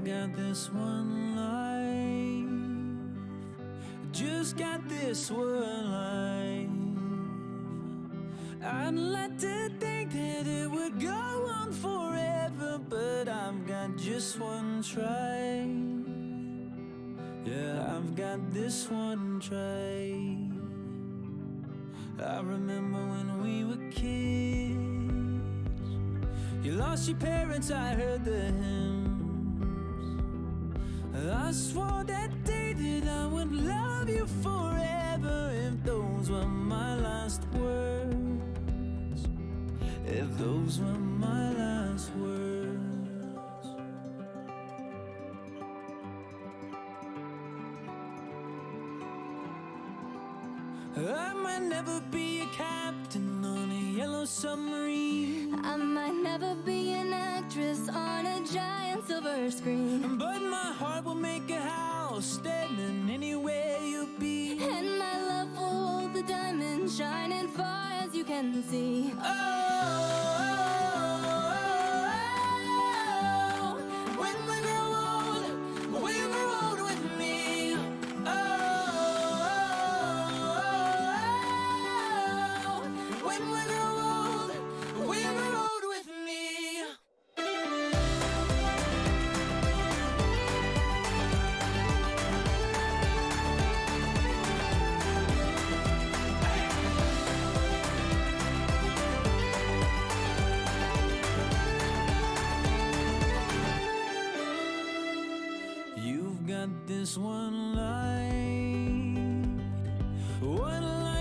got this one life, just got this one life. I'd like to think that it would go on forever, but I've got just one try. Yeah, I've got this one try. I remember when we were kids, you lost your parents, I heard the hymns. I swore that day that I would love you forever, if those were my last words, if those were my last words. I might never be a captain on a yellow submarine, I might never be an actress on a giant silver screen, but my heart will make a house standing anywhere you'll be. and my love will hold the diamond shining far as you can see. When we grow old, will grow old with me. When we grow old, will grow old with me. You've got this one light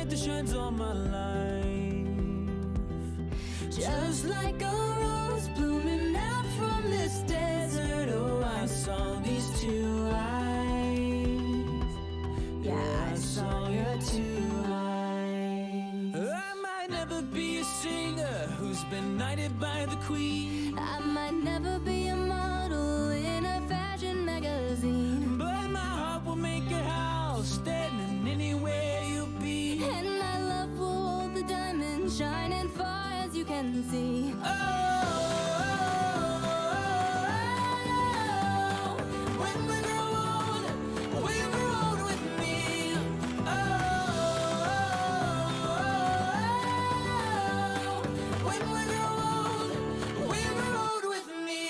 that shines all my life. Just like a rose blooming out from this desert, Oh, I saw these two eyes. Yeah, I saw your two eyes. I might never be a singer who's been knighted by the queen, I might never be a model in a fashion magazine, but my heart will make a house standing anywhere you'll be. and my love will hold the diamond shining far as you can see. When we grow old, will grow old with me. When we grow old, will grow old with me.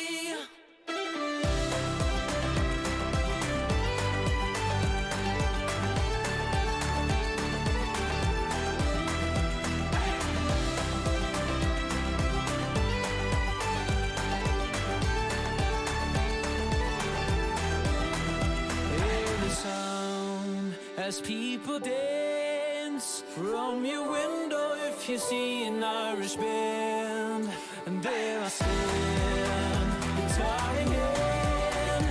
Hear the sound as people dance from your window. If you see an Irish band, and there I stand, guitar in hand,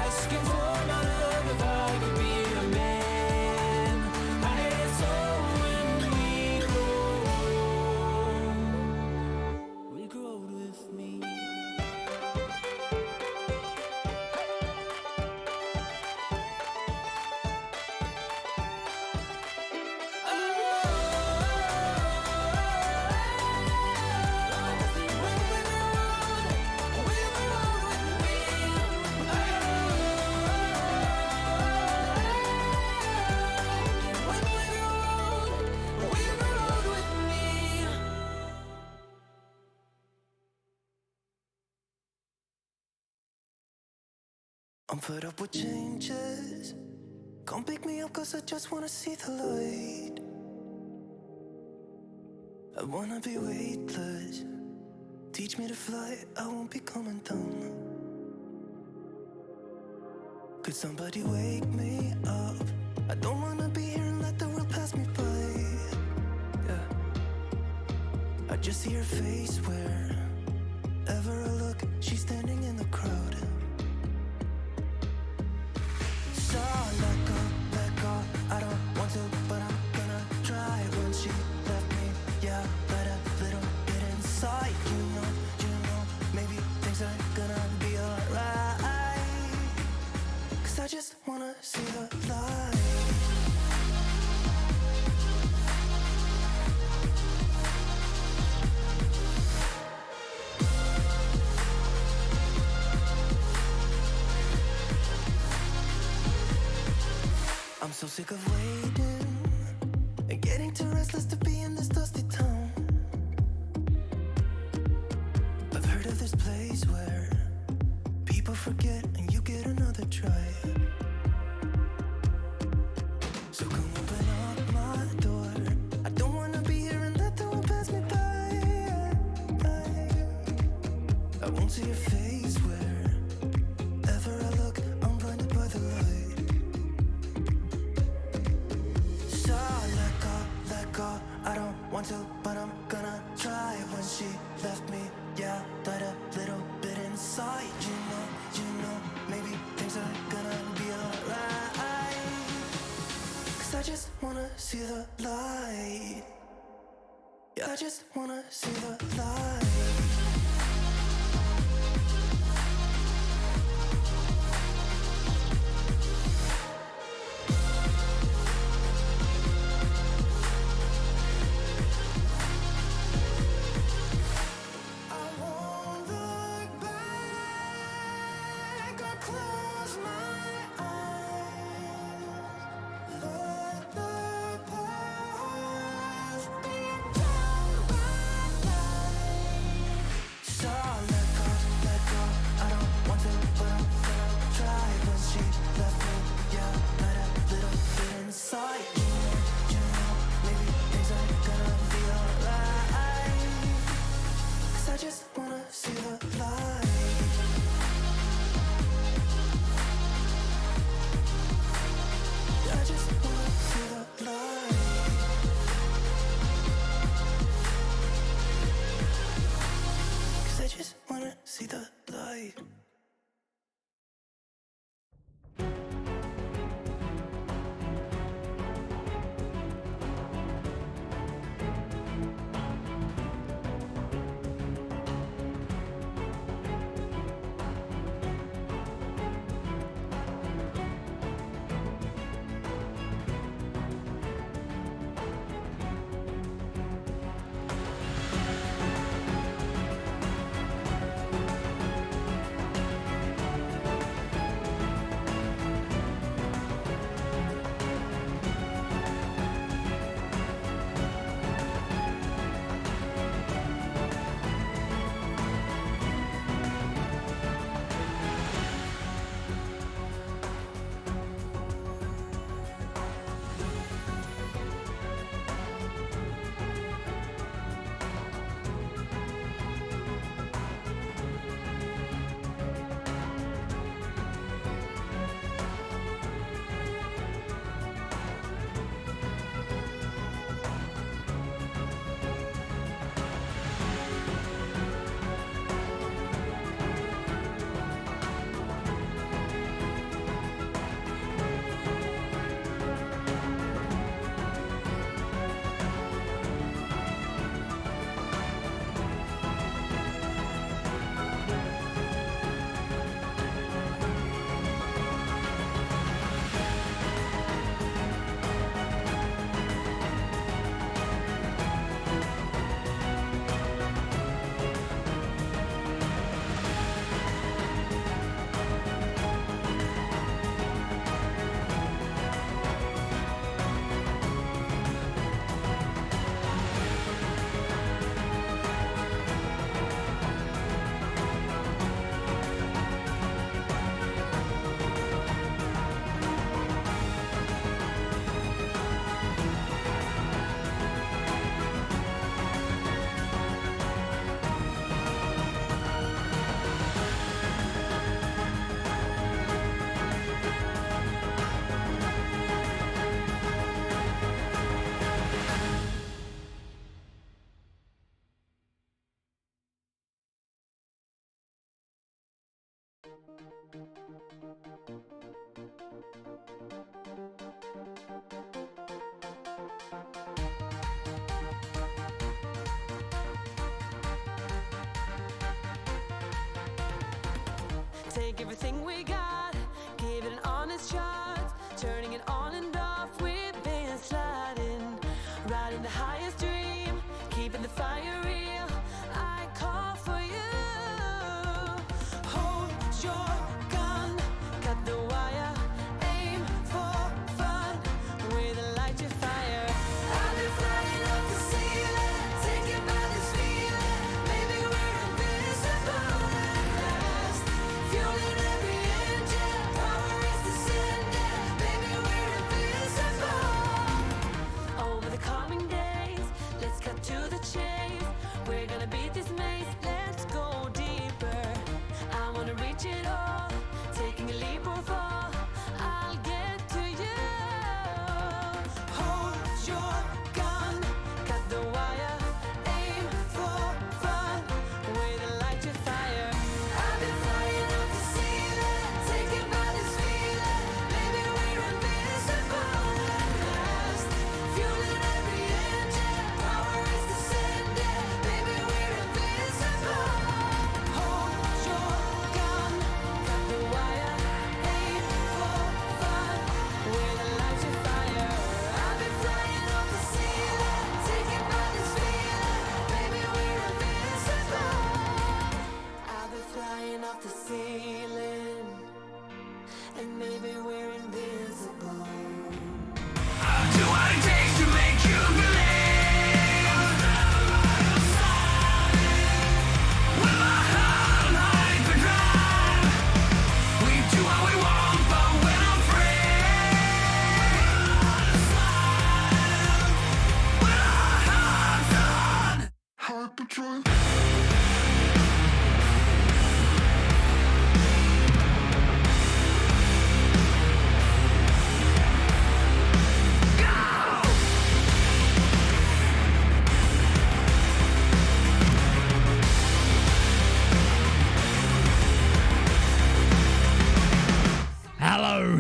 asking for my love if I could be a man. And it's all when we grow old with me. I'm fed up with changes. Come pick me up, cause I just wanna see the light. I wanna be weightless. Teach me to fly, I won't be coming down. Could somebody wake me up? I don't wanna be here and let the world pass me by. Yeah. I just see her face wherever I look. She's standing in the crowd. So let go, I don't want to, but I'm gonna try. When she left me, yeah, let a little bit inside. You know, maybe things are gonna be alright. Cause I just wanna see the light. I'm so sick of waiting and getting too restless to be in this dusty town. I've heard of this place where people forget and you get another try. So come open up my door. I don't wanna be here and let the world pass me by. I won't see your face wherever I look. I'm blinded by the light. So let go. I don't want to, but I'm gonna try. When she left me, yeah, died a little bit inside. You know, maybe things are gonna be alright. 'Cause I just wanna see the light. Yeah, I just wanna see the light. See the light. Take everything we got, give it an honest shot, turning it on and off, we've been sliding, riding the highest dream, keeping the fire real. I call for you. Hold your gun, cut the wire, aim for fun.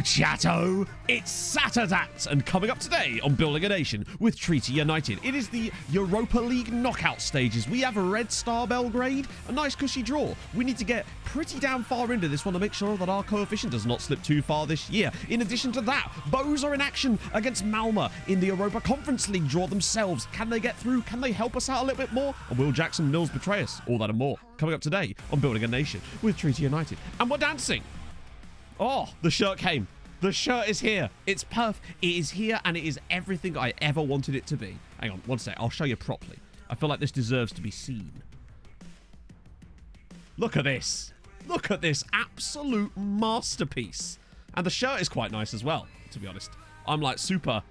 chatto! It's Saturdat, and coming up today on Building a Nation with Treaty United, it is the Europa League knockout stages. We have a Red Star Belgrade, a nice cushy draw. We need to get pretty damn far into this one to make sure that our coefficient does not slip too far this year. In addition to that, Bows are in action against Malmö in the Europa Conference League draw themselves. Can they get through? Can they help us out a little bit more? And will Jackson Mills betray us? All that and more coming up today on Building a Nation with Treaty United. And we're dancing. Oh, the shirt came. The shirt is here. It's perfect. It is here, and it is everything I ever wanted it to be. Hang on, one sec. I'll show you properly. I feel like this deserves to be seen. Look at this. Look at this absolute masterpiece. And the shirt is quite nice as well, to be honest. I'm like super...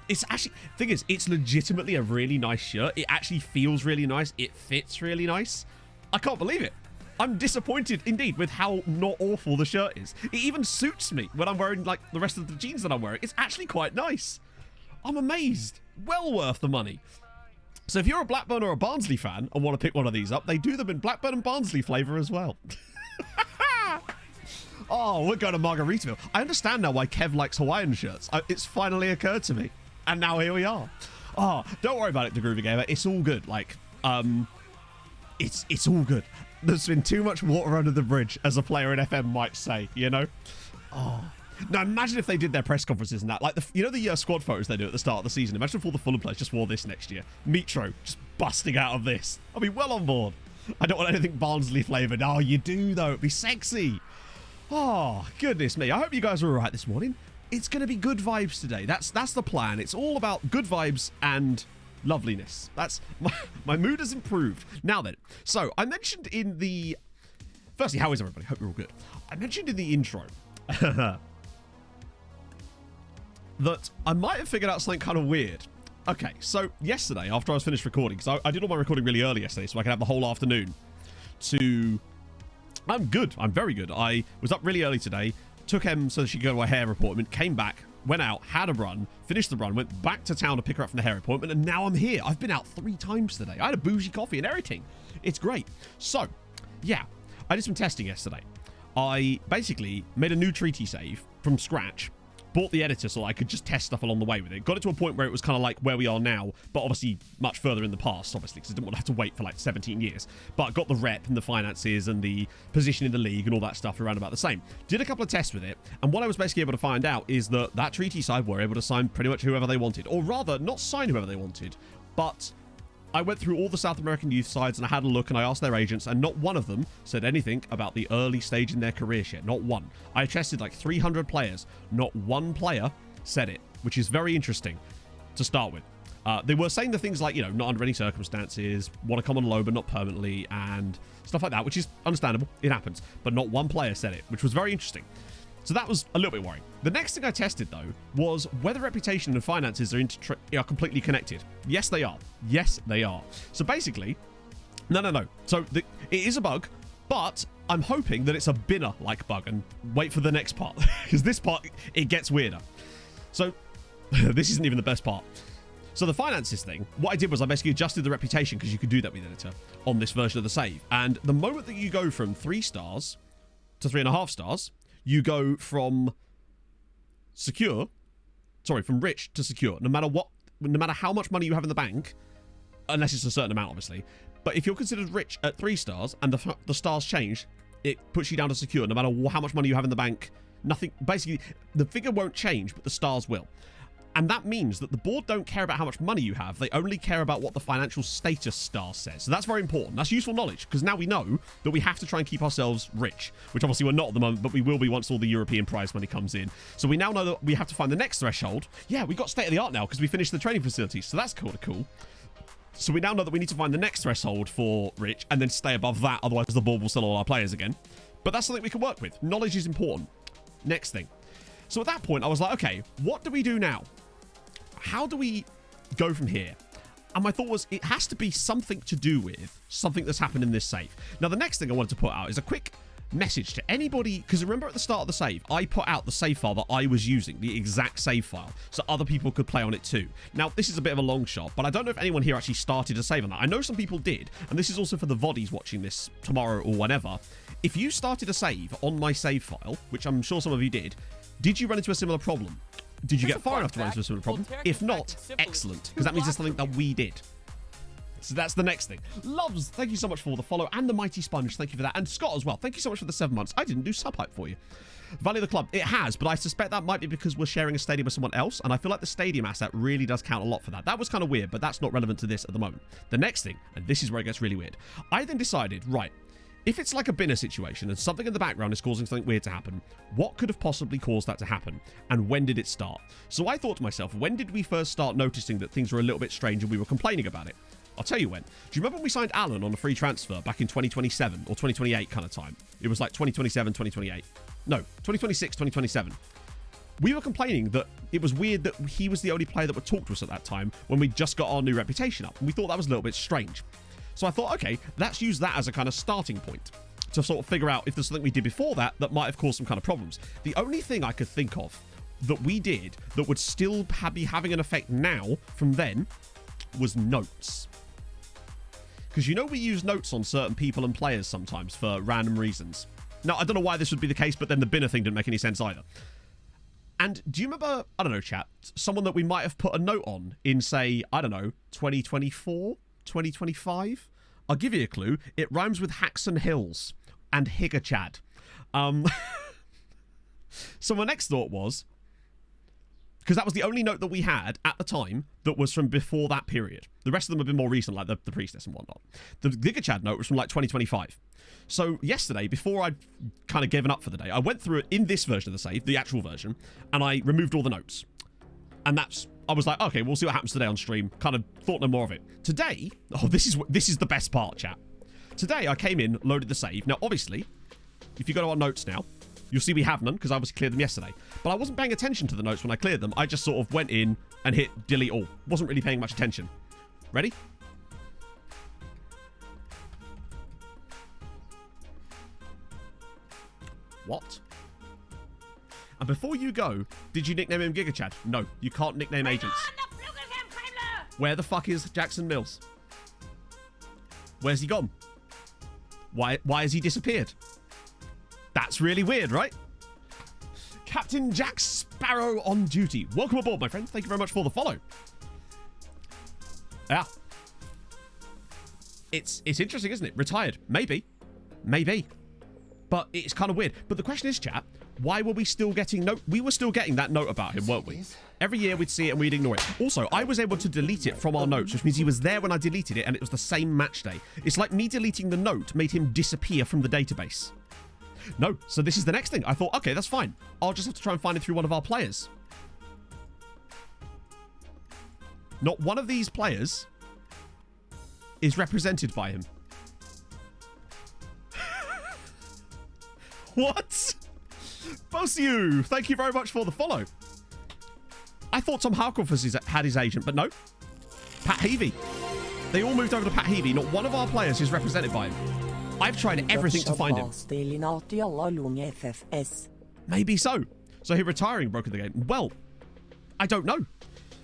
It's actually... The thing is, it's legitimately a really nice shirt. It actually feels really nice. It fits really nice. I can't believe it. I'm disappointed indeed with how not awful the shirt is. It even suits me when I'm wearing like the rest of the jeans that I'm wearing. It's actually quite nice. I'm amazed. Well worth the money. So if you're a Blackburn or a Barnsley fan and want to pick one of these up, they do them in Blackburn and Barnsley flavour as well. Oh, we're going to Margaritaville. I understand now why Kev likes Hawaiian shirts. It's finally occurred to me. And now here we are. Oh, don't worry about it, the Groovy Gamer. It's all good. Like, it's all good. There's been too much water under the bridge, as a player in FM might say, you know? Oh. Now, imagine if they did their press conferences and that. Like, the squad photos they do at the start of the season. Imagine if all the Fulham players just wore this next year. Mitro just busting out of this. I'll be well on board. I don't want anything Barnsley flavoured. Oh, you do, though. It'd be sexy. Oh, goodness me. I hope you guys are all right this morning. It's going to be good vibes today. That's the plan. It's all about good vibes and... loveliness. That's my mood has improved. Now then, so I mentioned in the... Firstly, how is everybody? Hope you're all good. I mentioned in the intro that I might have figured out something kind of weird. Okay, so yesterday, after I was finished recording, because I did all my recording really early yesterday, so I could have the whole afternoon to... I'm good. I'm very good. I was up really early today, took Em so she could go to a hair appointment, came back, went out, had a run, finished the run, went back to town to pick her up from the hair appointment, and now I'm here. I've been out 3 times today. I had a bougie coffee and everything. It's great. So, yeah, I did some testing yesterday. I basically made a new treaty save from scratch, bought the editor so I could just test stuff along the way with it. Got it to a point where it was kind of like where we are now, but obviously much further in the past, obviously, because I didn't want to have to wait for like 17 years. But got the rep and the finances and the position in the league and all that stuff around about the same. Did a couple of tests with it, and what I was basically able to find out is that that treaty side were able to sign pretty much whoever they wanted. Or rather, not sign whoever they wanted, but... I went through all the South American youth sides and I had a look and I asked their agents, and not one of them said anything about the early stage in their career yet. Not one. I tested like 300 players. Not one player said it, which is very interesting to start with. They were saying the things like, you know, not under any circumstances, want to come on loan but not permanently, and stuff like that, which is understandable. It happens. But not one player said it, which was very interesting. So that was a little bit worrying. The next thing I tested, though, was whether reputation and finances are completely connected. Yes, they are. Yes, they are. So basically, no. So it is a bug, but I'm hoping that it's a binner-like bug, and wait for the next part, because this part, it gets weirder. So this isn't even the best part. So the finances thing, what I did was I basically adjusted the reputation, because you could do that with editor on this version of the save. And the moment that you go from 3 stars to 3.5 stars, you go from rich to secure, no matter how much money you have in the bank, unless it's a certain amount, obviously. But if you're considered rich at 3 stars and the stars change, it puts you down to secure, no matter how much money you have in the bank. Nothing, basically, the figure won't change, but the stars will. And that means that the board don't care about how much money you have. They only care about what the financial status star says. So that's very important. That's useful knowledge, because now we know that we have to try and keep ourselves rich, which obviously we're not at the moment, but we will be once all the European prize money comes in. So we now know that we have to find the next threshold. Yeah, we got state of the art now because we finished the training facilities. So that's cool. So we now know that we need to find the next threshold for rich and then stay above that. Otherwise, the board will sell all our players again. But that's something we can work with. Knowledge is important. Next thing. So at that point, I was like, okay, what do we do now? How do we go from here? And my thought was, it has to be something to do with something that's happened in this save. Now, the next thing I wanted to put out is a quick message to anybody, because remember at the start of the save, I put out the save file that I was using, the exact save file, so other people could play on it too. Now, this is a bit of a long shot, but I don't know if anyone here actually started a save on that. I know some people did, and this is also for the Voddies watching this tomorrow or whenever. If you started a save on my save file, which I'm sure some of you did, Did you run into a similar problem? Did you get far enough to run into a similar problem? If not, excellent, because that means there's something that we did. So that's the next thing. Loves, thank you so much for the follow, and the Mighty Sponge, thank you for that. And Scott as well, thank you so much for the 7 months. I didn't do sub hype for you. Value of the club, it has, but I suspect that might be because we're sharing a stadium with someone else, and I feel like the stadium asset really does count a lot for that. That was kind of weird, but that's not relevant to this at the moment. The next thing, and this is where it gets really weird, I then decided, right, if it's like a binner situation and something in the background is causing something weird to happen, what could have possibly caused that to happen? And when did it start? So I thought to myself, when did we first start noticing that things were a little bit strange and we were complaining about it? I'll tell you when. Do you remember when we signed Alan on a free transfer back in 2027 or 2028 kind of time? It was like 2027, 2028. No, 2026, 2027. We were complaining that it was weird that he was the only player that would talk to us at that time when we just got our new reputation up. And we thought that was a little bit strange. So I thought, okay, let's use that as a kind of starting point to sort of figure out if there's something we did before that that might have caused some kind of problems. The only thing I could think of that we did that would still be having an effect now from then was notes. Because you know we use notes on certain people and players sometimes for random reasons. Now, I don't know why this would be the case, but then the binner thing didn't make any sense either. And do you remember, I don't know, chat, someone that we might have put a note on in, say, I don't know, 2024, 2025? I'll give you a clue. It rhymes with Haxon Hills and Higachad. So my next thought was, because that was the only note that we had at the time that was from before that period. The rest of them have been more recent, like the Priestess and whatnot. The Gigachad note was from like 2025. So yesterday, before I'd kind of given up for the day, I went through it in this version of the save, the actual version, and I removed all the notes. And I was like, okay, we'll see what happens today on stream. Kind of thought no more of it. Today, oh, this is the best part, chat. Today, I came in, loaded the save. Now, obviously, if you go to our notes now, you'll see we have none, because I obviously cleared them yesterday. But I wasn't paying attention to the notes when I cleared them. I just sort of went in and hit delete all. Wasn't really paying much attention. Ready? What? And before you go, did you nickname him Gigachad? No, you can't nickname agents. Where the fuck is Jackson Mills? Where's he gone? Why has he disappeared? That's really weird, right? Captain Jack Sparrow on duty. Welcome aboard, my friend. Thank you very much for the follow. Yeah. It's interesting, isn't it? Retired. Maybe. But it's kind of weird. But the question is, chat, why were we still getting we were still getting that note about him, weren't we? Every year we'd see it and we'd ignore it. Also, I was able to delete it from our notes, which means he was there when I deleted it and it was the same match day. It's like me deleting the note made him disappear from the database. No, so this is the next thing. I thought, okay, that's fine. I'll just have to try and find it through one of our players. Not one of these players is represented by him. What? Bossiu, thank you very much for the follow. I thought Tom Harkroff had his agent, but no. Pat Heavey. They all moved over to Pat Heavey. Not one of our players is represented by him. I've tried everything to find him. Maybe so. So he retiring broke the game. Well, I don't know.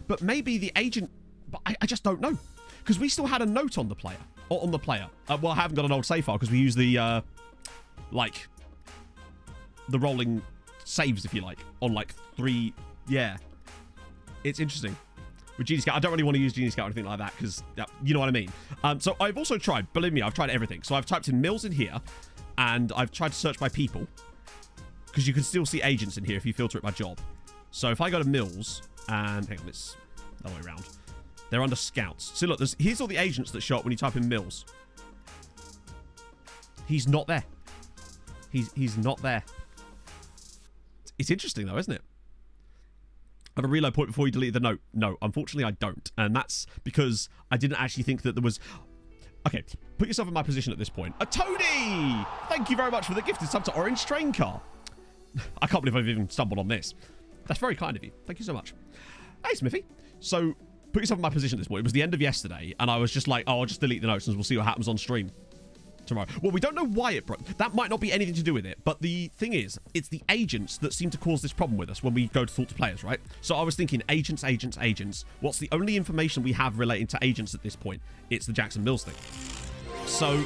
But maybe the agent... But I just don't know. Because we still had a note on the player. Or on the player. Well, I haven't got an old save file because we use the... like... the rolling saves, if you like. On like 3... Yeah. It's interesting. With Genie Scout, I don't really want to use Genie Scout or anything like that because you know what I mean. So I've also tried, believe me, I've tried everything. So I've typed in Mills in here and I've tried to search by people because you can still see agents in here if you filter it by job. So if I go to Mills and hang on, it's the other way around. They're under scouts. So look, here's all the agents that show up when you type in Mills. He's not there. He's not there. It's interesting though, isn't it? At a reload point before you delete the note. No, unfortunately I don't. And that's because I didn't actually think that there was... Okay, put yourself in my position at this point. A Tony! Thank you very much for the gifted sub to Orange Train Car. I can't believe I've even stumbled on this. That's very kind of you. Thank you so much. Hey, Smithy. So, put yourself in my position at this point. It was the end of yesterday, and I was just like, oh, I'll just delete the notes and we'll see what happens on stream tomorrow. Well, we don't know why it broke. That might not be anything to do with it, but the thing is, it's the agents that seem to cause this problem with us when we go to talk to players, right? So I was thinking, agents. What's the only information we have relating to agents at this point? It's the Jackson Mills thing. So...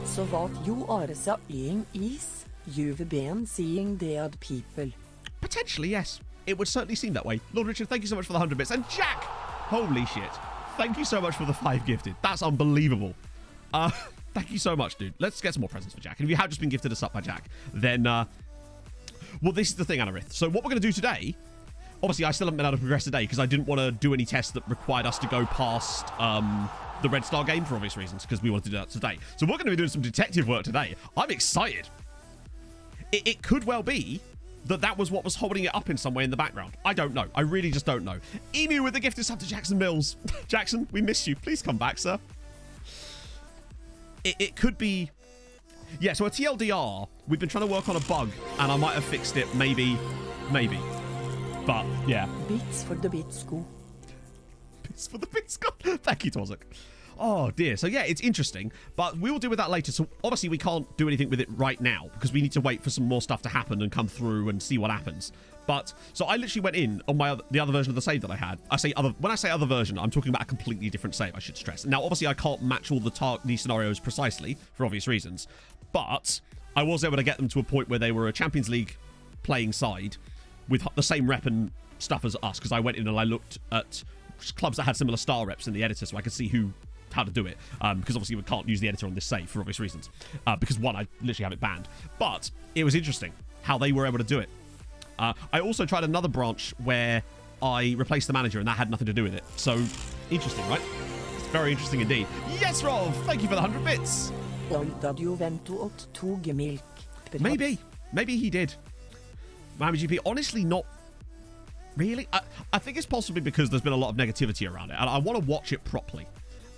Så vad you are saying is You've been seeing dead people. Potentially, yes. It would certainly seem that way. Lord Richard, thank you so much for the 100 bits. And Jack! Holy shit. Thank you so much for the 5 gifted. That's unbelievable. Thank you so much, dude. Let's get some more presents for Jack. And if you have just been gifted a sub by Jack, then, well, this is the thing, Anarith. So what we're going to do today, obviously, I still haven't been able to progress today because I didn't want to do any tests that required us to go past the Red Star game for obvious reasons because we wanted to do that today. So we're going to be doing some detective work today. I'm excited. It could well be that was what was holding it up in some way in the background. I don't know. I really just don't know. Emu with the gifted sub to Jackson Mills. Jackson, we miss you. Please come back, sir. It could be... Yeah, so a TLDR, we've been trying to work on a bug, and I might have fixed it, maybe. But, yeah. Bits for the Bitsko. Bits for the Bitsko. Thank you, Tozak. Oh, dear. So, yeah, it's interesting, but we will deal with that later. So, obviously, we can't do anything with it right now, because we need to wait for some more stuff to happen and come through and see what happens. But, so I literally went in on the other version of the save that I had. When I say other version, I'm talking about a completely different save, I should stress. Now, obviously, I can't match all these scenarios precisely, for obvious reasons, but I was able to get them to a point where they were a Champions League playing side with the same rep and stuff as us, because I went in and I looked at clubs that had similar star reps in the editor so I could see how to do it, because obviously we can't use the editor on this save for obvious reasons, because one, I literally have it banned. But it was interesting how they were able to do it. I also tried another branch where I replaced the manager and that had nothing to do with it. So, interesting, right? It's very interesting indeed. Yes, Rolf! Thank you for the 100 bits! Maybe he did. Miami GP, honestly, not really. I think it's possibly because there's been a lot of negativity around it, and I want to watch it properly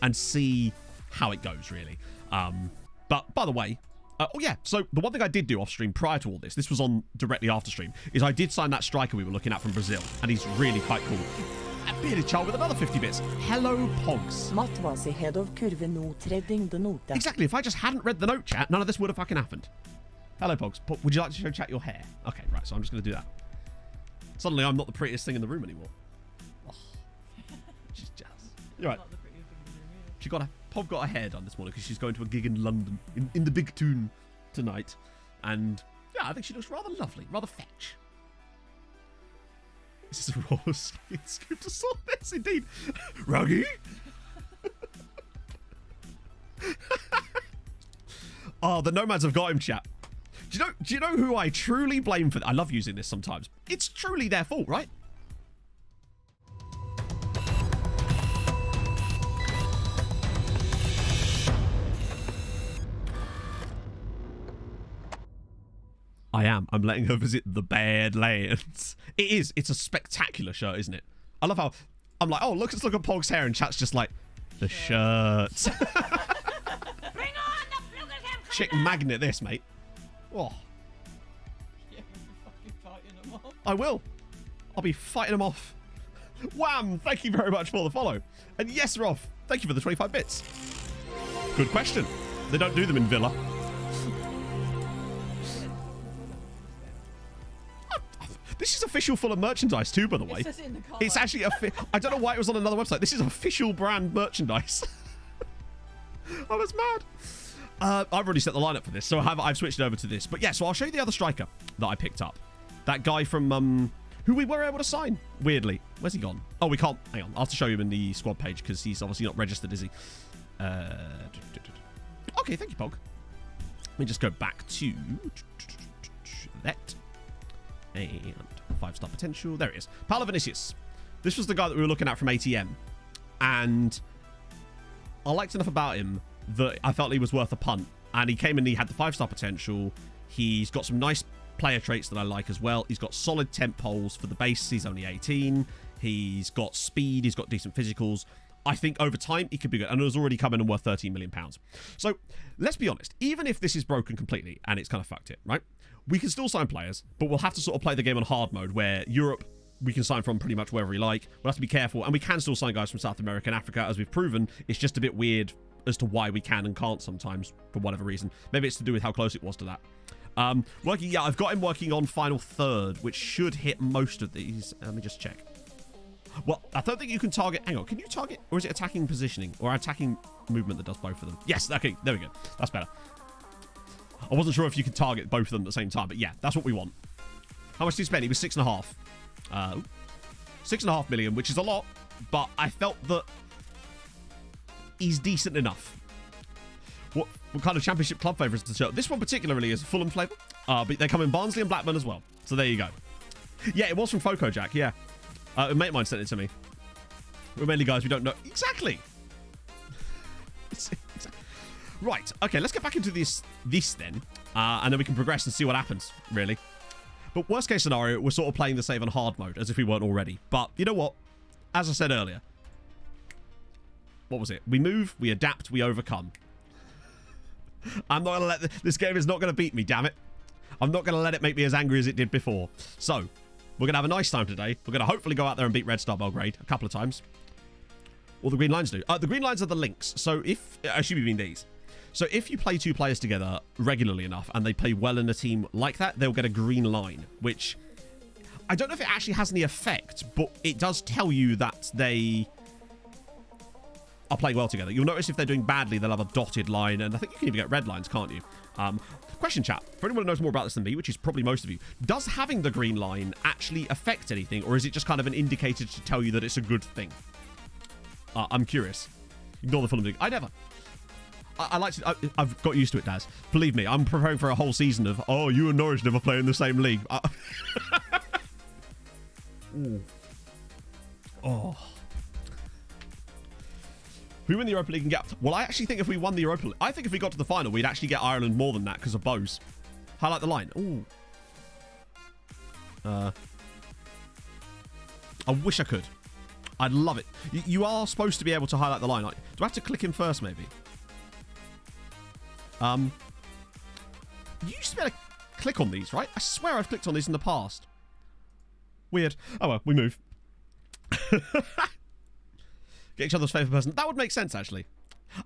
and see how it goes, really. But, by the way, oh yeah, so the one thing I did do off stream prior to all this was on directly after stream, is I did sign that striker we were looking at from Brazil, and he's really quite cool. A bearded child with another 50 bits. Hello, Pogs. Matt was ahead of kurve nå, tredding the note. Exactly, if I just hadn't read the note chat, none of this would have fucking happened. Hello, Pogs. Would you like to show chat your hair? Okay, right, so I'm just going to do that. Suddenly, I'm not the prettiest thing in the room anymore. Oh, she's jealous. You're right. Pog got her hair done this morning because she's going to a gig in London, in the Big Toon tonight. And, yeah, I think she looks rather lovely, rather fetch. This is a raw scooter song. Yes, indeed. Ruggy? Oh, the nomads have got him, chat. Do you know who I truly blame for that? I love using this sometimes. It's truly their fault, right? I am. I'm letting her visit the Badlands. It is. It's a spectacular shirt, isn't it? I love how I'm like, oh, let's look at Pog's hair, and chat's just like, the shirt. Bring on the Chick magnet this, mate. Oh. Yeah, fucking fighting them off. I will. I'll be fighting them off. Wham! Thank you very much for the follow. And yes, Rolf, thank you for the 25 bits. Good question. They don't do them in Villa. This is official full of merchandise too, by the way. It's actually I don't know why it was on another website. This is official brand merchandise. I was mad. I've already set the lineup for this, so I've switched it over to this. But yeah, so I'll show you the other striker that I picked up. That guy from who we were able to sign. Weirdly, where's he gone? Oh, we can't. Hang on, I'll have to show you in the squad page because he's obviously not registered, is he? Okay, thank you, Pog. Let me just go back to that. And 5-star potential. There it is. Paolo Vinicius. This was the guy that we were looking at from ATM. And I liked enough about him that I felt he was worth a punt. And he came in, he had the 5-star potential. He's got some nice player traits that I like as well. He's got solid temp poles for the base. He's only 18. He's got speed. He's got decent physicals. I think over time, he could be good. And it was already coming and worth £13 million. So let's be honest. Even if this is broken completely and it's kind of fucked it, right? We can still sign players, but we'll have to sort of play the game on hard mode where Europe, we can sign from pretty much wherever we like. We'll have to be careful. And we can still sign guys from South America and Africa, as we've proven. It's just a bit weird as to why we can and can't sometimes for whatever reason. Maybe it's to do with how close it was to that. I've got him working on final third, which should hit most of these. Let me just check. Well, I don't think you can target. Hang on, can you target, or is it attacking positioning or attacking movement that does both of them? Yes, okay, there we go. That's better. I wasn't sure if you could target both of them at the same time, but yeah, that's what we want. How much did he spend? He was 6.5. 6.5 million, which is a lot, but I felt that he's decent enough. What kind of championship club favourites to show? This one particularly is a Fulham flavour, but they come in Barnsley and Blackburn as well. So there you go. Yeah, it was from Foco Jack, yeah. A mate of mine sent it to me. We're mainly guys we don't know. Exactly. Right, okay, let's get back into this then, and then we can progress and see what happens, really. But worst case scenario, we're sort of playing the save on hard mode, as if we weren't already. But you know what? As I said earlier, what was it? We move, we adapt, we overcome. I'm not going to let... This game is not going to beat me, damn it. I'm not going to let it make me as angry as it did before. So, we're going to have a nice time today. We're going to hopefully go out there and beat Red Star Belgrade a couple of times. Or the green lines do. The green lines are the links. So if... I assume you mean these. So if you play 2 players together regularly enough and they play well in a team like that, they'll get a green line, which I don't know if it actually has any effect, but it does tell you that they are playing well together. You'll notice if they're doing badly, they'll have a dotted line, and I think you can even get red lines, can't you? Question chat, for anyone who knows more about this than me, which is probably most of you, does having the green line actually affect anything, or is it just kind of an indicator to tell you that it's a good thing? I'm curious. Ignore the Fulham thing. I never. I like to... I've got used to it, Daz. Believe me, I'm preparing for a whole season of, oh, you and Norwich never play in the same league. Oh. We win the Europa League and get... Well, I actually think if we won the Europa League... I think if we got to the final, we'd actually get Ireland more than that because of Bose. Highlight the line. Ooh. I wish I could. I'd love it. You are supposed to be able to highlight the line. Do I have to click him first, maybe? You used to be able to click on these, right? I swear I've clicked on these in the past. Weird. Oh well, we move. Get each other's favourite person. That would make sense, actually.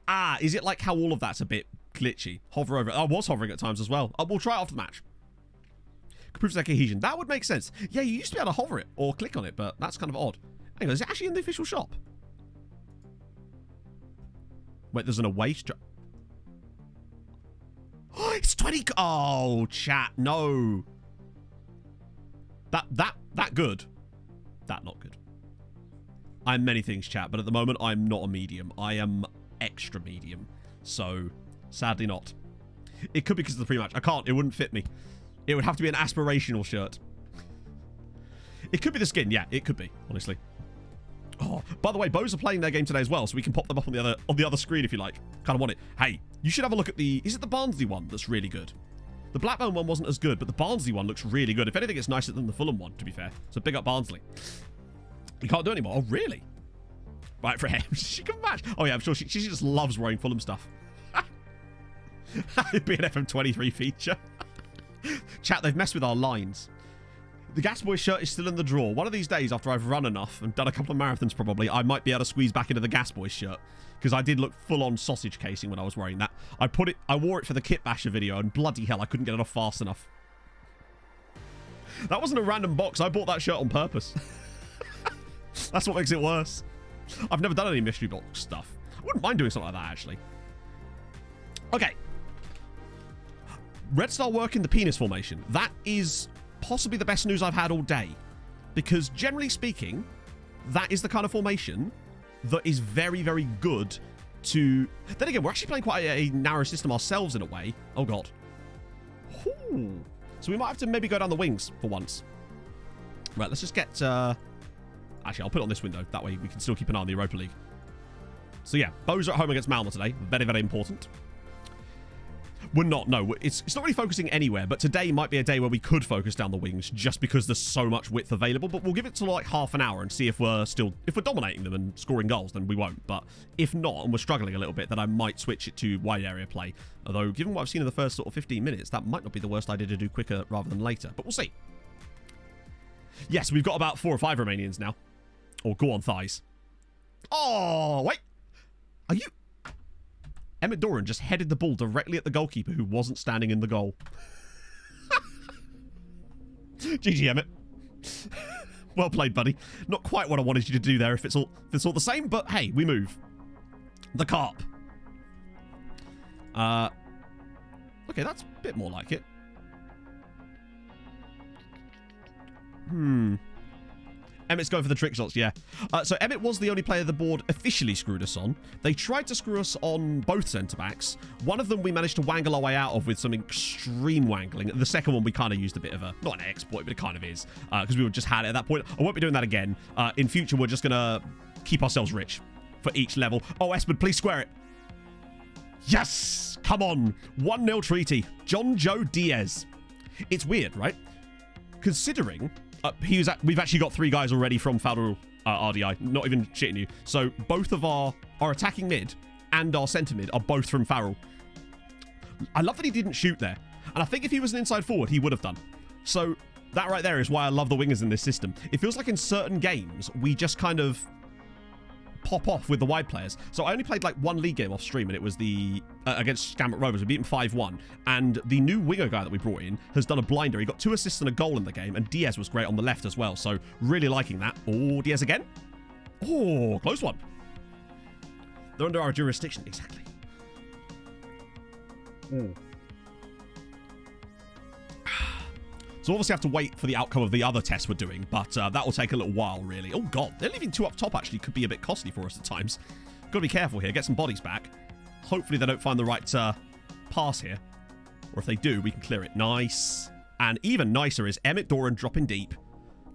Ah, is it like how all of that's a bit glitchy? Hover over it. I was hovering at times as well. We'll try it after the match. Proves their cohesion. That would make sense. Yeah, you used to be able to hover it or click on it, but that's kind of odd. Hang on, is it actually in the official shop? Wait, there's an away strap. Oh, it's 20. Oh, chat, no. That good. That not good. I'm many things, chat, but at the moment I'm not a medium. I am extra medium. So, sadly not. It could be because of the pre-match. I can't. It wouldn't fit me. It would have to be an aspirational shirt. It could be the skin. Yeah, it could be, honestly. Oh, by the way, Bose are playing their game today as well, so we can pop them up on the other screen if you like. Kind of want it. Hey, you should have a look at the... Is it the Barnsley one that's really good? The Blackburn one wasn't as good, but the Barnsley one looks really good. If anything, it's nicer than the Fulham one, to be fair. So big up Barnsley. You can't do it anymore. Oh, really? Right, for him. She can match. Oh, yeah, I'm sure she just loves wearing Fulham stuff. It'd be an FM23 feature. Chat, they've messed with our lines. The Gas Boy shirt is still in the drawer. One of these days, after I've run enough and done a couple of marathons probably, I might be able to squeeze back into the Gas Boy shirt. Because I did look full-on sausage casing when I was wearing that. I wore it for the Kit Basher video, and bloody hell, I couldn't get it off fast enough. That wasn't a random box. I bought that shirt on purpose. That's what makes it worse. I've never done any mystery box stuff. I wouldn't mind doing something like that, actually. Okay. Red Star work in the penis formation. That is possibly the best news I've had all day. Because generally speaking, that is the kind of formation that is very, very good to... Then again, we're actually playing quite a narrow system ourselves in a way. Oh, God. Ooh. So we might have to maybe go down the wings for once. Right, let's just get... Actually, I'll put it on this window. That way we can still keep an eye on the Europa League. So yeah, Bose are at home against Malmo today. Very, very important. We're not, no. It's not really focusing anywhere, but today might be a day where we could focus down the wings just because there's so much width available, but we'll give it to like half an hour and see if we're dominating them and scoring goals, then we won't. But if not, and we're struggling a little bit, then I might switch it to wide area play. Although, given what I've seen in the first sort of 15 minutes, that might not be the worst idea to do quicker rather than later, but we'll see. Yes, we've got about 4 or 5 Romanians now. Or go on thighs. Oh, wait. Are you... Emmett Doran just headed the ball directly at the goalkeeper who wasn't standing in the goal. GG, Emmett. Well played, buddy. Not quite what I wanted you to do there if it's all the same, but hey, we move. The carp. Okay, that's a bit more like it. Emmett's going for the trick shots, yeah. So Emmett was the only player the board officially screwed us on. They tried to screw us on both centre-backs. One of them we managed to wangle our way out of with some extreme wangling. The second one we kind of used a bit of a, not an exploit, but it kind of is. Because we were just had it at that point. I won't be doing that again. In future, we're just going to keep ourselves rich for each level. Oh, Espen, please square it. Yes! Come on. 1-0 treaty. John Joe Diaz. It's weird, right? Considering... we've actually got 3 guys already from Federal RDI. Not even shitting you. So both of our attacking mid and our centre mid are both from Farrell. I love that he didn't shoot there. And I think if he was an inside forward, he would have done. So that right there is why I love the wingers in this system. It feels like in certain games, we just kind of pop off with the wide players. So I only played like 1 league game off stream, and it was the against Scambit Rovers. We beat him 5-1, and the new winger guy that we brought in has done a blinder. He got 2 assists and a goal in the game, and Diaz was great on the left as well. So really liking that. Oh, Diaz again. Oh, close one. They're under our jurisdiction. Exactly. So obviously have to wait for the outcome of the other tests we're doing, but that will take a little while, really. Oh, God. They're leaving 2 up top, actually. Could be a bit costly for us at times. Got to be careful here. Get some bodies back. Hopefully they don't find the right pass here. Or if they do, we can clear it. Nice. And even nicer is Emmett Doran dropping deep.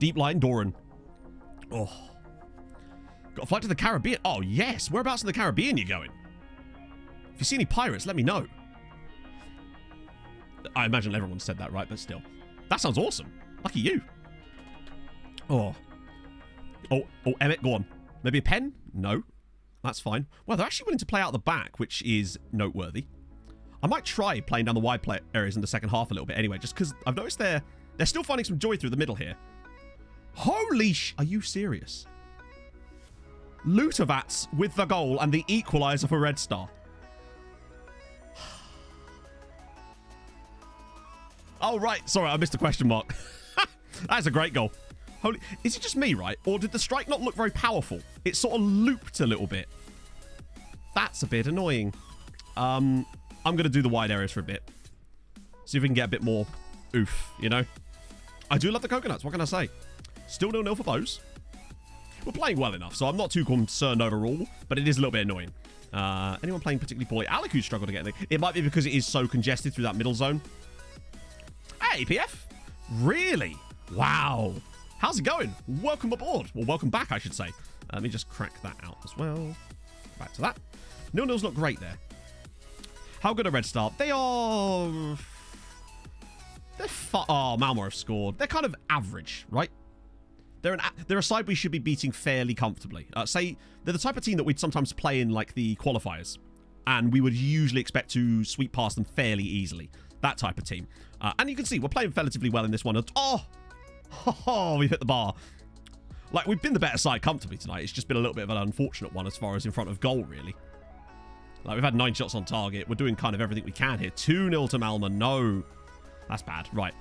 Deep line Doran. Oh. Got a flight to the Caribbean. Oh, yes. Whereabouts in the Caribbean are you going? If you see any pirates, let me know. I imagine everyone said that, right? But still. That sounds awesome. Lucky you. Oh, Emmett, go on. Maybe a pen? No. That's fine. Well, they're actually willing to play out the back, which is noteworthy. I might try playing down the wide play areas in the second half a little bit anyway, just because I've noticed they're still finding some joy through the middle here. Holy are you serious? Lutovats with the goal and the equaliser for Red Star. Oh, right. Sorry, I missed a question mark. That's a great goal. Holy... Is it just me, right? Or did the strike not look very powerful? It sort of looped a little bit. That's a bit annoying. I'm going to do the wide areas for a bit. See if we can get a bit more oof, you know? I do love the coconuts. What can I say? Still 0-0 for Bose. We're playing well enough, so I'm not too concerned overall, but it is a little bit annoying. Anyone playing particularly poorly? Aliku's struggled to get anything. It might be because it is so congested through that middle zone. Hey, PF. Really? Wow. How's it going? Welcome aboard. Well, welcome back, I should say. Let me just crack that out as well. Back to that. 0-0's not great there. How good are Red Star? They are... Oh, Malmo have scored. They're kind of average, right? They're a side we should be beating fairly comfortably. Say, they're the type of team that we'd sometimes play in, like, the qualifiers. And we would usually expect to sweep past them fairly easily. That type of team. And you can see, we're playing relatively well in this one. Oh, we've hit the bar. Like, we've been the better side comfortably tonight. It's just been a little bit of an unfortunate one as far as in front of goal, really. Like, we've had 9 shots on target. We're doing kind of everything we can here. 2-0 to Malmo. No. That's bad. Right.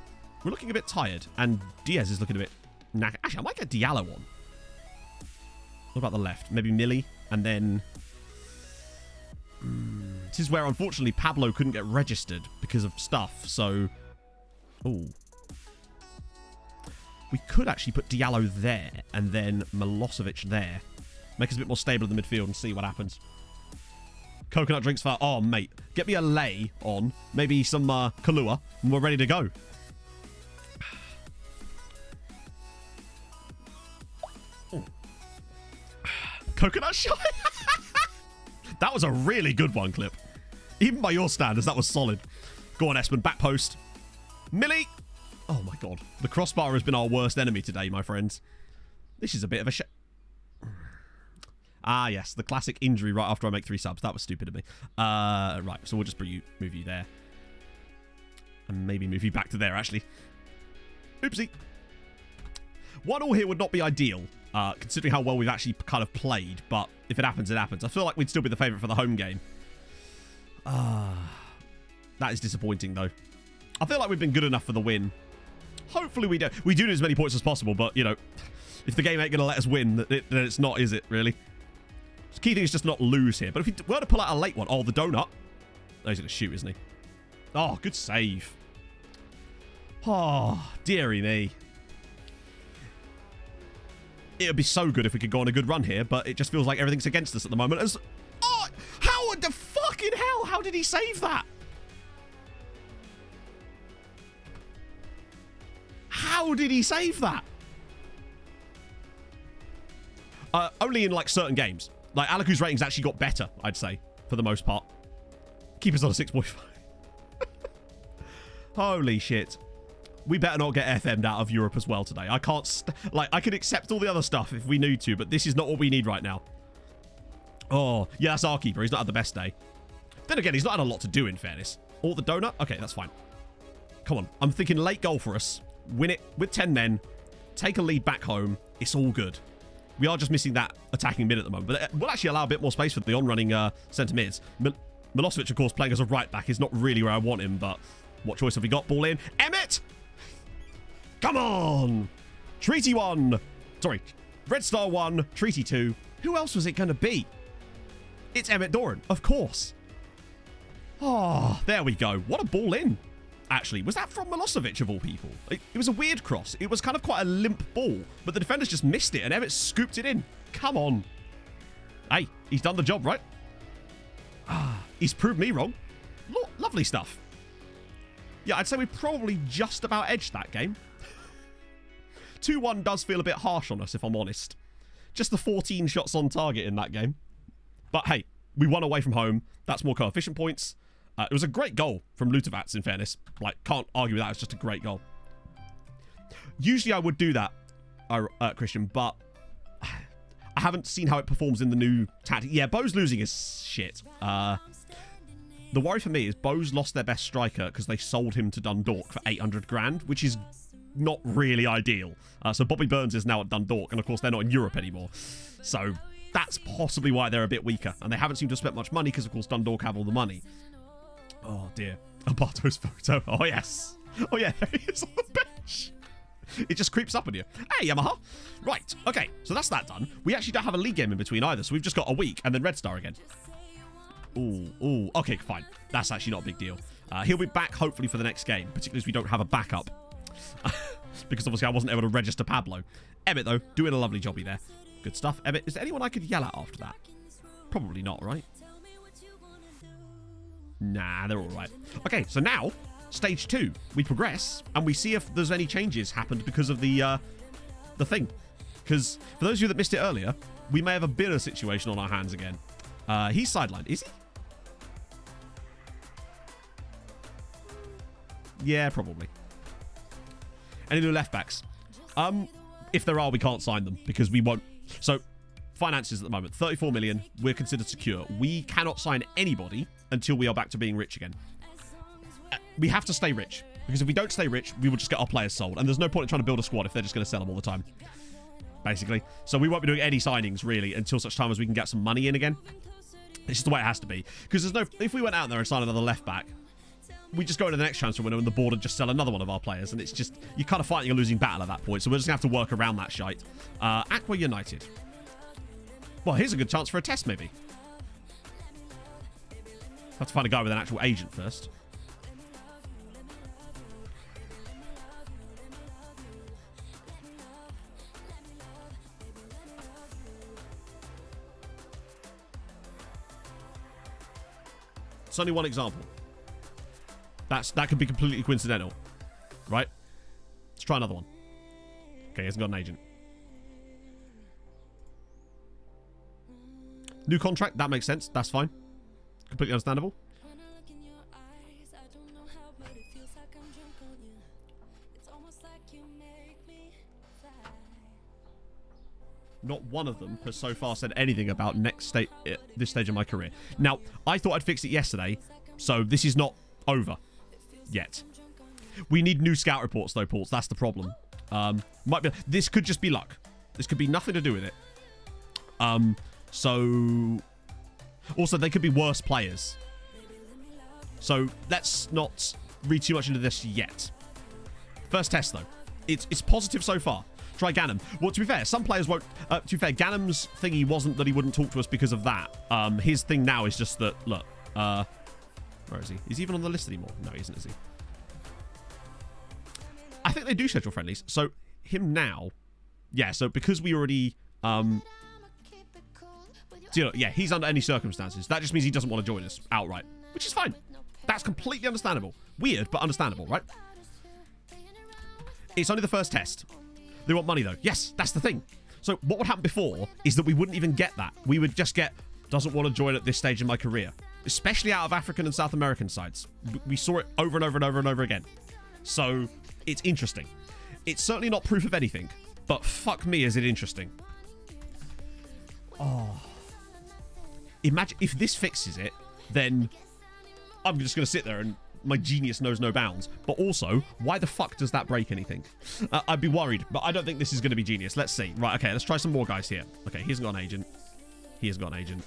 We're looking a bit tired. And Diaz is looking a bit... Actually, I might get Diallo on. What about the left? Maybe Millie. And then... This is where, unfortunately, Pablo couldn't get registered because of stuff. So... Oh. We could actually put Diallo there and then Milosevic there. Make us a bit more stable in the midfield and see what happens. Coconut drinks for... Oh, mate. Get me a lei on. Maybe some Kahlua. And we're ready to go. Oh. Coconut shy? That was a really good one, Clip. Even by your standards, that was solid. Go on, Espen. Back post. Millie. Oh, my God. The crossbar has been our worst enemy today, my friends. This is a bit of a shit. Ah, yes. The classic injury right after I make 3 subs. That was stupid of me. Right. So we'll just move you there. And maybe move you back to there, actually. Oopsie. 1-1 here would not be ideal, considering how well we've actually kind of played. But if it happens, it happens. I feel like we'd still be the favourite for the home game. That is disappointing, though. I feel like we've been good enough for the win. Hopefully we do. We do need as many points as possible, but, you know, if the game ain't going to let us win, then it's not, is it, really? The key thing is just not lose here. But if we were to pull out a late one... Oh, the donut. Oh, he's going to shoot, isn't he? Oh, good save. Oh, dearie me. It would be so good if we could go on a good run here, but it just feels like everything's against us at the moment. Oh, how the fucking hell? How did he save that? How did he save that? Only in, like, certain games. Like, Alaku's rating's actually got better, I'd say, for the most part. Keep us on a 6.5. Holy shit. We better not get FM'd out of Europe as well today. I can't... I could accept all the other stuff if we need to, but this is not what we need right now. Oh, yeah, that's our keeper. He's not had the best day. Then again, he's not had a lot to do, in fairness. Or the donut? Okay, that's fine. Come on. I'm thinking late goal for us. Win it with 10 men. Take a lead back home. It's all good. We are just missing that attacking mid at the moment. But we'll actually allow a bit more space for the on-running centre mids. Milosevic, of course, playing as a right-back is not really where I want him, but what choice have we got? Ball in. Emmett! Come on! Treaty 1. Sorry. Red Star 1. Treaty 2. Who else was it going to be? It's Emmett Doran, of course. Oh, there we go. What a ball in. Actually, was that from Milosevic of all people? It was a weird cross. It was kind of quite a limp ball, but the defenders just missed it and Emmett scooped it in. Come on. Hey, he's done the job, right? He's proved me wrong. Lovely stuff. Yeah, I'd say we probably just about edged that game. 2-1 does feel a bit harsh on us, if I'm honest. Just the 14 shots on target in that game. But hey, we won away from home. That's more coefficient points. It was a great goal from Lutovats, in fairness. Like, can't argue with that. It's just a great goal. Usually I would do that, Christian, but I haven't seen how it performs in the new tactic. Yeah, Bo's losing is shit. The worry for me is Bo's lost their best striker because they sold him to Dundalk for 800 grand, which is not really ideal. So Bobby Burns is now at Dundalk, and of course they're not in Europe anymore. So that's possibly why they're a bit weaker. And they haven't seemed to have spent much money because, of course, Dundalk have all the money. Oh, dear. Alberto's photo. Oh, yes. Oh, yeah, there he is on the bench. It just creeps up on you. Hey, Yamaha. Right, okay, so that's that done. We actually don't have a league game in between either, so we've just got a week and then Red Star again. Ooh, okay, fine. That's actually not a big deal. He'll be back, hopefully, for the next game, particularly as we don't have a backup. Because, obviously, I wasn't able to register Pablo. Emmett, though, doing a lovely jobby there. Good stuff. Emmett, is there anyone I could yell at after that? Probably not, right? Nah, they're all right. Okay, so now, stage 2. We progress, and we see if there's any changes happened because of the thing. Because, for those of you that missed it earlier, we may have a bitter situation on our hands again. He's sidelined. Is he? Yeah, probably. Any new left backs? If there are, we can't sign them because we won't. So, finances at the moment, 34 million. We're considered secure. We cannot sign anybody until we are back to being rich again. We have to stay rich because if we don't stay rich, we will just get our players sold. And there's no point in trying to build a squad if they're just going to sell them all the time, basically. So we won't be doing any signings really until such time as we can get some money in again. It's just the way it has to be. Because there's no, if we went out there and signed another left back, we just go into the next transfer window and the board and just sell another one of our players. And it's just, you're kind of fighting a losing battle at that point. So we're just going to have to work around that shite. Aqua United. Well, here's a good chance for a test, maybe. Have to find a guy with an actual agent first. It's only one example. That could be completely coincidental, right? Let's try another one. Okay, he hasn't got an agent. New contract, that makes sense. That's fine. Completely understandable. Not one of them has so far said anything about this stage of my career. Now, I thought I'd fixed it yesterday, so this is not over yet. We need new scout reports, though, Pauls. That's the problem. This could just be luck. This could be nothing to do with it. So, also, they could be worse players. So, let's not read too much into this yet. First test, though. It's positive so far. Try Ganem. Well, to be fair, some players won't... to be fair, Ganem's thingy wasn't that he wouldn't talk to us because of that. His thing now is just that, look, Where is he? Is he even on the list anymore? No, he isn't, is he? I think they do schedule friendlies. So, him now... Yeah, so because we already... So, you know, yeah, he's under any circumstances. That just means he doesn't want to join us outright. Which is fine. That's completely understandable. Weird, but understandable, right? It's only the first test. They want money, though. Yes, that's the thing. So what would happen before is that we wouldn't even get that. We would just get, doesn't want to join at this stage in my career. Especially out of African and South American sides. We saw it over and over and over and over again. So it's interesting. It's certainly not proof of anything, but fuck me, is it interesting. Oh. Imagine if this fixes it, then I'm just going to sit there and my genius knows no bounds. But also, why the fuck does that break anything? I'd be worried, but I don't think this is going to be genius. Let's see. Right, okay, let's try some more guys here. Okay, he hasn't got an agent. He hasn't got an agent.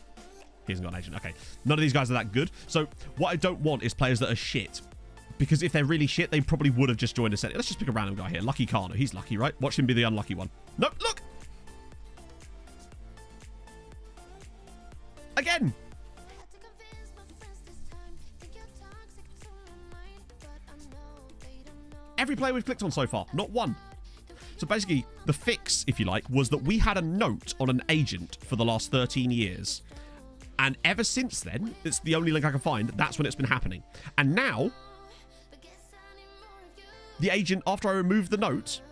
He hasn't got an agent. Okay, none of these guys are that good. So what I don't want is players that are shit. Because if they're really shit, they probably would have just joined us. Let's just pick a random guy here. Lucky Kano. He's lucky, right? Watch him be the unlucky one. Nope, look! Again! Every player we've clicked on so far, not one. So basically, the fix, if you like, was that we had a note on an agent for the last 13 years. And ever since then, it's the only link I can find, that's when it's been happening. And now, the agent, after I removed the note,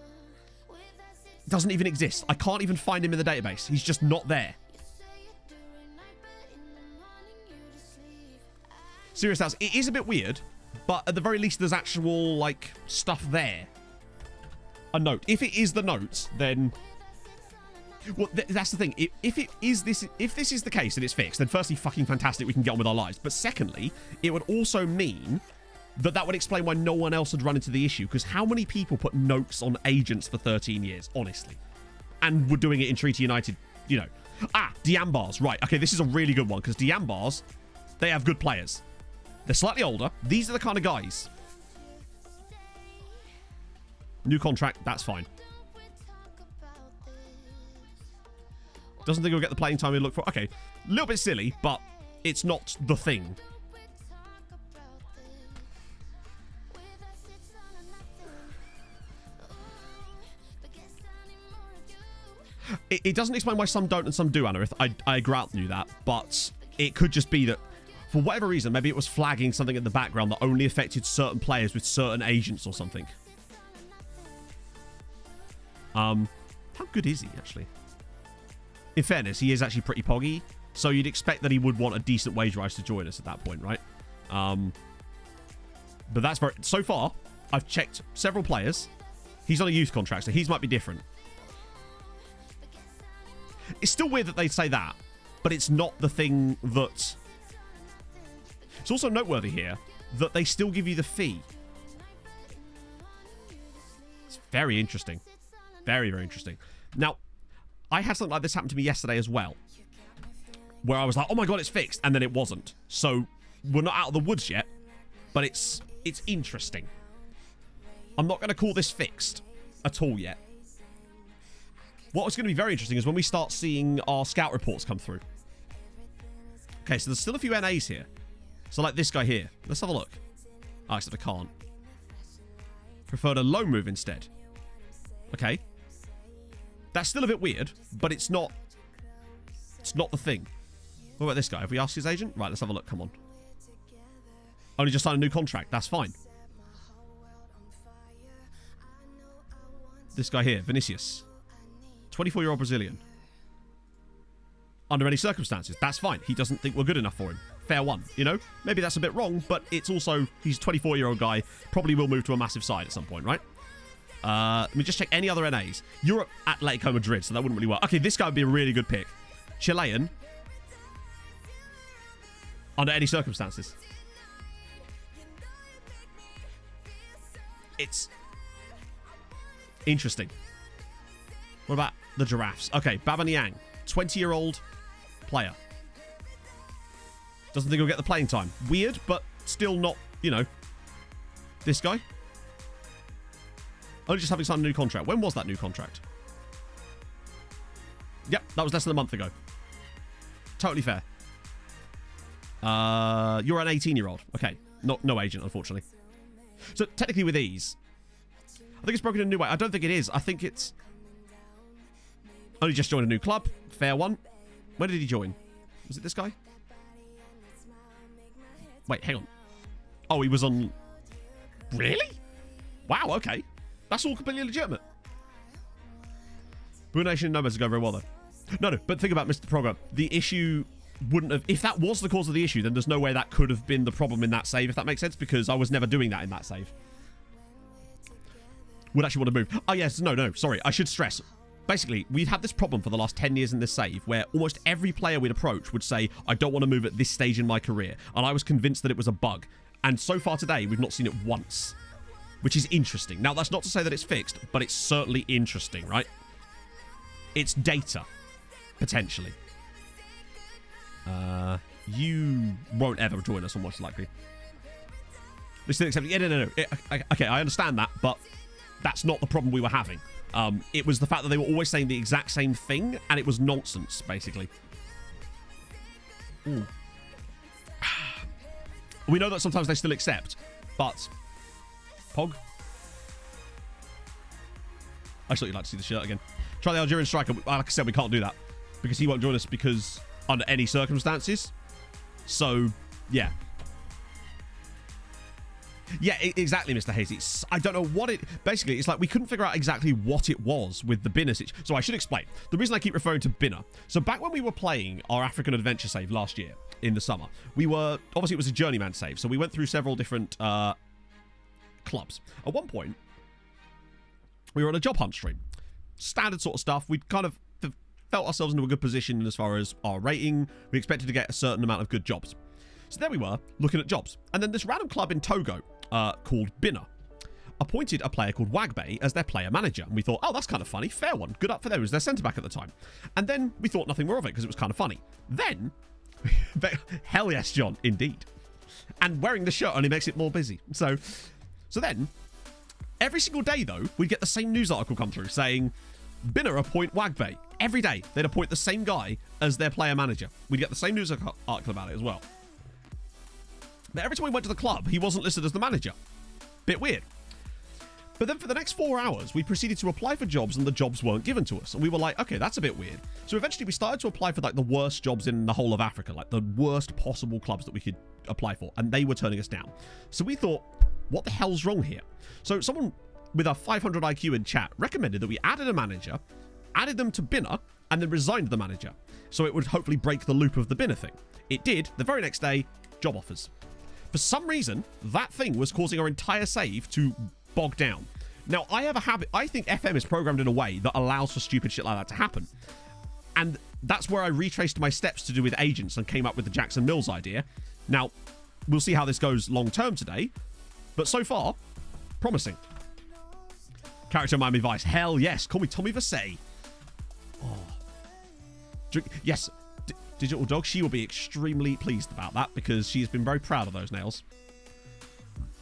doesn't even exist. I can't even find him in the database. He's just not there. Serious house. It is a bit weird, but at the very least, there's actual, like, stuff there. A note. If it is the note, then... Well, that's the thing. If this is the case and it's fixed, then firstly, fucking fantastic, we can get on with our lives. But secondly, it would also mean that would explain why no one else had run into the issue. Because how many people put notes on agents for 13 years, honestly? And were doing it in Treaty United, you know. Ah, Diambars. Right, okay, this is a really good one. Because Diambars, they have good players. They're slightly older. These are the kind of guys. New contract, that's fine. Doesn't think he'll get the playing time we look for. Okay, a little bit silly, but it's not the thing. It doesn't explain why some don't and some do, Anarith. I Grout knew that, but it could just be that for whatever reason, maybe it was flagging something in the background that only affected certain players with certain agents or something. How good is he, actually? In fairness, he is actually pretty poggy, so you'd expect that he would want a decent wage rise to join us at that point, right? But that's very... So far, I've checked several players. He's on a youth contract, so his might be different. It's still weird that they say that, but it's not the thing that... It's also noteworthy here that they still give you the fee. It's very interesting. Very, very interesting. Now, I had something like this happen to me yesterday as well, where I was like, oh my god, it's fixed, and then it wasn't. So, we're not out of the woods yet, but it's interesting. I'm not going to call this fixed at all yet. What's going to be very interesting is when we start seeing our scout reports come through. Okay, so there's still a few NAs here. So like this guy here. Let's have a look. Oh, except I can't. Preferred a low move instead. Okay. That's still a bit weird, but it's not the thing. What about this guy? Have we asked his agent? Right, let's have a look. Come on. Only just signed a new contract. That's fine. This guy here, Vinicius. 24-year-old Brazilian. Under any circumstances. That's fine. He doesn't think we're good enough for him. Fair one, you know? Maybe that's a bit wrong, but it's also... He's a 24-year-old guy. Probably will move to a massive side at some point, right? Let me just check any other NAs. Europe, Atletico Madrid, so that wouldn't really work. Okay, this guy would be a really good pick. Chilean. Under any circumstances. It's interesting. What about the Giraffes? Okay, Baba Niang. 20-year-old player. Doesn't think he'll get the playing time. Weird, but still not, you know. This guy. Only just having signed a new contract. When was that new contract? Yep, that was less than a month ago. Totally fair. You're an 18-year-old. Okay. No agent, unfortunately. So technically with these, I think it's broken in a new way. I don't think it is. I think it's only just joined a new club. Fair one. When did he join? Was it this guy? Wait, hang on. Oh, he was on... Really? Wow, okay. That's all completely legitimate. Blue Nation numbers go very well, though. No, but think about Mr. Progger. The issue wouldn't have... If that was the cause of the issue, then there's no way that could have been the problem in that save, if that makes sense, because I was never doing that in that save. Would actually want to move. Oh, yes. No. Sorry. I should stress. Basically, we've had this problem for the last 10 years in this save where almost every player we'd approach would say, I don't want to move at this stage in my career. And I was convinced that it was a bug. And so far today, we've not seen it once, which is interesting. Now, that's not to say that it's fixed, but it's certainly interesting, right? It's data, potentially. You won't ever join us, most likely. We still accept it. Yeah, no. Okay, I understand that, but that's not the problem we were having. It was the fact that they were always saying the exact same thing, and it was nonsense, basically. Ooh. We know that sometimes they still accept, but... Pog? I just thought you'd like to see the shirt again. Try the Algerian striker. Like I said, we can't do that, because he won't join us because under any circumstances. So, yeah. Yeah, exactly, Mr. Hazy. I don't know what it... Basically, it's like we couldn't figure out exactly what it was with the Binner situation. So I should explain. The reason I keep referring to Binner. So back when we were playing our African Adventure save last year, in the summer, we were... Obviously, it was a journeyman save. So we went through several different clubs. At one point, we were on a job hunt stream. Standard sort of stuff. We kind of felt ourselves into a good position as far as our rating. We expected to get a certain amount of good jobs. So there we were, looking at jobs. And then this random club in Togo, called Binner, appointed a player called Wagbe as their player manager. And we thought, oh, that's kind of funny. Fair one. Good up for them. It was their centre-back at the time. And then we thought nothing more of it because it was kind of funny. Then, hell yes, John, indeed. And wearing the shirt only makes it more busy. So then, every single day, though, we'd get the same news article come through saying, Binner appoint Wagbe. Every day, they'd appoint the same guy as their player manager. We'd get the same news article about it as well. But every time we went to the club, he wasn't listed as the manager. Bit weird. But then for the next 4 hours, we proceeded to apply for jobs and the jobs weren't given to us. And we were like, okay, that's a bit weird. So eventually we started to apply for like the worst jobs in the whole of Africa, like the worst possible clubs that we could apply for. And they were turning us down. So we thought, what the hell's wrong here? So someone with a 500 IQ in chat recommended that we added a manager, added them to Binner, and then resigned the manager. So it would hopefully break the loop of the Binner thing. It did. The very next day, job offers. For some reason, that thing was causing our entire save to bog down. Now, I have a habit. I think FM is programmed in a way that allows for stupid shit like that to happen. And that's where I retraced my steps to do with agents and came up with the Jackson Mills idea. Now, we'll see how this goes long term today. But so far, promising. Character Miami Vice. Hell yes. Call me Tommy Vasey. Oh. Yes. Digital Dog, she will be extremely pleased about that because she's been very proud of those nails.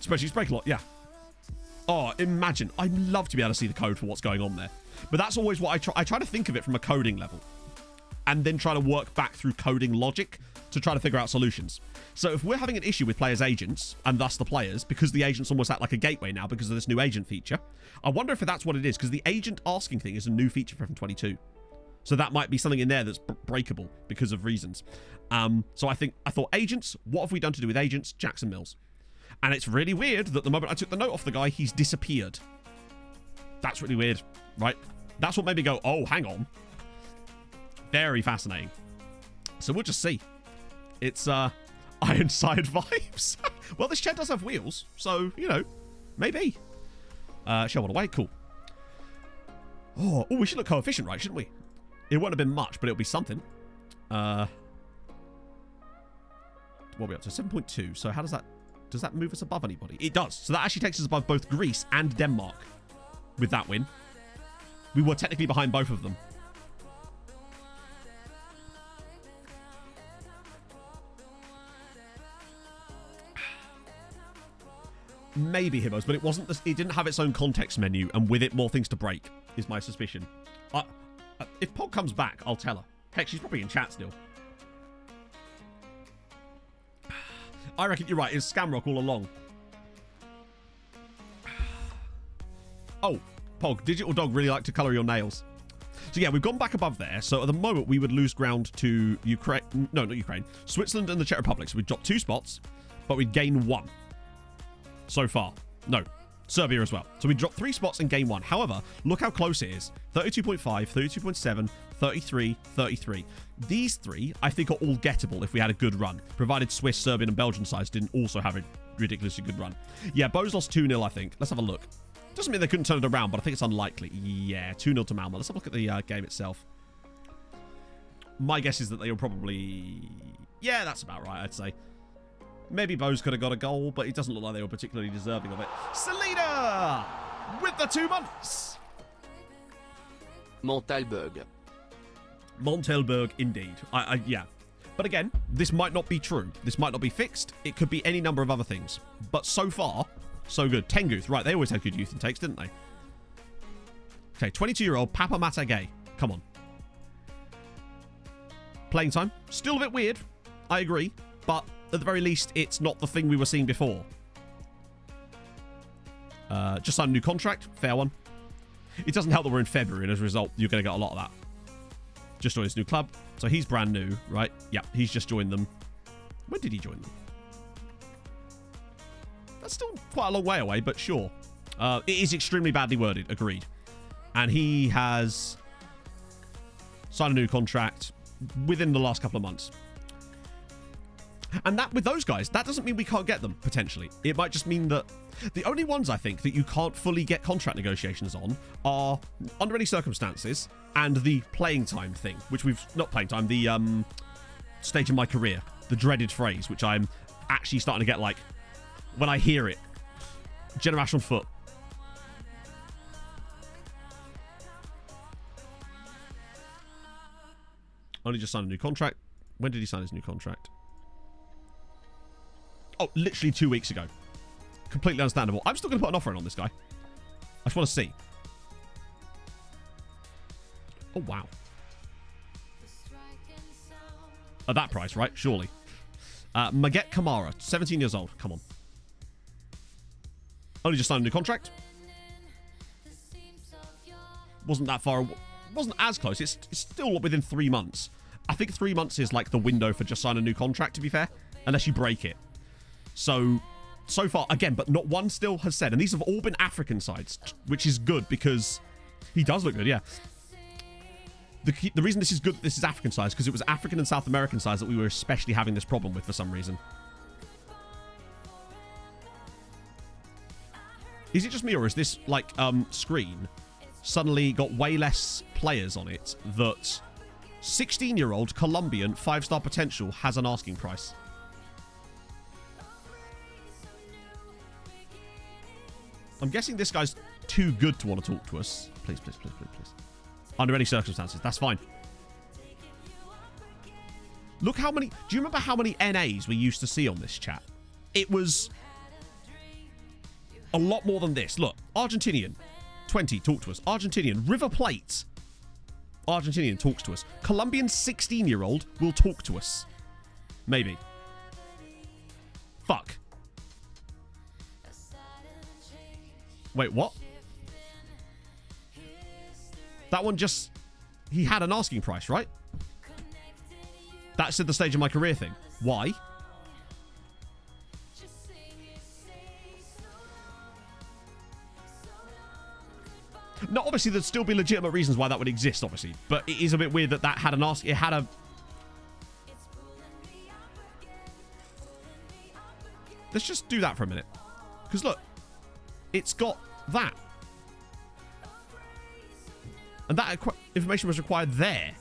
Spreadsheets break a lot, yeah. Oh, imagine. I'd love to be able to see the code for what's going on there. But that's always what I try to think of it from a coding level. And then try to work back through coding logic to try to figure out solutions. So if we're having an issue with players' agents, and thus the players, because the agents almost act like a gateway now because of this new agent feature, I wonder if that's what it is, because the agent asking thing is a new feature for FM22. So that might be something in there that's breakable because of reasons. So I thought agents, what have we done to do with agents? Jackson Mills. And it's really weird that the moment I took the note off the guy, he's disappeared. That's really weird, right? That's what made me go, oh, hang on. Very fascinating. So we'll just see. It's Ironside vibes. Well, this chair does have wheels, so, you know, maybe. Shell on away, cool. Oh, we should look coefficient, right, shouldn't we? It won't have been much, but it'll be something. What are we up to? 7.2. So how does that move us above anybody? It does. So that actually takes us above both Greece and Denmark with that win. We were technically behind both of them. Maybe Hibbos, but it wasn't. It didn't have its own context menu, and with it, more things to break, is my suspicion. If Pog comes back, I'll tell her. Heck, she's probably in chat still. I reckon you're right. It's Scamrock all along. Oh, Pog, Digital Dog really like to colour your nails. So yeah, we've gone back above there. So at the moment, we would lose ground to Ukraine. No, not Ukraine. Switzerland and the Czech Republic. So we'd drop 2 spots, but we'd gain 1 so far. No, Serbia as well. So we drop 3 spots and gain 1. However, look how close it is. 32.5, 32.7, 33, 33. These 3, I think, are all gettable if we had a good run, provided Swiss, Serbian, and Belgian sides didn't also have a ridiculously good run. Yeah, Bo's lost 2-0, I think. Let's have a look. Doesn't mean they couldn't turn it around, but I think it's unlikely. Yeah, 2-0 to Malmo. Let's have a look at the game itself. My guess is that they were probably... Yeah, that's about right, I'd say. Maybe Bo's could have got a goal, but it doesn't look like they were particularly deserving of it. Selena! With the 2 months! Montalberg. Montalberg, indeed. Yeah. But again, this might not be true. This might not be fixed. It could be any number of other things. But so far... So good. Tenguth. Right, they always had good youth intakes, didn't they? Okay, 22-year-old Papa Matagay. Come on. Playing time. Still a bit weird. I agree. But at the very least, it's not the thing we were seeing before. Just signed a new contract. Fair one. It doesn't help that we're in February, and as a result, you're going to get a lot of that. Just joined his new club. So he's brand new, right? Yeah, he's just joined them. When did he join them? That's still quite a long way away, but sure. It is extremely badly worded, agreed. And he has signed a new contract within the last couple of months. And that with those guys, that doesn't mean we can't get them, potentially. It might just mean that the only ones, I think, that you can't fully get contract negotiations on are, under any circumstances, and the playing time thing, which we've... Not playing time, the stage in my career. The dreaded phrase, which I'm actually starting to get, like... When I hear it. Generation foot. Only just signed a new contract. When did he sign his new contract? Oh, literally 2 weeks ago. Completely understandable. I'm still going to put an offer in on this guy. I just want to see. Oh, wow. At that price, right? Surely. Maget Kamara, 17 years old. Come on. Only just signed a new contract. Wasn't that far. Wasn't as close. It's still within 3 months. I think 3 months is like the window for just signing a new contract, to be fair. Unless you break it. So far, again, but not one still has said. And these have all been African sides, which is good because he does look good, yeah. The reason this is good, this is African sides, because it was African and South American sides that we were especially having this problem with for some reason. Is it just me, or is this, like, screen suddenly got way less players on it that 16-year-old Colombian 5-star potential has an asking price? I'm guessing this guy's too good to want to talk to us. Please, please, please, please, please. Under any circumstances. That's fine. Look how many... Do you remember how many NAs we used to see on this chat? It was... a lot more than this. Look, Argentinian, 20, talk to us. Argentinian, River Plate, Argentinian talks to us. Colombian 16-year-old will talk to us. Maybe. Fuck. Wait, what? That one just... He had an asking price, right? That's at the stage of my career thing. Why? No, obviously, there'd still be legitimate reasons why that would exist, obviously. But it is a bit weird that that had an ask... It had a... Let's just do that for a minute. Because, look. It's got that. And that information was required there.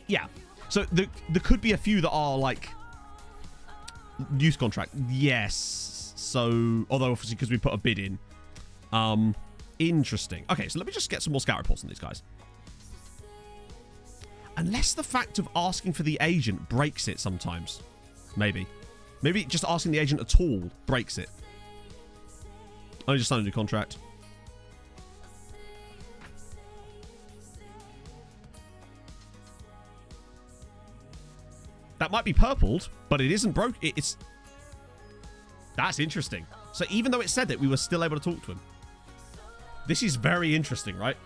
Yeah. So, there could be a few that are, like... Youth contract, yes. So, although obviously because we put a bid in. Interesting. Okay, so let me just get some more scout reports on these guys. Unless the fact of asking for the agent breaks it sometimes. Maybe. Maybe just asking the agent at all breaks it. I just signed a new contract. That might be purpled, but it isn't broke. It's... That's interesting. So even though it said that, we were still able to talk to him. This is very interesting, right?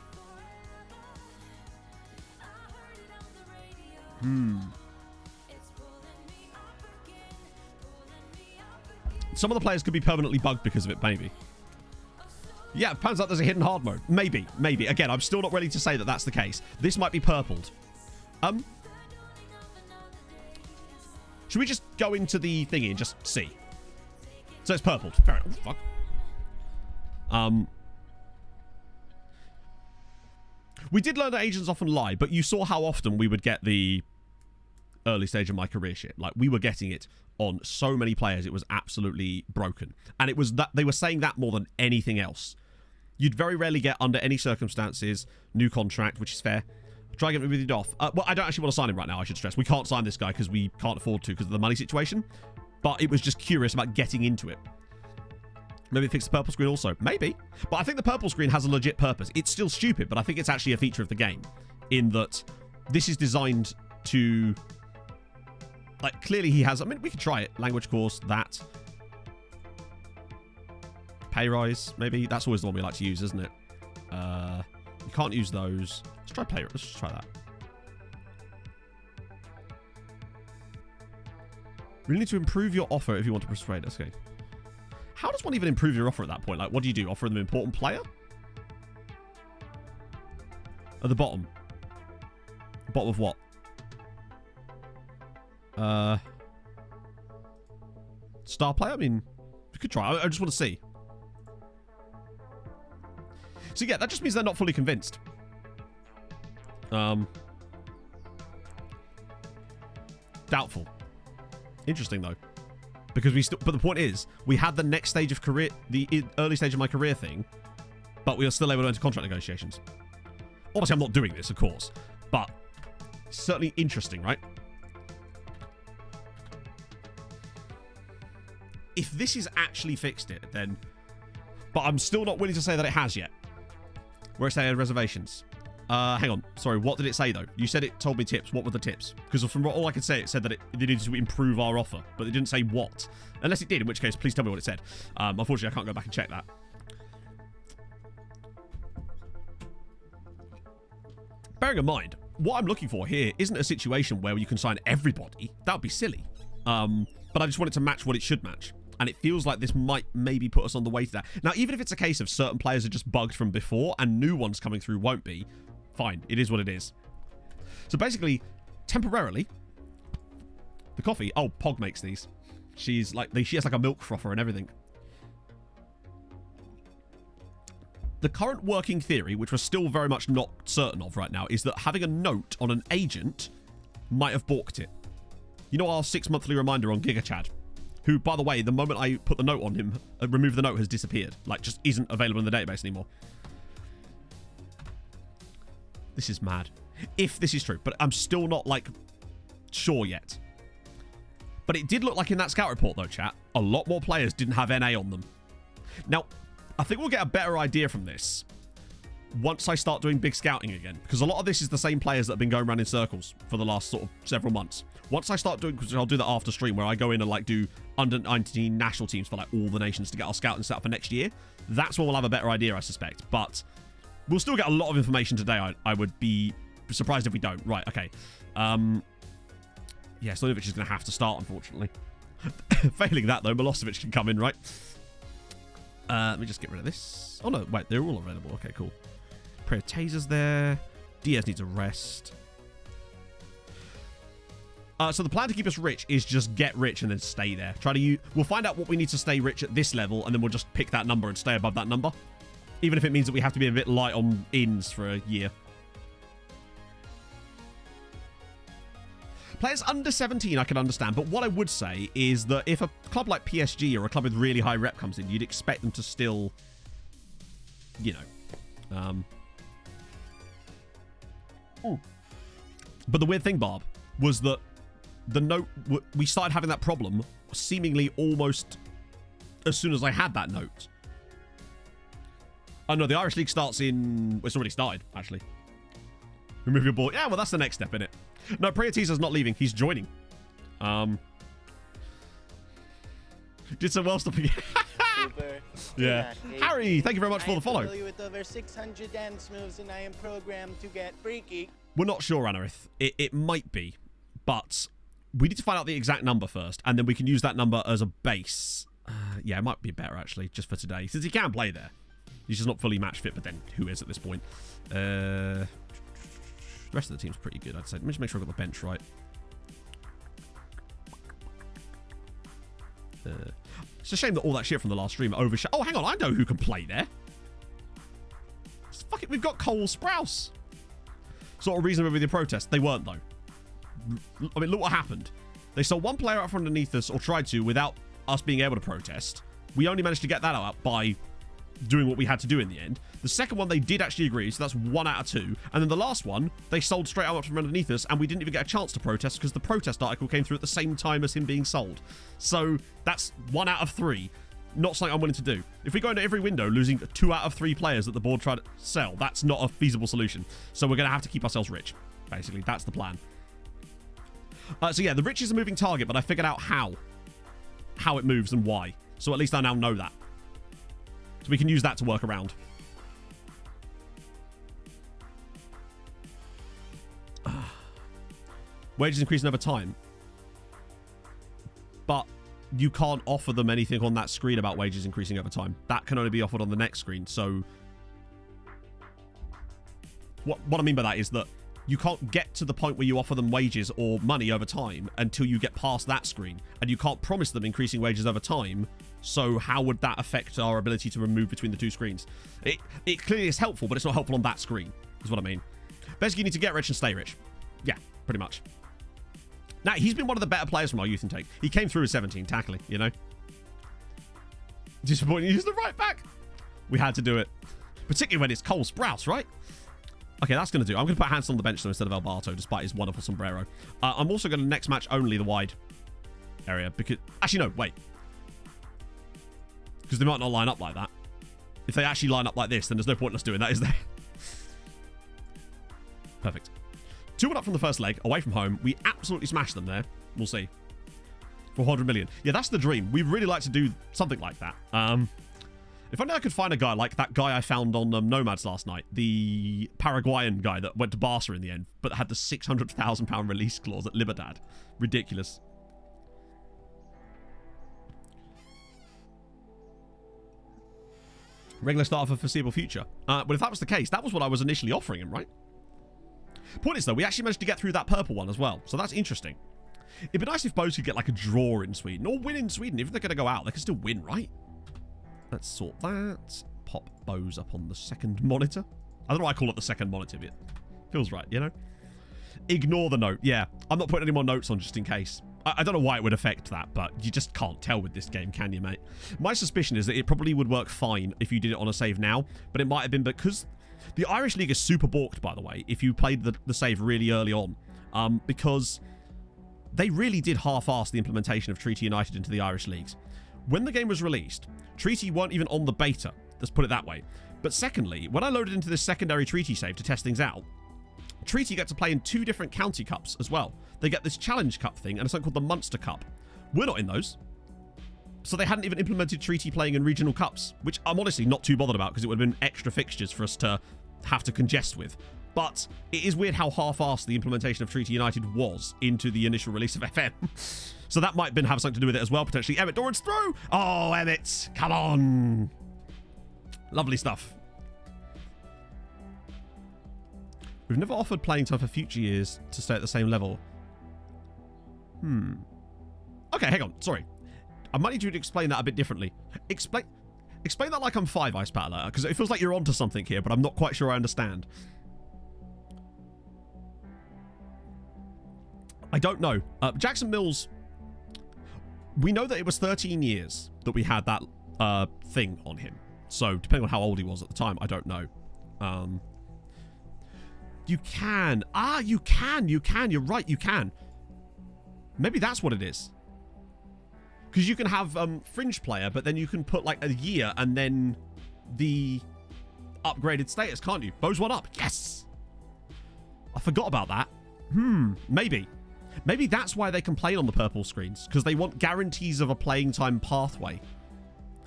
Some of the players could be permanently bugged because of it, maybe. Yeah, it turns out there's a hidden hard mode. Maybe. Again, I'm still not ready to say that that's the case. This might be purpled. Should we just go into the thingy and just see? So it's purpled. Fair enough. Oh, fuck. We did learn that agents often lie, but you saw how often we would get the early stage of my career shit. Like, we were getting it on so many players, it was absolutely broken. And it was that they were saying that more than anything else. You'd very rarely get, under any circumstances, new contract, which is fair. Try getting it off. Well, I don't actually want to sign him right now, I should stress. We can't sign this guy because we can't afford to because of the money situation. But it was just curious about getting into it. Maybe fix the purple screen also. Maybe. But I think the purple screen has a legit purpose. It's still stupid, but I think it's actually a feature of the game. In that this is designed to... Like, clearly he has... I mean, we could try it. Language course, that. Pay rise, maybe. That's always the one we like to use, isn't it? You can't use those. Let's try pay rise. Let's just try that. Really need to improve your offer if you want to persuade us. Okay. How does one even improve your offer at that point? Like, what do you do? Offer them an important player? At the bottom. Bottom of what? Star player? I mean, we could try. I just want to see. So yeah, that just means they're not fully convinced. Doubtful. Interesting though. Because we still, but the point is, we had the next stage of career, the early stage of my career thing, but we were still able to enter contract negotiations. Obviously, I'm not doing this, of course, but certainly interesting, right? If this has actually fixed it, then... But I'm still not willing to say that it has yet. Where it say reservations. Hang on. Sorry, what did it say, though? You said it told me tips. What were the tips? Because from all I could say, it said that it needed to improve our offer. But it didn't say what. Unless it did, in which case, please tell me what it said. Unfortunately, I can't go back and check that. Bearing in mind, what I'm looking for here isn't a situation where you can sign everybody. That would be silly. But I just want it to match what it should match. And it feels like this might maybe put us on the way to that. Now, even if it's a case of certain players are just bugged from before and new ones coming through won't be, fine. It is what it is. So basically, temporarily, the coffee... Oh, Pog makes these. She has like a milk frother and everything. The current working theory, which we're still very much not certain of right now, is that having a note on an agent might have balked it. You know our 6 monthly reminder on GigaChad? Who, by the way, the moment I put the note on him, remove the note, has disappeared. Like, just isn't available in the database anymore. This is mad. If this is true. But I'm still not, like, sure yet. But it did look like in that scout report, though, chat, a lot more players didn't have NA on them. Now, I think we'll get a better idea from this once I start doing big scouting again. Because a lot of this is the same players that have been going around in circles for the last sort of several months. Once I start doing, because I'll do that after stream, where I go in and like do under 19 national teams for like all the nations to get our scouting set up for next year. That's when we'll have a better idea, I suspect. But we'll still get a lot of information today. I would be surprised if we don't. Right, okay. Yeah, Slinovic is going to have to start, unfortunately. Failing that, though, Milosevic can come in, right? Let me just get rid of this. Oh, no, wait, they're all available. Okay, cool. Prayer Taser's there. Diaz needs a rest. So the plan to keep us rich is just get rich and then stay there. We'll find out what we need to stay rich at this level, and then we'll just pick that number and stay above that number. Even if it means that we have to be a bit light on ins for a year. Players under 17 I can understand, but what I would say is that if a club like PSG or a club with really high rep comes in, you'd expect them to still, you know. But the weird thing, Barb, was that the note, we started having that problem seemingly almost as soon as I had that note. Oh no, the Irish League starts in... It's already started, actually. Remove your board. Yeah, well, that's the next step, innit? No, Priatiza's not leaving. He's joining. Did so well stopping. Super. Yeah. Harry, thank you very much for the follow. I am familiar with over 600 dance moves, and I am programmed to get freaky. We're not sure, Anarith. It might be, but we need to find out the exact number first, and then we can use that number as a base. Yeah, it might be better, actually, just for today, since he can play there. He's just not fully match fit, but then who is at this point? The rest of the team's pretty good, I'd say. Let me just make sure I've got the bench right. It's a shame that all that shit from the last stream overshadowed. Oh, hang on, I know who can play there. Fuck it, we've got Cole Sprouse. Sort of reasonable with the protest. They weren't, though. I mean, look what happened. They saw one player out from underneath us, or tried to, without us being able to protest. We only managed to get that out by doing what we had to do in the end. The second one, they did actually agree, so that's 1 out of 2. And then the last one, they sold straight out from underneath us, and we didn't even get a chance to protest because the protest article came through at the same time as him being sold. So that's 1 out of 3. Not something I'm willing to do. If we go into every window losing 2 out of 3 players that the board tried to sell, that's not a feasible solution. So we're going to have to keep ourselves rich. Basically, that's the plan. So yeah, the rich is a moving target, but I figured out how it moves and why. So at least I now know that. So we can use that to work around. Wages increasing over time. But you can't offer them anything on that screen about wages increasing over time. That can only be offered on the next screen. So what I mean by that is that you can't get to the point where you offer them wages or money over time until you get past that screen. And you can't promise them increasing wages over time. So how would that affect our ability to move between the two screens? It clearly is helpful, but it's not helpful on that screen, is what I mean. Basically, you need to get rich and stay rich. Yeah, pretty much. Now, he's been one of the better players from our youth intake. He came through as 17, tackling, you know? Disappointing, he's the right back. We had to do it. Particularly when it's Cole Sprouse, right? Okay, that's going to do. I'm going to put Hanson on the bench, though, instead of Alberto, despite his wonderful sombrero. I'm also going to next match only the wide area, because... Actually, no, wait. Because they might not line up like that. If they actually line up like this, then there's no point in us doing that, is there? Perfect. 2-1 up from the first leg, away from home. We absolutely smashed them there. We'll see. 400 million. Yeah, that's the dream. We'd really like to do something like that. If only I could find a guy like that guy I found on Nomads last night. The Paraguayan guy that went to Barca in the end, but had the £600,000 release clause at Libertad. Ridiculous. Regular starter for foreseeable future. But if that was the case, that was what I was initially offering him, right? Point is, though, we actually managed to get through that purple one as well. So that's interesting. It'd be nice if Bose could get like a draw in Sweden. Or win in Sweden. If they're going to go out, they can still win, right? Let's sort that. Pop Bose up on the second monitor. I don't know why I call it the second monitor, but it feels right, you know? Ignore the note. Yeah, I'm not putting any more notes on just in case. I don't know why it would affect that, but you just can't tell with this game, can you, mate? My suspicion is that it probably would work fine if you did it on a save now, but it might have been because... The Irish League is super balked, by the way, if you played the save really early on, because they really did half-arse the implementation of Treaty United into the Irish Leagues. When the game was released, Treaty weren't even on the beta, let's put it that way. But secondly, when I loaded into this secondary Treaty save to test things out, Treaty get to play in 2 different county cups as well. They get this Challenge Cup thing and something called the Munster Cup. We're not in those. So they hadn't even implemented Treaty playing in regional cups, which I'm honestly not too bothered about because it would have been extra fixtures for us to have to congest with. But it is weird how half-assed the implementation of Treaty United was into the initial release of FM. So that might have something to do with it as well, potentially. Emmett Doran's through! Oh, Emmett! Come on! Lovely stuff. We've never offered playing time for future years to stay at the same level. Okay, hang on. Sorry. I might need you to explain that a bit differently. Explain that like I'm 5, Ice Battler, because it feels like you're onto something here, but I'm not quite sure I understand. I don't know. Jackson Mills, we know that it was 13 years that we had that thing on him. So, depending on how old he was at the time, I don't know. You can. You can. You're right, you can. Maybe that's what it is. Because you can have Fringe Player, but then you can put like a year and then the upgraded status, can't you? Bose 1 up. Yes! I forgot about that. Maybe. Maybe that's why they complain on the purple screens, because they want guarantees of a playing time pathway.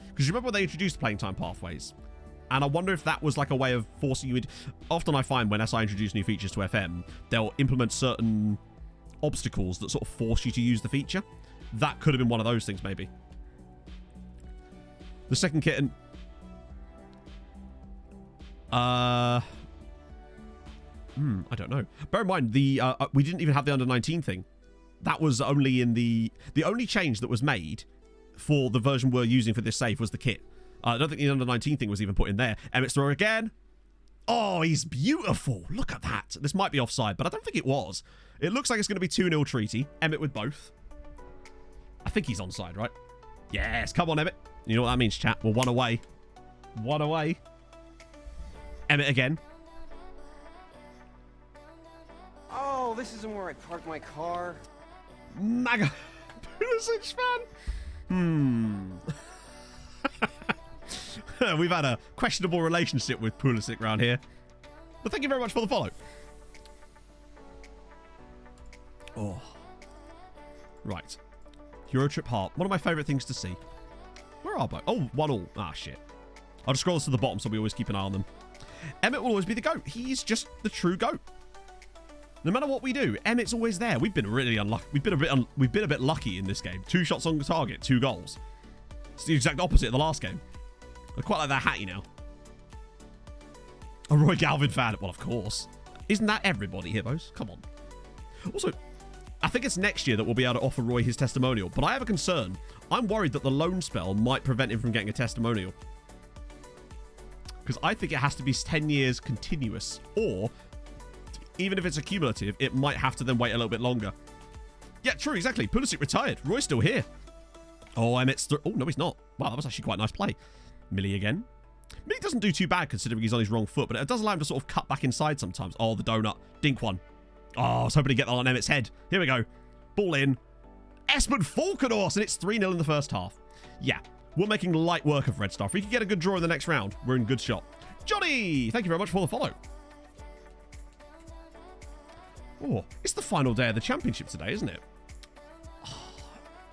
Because you remember when they introduced playing time pathways? And I wonder if that was like a way of forcing you in. Often I find when SI introduce new features to FM, they'll implement certain obstacles that sort of force you to use the feature. That could have been one of those things, maybe. The second kitten. I don't know. Bear in mind, we didn't even have the under 19 thing. That was only in the only change that was made for the version we're using for this save was the kit. I don't think the under 19 thing was even put in there. Emmett's throw again. Oh, he's beautiful. Look at that. This might be offside, but I don't think it was. It looks like it's going to be 2-0 treaty. Emmett with both. I think he's onside, right? Yes. Come on, Emmett. You know what that means, chat. We're one away. One away. Emmett again. Oh, this isn't where I parked my car. Maga. Pulisic fan. We've had a questionable relationship with Pulisic around here. But thank you very much for the follow. Oh. Right. Eurotrip Heart. One of my favourite things to see. Where are both? Oh, 1-1. Ah, shit. I'll just scroll this to the bottom so we always keep an eye on them. Emmett will always be the GOAT. He's just the true GOAT. No matter what we do, Emmett's always there. We've been really unlucky. We've been a bit lucky in this game. 2 shots on target, 2 goals. It's the exact opposite of the last game. I quite like that hattie now. A Roy Galvin fan. Well, of course. Isn't that everybody, Hippos? Come on. Also, I think it's next year that we'll be able to offer Roy his testimonial. But I have a concern. I'm worried that the loan spell might prevent him from getting a testimonial. Because I think it has to be 10 years continuous. Or, even if it's a cumulative, it might have to then wait a little bit longer. Yeah, true, exactly. Pulisic retired. Roy's still here. Oh, Emmett's... Oh, no, he's not. Wow, that was actually quite a nice play. Millie again. Millie doesn't do too bad considering he's on his wrong foot, but it does allow him to sort of cut back inside sometimes. Oh, the donut. Dink one. Oh, I was hoping to get that on Emmett's head. Here we go. Ball in. Esmond Falkenhorst, and it's 3-0 in the first half. Yeah, we're making light work of Red Star. If we can get a good draw in the next round, we're in good shot. Johnny, thank you very much for the follow. Oh, it's the final day of the championship today, isn't it?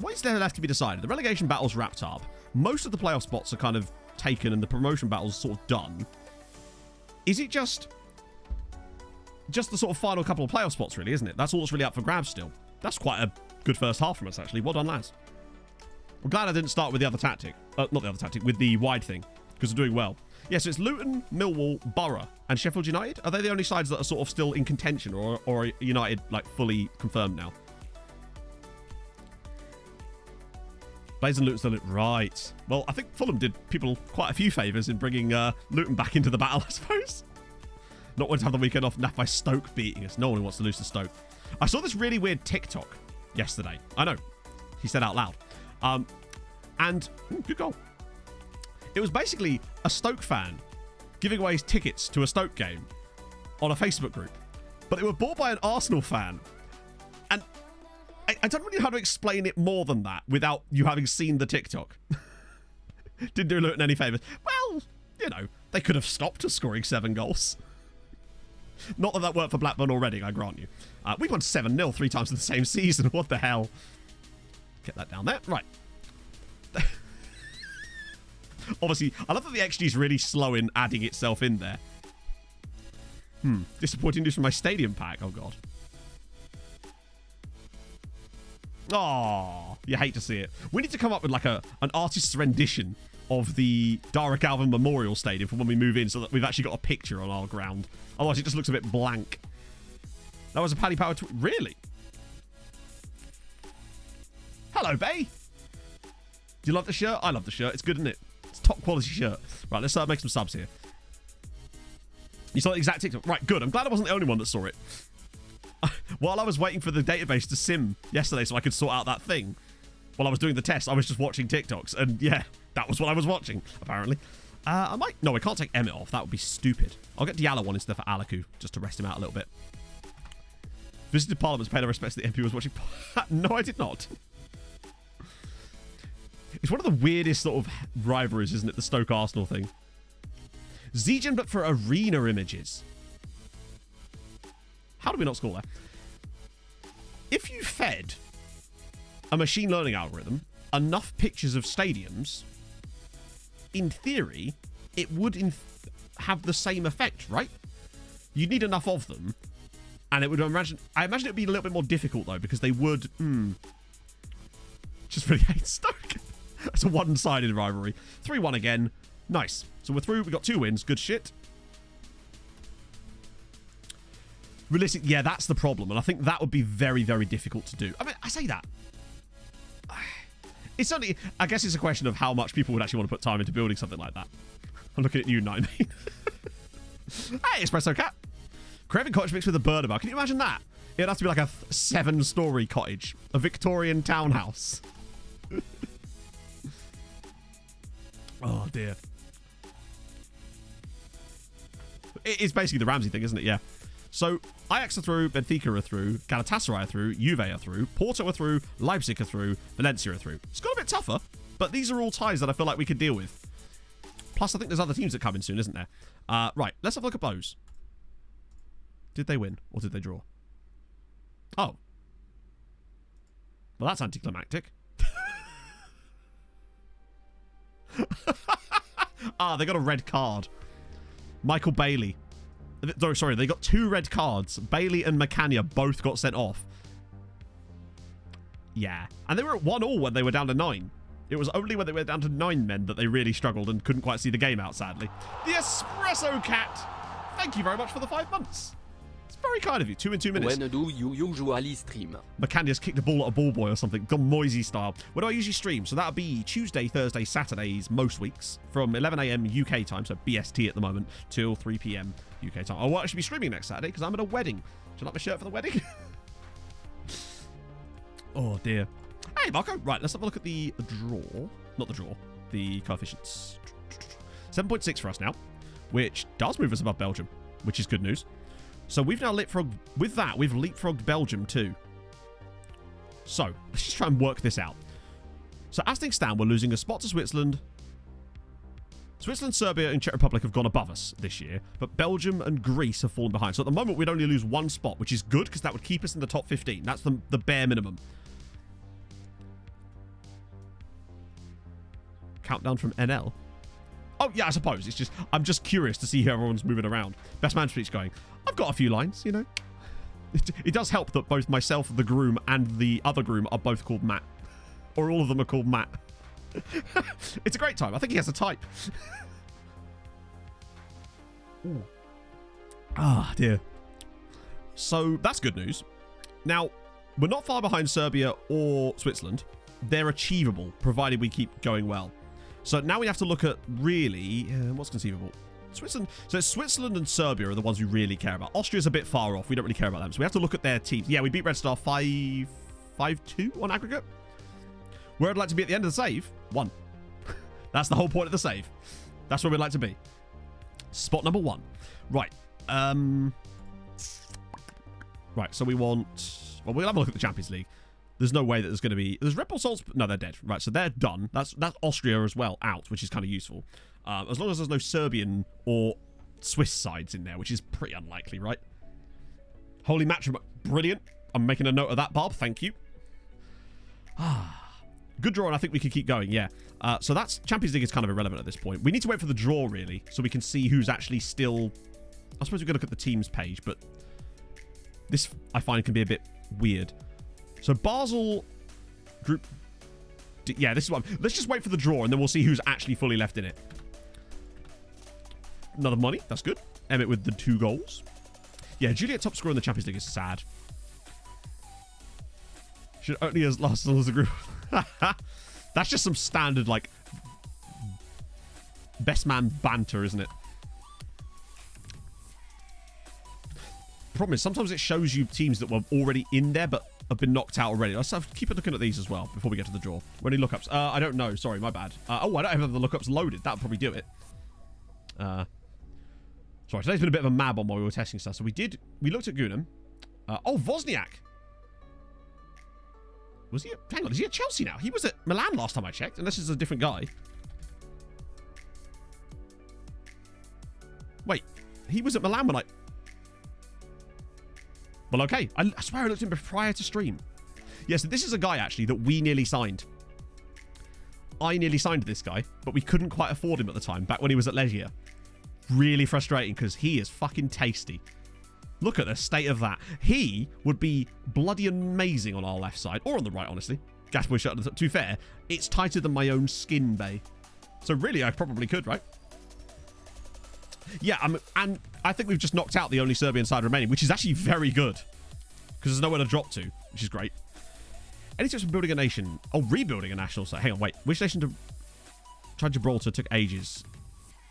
What is there left to be decided? The relegation battle's wrapped up. Most of the playoff spots are kind of taken and the promotion battle's sort of done. Is it just the sort of final couple of playoff spots, really, isn't it? That's all that's really up for grabs still. That's quite a good first half from us, actually. Well done, lads. I'm glad I didn't start with the other tactic. Not the other tactic, with the wide thing, because we're doing well. Yeah, so it's Luton, Millwall, Borough, and Sheffield United. Are they the only sides that are sort of still in contention, or are United, like, fully confirmed now? Blaze and Luton still right. Well, I think Fulham did people quite a few favours in bringing Luton back into the battle, I suppose. Not wanting to have the weekend off napped by Stoke beating us. No one wants to lose to Stoke. I saw this really weird TikTok yesterday. I know. He said out loud. Good goal. It was basically a Stoke fan giving away his tickets to a Stoke game on a Facebook group. But they were bought by an Arsenal fan. And I don't really know how to explain it more than that without you having seen the TikTok. Didn't do Luton any favours. Well, you know, they could have stopped us scoring 7 goals. Not that worked for Blackburn already, I grant you. We won 7-0 3 times in the same season. What the hell? Get that down there. Right. Obviously, I love that the XG is really slow in adding itself in there. Disappointing news from my stadium pack. Oh, God. Oh, you hate to see it. We need to come up with like an artist's rendition of the Dara Galvin Memorial Stadium for when we move in so that we've actually got a picture on our ground. Otherwise, it just looks a bit blank. That was a Paddy Power tweet. Really? Hello, Bay. Do you love the shirt? I love the shirt. It's good, isn't it? It's top quality shirt. Right, let's make some subs here. You saw the exact TikTok. Right, good. I'm glad I wasn't the only one that saw it. While I was waiting for the database to sim yesterday so I could sort out that thing, while I was doing the test, I was just watching TikToks. And yeah, that was what I was watching, apparently. I might... No, I can't take Emmett off. That would be stupid. I'll get Diallo one instead for Alaku, just to rest him out a little bit. Visited Parliament to pay their respects to the MP was watching... No, I did not. It's one of the weirdest sort of rivalries, isn't it? The Stoke Arsenal thing. Ziegen, but for arena images. How do we not score there? if you fed a machine learning algorithm enough pictures of stadiums, in theory, it would have the same effect, right? You'd need enough of them, and it would I imagine it would be a little bit more difficult, though, because they would... Just really hate Stoke. It's a one-sided rivalry. 3-1 again. Nice. So we're through. We got 2 wins. Good shit. Realistic, yeah, that's the problem, and I think that would be very, very difficult to do. I mean, I say that. It's only, I guess it's a question of how much people would actually want to put time into building something like that. I'm looking at you, Nine. Hey, Espresso Cat. Craven cottage mixed with a bird about. Can you imagine that? It'd have to be like a 7-story cottage, a Victorian townhouse. Oh dear. It's basically the Ramsey thing, isn't it? Yeah. So, Ajax are through, Benfica are through, Galatasaray are through, Juve are through, Porto are through, Leipzig are through, Valencia are through. It's got a bit tougher, but these are all ties that I feel like we could deal with. Plus, I think there's other teams that come in soon, isn't there? Right, let's have a look at those. Did they win, or did they draw? Oh. Well, that's anticlimactic. They got a red card. Michael Bailey. Sorry, they got 2 red cards. Bailey and Macania both got sent off. Yeah. And they were at 1-1 when they were down to 9. It was only when they were down to 9 men that they really struggled and couldn't quite see the game out, sadly. The Espresso Cat! Thank you very much for the 5 months. It's very kind of you. 2 in 2 minutes. When do you usually stream? Macania's kicked the ball at a ball boy or something. Gone Moisey style. When do I usually stream? So that'll be Tuesday, Thursday, Saturdays, most weeks, from 11 AM UK time, so BST at the moment, till 3 PM UK time. I will actually be streaming next Saturday because I'm at a wedding. Do you like my shirt for the wedding? Oh, dear. Hey, Marco. Right, let's have a look at the draw. Not the draw. The coefficients. 7.6 for us now, which does move us above Belgium, which is good news. So we've now leapfrogged, with that, we've leapfrogged Belgium too. So, let's just try and work this out. So as things stand, we're losing a spot to Switzerland. Switzerland, Serbia, and Czech Republic have gone above us this year, but Belgium and Greece have fallen behind. So at the moment, we'd only lose 1 spot, which is good, because that would keep us in the top 15. That's the bare minimum. Countdown from NL. Oh, yeah, I suppose. It's just, I'm just curious to see how everyone's moving around. Best man speech going, I've got a few lines, you know. It does help that both myself, the groom, and the other groom are both called Matt. Or all of them are called Matt. It's a great time. I think he has a type. Ooh. Ah, dear. So, that's good news. Now, we're not far behind Serbia or Switzerland. They're achievable, provided we keep going well. So now we have to look at, really, what's conceivable? Switzerland. So Switzerland and Serbia are the ones we really care about. Austria's a bit far off. We don't really care about them. So we have to look at their teams. Yeah, we beat Red Star 5-2 on aggregate. Where I'd like to be at the end of the save, 1. That's the whole point of the save. That's where we'd like to be. Spot number 1. Right. Right, so we want... Well, we'll have a look at the Champions League. There's no way that there's going to be... There's Red Bull Salzburg... No, they're dead. Right, so they're done. That's Austria as well out, which is kind of useful. As long as there's no Serbian or Swiss sides in there, which is pretty unlikely, right? Holy matrimony. Brilliant. I'm making a note of that, Bob. Thank you. Good draw, and I think we can keep going, yeah. So that's... Champions League is kind of irrelevant at this point. We need to wait for the draw, really, so we can see who's actually still... I suppose we can look at the teams page, but this, I find, can be a bit weird. So Basel group... Yeah, this is what... Let's just wait for the draw, and then we'll see who's actually fully left in it. Another money. That's good. Emmett with the 2 goals. Yeah, Juliet top scorer in the Champions League is sad. Should only as last as a group. That's just some standard, like, best man banter, isn't it? Problem is, sometimes it shows you teams that were already in there, but have been knocked out already. Let's keep looking at these as well before we get to the draw. Were any lookups? I don't know. Sorry, my bad. Oh, I don't have the lookups loaded. That would probably do it. Sorry, today's been a bit of a mab on while we were testing stuff. So we looked at Gunam. Oh, Wozniak. Was he hang on, is he at Chelsea now? He was at Milan last time I checked, unless it's a different guy. Wait, he was at Milan when Well, okay. I swear I looked at him prior to stream. Yes, this is a guy, actually, that we nearly signed. I nearly signed this guy, but we couldn't quite afford him at the time, back when he was at Legia. Really frustrating, because he is fucking tasty. Look at the state of that. He would be bloody amazing on our left side, or on the right, honestly. Gasboy shut. To be fair, it's tighter than my own skin bay. So really, I probably could, right? Yeah, and I think we've just knocked out the only Serbian side remaining, which is actually very good. Because there's nowhere to drop to, which is great. Any tips for building a nation? Oh, rebuilding a national site. Hang on, wait. Which nation to try Gibraltar took ages?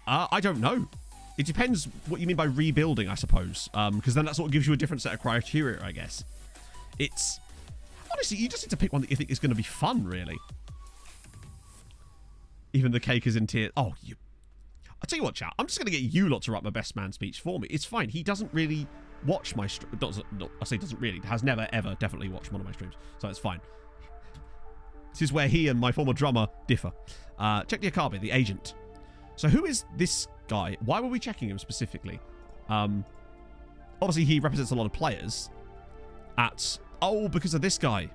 I don't know. It depends what you mean by rebuilding, I suppose. Because then that sort of gives you a different set of criteria, I guess. It's... Honestly, you just need to pick one that you think is going to be fun, really. Even the cake is in tears. Oh, you... I'll tell you what, chat. I'm just going to get you lot to write my best man speech for me. It's fine. He doesn't really watch my stream. I say doesn't really. Has never, ever, definitely watched one of my streams. So it's fine. This is where he and my former drummer differ. Check the Akabe, the agent. So who is this guy? Why were we checking him specifically? Obviously, he represents a lot of players. Oh, because of this guy.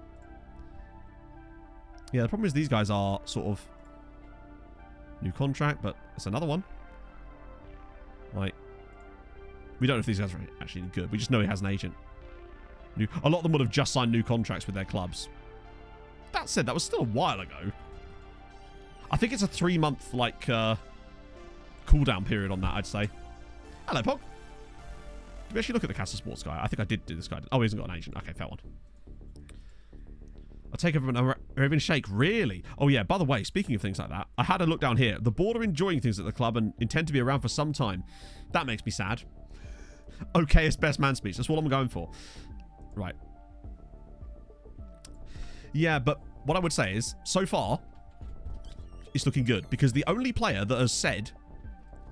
Yeah, the problem is these guys are sort of new contract, but it's another one. Like, we don't know if these guys are actually any good. We just know he has an agent. A lot of them would have just signed new contracts with their clubs. That said, that was still a while ago. I think it's a 3-month, like, cooldown period on that, I'd say. Hello, Pog. Did we actually look at the Casa Sports guy? I think I did do this guy. Oh, he hasn't got an agent. Okay, fair one. I'll take over an Arabian Sheikh. Really? Oh, yeah. By the way, speaking of things like that, I had a look down here. The board are enjoying things at the club and intend to be around for some time. That makes me sad. Okayest best man speech. That's what I'm going for. Right. Yeah, but what I would say is, so far, it's looking good. Because the only player that has said,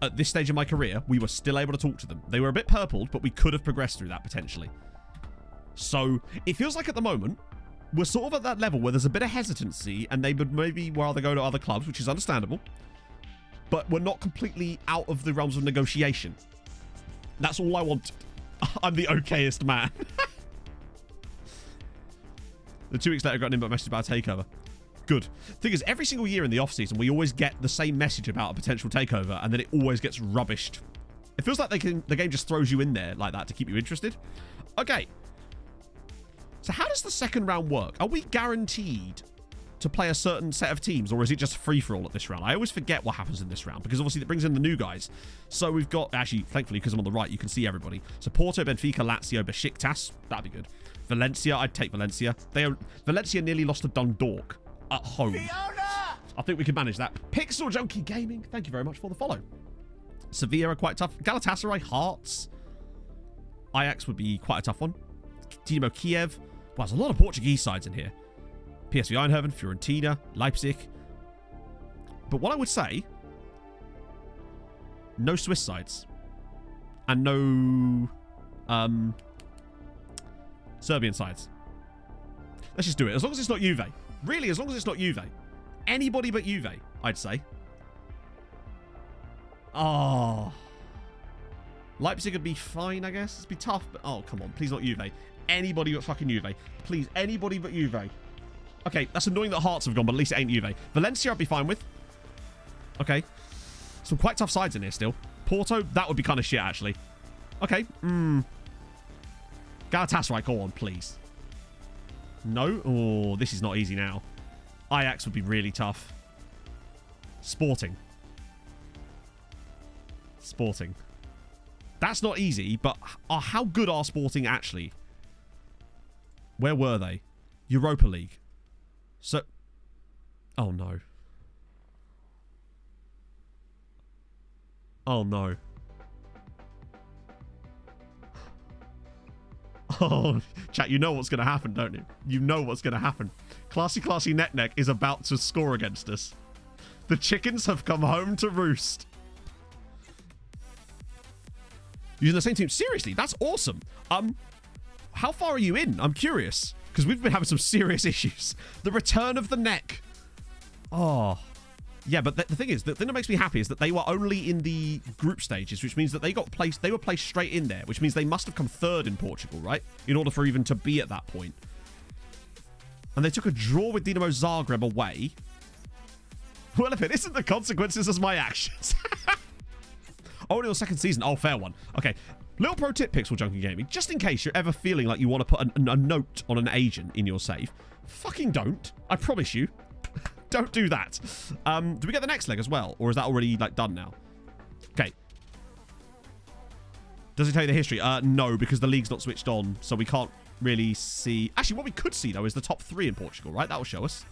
at this stage of my career, we were still able to talk to them. They were a bit purpled, but we could have progressed through that, potentially. So, it feels like at the moment, we're sort of at that level where there's a bit of hesitancy and they would maybe rather go to other clubs, which is understandable. But we're not completely out of the realms of negotiation. That's all I want. I'm the okayest man. The 2 weeks later, I got an inbox message about a takeover. Good. Thing is, every single year in the off-season, we always get the same message about a potential takeover, and then it always gets rubbished. It feels like the game just throws you in there like that to keep you interested. Okay. So how does the second round work? Are we guaranteed to play a certain set of teams, or is it just free-for-all at this round? I always forget what happens in this round, because obviously it brings in the new guys. So we've got, actually, thankfully, because I'm on the right, you can see everybody. So Porto, Benfica, Lazio, Besiktas. That'd be good. Valencia, I'd take Valencia. Valencia nearly lost to Dundalk at home. Fiona! I think we can manage that. Pixel Junkie Gaming, thank you very much for the follow. Sevilla are quite tough. Galatasaray, Hearts. Ajax would be quite a tough one. Dinamo Kiev. Wow, there's a lot of Portuguese sides in here. PSV Eindhoven, Fiorentina, Leipzig. But what I would say, no Swiss sides. And no Serbian sides. Let's just do it. As long as it's not Juve. Really, as long as it's not Juve. Anybody but Juve, I'd say. Oh. Leipzig would be fine, I guess. It'd be tough, but... Oh, come on. Please not Juve. Anybody but fucking Juve. Please, anybody but Juve. Okay, that's annoying that Hearts have gone, but at least it ain't Juve. Valencia I'd be fine with. Okay. Some quite tough sides in here still. Porto, that would be kind of shit, actually. Okay. Galatasaray, go on, please. No? Oh, this is not easy now. Ajax would be really tough. Sporting. Sporting. That's not easy, but how good are Sporting actually? Where were they? Europa League. So... Oh, no. Oh, no. Oh, chat, you know what's going to happen, don't you? You know what's going to happen. Classy Neck is about to score against us. The chickens have come home to roost. Using the same team. Seriously, that's awesome. How far are you in? I'm curious. Because we've been having some serious issues. The return of the neck. Oh. Yeah, but the thing is, the thing that makes me happy is that they were only in the group stages, which means that they were placed straight in there, which means they must have come third in Portugal, right? In order for even to be at that point. And they took a draw with Dinamo Zagreb away. Well, if it isn't the consequences as my actions. Only your second season. Oh, fair one. Okay. Little pro tip, Pixel Junkie Gaming. Just in case you're ever feeling like you want to put a note on an agent in your save, fucking don't. I promise you. Don't do that. Do we get the next leg as well? Or is that already, like, done now? Okay. Does it tell you the history? No, because the league's not switched on, so we can't really see. Actually, what we could see, though, is the top 3 in Portugal, right? That will show us.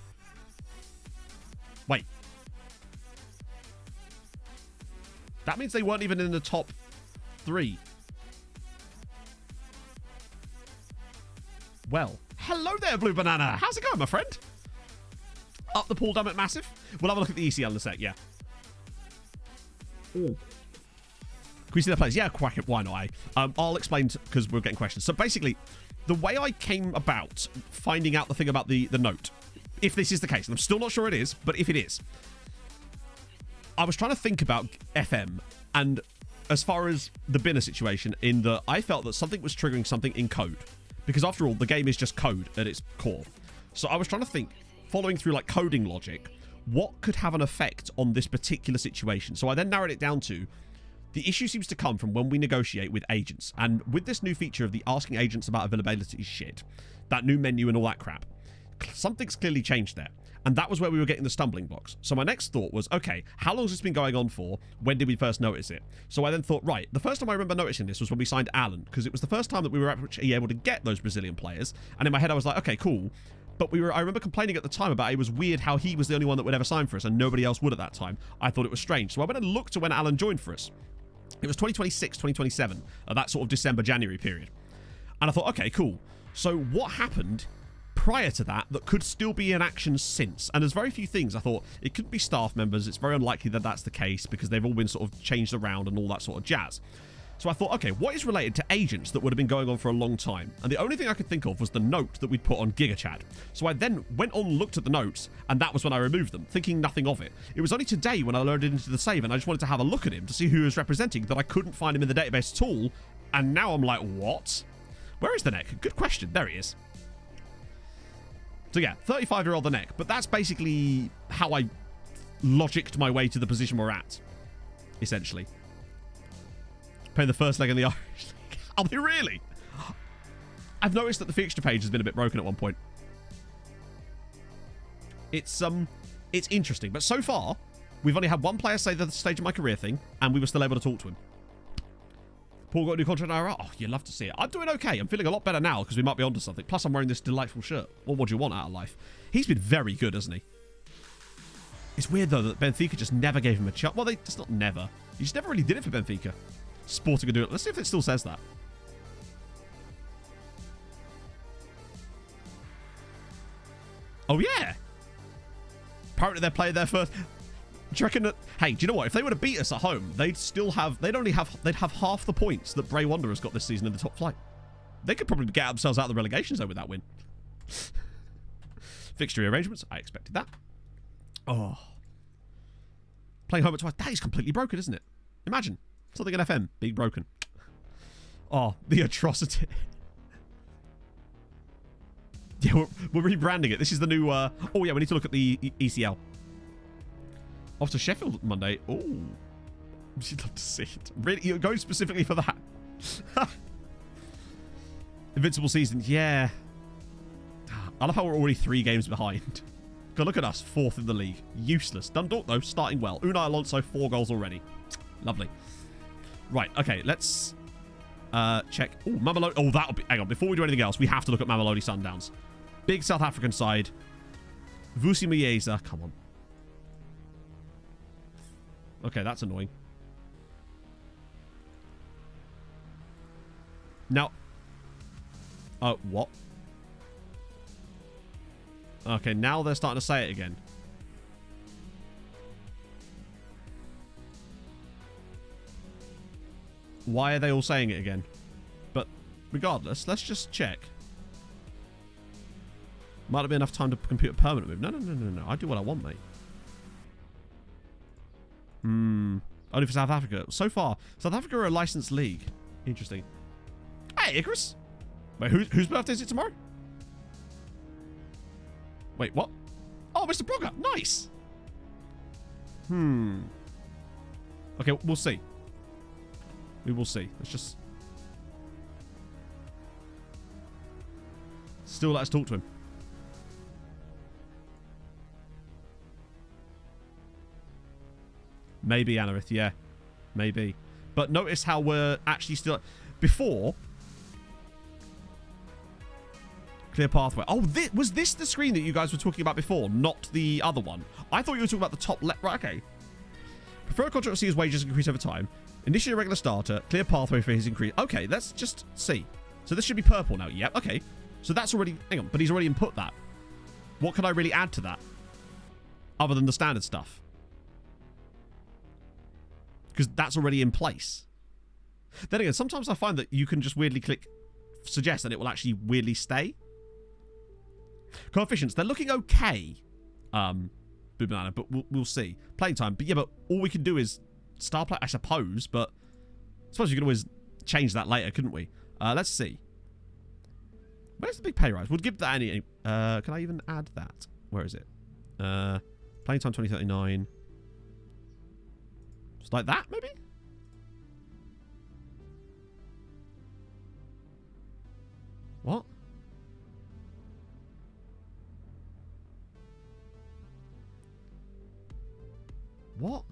Wait. That means they weren't even in the top 3. Well, hello there, Blue Banana. How's it going, my friend? Up the pool, damn it, massive. We'll have a look at the ECL in a sec, yeah. Can we see the players? Yeah, quack it. Why not, eh? I'll explain because we're getting questions. So basically, the way I came about finding out the thing about the note, if this is the case, and I'm still not sure it is, but if it is, I was trying to think about FM, and as far as the Binner situation, in that I felt that something was triggering something in code. Because after all, the game is just code at its core. So I was trying to think, following through like coding logic, what could have an effect on this particular situation? So I then narrowed it down to, the issue seems to come from when we negotiate with agents. And with this new feature of the asking agents about availability shit, that new menu and all that crap, something's clearly changed there. And that was where we were getting the stumbling blocks. So my next thought was, okay, how long has this been going on for? When did we first notice it? So I then thought, right, the first time I remember noticing this was when we signed Alan, because it was the first time that we were actually able to get those Brazilian players. And in my head, I was like, okay, cool. But I remember complaining at the time about it was weird how he was the only one that would ever sign for us and nobody else would at that time. I thought it was strange. So I went and looked to when Alan joined for us. It was 2026, 2027, that sort of December, January period. And I thought, okay, cool. So what happened prior to that could still be in action since? And there's very few things. I thought it could be staff members. It's very unlikely that that's the case because they've all been sort of changed around and all that sort of jazz. So I thought, okay, what is related to agents that would have been going on for a long time? And the only thing I could think of was the note that we'd put on GigaChat. So I then went on and looked at the notes, and that was when I removed them, thinking nothing of it. It was only today when I loaded it into the save, and I just wanted to have a look at him to see who he was representing, that I couldn't find him in the database at all. And now I'm like, what? Where is the neck? Good question. There he is. So yeah, 35-year-old the neck. But that's basically how I logicked my way to the position we're at, essentially. Playing the first leg in the Irish League. Are they really? I've noticed that the fixture page has been a bit broken at one point. It's interesting, but so far we've only had one player say the stage of my career thing, and we were still able to talk to him. Paul got a new contract now. Oh, you love to see it. I'm doing okay. I'm feeling a lot better now because we might be onto something. Plus, I'm wearing this delightful shirt. What would you want out of life? He's been very good, hasn't he? It's weird though that Benfica just never gave him a chance. Well, it's not never. He just never really did it for Benfica. Sporting could do it. Let's see if it still says that. Oh, yeah. Apparently they're playing their first. Do you reckon that? Hey, do you know what? If they were to beat us at home, they'd have half the points that Bray Wanderers got this season in the top flight. They could probably get themselves out of the relegation zone with that win. Fixture arrangements. I expected that. Oh. Playing home at twice. That is completely broken, isn't it? Imagine. Something in FM being broken. Oh, the atrocity. Yeah, we're rebranding it. This is the new... oh, yeah, we need to look at the ECL. Off to Sheffield Monday. Oh. You'd love to see it. Really? You're going specifically for that? Invincible season. Yeah. I love how we're already 3 games behind. God, look at us. 4th in the league. Useless. Dundalk, though, starting well. Unai Alonso, 4 goals already. Lovely. Right, okay, let's check. Oh, Mamelodi. Oh, that'll be... Hang on, before we do anything else, we have to look at Mamelodi Sundowns. Big South African side. Vusi Mayeza. Come on. Okay, that's annoying. Now... what? Okay, now they're starting to say it again. Why are they all saying it again? But regardless, let's just check. Might not be enough time to compute a permanent move. No. I do what I want, mate. Only for South Africa. So far, South Africa are a licensed league. Interesting. Hey, Icarus. Wait, whose birthday is it tomorrow? Wait, what? Oh, Mr. Brogger. Nice. Okay, we'll see. We will see. Let's just... Still let us talk to him. Maybe, Anarith, yeah. Maybe. But notice how we're actually still... Before... Clear pathway. Oh, was this the screen that you guys were talking about before? Not the other one. I thought you were talking about the top left. Right, okay. Prefer contract to see his wages increase over time. Initiate a regular starter. Clear pathway for his increase. Okay, let's just see. So this should be purple now. Yep, okay. So that's already... Hang on, but he's already input that. What can I really add to that? Other than the standard stuff. Because that's already in place. Then again, sometimes I find that you can just weirdly click suggest and it will actually weirdly stay. Coefficients, they're looking okay. Banana, but we'll see. Playing time, but yeah, but all we can do is star play, I suppose, but I suppose we could always change that later, couldn't we? Let's see. Where's the big pay rise? We'll give that any... can I even add that? Where is it? Playing time 2039. Just like that, maybe? What? What?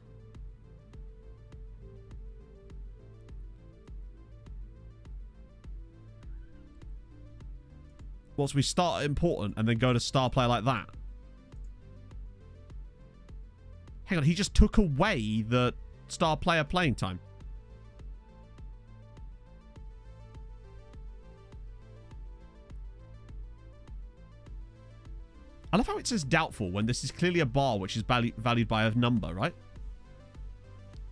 Once we start at important and then go to star player like that. Hang on, he just took away the star player playing time. I love how it says doubtful when this is clearly a bar which is valued by a number, right?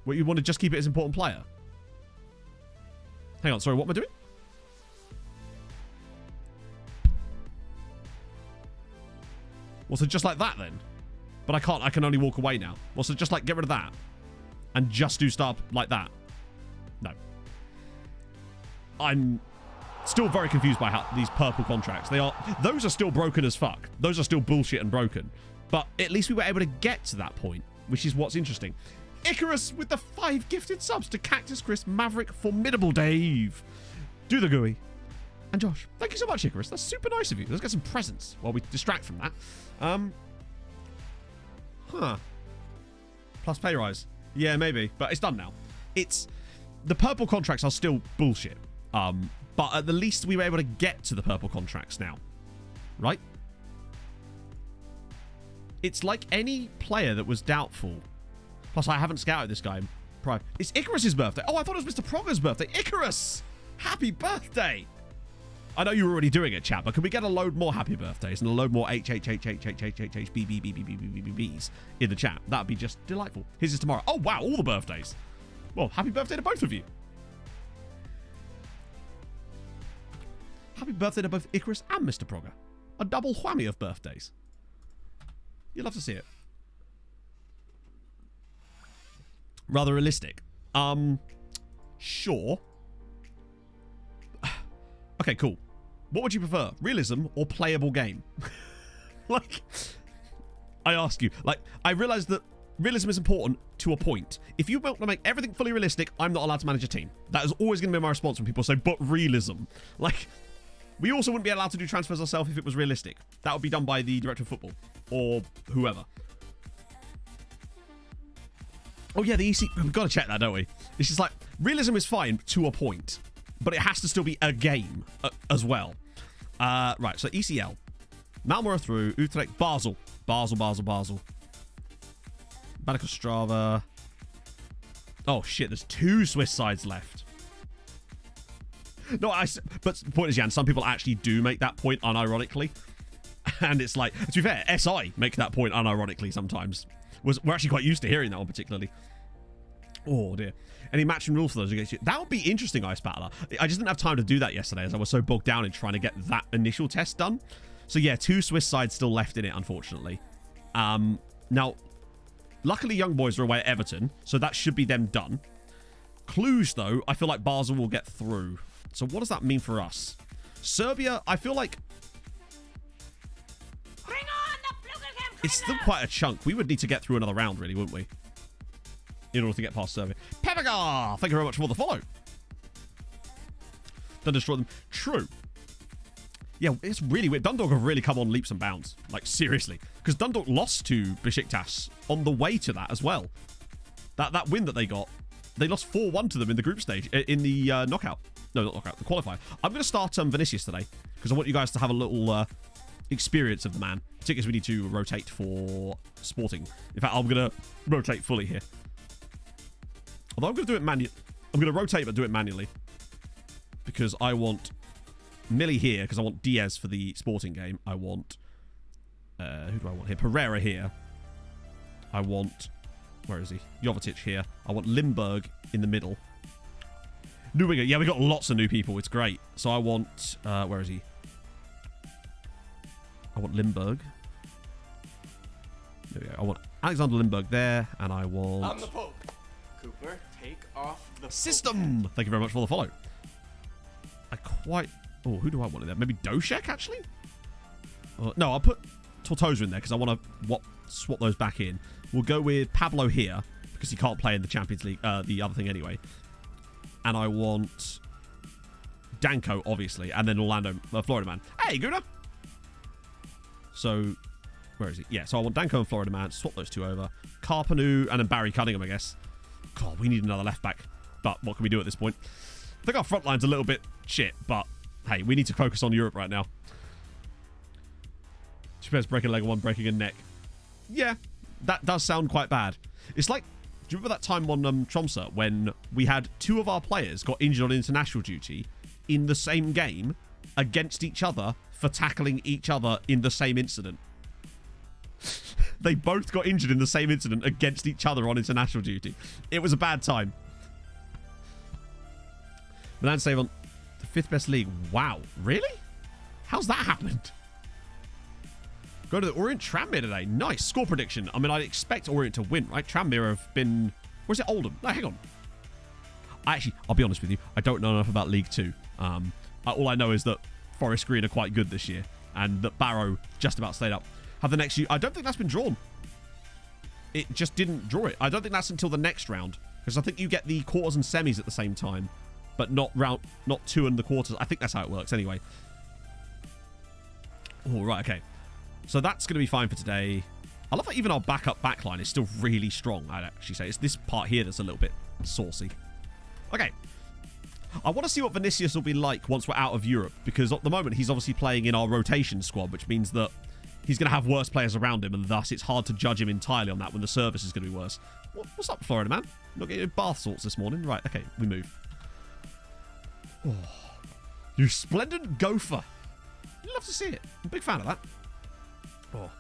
What, you want to just keep it as important player? Hang on, sorry, what am I doing? Well, so just like that then? But I can't, I can only walk away now. Well, so just like get rid of that. And just do star like that. No. I'm still very confused by how these purple contracts, those are still broken as fuck. Those are still bullshit and broken. But at least we were able to get to that point, which is what's interesting. Icarus with the 5 gifted subs to Cactus Chris, Maverick, Formidable Dave, Do the Gooey, and Josh. Thank you so much, Icarus. That's super nice of you. Let's get some presents while we distract from that. Plus pay rise. Yeah, maybe. But it's done now. The purple contracts are still bullshit. But at the least we were able to get to the purple contracts now. Right? It's like any player that was doubtful. Plus, I haven't scouted this guy. It's Icarus's birthday. Oh, I thought it was Mr. Progger's birthday. Icarus! Happy birthday! I know you were already doing it, chat, but can we get a load more happy birthdays and a load more HHHHHHHHBBBBBBBs in the chat? That'd be just delightful. His is tomorrow. Oh, wow, all the birthdays. Well, happy birthday to both of you. Happy birthday to both Icarus and Mr. Progger. A double whammy of birthdays. You'd love to see it. Rather realistic. Sure. Okay, cool. What would you prefer? Realism or playable game? Like, I ask you. Like, I realize that realism is important to a point. If you want to make everything fully realistic, I'm not allowed to manage a team. That is always going to be my response when people say, but realism. Like, we also wouldn't be allowed to do transfers ourselves if it was realistic. That would be done by the director of football or whoever. Oh, yeah, the EC... We've got to check that, don't we? It's just like, realism is fine to a point, but it has to still be a game as well. Right, so ECL. Malmö through, Utrecht, Basel. Basel. Banikostrava. Oh, shit, there's 2 Swiss sides left. No, but the point is, Jan, some people actually do make that point unironically. And it's like, to be fair, SI make that point unironically sometimes. We're actually quite used to hearing that one particularly. Oh, dear. Any matching rules for those against you? That would be interesting, Ice Battler. I just didn't have time to do that yesterday as I was so bogged down in trying to get that initial test done. So, yeah, 2 Swiss sides still left in it, unfortunately. Now, Luckily, Young Boys are away at Everton, so that should be them done. Cluj, though, I feel like Basel will get through. So what does that mean for us? Serbia, I feel like it's still quite a chunk. We would need to get through another round, really, wouldn't we? In order to get past Serbia. Pepagar! Thank you very much for the follow. Don't destroy them. True. Yeah, it's really weird. Dundalk have really come on leaps and bounds. Like, seriously. Because Dundalk lost to Besiktas on the way to that as well. That win that they got, they lost 4-1 to them in the group stage, in the knockout. No, not knockout, the qualifier. I'm going to start Vinicius today, because I want you guys to have a little experience of the man. Particularly as we need to rotate for Sporting. In fact, I'm going to rotate fully here. Although I'm going to do it manually. I'm going to rotate, but do it manually. Because I want Millie here, because I want Diaz for the Sporting game. I want... who do I want here? Pereira here. I want... Where is he? Jovetic here. I want Limburg in the middle. New winger. Yeah, we got lots of new people. It's great. So I want... where is he? I want Limburg. There we go. I want Alexander Limburg there. And I want... I'm the Pope. Cooper, take off the system. Thank you very much for the follow. I quite... Oh, who do I want in there? Maybe Doshek, actually? No, I'll put Tortosa in there because I want to swap those back in. We'll go with Pablo here because he can't play in the Champions League, the other thing anyway. And I want Danko, obviously, and then Orlando, Florida Man. Hey, Guna! So, where is he? Yeah, so I want Danko and Florida Man. Swap those two over. Carpenu and then Barry Cunningham, I guess. God, we need another left back. But what can we do at this point? I think our front line's a little bit shit, but hey, we need to focus on Europe right now. Chipet's breaking a leg and one breaking a neck. Yeah, that does sound quite bad. It's like, do you remember that time on Tromsø when we had 2 of our players got injured on international duty in the same game against each other for tackling each other in the same incident? They both got injured in the same incident against each other on international duty. It was a bad time. Milan save on the 5th best league. Wow, really? How's that happened? Go to the Orient Tranmere today. Nice score prediction. I mean, I'd expect Orient to win, right? Tranmere have been... Where's it? Oldham? No, hang on. I'll be honest with you. I don't know enough about League 2. All I know is that Forest Green are quite good this year and that Barrow just about stayed up. Have the next... I don't think that's been drawn. It just didn't draw it. I don't think that's until the next round because I think you get the quarters and semis at the same time, but not 2 and the quarters. I think that's how it works anyway. All right, okay. So that's going to be fine for today. I love that even our backup backline is still really strong, I'd actually say. It's this part here that's a little bit saucy. Okay. I want to see what Vinicius will be like once we're out of Europe, because at the moment he's obviously playing in our rotation squad, which means that he's going to have worse players around him, and thus it's hard to judge him entirely on that when the service is going to be worse. What's up, Florida Man? Not getting bath salts this morning? Right, okay, we move. Oh, you splendid gopher. Love to see it. I'm a big fan of that. Oh.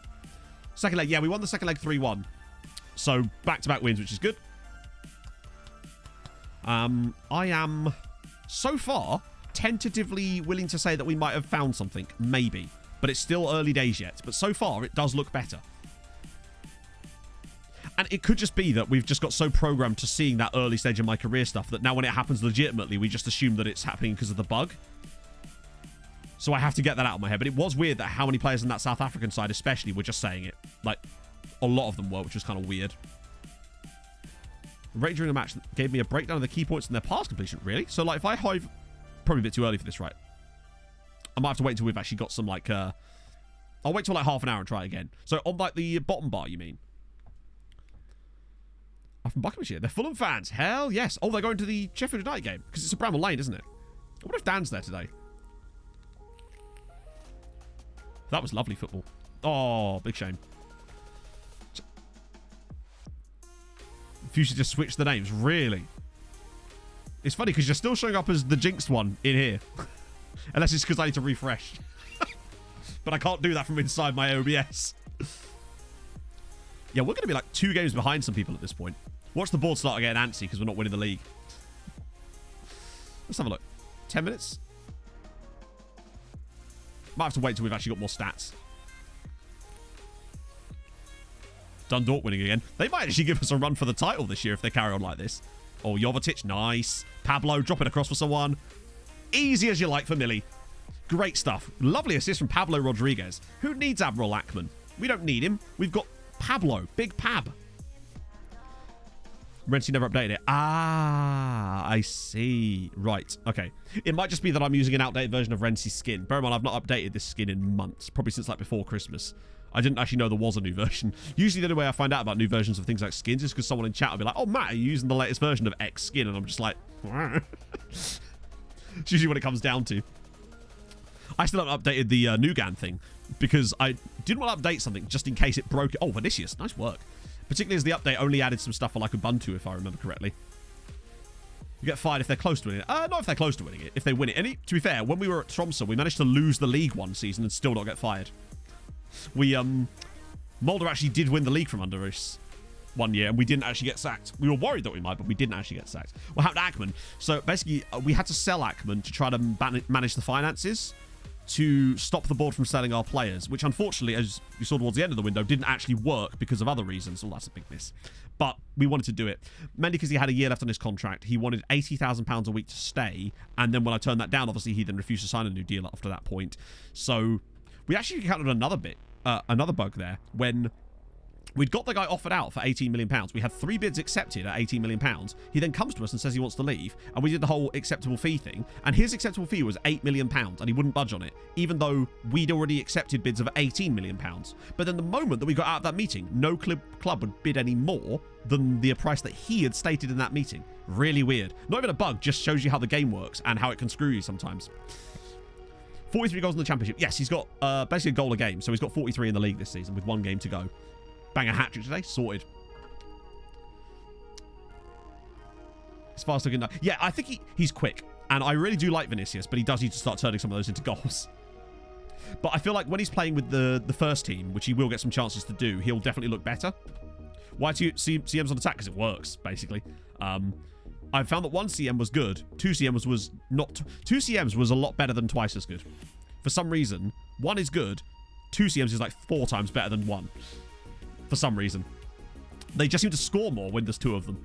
Second leg. Yeah, we won the second leg 3-1. So, back-to-back wins, which is good. I am, so far, tentatively willing to say that we might have found something. Maybe. But it's still early days yet. But so far, it does look better. And it could just be that we've just got so programmed to seeing that early stage of my career stuff that now when it happens legitimately, we just assume that it's happening because of the bug. So I have to get that out of my head. But it was weird that how many players in that South African side especially were just saying it. Like, a lot of them were, which was kind of weird. Rate during the match gave me a breakdown of the key points in their pass completion. Really? So, like, if I hive... Probably a bit too early for this, right? I might have to wait until we've actually got some, like... I'll wait till, like, half an hour and try again. So, on, like, the bottom bar, you mean? I'm from Buckinghamshire. They're Fulham fans. Hell yes. Oh, they're going to the Sheffield United game. Because it's a Bramall Lane, isn't it? I wonder if Dan's there today. That was lovely football. Oh, big shame. If you should just switch the names, really. It's funny because you're still showing up as the jinxed one in here. Unless it's because I need to refresh. But I can't do that from inside my OBS. Yeah, we're going to be like 2 games behind some people at this point. Watch the board start getting antsy because we're not winning the league. Let's have a look. 10 minutes? Might have to wait till we've actually got more stats. Dundalk winning again. They might actually give us a run for the title this year if they carry on like this. Oh, Jovetic, nice. Pablo, drop it across for someone. Easy as you like for Millie. Great stuff. Lovely assist from Pablo Rodriguez. Who needs Admiral Ackman? We don't need him. We've got Pablo. Big Pab. Renty never updated it. Ah, I see. Right. Okay. It might just be that I'm using an outdated version of Renty's skin. Bear in mind, I've not updated this skin in months. Probably since like before Christmas. I didn't actually know there was a new version. Usually the only way I find out about new versions of things like skins is because someone in chat will be like, oh, Matt, are you using the latest version of X skin? And I'm just like, it's usually what it comes down to. I still haven't updated the Nugan thing because I didn't want to update something just in case it broke it. Oh, Vinicius, nice work. Particularly as the update only added some stuff for like Ubuntu, if I remember correctly. You get fired if they're close to winning it. Not if they're close to winning it, if they win it. And to be fair, when we were at Tromsø, we managed to lose the league one season and still not get fired. We, Mulder actually did win the league from under us one year, and we didn't actually get sacked. We were worried that we might, but we didn't actually get sacked. What happened to Ackman? So basically, we had to sell Ackman to try to manage the finances to stop the board from selling our players, which unfortunately, as you saw towards the end of the window, didn't actually work because of other reasons. Well, that's a big miss. But we wanted to do it. Mainly because he had a year left on his contract. He wanted £80,000 a week to stay, and then when I turned that down, obviously, he then refused to sign a new deal after that point. So we actually encountered another bug there when we'd got the guy offered out for £18 million. We had 3 bids accepted at £18 million. He then comes to us and says he wants to leave, and we did the whole acceptable fee thing, and his acceptable fee was £8 million, and he wouldn't budge on it, even though we'd already accepted bids of £18 million. But then the moment that we got out of that meeting, no club would bid any more than the price that he had stated in that meeting. Really weird. Not even a bug, just shows you how the game works and how it can screw you sometimes. 43 goals in the championship. Yes, he's got basically a goal a game, so he's got 43 in the league this season with 1 game to go. Bang a hat-trick today. Sorted. As far as looking... Yeah, I think he's quick. And I really do like Vinicius, but he does need to start turning some of those into goals. But I feel like when he's playing with the first team, which he will get some chances to do, he'll definitely look better. Why do CMs on attack? Because it works, basically. I found that 1 CM was good. 2 CMs was not... 2 CMs was a lot better than twice as good. For some reason, 1 is good. 2 CMs is like 4 times better than 1. For some reason. They just seem to score more when there's 2 of them.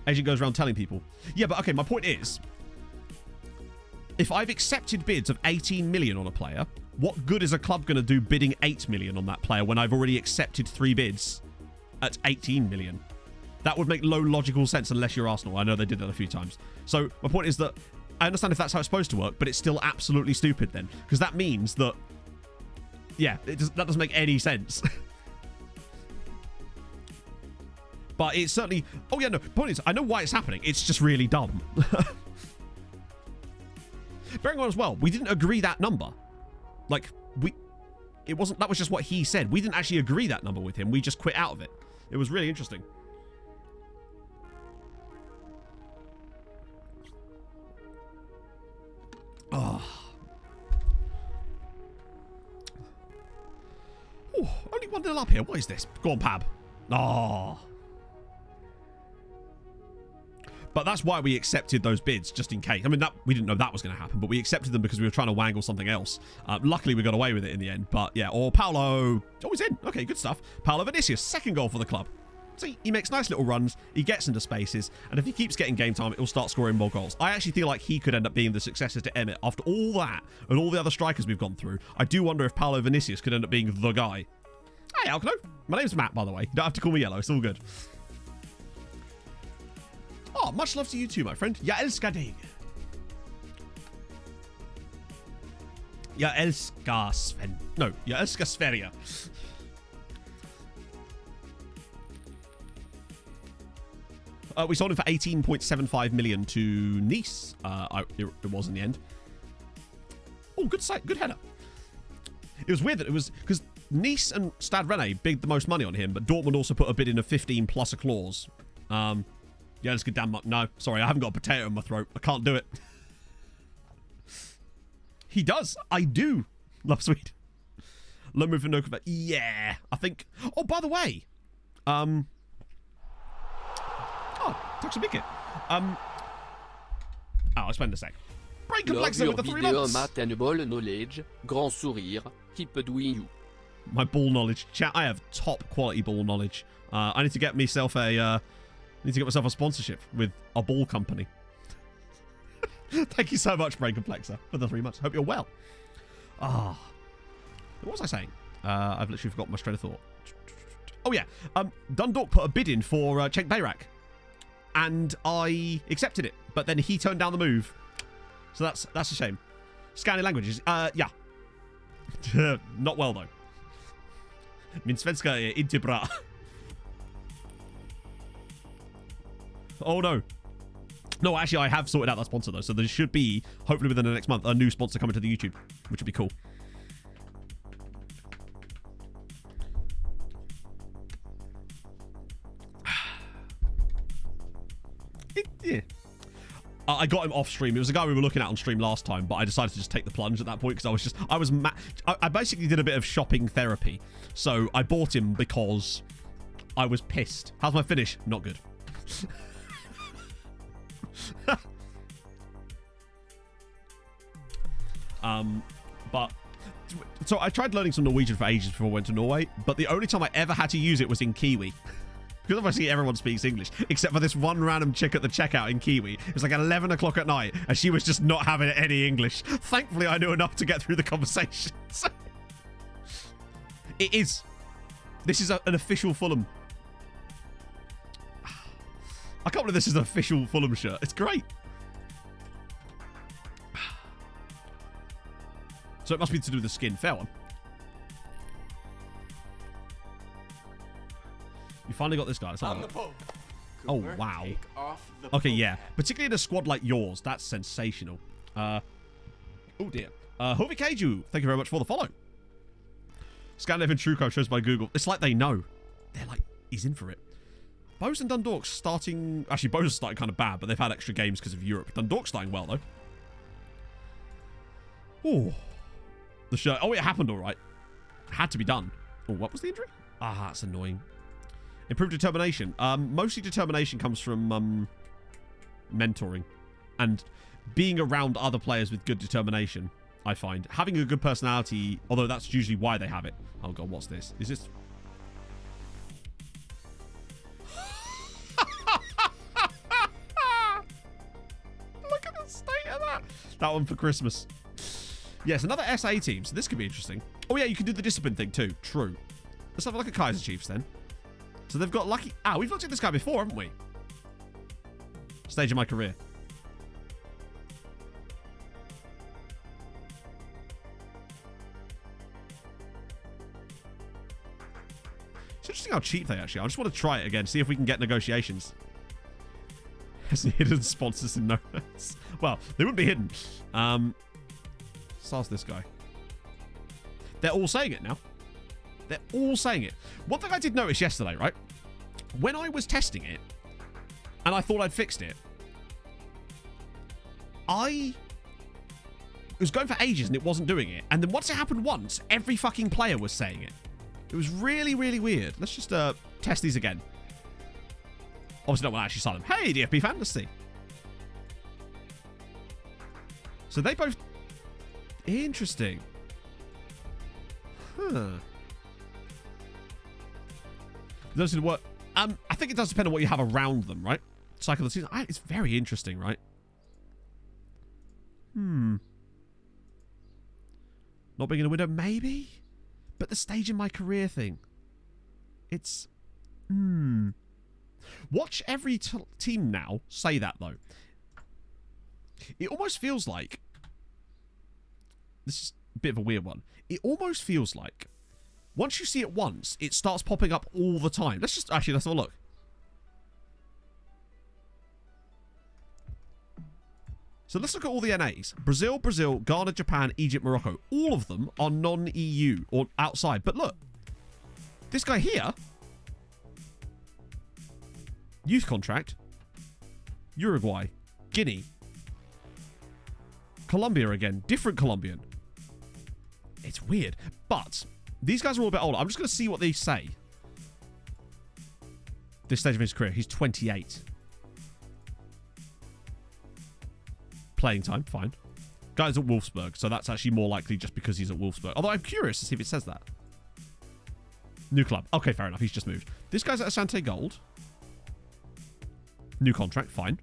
Agent goes around telling people. Yeah, but okay, my point is, if I've accepted bids of 18 million on a player, what good is a club going to do bidding 8 million on that player when I've already accepted 3 bids at 18 million? That would make no logical sense unless you're Arsenal. I know they did that a few times. So my point is that I understand if that's how it's supposed to work, but it's still absolutely stupid then. Because that means that, yeah, that doesn't make any sense. But it's certainly... Oh, yeah, no. Point is, I know why it's happening. It's just really dumb. Bearing on as well, we didn't agree that number. Like, it wasn't... That was just what he said. We didn't actually agree that number with him. We just quit out of it. It was really interesting. Oh. Oh, only 1-0 up here. What is this? Go on, Pab. Oh. But that's why we accepted those bids, just in case. I mean, we didn't know that was going to happen, but we accepted them because we were trying to wangle something else. Luckily, we got away with it in the end. But yeah, or Paulo. Oh, he's in. Okay, good stuff. Paulo Vinicius, 2nd goal for the club. See, he makes nice little runs. He gets into spaces. And if he keeps getting game time, he'll start scoring more goals. I actually feel like he could end up being the successor to Emmett after all that and all the other strikers we've gone through. I do wonder if Paulo Vinicius could end up being the guy. Hey, Alkno. My name's Matt, by the way. You don't have to call me Yellow. It's all good. Oh, much love to you too, my friend. Ja älskar dig. Jag älskar Sven. No, jag älskar Sverige. We sold him for 18.75 million to Nice. It was in the end. Oh, good sight. Good header. It was weird that it was... Because Nice and Stade Rennais bid the most money on him, but Dortmund also put a bid in of 15 plus a clause. Yeah, let's get damn much. No, sorry, I haven't got a potato in my throat. I can't do it. He does. I do. Love Swede. Low move for no convert. Yeah, I think... Oh, by the way. Oh, tack så mycket. I'll explain in a sec. Break complex with the 3 months. Matt and ball knowledge, grand sourire, keep doing you. My ball knowledge. Chat, I have top quality ball knowledge. I need to get myself a sponsorship with a ball company. Thank you so much, Brain Complexer, for the 3 months. Hope you're well. What was I saying? I've literally forgotten my train of thought. Oh yeah, Dundalk put a bid in for Cenk Bayrak, and I accepted it, but then he turned down the move, so that's a shame. Scanning languages, yeah, not well though. Min svenska är inte bra. Oh no. No, actually, I have sorted out that sponsor though, so there should be, hopefully within the next month, a new sponsor coming to the YouTube, which would be cool. Yeah. I got him off stream. It was a guy we were looking at on stream last time, but I decided to just take the plunge at that point because I basically did a bit of shopping therapy. So I bought him because I was pissed. How's my finish? Not good. But so I tried learning some Norwegian for ages before I went to Norway, but the only time I ever had to use it was in Kiwi. Because obviously everyone speaks English, except for this one random chick at the checkout in Kiwi. It was like 11 o'clock at night, and she was just not having any English. Thankfully, I knew enough to get through the conversation. It is. This is an official Fulham. I can't believe this is an official Fulham shirt. It's great. So it must be to do with the skin. Fair one. You finally got this guy. Let's have a look. Oh, wow. Okay, yeah. Particularly in a squad like yours. That's sensational. Oh, dear. Hovi Keiju, thank you very much for the follow. Scandinavian Trueco shows by Google. It's like they know. They're like, he's in for it. Bose and Dundalk starting... Actually, Bose is starting kind of bad, but they've had extra games because of Europe. Dundalk's starting well, though. Oh. The shirt. Oh, it happened all right. Had to be done. Oh, what was the injury? Ah, that's annoying. Improved determination. Mostly determination comes from mentoring and being around other players with good determination, I find. Having a good personality, although that's usually why they have it. Oh, God, what's this? Is this... Look at the state of that. That one for Christmas. Yes, another SA team, so this could be interesting. Oh, yeah, you can do the discipline thing, too. True. Let's have a look at Kaiser Chiefs, then. So they've got lucky... Ah, we've looked at this guy before, haven't we? Stage of my career. It's interesting how cheap they actually are. I just want to try it again, see if we can get negotiations. Has hidden sponsors in notes. Well, they wouldn't be hidden. Let's ask this guy. They're all saying it now. They're all saying it. One thing I did notice yesterday, right? When I was testing it, and I thought I'd fixed it, I was going for ages and it wasn't doing it. And then once it happened once, every fucking player was saying it. It was really, really weird. Let's just test these again. Obviously not when I actually saw them. Hey, DFP fan, let's see. So they both... Interesting. Huh. Those didn't work. I think it does depend on what you have around them, right? Cycle of the season. It's very interesting, right? Not being in a window, maybe? But the stage in my career thing. It's... Watch every team now say that, though. It almost feels like... This is a bit of a weird one. It almost feels like... Once you see it once, it starts popping up all the time. Let's have a look. So let's look at all the NAs. Brazil, Ghana, Japan, Egypt, Morocco. All of them are non-EU or outside. But look, this guy here, youth contract, Uruguay, Guinea, Colombia again, different Colombian. It's weird, but... These guys are all a bit older. I'm just going to see what they say. This stage of his career. He's 28. Playing time. Fine. Guy's at Wolfsburg. So that's actually more likely just because he's at Wolfsburg. Although I'm curious to see if it says that. New club. Okay, fair enough. He's just moved. This guy's at Asante Gold. New contract. Fine.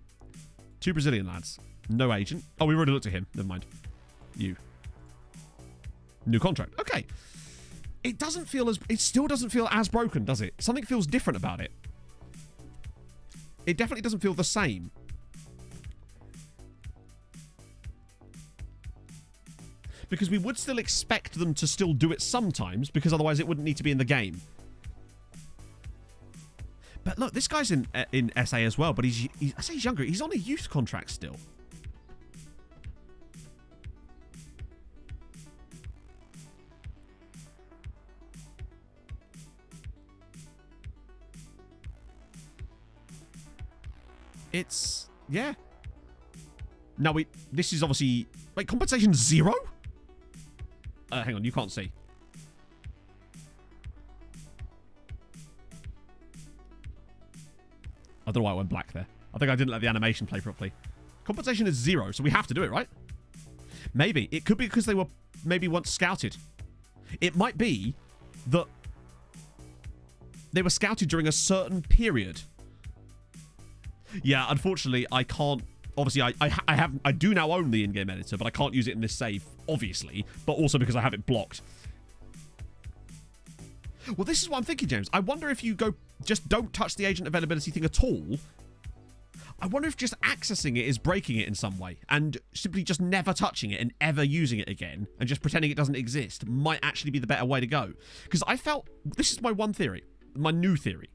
2 Brazilian lads. No agent. Oh, we already looked at him. Never mind. You. New contract. Okay. It doesn't feel as... It still doesn't feel as broken, does it? Something feels different about it. It definitely doesn't feel the same. Because we would still expect them to still do it sometimes, because otherwise it wouldn't need to be in the game. But look, this guy's in SA as well, but I say he's younger. He's on a youth contract still. It's... Yeah. Now, this is obviously... Wait, compensation 0? Hang on, you can't see. I don't know why I went black there. I think I didn't let the animation play properly. Compensation is 0, so we have to do it, right? Maybe. It could be because they were maybe once scouted. It might be that they were scouted during a certain period. Yeah, unfortunately, I can't... Obviously, I do now own the in-game editor, but I can't use it in this save, obviously, but also because I have it blocked. Well, this is what I'm thinking, James. I wonder if you just don't touch the agent availability thing at all. I wonder if just accessing it is breaking it in some way, and simply just never touching it and ever using it again, and just pretending it doesn't exist might actually be the better way to go. Because I felt... This is my one theory. My new theory.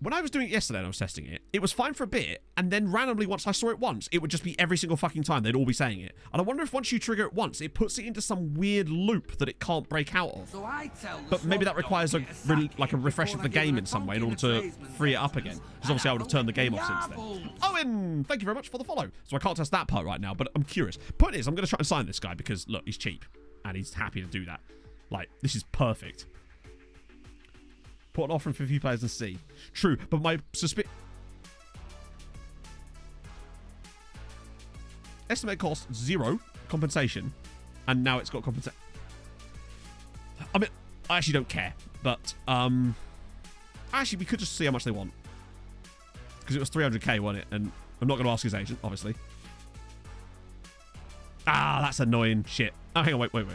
When I was doing it yesterday and I was testing it, it was fine for a bit, and then randomly once I saw it once, it would just be every single fucking time. They'd all be saying it. And I wonder if once you trigger it once, it puts it into some weird loop that it can't break out of. But maybe that requires a refresh of the game in some way in order to free it up again. Because obviously I would have turned the game off since then. Owen, thank you very much for the follow. So I can't test that part right now, but I'm curious. Point is, I'm going to try and sign this guy because, look, he's cheap. And he's happy to do that. Like, this is perfect. Put an offer in for a few players and see. True, but my estimate cost 0 compensation, and now it's got compensation. I mean, I actually don't care, but actually we could just see how much they want because it was 300k, wasn't it? And I'm not going to ask his agent, obviously. Ah, that's annoying shit. Oh, hang on, wait. We'll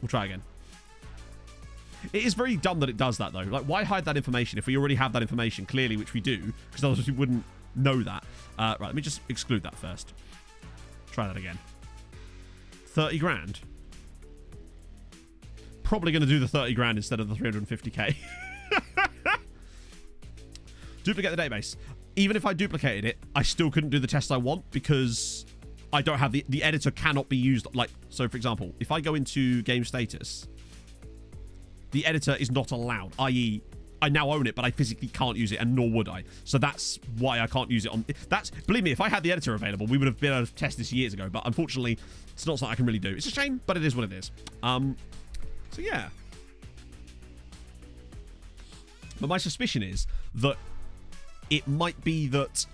try again. It is very dumb that it does that, though. Like, why hide that information if we already have that information, clearly, which we do, because otherwise we wouldn't know that. Right, let me just exclude that first. Try that again. 30 grand. Probably going to do the 30 grand instead of the 350k. Duplicate the database. Even if I duplicated it, I still couldn't do the test I want because I don't have the editor cannot be used. Like, so for example, if I go into game status... The editor is not allowed, i.e. I now own it, but I physically can't use it, and nor would I. So that's why I can't use it on... Believe me, if I had the editor available, we would have been able to test this years ago, but unfortunately, it's not something I can really do. It's a shame, but it is what it is. So yeah. But my suspicion is that it might be that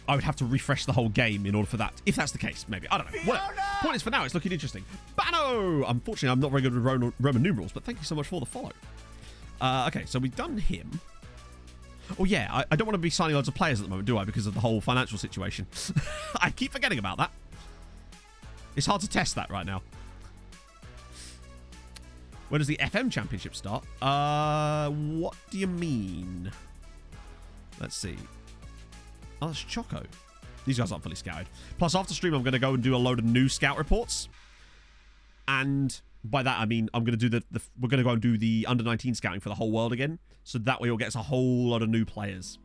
I would have to refresh the whole game in order for that. If that's the case, maybe. I don't know. Whatever. Point is, for now, it's looking interesting. Bano! Unfortunately, I'm not very good with Roman numerals, but thank you so much for the follow. Okay, so we've done him. Oh, yeah, I don't want to be signing loads of players at the moment, do I? Because of the whole financial situation. I keep forgetting about that. It's hard to test that right now. When does the FM Championship start? What do you mean? Let's see. Oh, that's Choco. These guys aren't fully scouted. Plus, after stream, I'm going to go and do a load of new scout reports. And by that, I mean, I'm going to do we're going to go and do the under-19 scouting for the whole world again. So that way, we'll get us a whole lot of new players.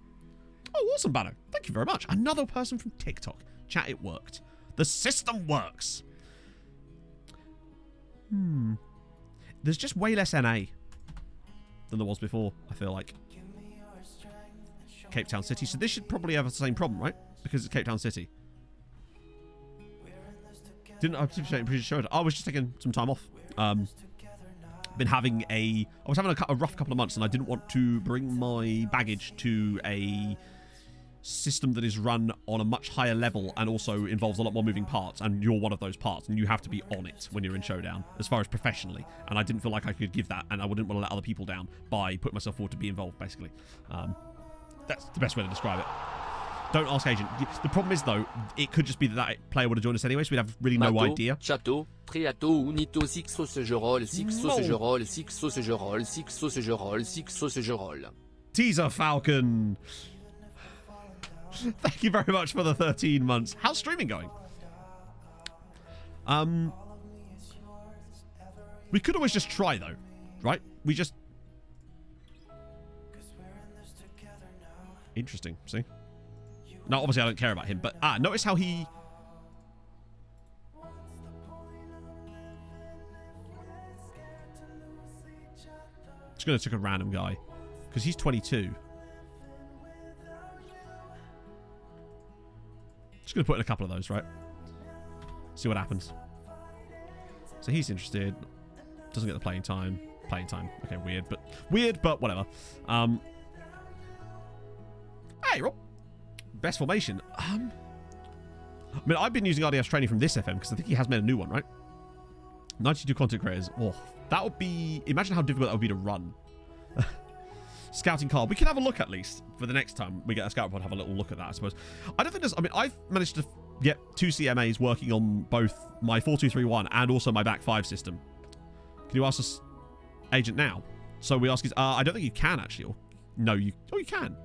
Oh, awesome, Bano. Thank you very much. Another person from TikTok. Chat, it worked. The system works. There's just way less NA than there was before, I feel like. Cape Town City. So this should probably have the same problem, right? Because it's Cape Town City. I'm pretty sure. I was just taking some time off. I was having a rough couple of months, and I didn't want to bring my baggage to a system that is run on a much higher level and also involves a lot more moving parts, and you're one of those parts, and you have to be on it when you're in Showdown, as far as professionally. And I didn't feel like I could give that, and I wouldn't want to let other people down by putting myself forward to be involved, basically. That's the best way to describe it. Don't ask Agent. The problem is, though, it could just be that player would have joined us anyway, so we'd have really no idea. Château, Triato, Unito, Sixo, Segerol, Sixo, Segerol, Sixo, Segerol, Sixo, Segerol, Sixo, Segerol. Teaser Falcon. Thank you very much for the 13 months. How's streaming going? We could always just try, though, right? We just... Interesting, see? No, obviously I don't care about him, but... notice how he... Just gonna take a random guy. Because he's 22. Just gonna put in a couple of those, right? See what happens. So he's interested. Doesn't get the playing time. Playing time. Okay, weird, but whatever. Hey, Rob. Best formation. I mean, I've been using RDS training from this FM because I think he has made a new one, right? 92 content creators. Oh, that would be... Imagine how difficult that would be to run. Scouting card. We can have a look at least for the next time we get a scout pod. Have a little look at that, I suppose. I don't think there's... I mean, I've managed to get 2 CMAs working on both my 4231 and also my back 5 system. Can you ask us, Agent, now? So we ask his... I don't think you can, actually. Or, no, you... Oh, you can.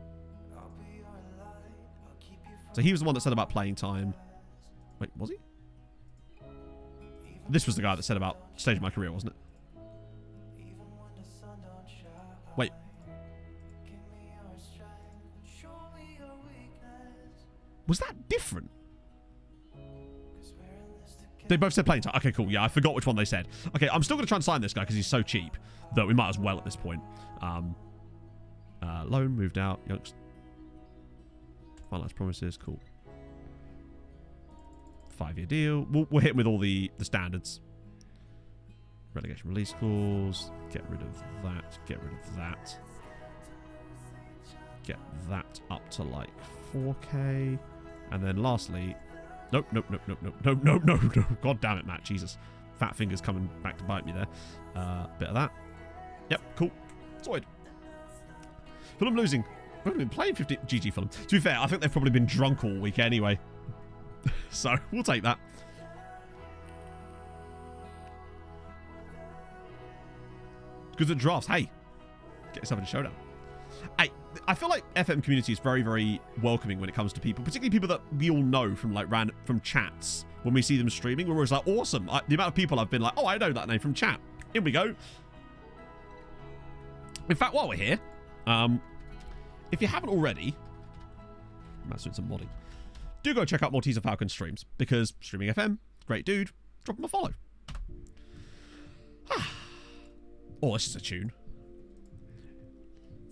So he was the one that said about playing time. Wait, was he? This was the guy that said about stage of my career, wasn't it? Wait. Was that different? They both said playing time. Okay, cool. Yeah, I forgot which one they said. Okay, I'm still going to try and sign this guy because he's so cheap. Though we might as well at this point. Loan, moved out. Youngst. Finalized promises. Cool. 5-year deal. We'll hit him with all the standards. Relegation release clause. Get rid of that. Get rid of that. Get that up to like 4K. And then lastly... Nope. God damn it, Matt. Jesus. Fat fingers coming back to bite me there. Bit of that. Yep, cool. Sorted. Fulham losing. We haven't been playing 50... GG Fulham. To be fair, I think they've probably been drunk all week anyway. So, we'll take that. Because the drafts, hey, get yourself in a showdown. Hey, I feel like FM community is very, very welcoming when it comes to people, particularly people that we all know from like from chats. When we see them streaming, we're always like, awesome. The amount of people I've been like, oh, I know that name from chat. Here we go. In fact, while we're here, if you haven't already, Matt's doing some modding. Do go check out more Teaser Falcon streams, because Streaming FM, great dude, drop him a follow. Oh, this is a tune.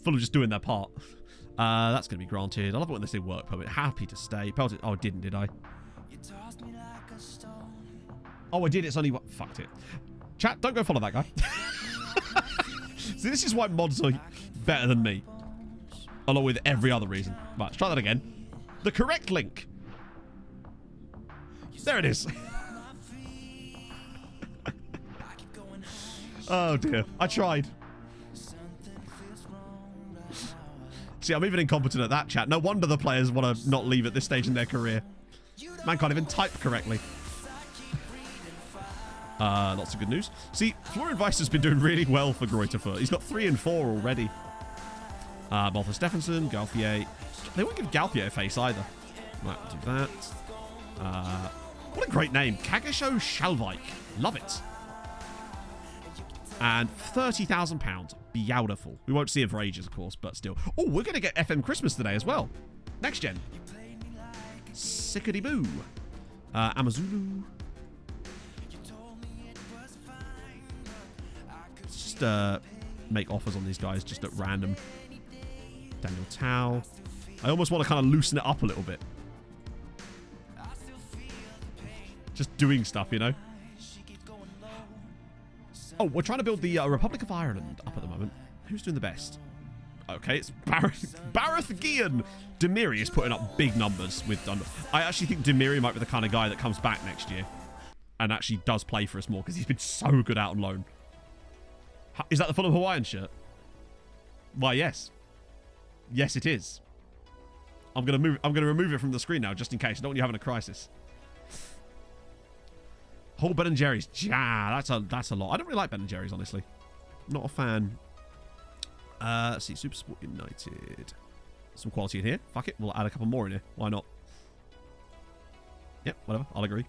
Full of just doing their part. That's going to be granted. I love it when they say work permit. Happy to stay. Pelted. Oh, I didn't, did I? Oh, I did. It's only... Fucked it. Chat, don't go follow that guy. See, this is why mods are better than me. Along with every other reason. Right, let's try that again. The correct link. There it is. Oh dear. I tried. See, I'm even incompetent at that, chat. No wonder the players want to not leave at this stage in their career. Man can't even type correctly. Lots of good news. See, Florian Weiss has been doing really well for Greuterfurt. He's got 3 and 4 already. Maltha Stephenson, Galthier. They won't give Galthier a face either. Right, do that. What a great name. Kagasho Shalvike. Love it. And £30,000. Beautiful. We won't see it for ages, of course, but still. Oh, we're going to get FM Christmas today as well. Next gen. Sickety-boo. Amazulu. Let's just make offers on these guys just at random. Daniel Tao. I almost want to kind of loosen it up a little bit. Just doing stuff, you know? Oh, we're trying to build the Republic of Ireland up at the moment. Who's doing the best? Okay, it's Bareth Gian. Demiri is putting up big numbers with Dundee. I actually think Demiri might be the kind of guy that comes back next year and actually does play for us more because he's been so good out on loan. Is that the Fulham Hawaiian shirt? Why, yes. Yes, it is. I'm gonna remove it from the screen now just in case. I don't want you having a crisis. Whole Ben and Jerry's. Yeah, that's a lot. I don't really like Ben and Jerry's, honestly. Not a fan. Let's see, Super Sport United. Some quality in here. Fuck it, we'll add a couple more in here. Why not? Yep, whatever. I'll agree.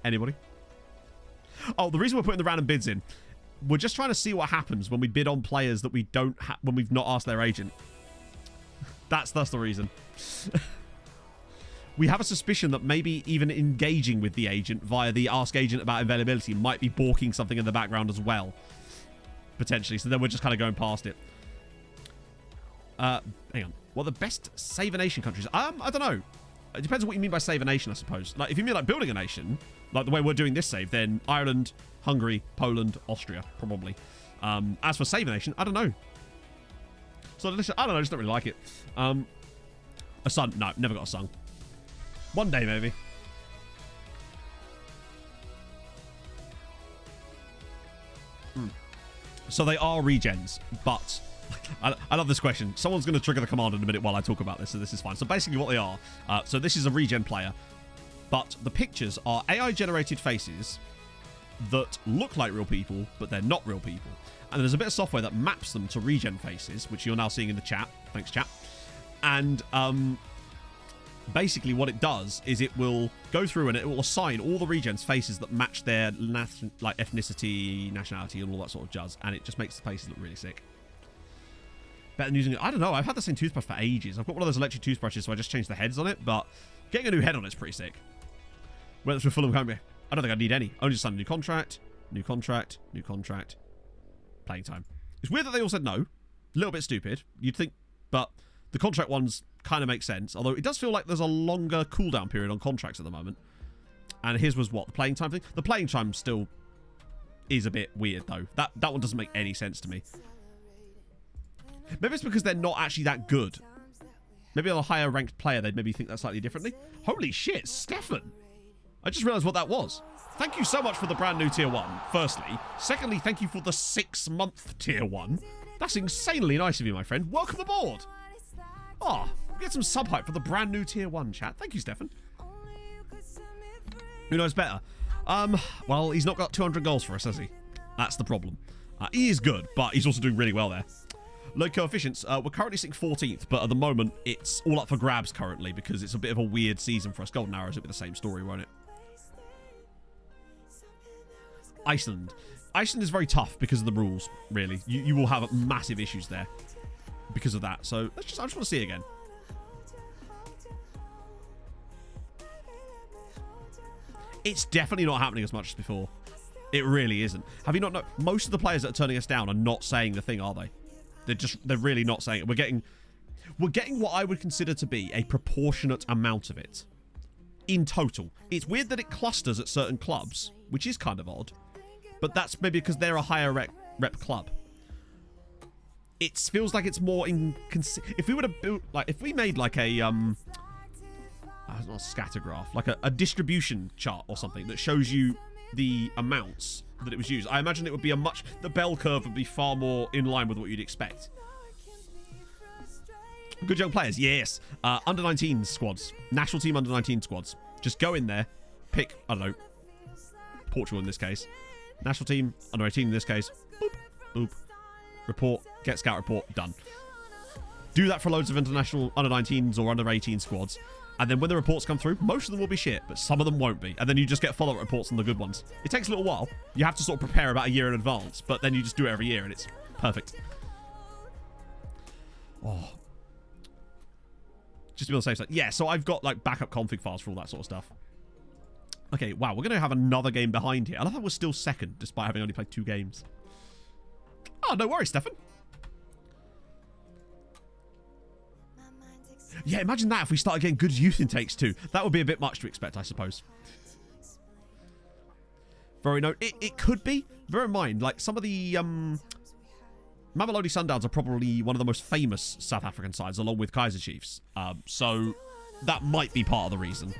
Anybody? Oh, the reason we're putting the random bids in, we're just trying to see what happens when we bid on players that we don't when we've not asked their agent. That's the reason. We have a suspicion that maybe even engaging with the agent via the ask agent about availability might be balking something in the background as well. Potentially. So then we're just kind of going past it. Hang on. What are the best save a nation countries? I don't know. It depends on what you mean by save a nation, I suppose. Like, if you mean like building a nation, like the way we're doing this save, then Ireland, Hungary, Poland, Austria, probably. As for save a nation, I don't know. So listen, I don't know, I just don't really like it. A son? No, never got a son. One day, maybe. So they are regens, but I love this question. Someone's going to trigger the command in a minute while I talk about this, so this is fine. So basically what they are, so this is a regen player, but the pictures are AI-generated faces that look like real people, but they're not real people. And there's a bit of software that maps them to regen faces, which you're now seeing in the chat. Thanks, chat. And basically what it does is it will go through and it will assign all the regens faces that match their like ethnicity, nationality, and all that sort of jazz, and it just makes the faces look really sick. Better than using it. I don't know. I've had the same toothbrush for ages. I've got one of those electric toothbrushes, so I just changed the heads on it, but getting a new head on it's pretty sick. Whether it's with Fulham Company, I don't think I need any. Only just signed a new contract, new contract, new contract. Playing time. It's weird that they all said no. A little bit stupid, you'd think, but the contract ones kind of make sense. Although it does feel like there's a longer cooldown period on contracts at the moment. And his was what? The playing time thing? The playing time still is a bit weird, though. That one doesn't make any sense to me. Maybe it's because they're not actually that good. Maybe on a higher ranked player, they'd maybe think that slightly differently. Holy shit, Stefan! I just realised what that was. Thank you so much for the brand new tier 1, firstly. Secondly, thank you for the 6-month tier 1. That's insanely nice of you, my friend. Welcome aboard. Oh, get some sub hype for the brand new tier 1 chat. Thank you, Stefan. Who knows better? Well, he's not got 200 goals for us, has he? That's the problem. He is good, but he's also doing really well there. Low coefficients. We're currently sitting 14th, but at the moment, it's all up for grabs currently because it's a bit of a weird season for us. Golden Arrows will be the same story, won't it? Iceland. Iceland is very tough because of the rules, really. You will have massive issues there because of that. So I just want to see it again. It's definitely not happening as much as before. It really isn't. Have you not known? Most of the players that are turning us down are not saying the thing, are they? They're really not saying it. We're getting what I would consider to be a proportionate amount of it in total. It's weird that it clusters at certain clubs, which is kind of odd. But that's maybe because they're a higher rep club. It feels like it's more inconsistent. If we were to build, like, if we made like a not a scatter graph, like a distribution chart or something that shows you the amounts that it was used, I imagine it would be the bell curve would be far more in line with what you'd expect. Good young players, yes. Under 19 squads, national team under 19 squads. Just go in there, pick, I don't know, Portugal in this case. National team, under 18 in this case. Boop, boop. Report, get scout report, done. Do that for loads of international under 19s or under 18 squads. And then when the reports come through, most of them will be shit, but some of them won't be. And then you just get follow-up reports on the good ones. It takes a little while. You have to sort of prepare about a year in advance, but then you just do it every year and it's perfect. Oh. Just to be on the safe side. Yeah, so I've got like backup config files for all that sort of stuff. Okay, wow, we're going to have another game behind here. I love how we're still second, despite having only played 2 games. Oh, no worries, Stefan. Yeah, imagine that if we started getting good youth intakes too. That would be a bit much to expect, I suppose. Very no, it could be. Bear in mind, like some of the Mamelodi Sundowns are probably one of the most famous South African sides, along with Kaizer Chiefs. So that might be part of the reason.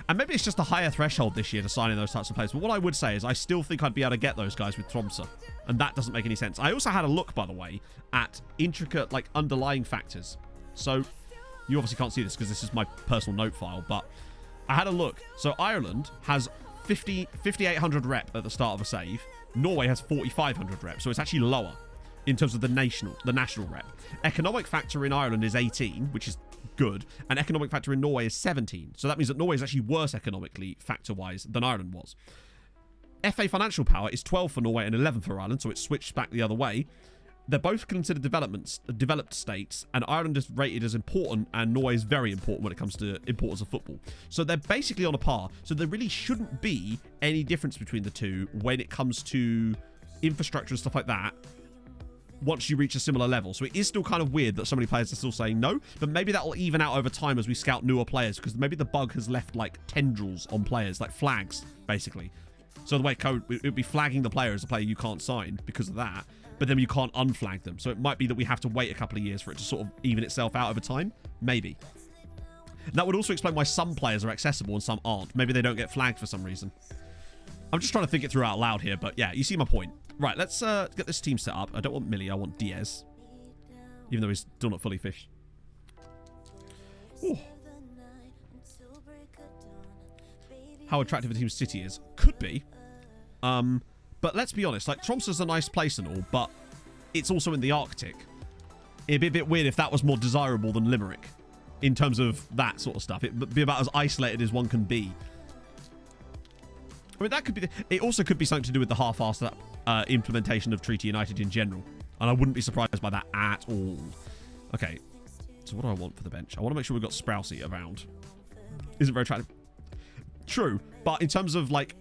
And maybe it's just a higher threshold this year to sign in those types of players. But what I would say is I still think I'd be able to get those guys with Tromsø. And that doesn't make any sense. I also had a look, by the way, at intricate, like, underlying factors. So you obviously can't see this because this is my personal note file. But I had a look. So Ireland has 5,800 rep at the start of a save. Norway has 4,500 rep. So it's actually lower in terms of the national rep. Economic factor in Ireland is 18, which is good, and economic factor in Norway is 17. So that means that Norway is actually worse economically factor-wise than Ireland was. FA financial power is 12 for Norway and 11 for Ireland, so it's switched back the other way. They're both considered developed states, and Ireland is rated as important, and Norway is very important when it comes to importance of football. So they're basically on a par. So there really shouldn't be any difference between the two when it comes to infrastructure and stuff like that, once you reach a similar level. So it is still kind of weird that so many players are still saying no, but maybe that will even out over time as we scout newer players, because maybe the bug has left like tendrils on players, like flags, basically. So the way code, it would be flagging the player as a player you can't sign because of that, but then you can't unflag them. So it might be that we have to wait a couple of years for it to sort of even itself out over time. Maybe. And that would also explain why some players are accessible and some aren't. Maybe they don't get flagged for some reason. I'm just trying to think it through out loud here, but yeah, you see my point. Right, let's get this team set up. I don't want Millie, I want Diaz. Even though he's still not fully fished. Ooh. How attractive a Team City is. Could be. But let's be honest, like, Tromsø's a nice place and all, but it's also in the Arctic. It'd be a bit weird if that was more desirable than Limerick, in terms of that sort of stuff. It'd be about as isolated as one can be. I mean, that could be... It also could be something to do with the half-assed implementation of Treaty United in general. And I wouldn't be surprised by that at all. Okay. So what do I want for the bench? I want to make sure we've got Sprousey around. Isn't very attractive. True. But in terms of, like...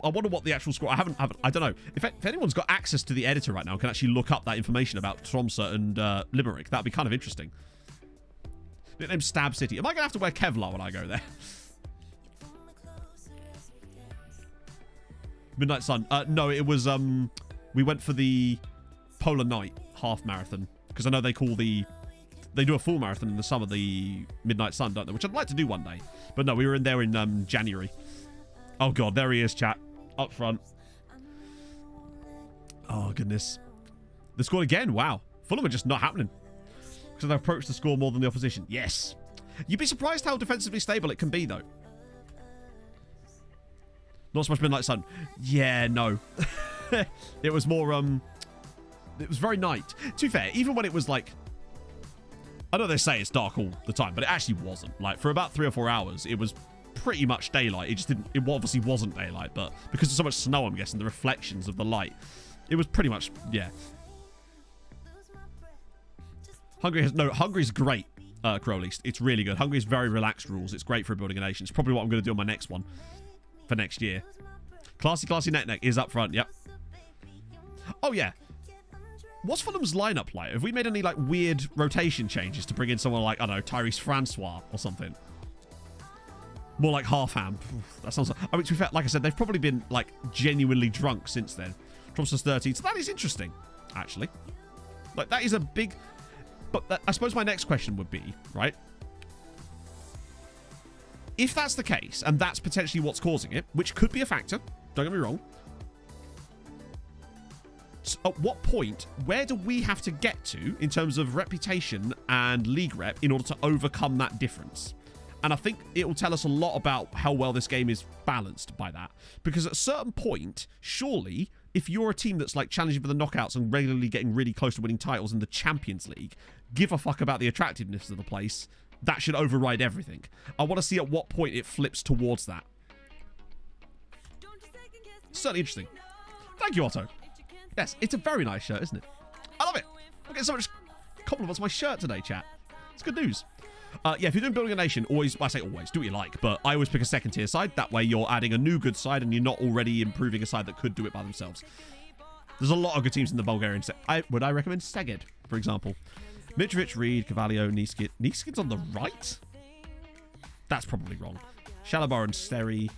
I wonder what the actual score... I don't know. If anyone's got access to the editor right now and can actually look up that information about Tromsø and Limerick, that'd be kind of interesting. Nickname Stab City. Am I going to have to wear Kevlar when I go there? Midnight Sun. No, it was, we went for the Polar Night half marathon. Because I know they do a full marathon in the summer, the Midnight Sun, don't they? Which I'd like to do one day. But no, we were in there in January. Oh, God, there he is, chat. Up front. Oh, goodness. They scored again. Wow. Fulham are just not happening. Because they've approached the score more than the opposition. Yes. You'd be surprised how defensively stable it can be, though. Not so much Midnight Sun. Yeah, no. It was more, it was very night. To be fair, even when it was like... I know they say it's dark all the time, but it actually wasn't. Like, for about 3 or 4 hours, it was pretty much daylight. It just didn't... It obviously wasn't daylight, but because there's so much snow, I'm guessing, the reflections of the light, it was pretty much... Yeah. Hungary's great, Crowley. It's really good. Hungary's very relaxed rules. It's great for building a nation. It's probably what I'm going to do on my next one. For next year. Classy neck is up front. Yep. Oh, yeah. What's Fulham's lineup like? Have we made any, like, weird rotation changes to bring in someone like, I don't know, Tyrese Francois or something? More like Halfham. That sounds like... I mean, to be fair, like I said, they've probably been, like, genuinely drunk since then. Tromsø's 13. So that is interesting, actually. Like, that is a big... But I suppose my next question would be, right? If that's the case, and that's potentially what's causing it, which could be a factor, don't get me wrong. So at what point, where do we have to get to in terms of reputation and league rep in order to overcome that difference? And I think it will tell us a lot about how well this game is balanced by that. Because at a certain point, surely, if you're a team that's like challenging for the knockouts and regularly getting really close to winning titles in the Champions League, give a fuck about the attractiveness of the place. That should override everything. I want to see at what point it flips towards that. Certainly interesting. Thank you, Otto. Yes, it's a very nice shirt, isn't it? I love it. I get so much compliments on my shirt today, chat. It's good news. Yeah, if you're doing Building a Nation, always, well, I say always, do what you like, but I always pick a second tier side. That way you're adding a new good side and you're not already improving a side that could do it by themselves. There's a lot of good teams in the Bulgarian set. Would I recommend Szeged, for example? Mitrovic, Reed, Cavallio, Niskic. Niskic's on the right? That's probably wrong. Shalabar and Steri.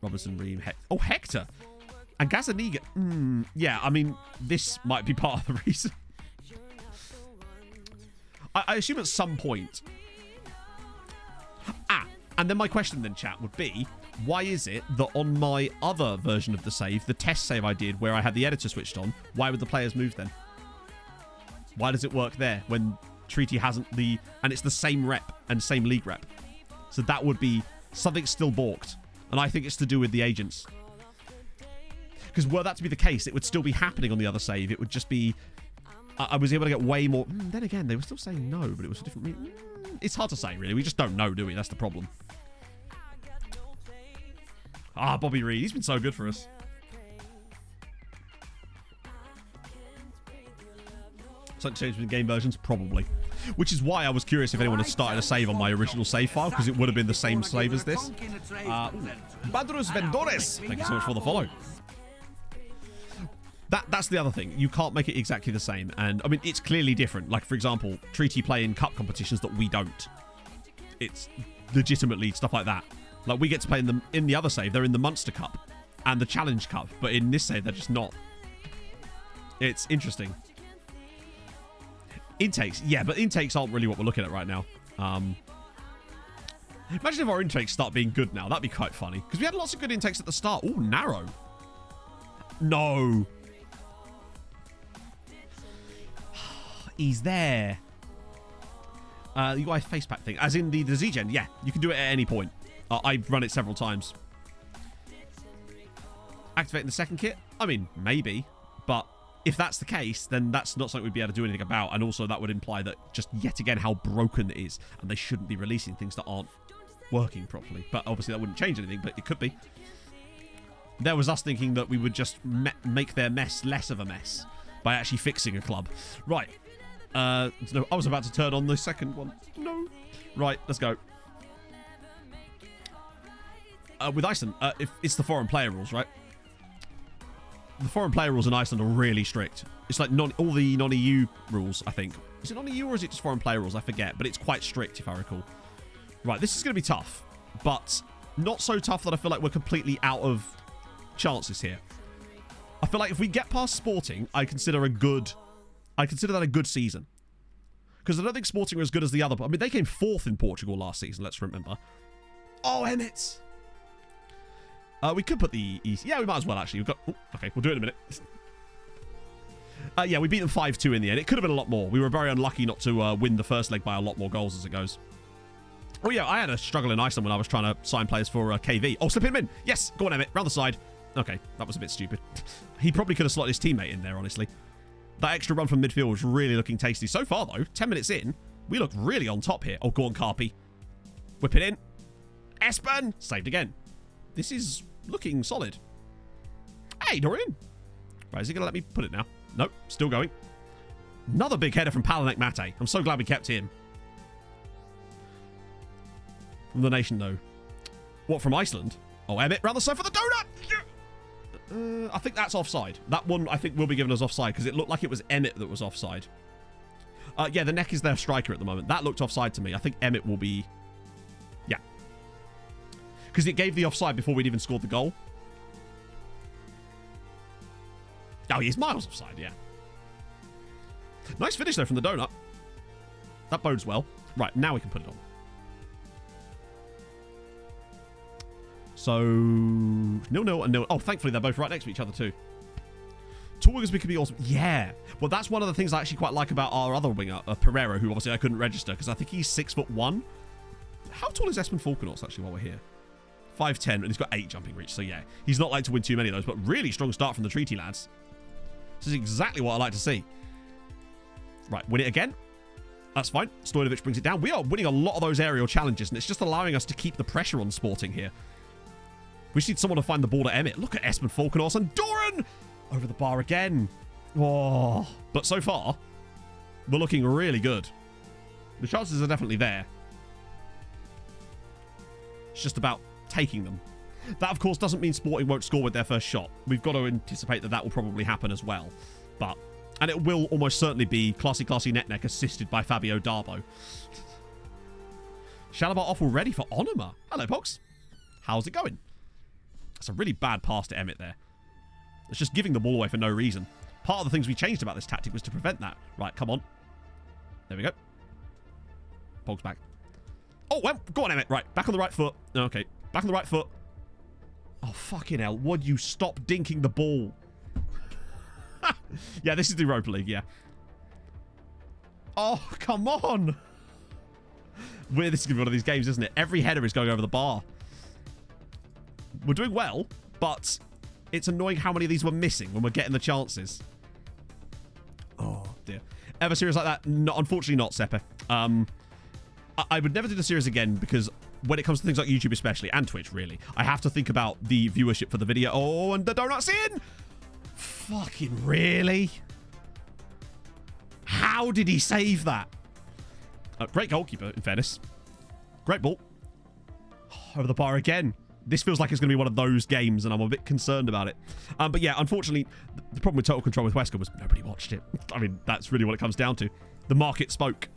Robertson, Reem, Hector. Oh, Hector! And Gazaniga, yeah, I mean, this might be part of the reason. I assume at some point. And then my question then, chat, would be, why is it that on my other version of the save, the test save I did where I had the editor switched on, why would the players move then? Why does it work there when Treaty hasn't and it's the same rep and same league rep? So that would be something still balked. And I think it's to do with the agents. Because were that to be the case, it would still be happening on the other save. It would just be... I was able to get way more... Then again, they were still saying no, but it was a different... It's hard to say, really. We just don't know, do we? That's the problem. Bobby Reed. He's been so good for us. Something changed with game versions? Probably. Which is why I was curious if anyone had started a save on my original save file, because it would have been the same save as this. Badrus Vendores. Thank you so much for the follow. That's the other thing. You can't make it exactly the same. And, I mean, it's clearly different. Like, for example, Treaty play in cup competitions that we don't. It's legitimately stuff like that. Like, we get to play in the other save. They're in the Munster Cup and the Challenge Cup. But in this save, they're just not. It's interesting. Intakes. Yeah, but intakes aren't really what we're looking at right now. Imagine if our intakes start being good now. That'd be quite funny. Because we had lots of good intakes at the start. Ooh, narrow. No. He's there. UI facepack thing. As in the Z-Gen. Yeah, you can do it at any point. I've run it several times. Activating the second kit? I mean, maybe. But if that's the case, then that's not something we'd be able to do anything about. And also that would imply that just yet again how broken it is. And they shouldn't be releasing things that aren't working properly. But obviously that wouldn't change anything, but it could be. There was us thinking that we would just make their mess less of a mess by actually fixing a club. Right. No, I was about to turn on the second one. No. Right, let's go. With Iceland, if it's the foreign player rules, right? The foreign player rules in Iceland are really strict. It's like all the non-EU rules, I think. Is it non-EU or is it just foreign player rules? I forget, but it's quite strict if I recall. Right, this is going to be tough, but not so tough that I feel like we're completely out of chances here. I feel like if we get past Sporting, I consider that a good season. Because I don't think Sporting were as good as the other. I mean, they came 4th in Portugal last season, let's remember. Oh, Emmett! We could put the East. Yeah, we might as well, actually. We've got... okay, we'll do it in a minute. Yeah, we beat them 5-2 in the end. It could have been a lot more. We were very unlucky not to win the first leg by a lot more goals as it goes. Oh, yeah, I had a struggle in Iceland when I was trying to sign players for KV. Oh, slip him in. Yes, go on, Emmett. Round the side. Okay, that was a bit stupid. He probably could have slotted his teammate in there, honestly. That extra run from midfield was really looking tasty. So far, though, 10 minutes in, we look really on top here. Oh, go on, Carpy. Whip it in. Espen! Saved again. This is looking solid. Hey, Dorian. Right, is he going to let me put it now? Nope, still going. Another big header from Palanek Mate. I'm so glad we kept him. From the nation, though. What, from Iceland? Oh, Emmett, round the side for the donut! I think that's offside. That one, I think, will be given as offside because it looked like it was Emmett that was offside. Yeah, the neck is their striker at the moment. That looked offside to me. I think Emmett will be... yeah. Because it gave the offside before we'd even scored the goal. Oh, he's miles offside, yeah. Nice finish, though, from the donut. That bodes well. Right, now we can put it on. So, 0-0 and 0. Oh, thankfully, they're both right next to each other, too. Tall wingers could be awesome. Yeah. Well, that's one of the things I actually quite like about our other winger, Pereira, who obviously I couldn't register because I think he's 6'1". How tall is Espen Falkenhorst, actually, while we're here? 5'10", and he's got 8 jumping reach. So, yeah, he's not like to win too many of those, but really strong start from the Treaty lads. This is exactly what I like to see. Right, win it again. That's fine. Stojanovic brings it down. We are winning a lot of those aerial challenges, and it's just allowing us to keep the pressure on Sporting here. We just need someone to find the ball to Emmett. Look at Espen Falkenhorst and Doran! Over the bar again. Oh. But so far, we're looking really good. The chances are definitely there. It's just about taking them. That, of course, doesn't mean Sporting won't score with their first shot. We've got to anticipate that that will probably happen as well. But, and it will almost certainly be Classy Netneck assisted by Fabio Darbo. Shalabar off already for Onuma. Hello, Pox. How's it going? That's a really bad pass to Emmett there. It's just giving the ball away for no reason. Part of the things we changed about this tactic was to prevent that. Right, come on. There we go. Pog's back. Oh, well, go on, Emmett. Right, back on the right foot. Okay, back on the right foot. Oh, fucking hell. Would you stop dinking the ball? Yeah, this is the Europa League, yeah. Oh, come on. This is going to be one of these games, isn't it? Every header is going over the bar. We're doing well, but it's annoying how many of these we're missing when we're getting the chances. Oh, dear. Ever series like that? No, unfortunately not, Sepe. I would never do the series again because when it comes to things like YouTube especially, and Twitch really, I have to think about the viewership for the video. Oh, and the donut's in! Fucking really? How did he save that? Great goalkeeper, in fairness. Great ball. Over the bar again. This feels like it's going to be one of those games, and I'm a bit concerned about it. But yeah, unfortunately, the problem with Total Control with Wesker was nobody watched it. I mean, that's really what it comes down to. The market spoke.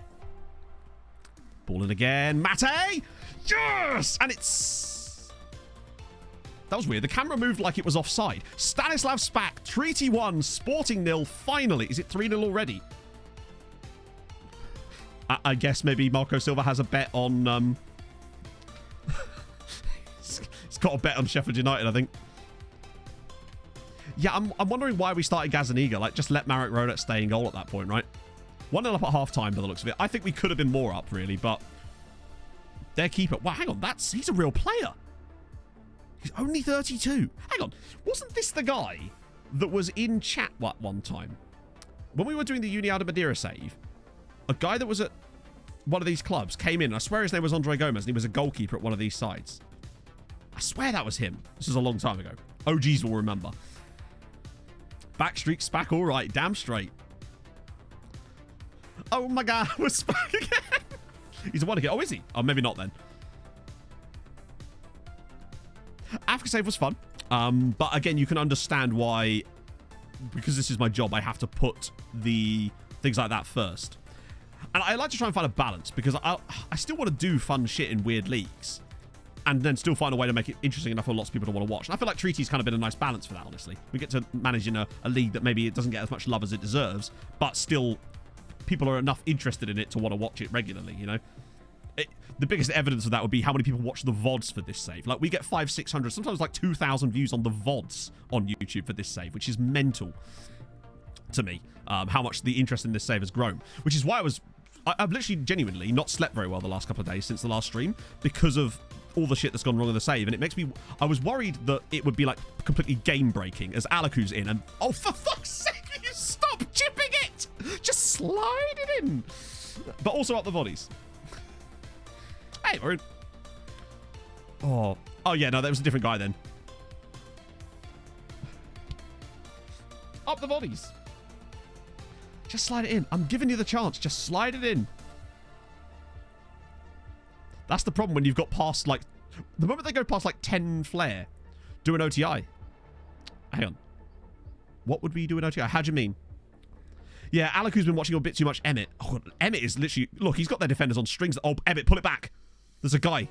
Ball in again. Mate! Yes! And it's... That was weird. The camera moved like it was offside. Stanislav Spak, Treaty 1, Sporting 0. Finally. Is it 3-0 already? I guess maybe Marco Silva has a bet on... He's got a bet on Sheffield United, I think. Yeah, I'm wondering why we started Gazaniga. Like, just let Marek Rodet stay in goal at that point, right? 1-0 up at half-time by the looks of it. I think we could have been more up, really, but... Their keeper... Wow, hang on. He's a real player. He's only 32. Hang on. Wasn't this the guy that was in chat one time? When we were doing the Uniada Madeira save, a guy that was at one of these clubs came in. I swear his name was Andre Gomez, and he was a goalkeeper at one of these sides. I swear that was him. This is a long time ago. OGs will remember. Backstreak Spak, all right. Damn straight. Oh my god, we're Spak again. He's a one again. Oh, is he? Oh, maybe not then. Africa save was fun. But again, you can understand why, because this is my job, I have to put the things like that first. And I like to try and find a balance because I still want to do fun shit in weird leagues and then still find a way to make it interesting enough for lots of people to want to watch. And I feel like Treaty's kind of been a nice balance for that, honestly. We get to manage in a league that maybe it doesn't get as much love as it deserves, but still people are enough interested in it to want to watch it regularly, you know? The biggest evidence of that would be how many people watch the VODs for this save. Like, we get 500, 600, sometimes like 2,000 views on the VODs on YouTube for this save, which is mental to me, how much the interest in this save has grown. Which is why I've literally genuinely not slept very well the last couple of days since the last stream because of all the shit that's gone wrong in the save. And it makes me... I was worried that it would be like completely game-breaking as Alaku's in and... Oh, for fuck's sake, will you stop chipping it? Just slide it in. But also up the bodies. Hey, we're in. Oh, yeah, no, that was a different guy then. Up the bodies. Just slide it in. I'm giving you the chance. Just slide it in. That's the problem when you've got past, like... The moment they go past, like, 10 flare, do an OTI. Hang on. What would we do an OTI? How do you mean? Yeah, Alaku's been watching a bit too much Emmett. Oh, Emmett is literally... Look, he's got their defenders on strings. Oh, Emmett, pull it back. There's a guy.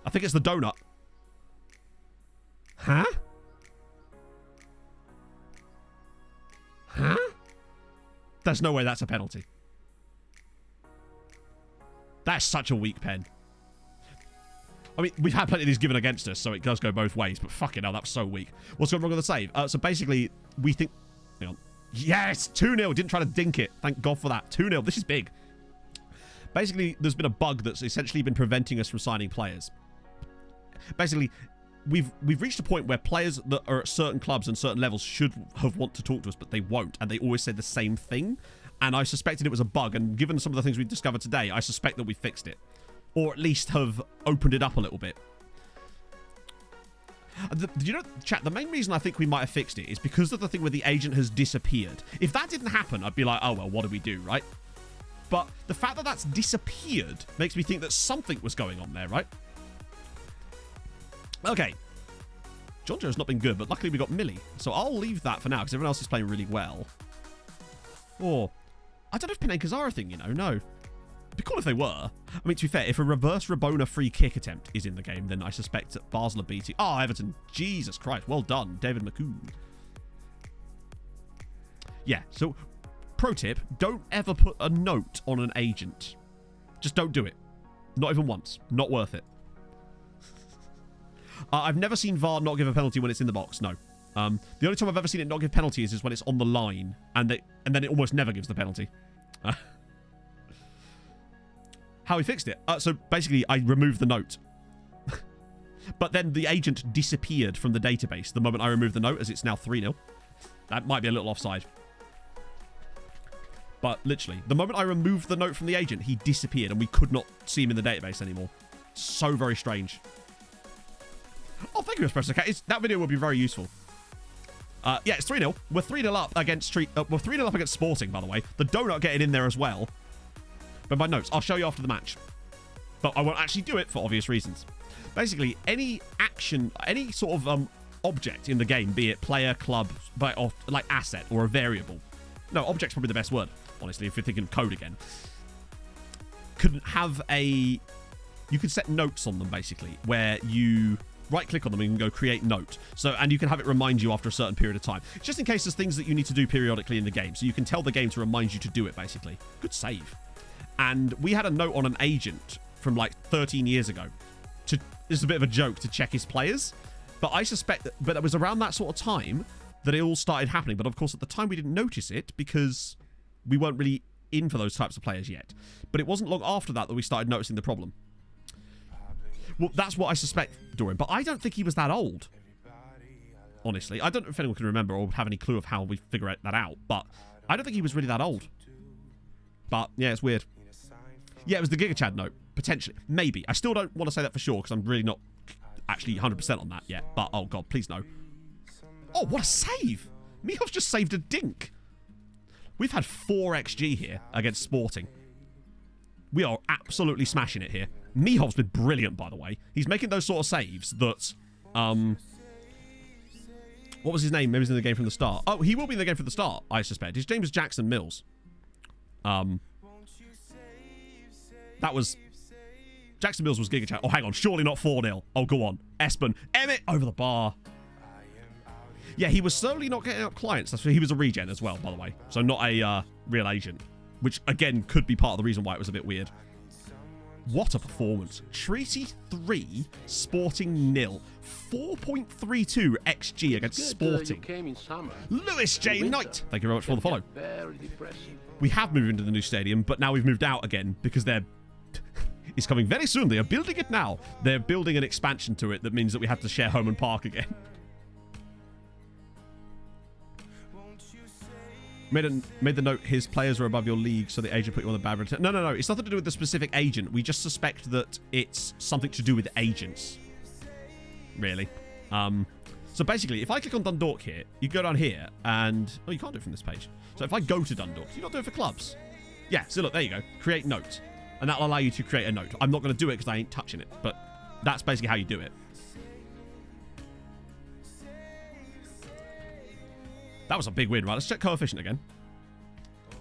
I think it's the donut. Huh? Huh? There's no way that's a penalty. That's such a weak pen. I mean, we've had plenty of these given against us, so it does go both ways, but fucking hell, that was so weak. What's going wrong with the save? So basically, we think... Hang on. Yes! 2-0. Didn't try to dink it. Thank God for that. 2-0. This is big. Basically, there's been a bug that's essentially been preventing us from signing players. Basically, we've reached a point where players that are at certain clubs and certain levels should have want to talk to us, but they won't, and they always say the same thing. And I suspected it was a bug, and given some of the things we've discovered today, I suspect that we fixed it. Or at least have opened it up a little bit. You know, chat, the main reason I think we might have fixed it is because of the thing where the agent has disappeared. If that didn't happen, I'd be like, oh, well, what do we do, right? But the fact that that's disappeared makes me think that something was going on there, right? Okay. John Joe's not been good, but luckily we got Millie. So I'll leave that for now, because everyone else is playing really well. Or, I don't know if Penenka's are a thing, you know, no. It'd be cool if they were. I mean, to be fair, if a reverse Rabona free kick attempt is in the game, then I suspect that Basel are beating... Oh, Everton. Jesus Christ. Well done, David McCoon. Yeah, so pro tip, don't ever put a note on an agent. Just don't do it. Not even once. Not worth it. I've never seen VAR not give a penalty when it's in the box. No. The only time I've ever seen it not give penalties is when it's on the line, and then it almost never gives the penalty. How he fixed it? So basically, I removed the note. But then the agent disappeared from the database the moment I removed the note, as it's now 3-0. That might be a little offside. But literally, the moment I removed the note from the agent, he disappeared, and we could not see him in the database anymore. So very strange. Oh, thank you, Espresso Cat. That video will be very useful. Yeah, it's 3-0. We're 3-0 up against we're 3-0 up against Sporting, by the way. The donut getting in there as well. But my notes, I'll show you after the match. But I won't actually do it for obvious reasons. Basically, any action, any sort of object in the game, be it player, club, or like asset or a variable. No, object's probably the best word, honestly, if you're thinking code again. Could have you can set notes on them, basically, where you right-click on them and you can go create note. And you can have it remind you after a certain period of time. Just in case there's things that you need to do periodically in the game. So you can tell the game to remind you to do it, basically. Good save. And we had a note on an agent from like 13 years ago. This is a bit of a joke to check his players. But I suspect that it was around that sort of time that it all started happening. But of course, at the time, we didn't notice it because we weren't really in for those types of players yet. But it wasn't long after that we started noticing the problem. Well, that's what I suspect, Dorian. But I don't think he was that old. Honestly. I don't know if anyone can remember or have any clue of how we figure that out. But I don't think he was really that old. But, yeah, it's weird. Yeah, it was the GigaChad note. Potentially. Maybe. I still don't want to say that for sure because I'm really not actually 100% on that yet. But, oh, God, please no. Oh, what a save! Mihov's just saved a dink. We've had 4 XG here against Sporting. We are absolutely smashing it here. Mihov's been brilliant, by the way. He's making those sort of saves that... What was his name? Maybe he was in the game from the start. Oh, he will be in the game from the start, I suspect. His name is Jackson Mills. That was... Jackson Mills was GigaChat. Oh, hang on. Surely not 4-0. Oh, go on. Espen. Emmett over the bar. Yeah, he was slowly not getting up clients. He was a regen as well, by the way. So not a real agent. Which, again, could be part of the reason why it was a bit weird. What a performance. Treaty 3, Sporting 0. 4.32 XG against Sporting. Lewis J. Knight. Thank you very much for the follow. We have moved into the new stadium, but now we've moved out again because they're... It's coming very soon. They are building it now. They're building an expansion to it that means that we have to share home and park again. Made the note, his players are above your league, so the agent put you on the bad return. No. It's nothing to do with the specific agent. We just suspect that it's something to do with agents. Really. So basically, if I click on Dundalk here, you go down here, and... Oh, you can't do it from this page. So if I go to Dundalk, do you not do it for clubs? Yeah, so look, there you go. Create note. And that'll allow you to create a note. I'm not going to do it because I ain't touching it, but that's basically how you do it. That was a big win, right? Let's check coefficient again.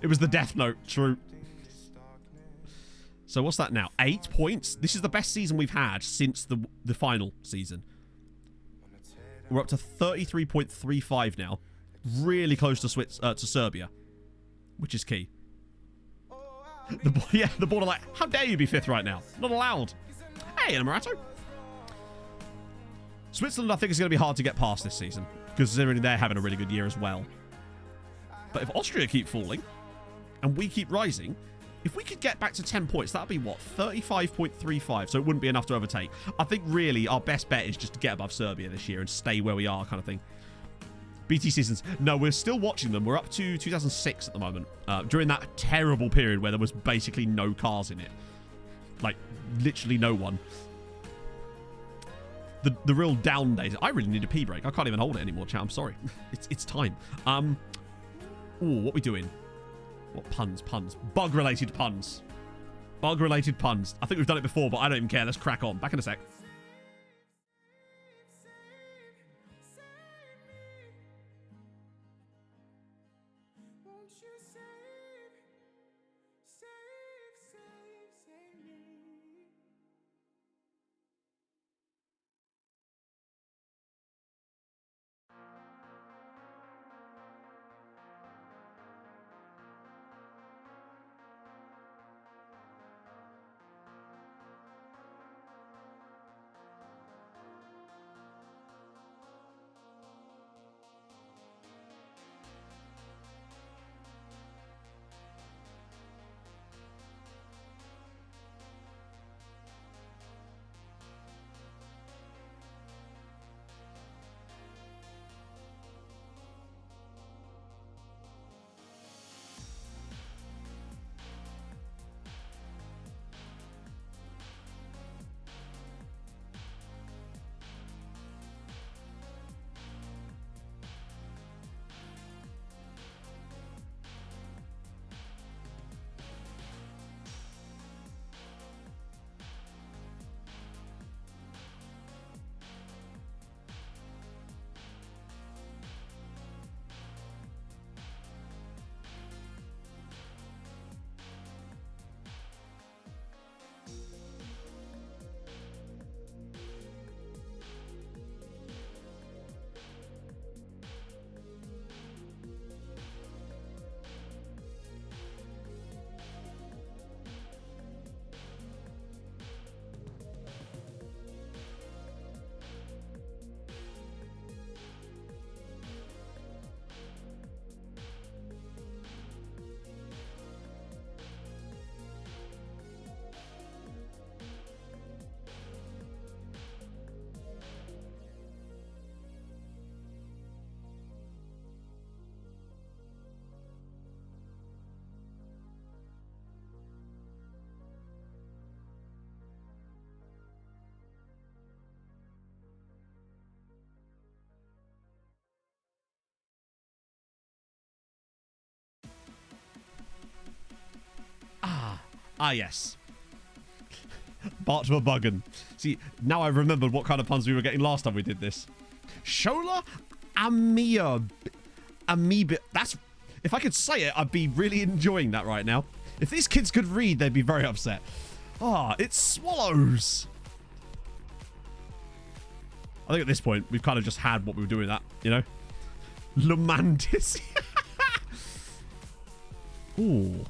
It was the death note. True. So what's that now? 8 points? This is the best season we've had since the final season. We're up to 33.35 now. Really close to Serbia, which is key. The board are like, how dare you be 5th right now? Not allowed. Hey, and a Marato. Switzerland, I think, is going to be hard to get past this season. Considering they're having a really good year as well. But if Austria keep falling, and we keep rising, if we could get back to 10 points, that'd be what? 35.35, so it wouldn't be enough to overtake. I think really our best bet is just to get above Serbia this year and stay where we are, kind of thing. BT seasons. No, we're still watching them. We're up to 2006 at the moment. During that terrible period where there was basically no cars in it. Like, literally no one. The real down days. I really need a pee break. I can't even hold it anymore, chat. I'm sorry. It's time. Ooh, what we doing? What puns? Bug-related puns. Bug-related puns. I think we've done it before, but I don't even care. Let's crack on. Back in a sec. Ah, yes. Bart to a buggen. See, now I remembered what kind of puns we were getting last time we did this. Shola Amoeba. That's... If I could say it, I'd be really enjoying that right now. If these kids could read, they'd be very upset. Ah, it's swallows. I think at this point, we've kind of just had what we were doing that, you know? Lumantis. Ooh.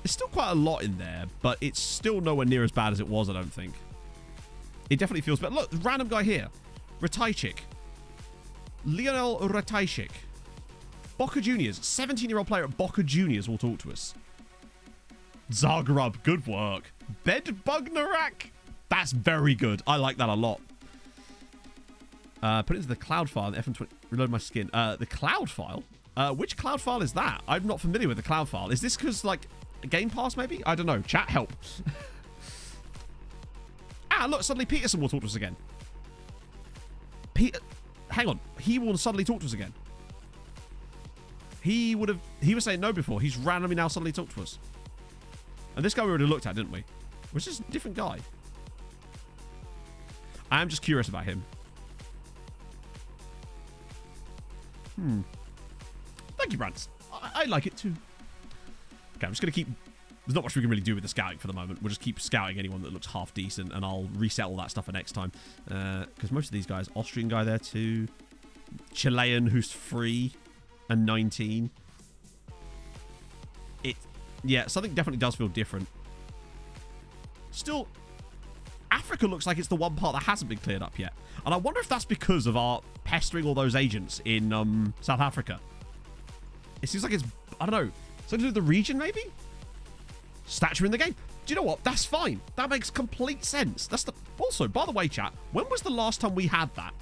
There's still quite a lot in there, but it's still nowhere near as bad as it was, I don't think. It definitely feels better. Look, random guy here. Ratajczyk. Lionel Ratajczyk. Boca Juniors. 17-year-old player at Boca Juniors will talk to us. Zagreb. Good work. Bedbugnarak. That's very good. I like that a lot. Put it into the cloud file. F20. Reload my skin. The cloud file? Which cloud file is that? I'm not familiar with the cloud file. Is this because, like, Game Pass, maybe? I don't know. Chat, help. Ah, look. Suddenly Peterson will talk to us again. Hang on. He will suddenly talk to us again. He was saying no before. He's randomly now suddenly talked to us. And this guy we already looked at, didn't we? Was this a different guy? I am just curious about him. Thank you, Brants. I like it too. Okay, I'm just going to keep... There's not much we can really do with the scouting for the moment. We'll just keep scouting anyone that looks half decent, and I'll reset all that stuff for next time. Because most of these guys... Austrian guy there too. Chilean who's free and 19. Yeah, something definitely does feel different. Still... Africa looks like it's the one part that hasn't been cleared up yet. And I wonder if that's because of our pestering all those agents in South Africa. It seems like it's, I don't know, something to do with the region, maybe? Stature in the game. Do you know what? That's fine. That makes complete sense. That's the... Also, by the way, chat, when was the last time we had that?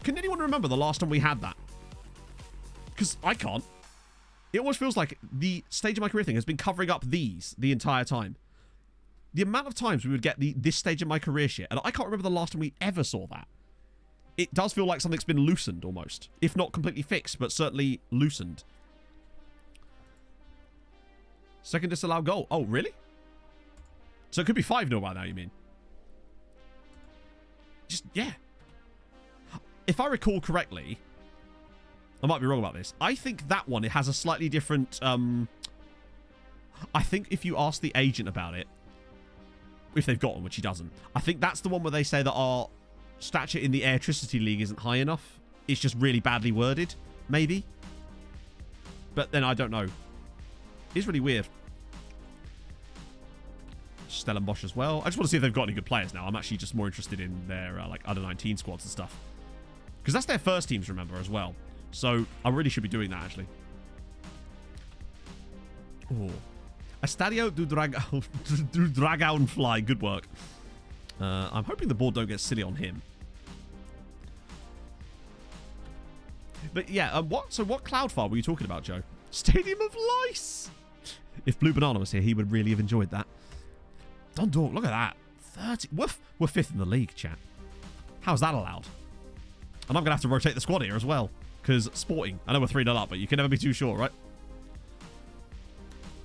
Can anyone remember the last time we had that? Because I can't. It almost feels like the stage of my career thing has been covering up these the entire time. The amount of times we would get this stage of my career shit, and I can't remember the last time we ever saw that. It does feel like something's been loosened almost. If not completely fixed, but certainly loosened. Second disallowed goal. Oh, really? So it could be 5-0 by now, you mean? Just, yeah. If I recall correctly, I might be wrong about this. I think that one, it has a slightly different... I think if you ask the agent about it, if they've got one, which he doesn't, I think that's the one where they say that our stature in the Airtricity League isn't high enough. It's just really badly worded, maybe. But then I don't know. It's really weird. Stellenbosch as well. I just want to see if they've got any good players now. I'm actually just more interested in their like under 19 squads and stuff. Because that's their first teams, remember, as well. So I really should be doing that, actually. Oh. Estadio do Dragonfly. Good work. I'm hoping the board don't get silly on him. But yeah, what cloud file were you talking about, Joe? Stadium of Lice! If Blue Banana was here, he would really have enjoyed that. Dundalk, look at that. 30. We're 5th in the league, chat. How's that allowed? And I'm going to have to rotate the squad here as well. Because Sporting, I know we're 3-0 up, but you can never be too sure, right?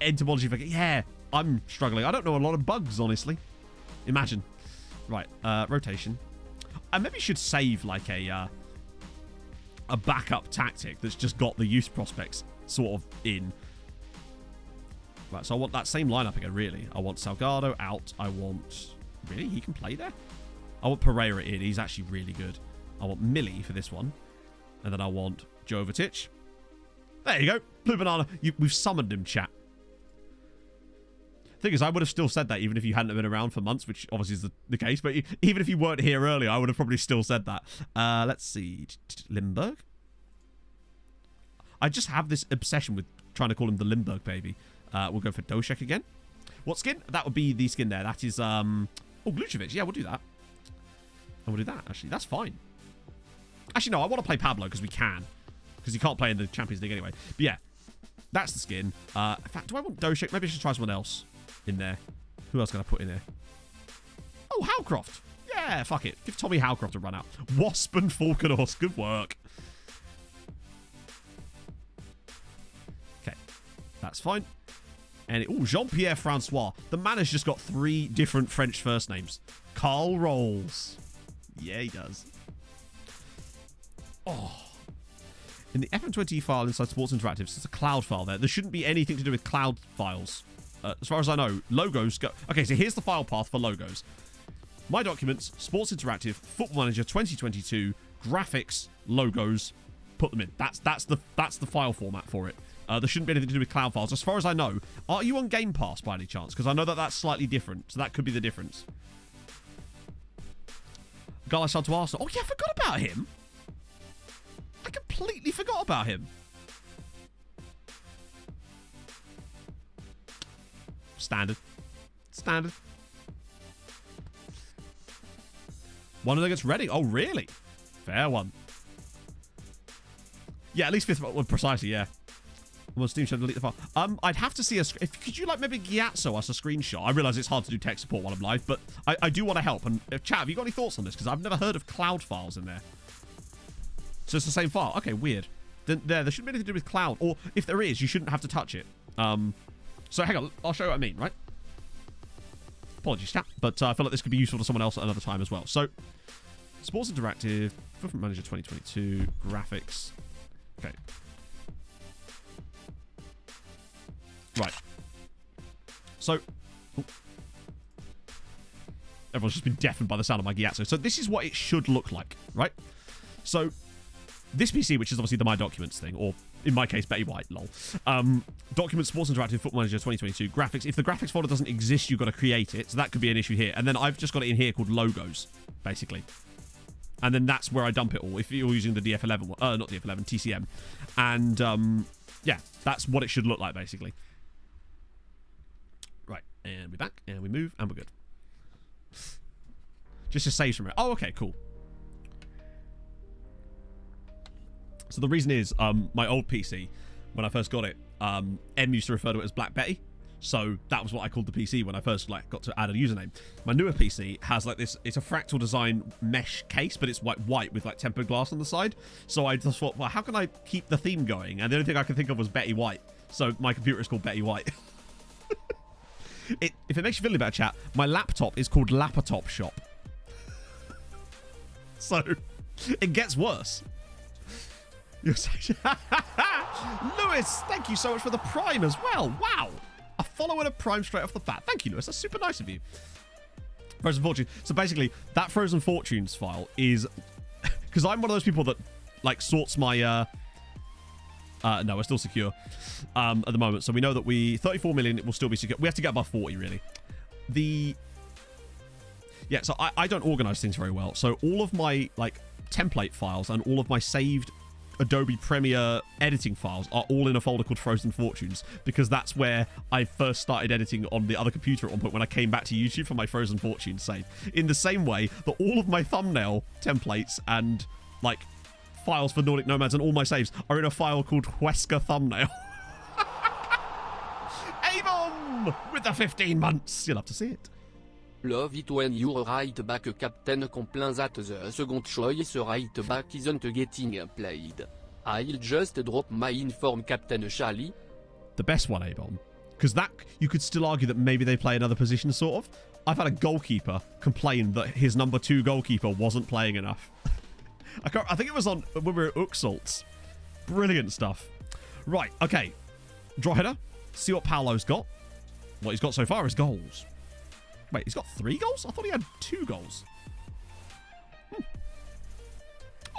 Entomology, yeah, I'm struggling. I don't know a lot of bugs, honestly. Imagine. Right, rotation. I maybe should save like a backup tactic that's just got the youth prospects sort of in. Right, so I want that same lineup again, really. I want Salgado out. I want... Really? He can play there? I want Pereira in. He's actually really good. I want Millie for this one. And then I want Jovetic. There you go. Blue Banana. We've summoned him, chat. Thing is, I would have still said that even if you hadn't been around for months, which obviously is the case. But even if you weren't here earlier, I would have probably still said that. Let's see. Limburg? I just have this obsession with trying to call him the Limburg baby. We'll go for Doshek again. What skin? That would be the skin there. That is... Oh, Glucevic. Yeah, we'll do that. And we'll do that, actually. That's fine. Actually, no, I want to play Pablo because we can. Because he can't play in the Champions League anyway. But yeah, that's the skin. In fact, do I want Doshek? Maybe I should try someone else in there. Who else can I put in there? Oh, Howcroft. Yeah, fuck it. Give Tommy Howcroft a run out. Wasp and Falconhorse. Good work. Okay. That's fine. And Jean-Pierre Francois. The man has just got 3 different French first names. Carl Rolls. Yeah, he does. Oh. In the FM20 file inside Sports Interactive, it's a cloud file there. There shouldn't be anything to do with cloud files. As far as I know, logos go... Okay, so here's the file path for logos. My Documents, Sports Interactive, Football Manager 2022, graphics, logos, put them in. That's the file format for it. There shouldn't be anything to do with cloud files. As far as I know, are you on Game Pass by any chance? Because I know that that's slightly different, so that could be the difference. Guy I sold to Arsenal. Oh, yeah, I forgot about him. I completely forgot about him. Standard. Standard. One of them gets ready. Oh, really? Fair one. Yeah, at least 5th. Well, precisely, yeah. Well, Steam should delete the file. I'd have to see a... Could you, like, maybe Gyatso us a screenshot? I realise it's hard to do tech support while I'm live, but I do want to help. And, chat, have you got any thoughts on this? Because I've never heard of cloud files in there. So it's the same file. Okay, weird. Then there shouldn't be anything to do with cloud. Or, if there is, you shouldn't have to touch it. So, hang on. I'll show you what I mean, right? Apologies, chat. But I feel like this could be useful to someone else at another time as well. So, Sports Interactive, Football Manager 2022, graphics. Okay. Right. So, everyone's just been deafened by the sound of my Gyatso. So this is what it should look like, right? So this PC, which is obviously the My Documents thing, or in my case, Betty White, lol. Documents, Sports Interactive, Football Manager 2022, graphics. If the graphics folder doesn't exist, you've got to create it. So that could be an issue here. And then I've just got it in here called logos, basically. And then that's where I dump it all. If you're using the DF11, not DF11, TCM. And yeah, that's what it should look like, basically. Right, and we're back, and we move, and we're good. Just to save from it. Oh, okay, cool. So the reason is, my old PC, when I first got it, M used to refer to it as Black Betty. So that was what I called the PC when I first got to add a username. My newer PC has like this, it's a fractal design mesh case, but it's white with like tempered glass on the side. So I just thought, well, how can I keep the theme going? And the only thing I could think of was Betty White. So my computer is called Betty White. If it makes you feel any better, chat, my laptop is called Laptop Shop. So it gets worse. Lewis, thank you so much for the Prime as well. Wow. A follow and a Prime straight off the bat. Thank you, Lewis. That's super nice of you. Frozen Fortunes. So basically, that Frozen Fortunes file is... Because I'm one of those people that, like, sorts my... no, we're still secure at the moment. So we know that 34 million, it will still be secure. We have to get above 40, really. Yeah, so I don't organize things very well. So all of my, like, template files and all of my saved Adobe Premiere editing files are all in a folder called Frozen Fortunes, because that's where I first started editing on the other computer at one point when I came back to YouTube for my Frozen Fortunes save. In the same way that all of my thumbnail templates and, like, files for Nordic Nomads and all my saves are in a file called Huesca Thumbnail. Avon! With the 15 months. You'll have to see it. Love it when you're right back, Captain, complains that the second choice right back isn't getting played. I'll just drop my inform Captain Charlie. The best one, Avon. Because that, you could still argue that maybe they play another position, sort of. I've had a goalkeeper complain that his number 2 goalkeeper wasn't playing enough. I think it was on when we were at Uxalt's. Brilliant stuff. Right, okay. Draw header. See what Paolo's got. What he's got so far is goals. Wait, he's got 3 goals? I thought he had 2 goals.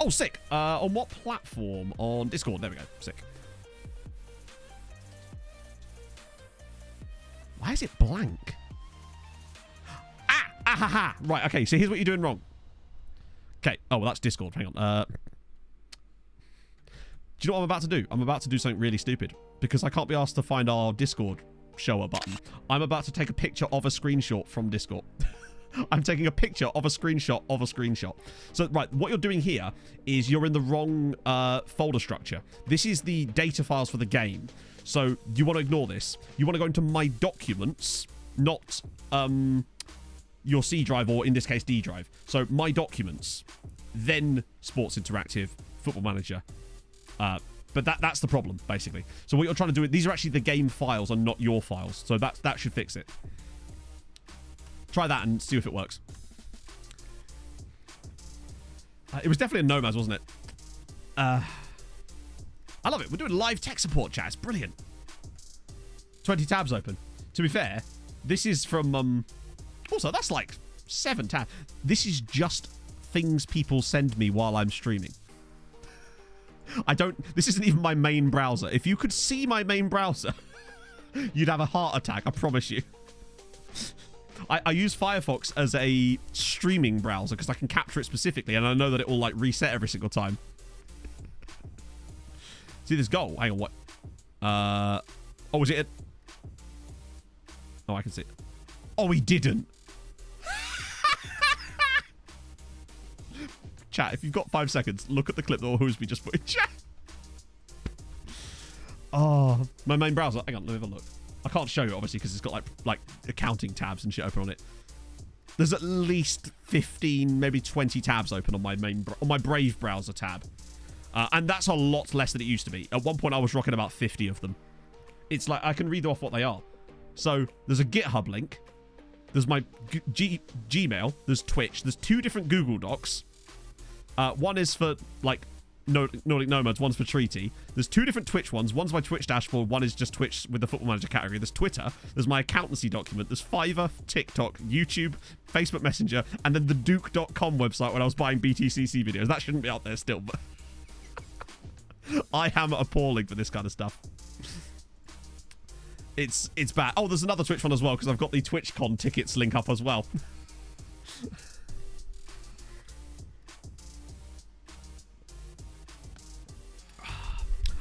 Oh, sick. On what platform? On Discord. There we go. Sick. Why is it blank? Ah ha ha. Right, okay. So here's what you're doing wrong. Okay. Oh, well, that's Discord. Hang on. Do you know what I'm about to do? I'm about to do something really stupid because I can't be asked to find our Discord shower button. I'm about to take a picture of a screenshot from Discord. I'm taking a picture of a screenshot of a screenshot. So, right, what you're doing here is you're in the wrong folder structure. This is the data files for the game. So, you want to ignore this. You want to go into My Documents, not your C drive, or in this case, D drive. So, My Documents, then Sports Interactive, Football Manager, But that's the problem, basically. So what you're trying to do, these are actually the game files and not your files. So that should fix it. Try that and see if it works. It was definitely a Nomads, wasn't it? I love it. We're doing live tech support chat. It's brilliant. 20 tabs open. To be fair, this is from... also, that's like 7 tabs. This is just things people send me while I'm streaming. This isn't even my main browser. If you could see my main browser, you'd have a heart attack, I promise you. I use Firefox as a streaming browser because I can capture it specifically, and I know that it will like reset every single time. See this goal? Hang on, what? Oh, was it? Oh, I can see it. Oh, he didn't. Chat, if you've got 5 seconds, look at the clip that Whoosby just put in chat. Oh, my main browser. Hang on, let me have a look. I can't show you, obviously, because it's got like accounting tabs and shit open on it. There's at least 15, maybe 20 tabs open on my my Brave browser tab. And that's a lot less than it used to be. At one point, I was rocking about 50 of them. It's like, I can read off what they are. So, there's a GitHub link. There's my Gmail. There's Twitch. There's 2 different Google Docs. One is for, like, Nordic Nomads. One's for Treaty. There's 2 different Twitch ones. One's my Twitch dashboard. One is just Twitch with the Football Manager category. There's Twitter. There's my accountancy document. There's Fiverr, TikTok, YouTube, Facebook Messenger, and then the Duke.com website when I was buying BTCC videos. That shouldn't be out there still, but... I am appalling for this kind of stuff. It's bad. Oh, there's another Twitch one as well, because I've got the TwitchCon tickets link up as well.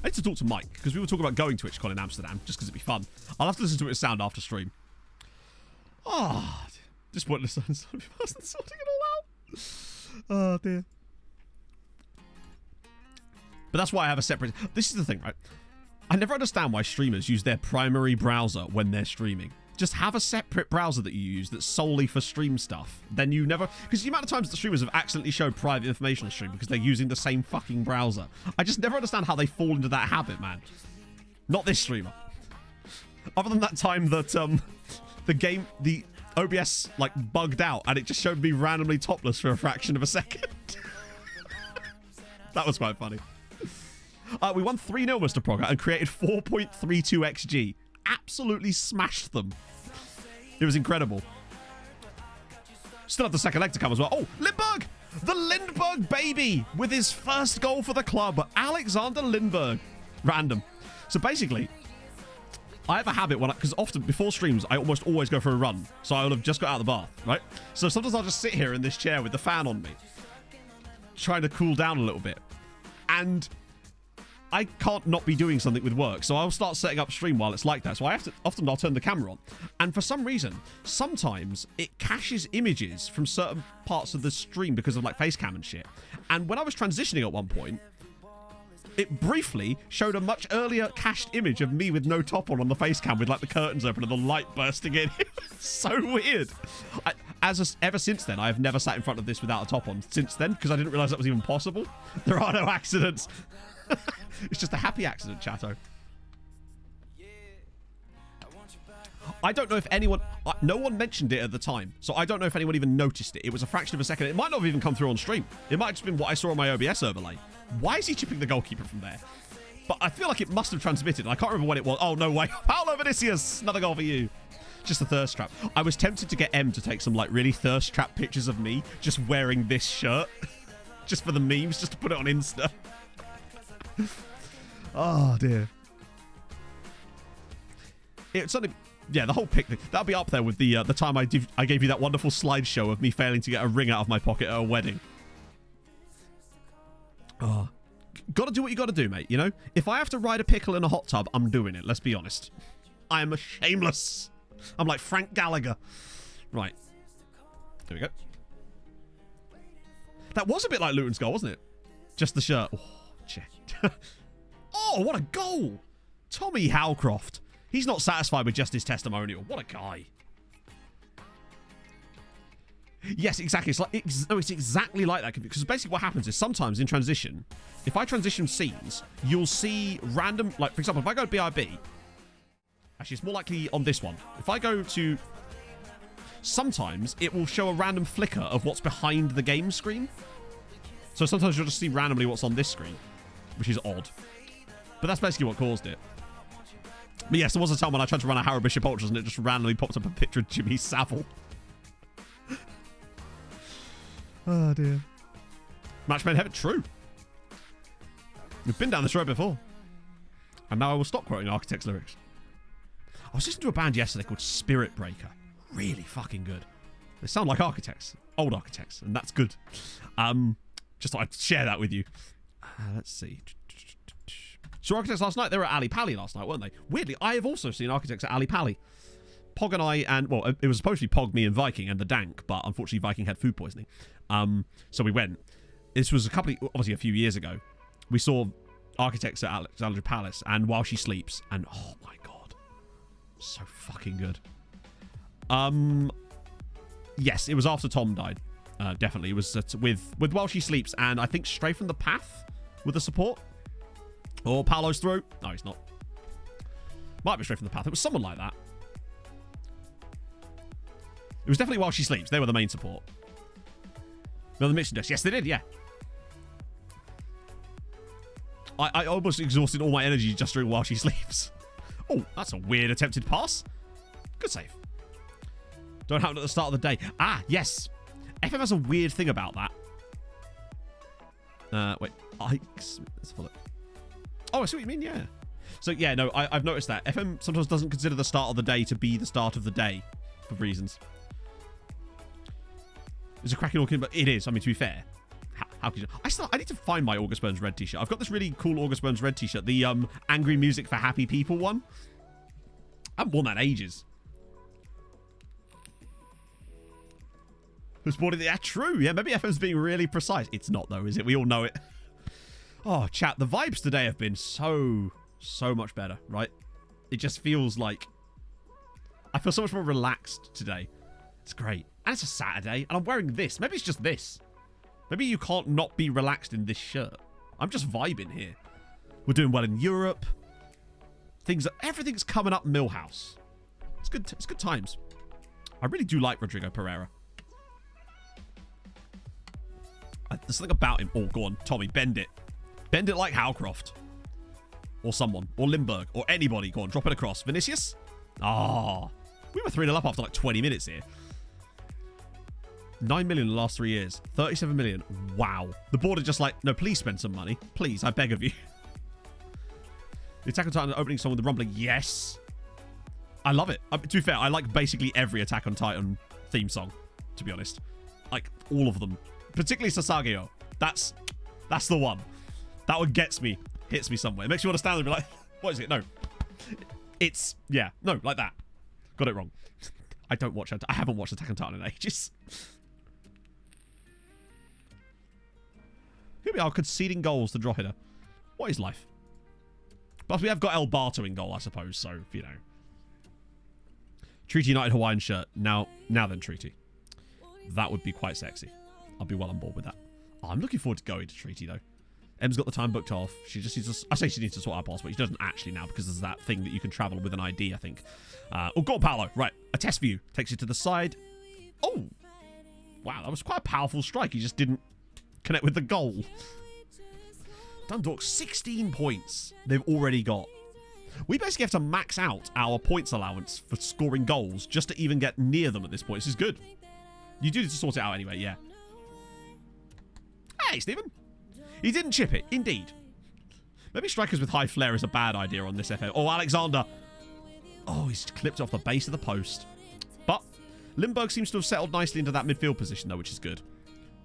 I need to talk to Mike, because we were talking about going to TwitchCon in Amsterdam, just because it'd be fun. I'll have to listen to it with sound after stream. Oh, just pointless sorting it all out. Oh, dear. But that's why I have a separate... This is the thing, right? I never understand why streamers use their primary browser when they're streaming. Just have a separate browser that you use that's solely for stream stuff. Then you never... Because the amount of times that streamers have accidentally showed private information on stream because they're using the same fucking browser. I just never understand how they fall into that habit, man. Not this streamer. Other than that time that the OBS, like, bugged out and it just showed me randomly topless for a fraction of a second. That was quite funny. We won 3-0, Mr. Progger, and created 4.32 XG. Absolutely smashed them. It was incredible. Still have the second leg to come as well. Oh, Lindberg! The Lindberg baby with his first goal for the club. Alexander Lindberg. Random. So basically, I have a habit because often before streams, I almost always go for a run. So I will have just got out of the bath, right? So sometimes I'll just sit here in this chair with the fan on me, trying to cool down a little bit. And I can't not be doing something with work, so I'll start setting up stream while it's like that. So often I'll turn the camera on, and for some reason, sometimes it caches images from certain parts of the stream because of like face cam and shit. And when I was transitioning at one point, it briefly showed a much earlier cached image of me with no top on the face cam with like the curtains open and the light bursting in. It was so weird. Ever since then, I have never sat in front of this without a top on since then because I didn't realize that was even possible. There are no accidents. It's just a happy accident, chatto. I don't know if anyone... no one mentioned it at the time, so I don't know if anyone even noticed it. It was a fraction of a second. It might not have even come through on stream. It might have just been what I saw on my OBS overlay. Why is he chipping the goalkeeper from there? But I feel like it must have transmitted. I can't remember when it was. Oh, no way. Paolo Vinicius! Another goal for you. Just a thirst trap. I was tempted to get M to take some, like, really thirst trap pictures of me just wearing this shirt. Just for the memes, just to put it on Insta. Oh, dear. It's something... Yeah, the whole picnic. That'll be up there with the time I gave you that wonderful slideshow of me failing to get a ring out of my pocket at a wedding. Oh. Gotta do what you gotta do, mate, you know? If I have to ride a pickle in a hot tub, I'm doing it, let's be honest. I am a shameless. I'm like Frank Gallagher. Right. There we go. That was a bit like Luton's goal, wasn't it? Just the shirt. Oh, check. Oh, what a goal! Tommy Howcroft. He's not satisfied with just his testimonial. What a guy. Yes, exactly. It's like it's exactly like that, because basically what happens is sometimes in transition, if I transition scenes, you'll see random, like for example, if I go to BIB, actually it's more likely on this one. If I go to, sometimes it will show a random flicker of what's behind the game screen. So sometimes you'll just see randomly what's on this screen, which is odd. But that's basically what caused it. But yes, there was a time when I tried to run a Harrow Bishop Ultras and it just randomly popped up a picture of Jimmy Savile. Oh dear. Match made heaven. True. We've been down this road before. And now I will stop quoting Architect's lyrics. I was listening to a band yesterday called Spirit Breaker. Really fucking good. They sound like Architects. Old Architects. And that's good. Just thought I'd share that with you. Let's see. Saw Architects last night. They were at Ali Pali last night, weren't they? Weirdly, I have also seen Architects at Ali Pali. Pog and I, and well, it was supposed to be Pog, me, and Viking, and the Dank, but unfortunately Viking had food poisoning. So we went. This was obviously a few years ago. We saw Architects at Alexandra Palace, and While She Sleeps, and oh my god, so fucking good. Yes, it was after Tom died. Definitely, it was with While She Sleeps, and I think Stray from the Path with the support, or Paolo's Throat. No, he's not. Might be Stray from the Path. It was someone like that. It was definitely While She Sleeps. They were the main support. No, the mixing desk. Yes, they did, yeah. I almost exhausted all my energy just during While She Sleeps. Oh, that's a weird attempted pass. Good save. Don't happen at the start of the day. Ah, yes. FM has a weird thing about that. Wait. Let's follow it. Oh, I see what you mean, yeah. So, yeah, no, I've noticed that. FM sometimes doesn't consider the start of the day to be the start of the day for reasons. It's a cracking organ, but it is. I mean, to be fair, how could you? I need to find my August Burns Red t-shirt. I've got this really cool August Burns Red t-shirt, the Angry Music for Happy People one. I haven't worn that in ages. Who's bought it? Yeah, true. Yeah, maybe FM's being really precise. It's not though, is it? We all know it. Oh, chat. The vibes today have been so much better, right? It just feels like I feel so much more relaxed today. It's great. And it's a Saturday, and I'm wearing this. Maybe it's just this. Maybe you can't not be relaxed in this shirt. I'm just vibing here. We're doing well in Europe. Everything's coming up Millhouse. It's good. It's good times. I really do like Rodrigo Pereira. There's something about him. Oh, go on, Tommy, bend it. Bend it like Howcroft. Or someone. Or Lindbergh. Or anybody. Go on, drop it across. Vinicius? Ah. We were 3-0 up after like 20 minutes here. 9 million in the last 3 years. 37 million. Wow. The board are just like, no, please spend some money. Please, I beg of you. The Attack on Titan opening song with the rumbling. Yes. I love it. To be fair, I like basically every Attack on Titan theme song, to be honest. Like, all of them. Particularly Sasageo. That's the one. That one gets me. Hits me somewhere. It makes you want to stand there and be like, what is it? No. It's, yeah. No, like that. Got it wrong. I haven't watched Attack on Titan in ages. Here we are, conceding goals to drop hitter. What is life? But we have got El Barto in goal, I suppose, so, you know. Treaty United Hawaiian shirt. Now then, Treaty. That would be quite sexy. I'll be well on board with that. Oh, I'm looking forward to going to Treaty, though. Em's got the time booked off. She just needs to... I say she needs to sort out passport. She doesn't actually now, because there's that thing that you can travel with an ID, I think. Oh, go on, Paolo. Right. A test view. Takes you to the side. Oh. Wow, that was quite a powerful strike. He just didn't connect with the goal. Dundalk, 16 points they've already got. We basically have to max out our points allowance for scoring goals just to even get near them at this point. This is good. You do need to sort it out anyway, yeah. Hey, Stephen. He didn't chip it, indeed. Maybe strikers with high flair is a bad idea on this FA. Oh, Alexander. Oh, he's clipped off the base of the post. But Lindbergh seems to have settled nicely into that midfield position, though, which is good.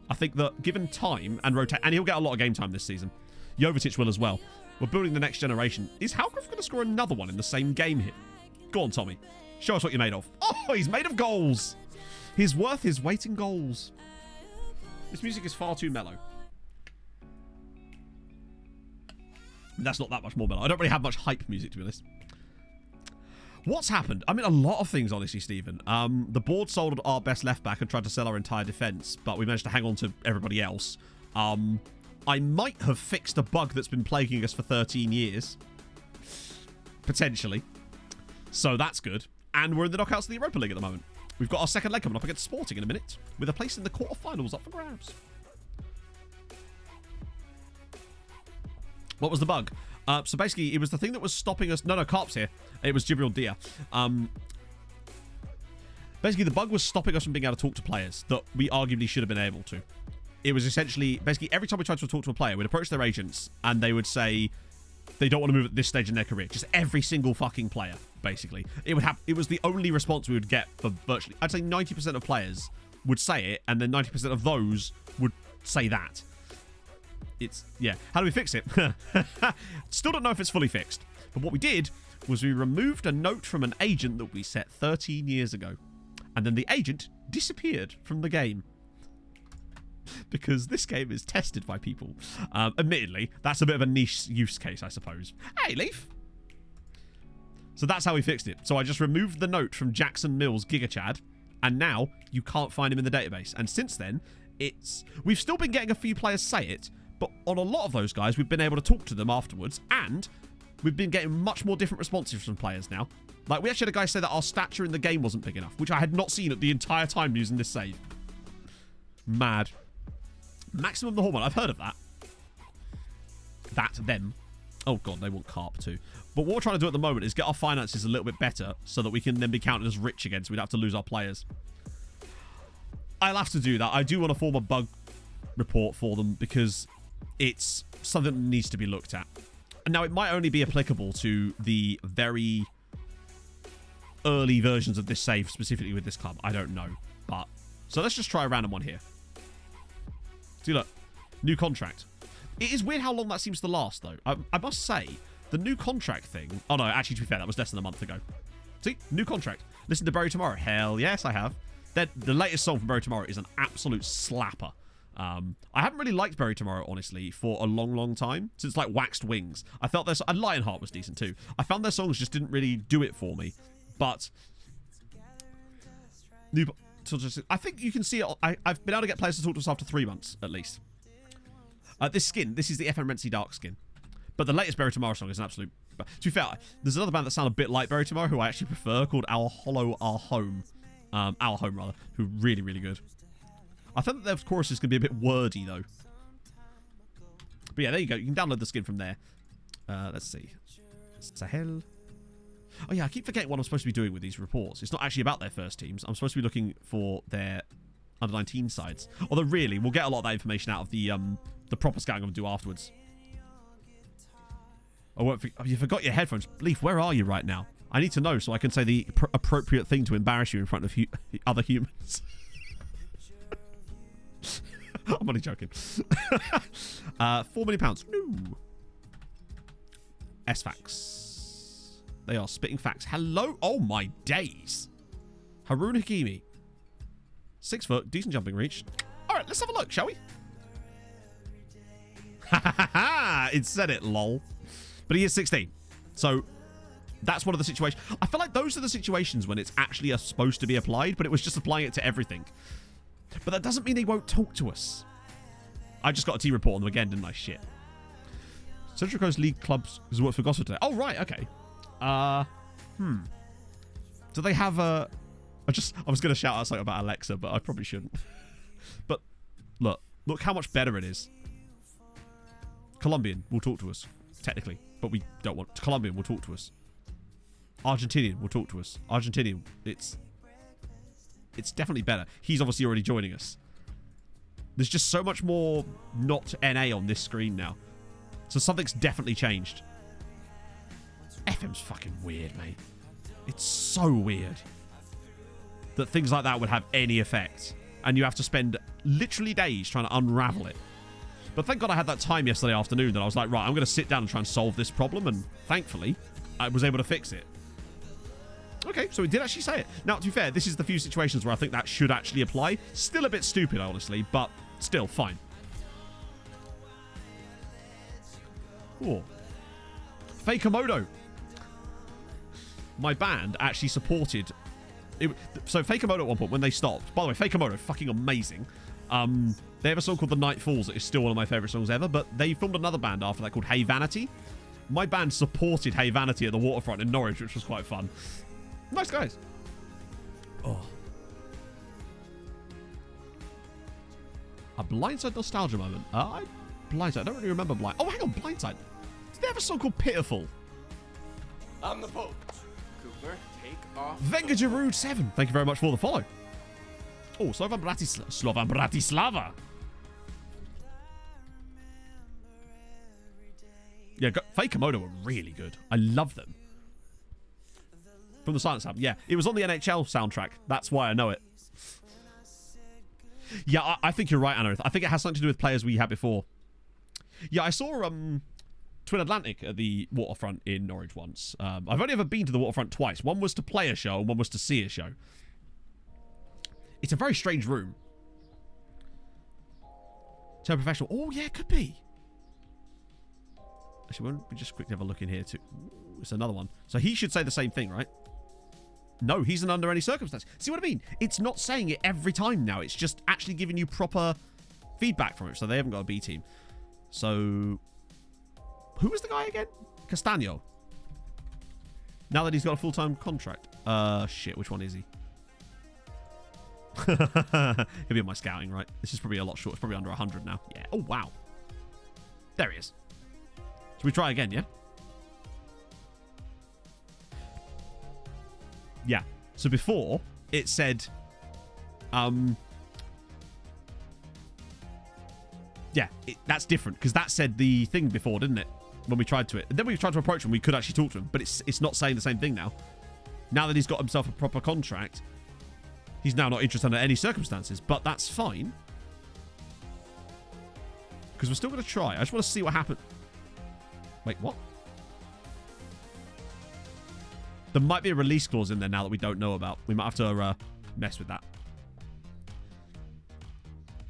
I think that given time and rotate, and he'll get a lot of game time this season. Jovetic will as well. We're building the next generation. Is Halcroft going to score another one in the same game here? Go on, Tommy. Show us what you're made of. Oh, he's made of goals. His worth is weight in goals. This music is far too mellow. That's not that much more mellow. I don't really have much hype music, to be honest. What's happened? I mean, a lot of things, honestly, Stephen. The board sold our best left back and tried to sell our entire defence, but we managed to hang on to everybody else. I might have fixed a bug that's been plaguing us for 13 years. Potentially. So that's good. And we're in the knockouts of the Europa League at the moment. We've got our second leg coming up against Sporting in a minute, with a place in the quarterfinals up for grabs. What was the bug? So basically, it was the thing that was stopping us. No, Carp's here. It was Jibril Dia. Basically, the bug was stopping us from being able to talk to players that we arguably should have been able to. It was essentially, basically, every time we tried to talk to a player, we'd approach their agents and they would say they don't want to move at this stage in their career. Just every single fucking player, basically. It was the only response we would get for virtually, I'd say 90% of players would say it, and then 90% of those would say that. Yeah. How do we fix it? Still don't know if it's fully fixed. But what we did was we removed a note from an agent that we set 13 years ago. And then the agent disappeared from the game. Because this game is tested by people. Admittedly, that's a bit of a niche use case, I suppose. Hey, Leaf. So that's how we fixed it. So I just removed the note from Jackson Mills GigaChad. And now you can't find him in the database. And since then, we've still been getting a few players say it. But on a lot of those guys, we've been able to talk to them afterwards, and we've been getting much more different responses from players now. Like, we actually had a guy say that our stature in the game wasn't big enough, which I had not seen at the entire time using this save. Mad. Maximum the Hormone. I've heard of that. Them. Oh, God, they want Carp too. But what we're trying to do at the moment is get our finances a little bit better so that we can then be counted as rich again, so we don't have to lose our players. I'll have to do that. I do want to form a bug report for them because it's something that needs to be looked at. And now, it might only be applicable to the very early versions of this save, specifically with this club. I don't know. But so let's just try a random one here. See, look. New contract. It is weird how long that seems to last, though. I must say, the new contract thing... Oh, no, actually, to be fair, that was less than a month ago. See? New contract. Listen to Bury Tomorrow. Hell yes, I have. The latest song from Bury Tomorrow is an absolute slapper. I haven't really liked Bury Tomorrow, honestly, for a long, long time. Since, like, Waxed Wings. I felt and Lionheart was decent, too. I found their songs just didn't really do it for me. But... I think you can see it. I've been able to get players to talk to us after 3 months, at least. This is the FM Rentsy Dark skin. But the latest Bury Tomorrow song is an absolute... To be fair, there's another band that sound a bit like Bury Tomorrow, who I actually prefer, called Our Hollow, Our Home. Our Home, rather. Who are really, really good. I think that their chorus is going to be a bit wordy, though. But yeah, there you go. You can download the skin from there. Let's see. Sahel. Oh yeah, I keep forgetting what I'm supposed to be doing with these reports. It's not actually about their first teams. I'm supposed to be looking for their under-19 sides. Although really, we'll get a lot of that information out of the proper scouting I'm going to do afterwards. Oh, you forgot your headphones. Leaf, where are you right now? I need to know so I can say the appropriate thing to embarrass you in front of other humans. I'm only joking. £4 million. No. S-Facts. They are spitting facts. Hello. Oh, my days. Haroon Hakimi. 6 foot. Decent jumping reach. All right, let's have a look, shall we? Ha ha ha. It said it, lol. But he is 16. So that's one of the situations. I feel like those are the situations when it's actually supposed to be applied, but it was just applying it to everything. But that doesn't mean they won't talk to us. I just got a T report on them again, didn't I? Shit. Central Coast League clubs is what for gossip today. Oh, right. Okay. Do they have a... I was going to shout out something about Alexa, but I probably shouldn't. But look how much better it is. Colombian will talk to us, technically, but we don't want... Colombian will talk to us. Argentinian will talk to us. Argentinian, it's definitely better. He's obviously already joining us. There's just so much more not NA on this screen now. So something's definitely changed. FM's fucking weird, mate. It's so weird that things like that would have any effect. And you have to spend literally days trying to unravel it. But thank God I had that time yesterday afternoon that I was like, right, I'm going to sit down and try and solve this problem. And thankfully, I was able to fix it. Okay, so it did actually say it. Now, to be fair, this is the few situations where I think that should actually apply. Still a bit stupid, honestly, but still fine. Oh. Fake Komodo. my band actually supported... So Fakemoto at one point, when they stopped... By the way, Fakemoto, fucking amazing. They have a song called The Night Falls that is still one of my favourite songs ever, but they filmed another band after that called Hey Vanity. My band supported Hey Vanity at the waterfront in Norwich, which was quite fun. Nice guys. Oh. A Blindside nostalgia moment. Blindside. I don't really remember Blind. Oh, hang on, Blindside. Did they have a song called Pitiful? On the boat. Cooper, take off. Vengajarude 7. Thank you very much for the follow. Oh, Slovan Bratislava. Yeah, Fakemoto were really good. I love them. From the Silence album. Yeah, it was on the NHL soundtrack. That's why I know it. Yeah, I think you're right, Anna. I think it has something to do with players we had before. Yeah, I saw Twin Atlantic at the waterfront in Norwich once. I've only ever been to the waterfront twice. One was to play a show and one was to see a show. It's a very strange room. So professional. Oh, yeah, it could be. Actually, why don't we just quickly have a look in here too? Ooh, it's another one. So he should say the same thing, right? No, he isn't under any circumstance. See what I mean? It's not saying it every time now. It's just actually giving you proper feedback from it. So they haven't got a B team. So who was the guy again? Castagno. Now that he's got a full-time contract. Shit, which one is he? He'll be on my scouting, right? This is probably a lot short. It's probably under 100 now. Yeah. Oh, wow. There he is. Should we try again, yeah? Yeah. So before, it said... yeah, that's different, because that said the thing before, didn't it? When we tried to it. And then we tried to approach him, we could actually talk to him, but it's not saying the same thing now. Now that he's got himself a proper contract, he's now not interested under any circumstances, but that's fine. Because we're still going to try. I just want to see what happens. Wait, what? There might be a release clause in there now that we don't know about. We might have to mess with that.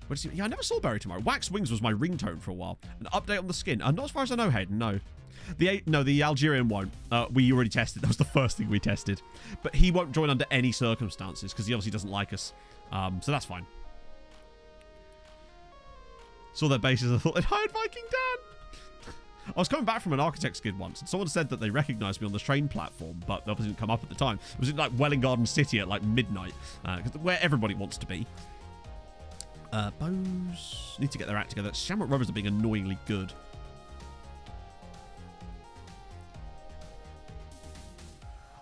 What is he? Yeah, I never saw Barry Tomorrow. Wax Wings was my ringtone for a while. An update on the skin. Not as far as I know, Hayden, no. The Algerian won't. We already tested. That was the first thing we tested. But he won't join under any circumstances because he obviously doesn't like us. So that's fine. Saw their bases. I thought they'd hired Viking Dan. I was coming back from an Architects Guild once, and someone said that they recognised me on the train platform, but they obviously didn't come up at the time. It was in like Welling Garden City at like midnight, where everybody wants to be. Bows need to get their act together. Shamrock Rovers are being annoyingly good.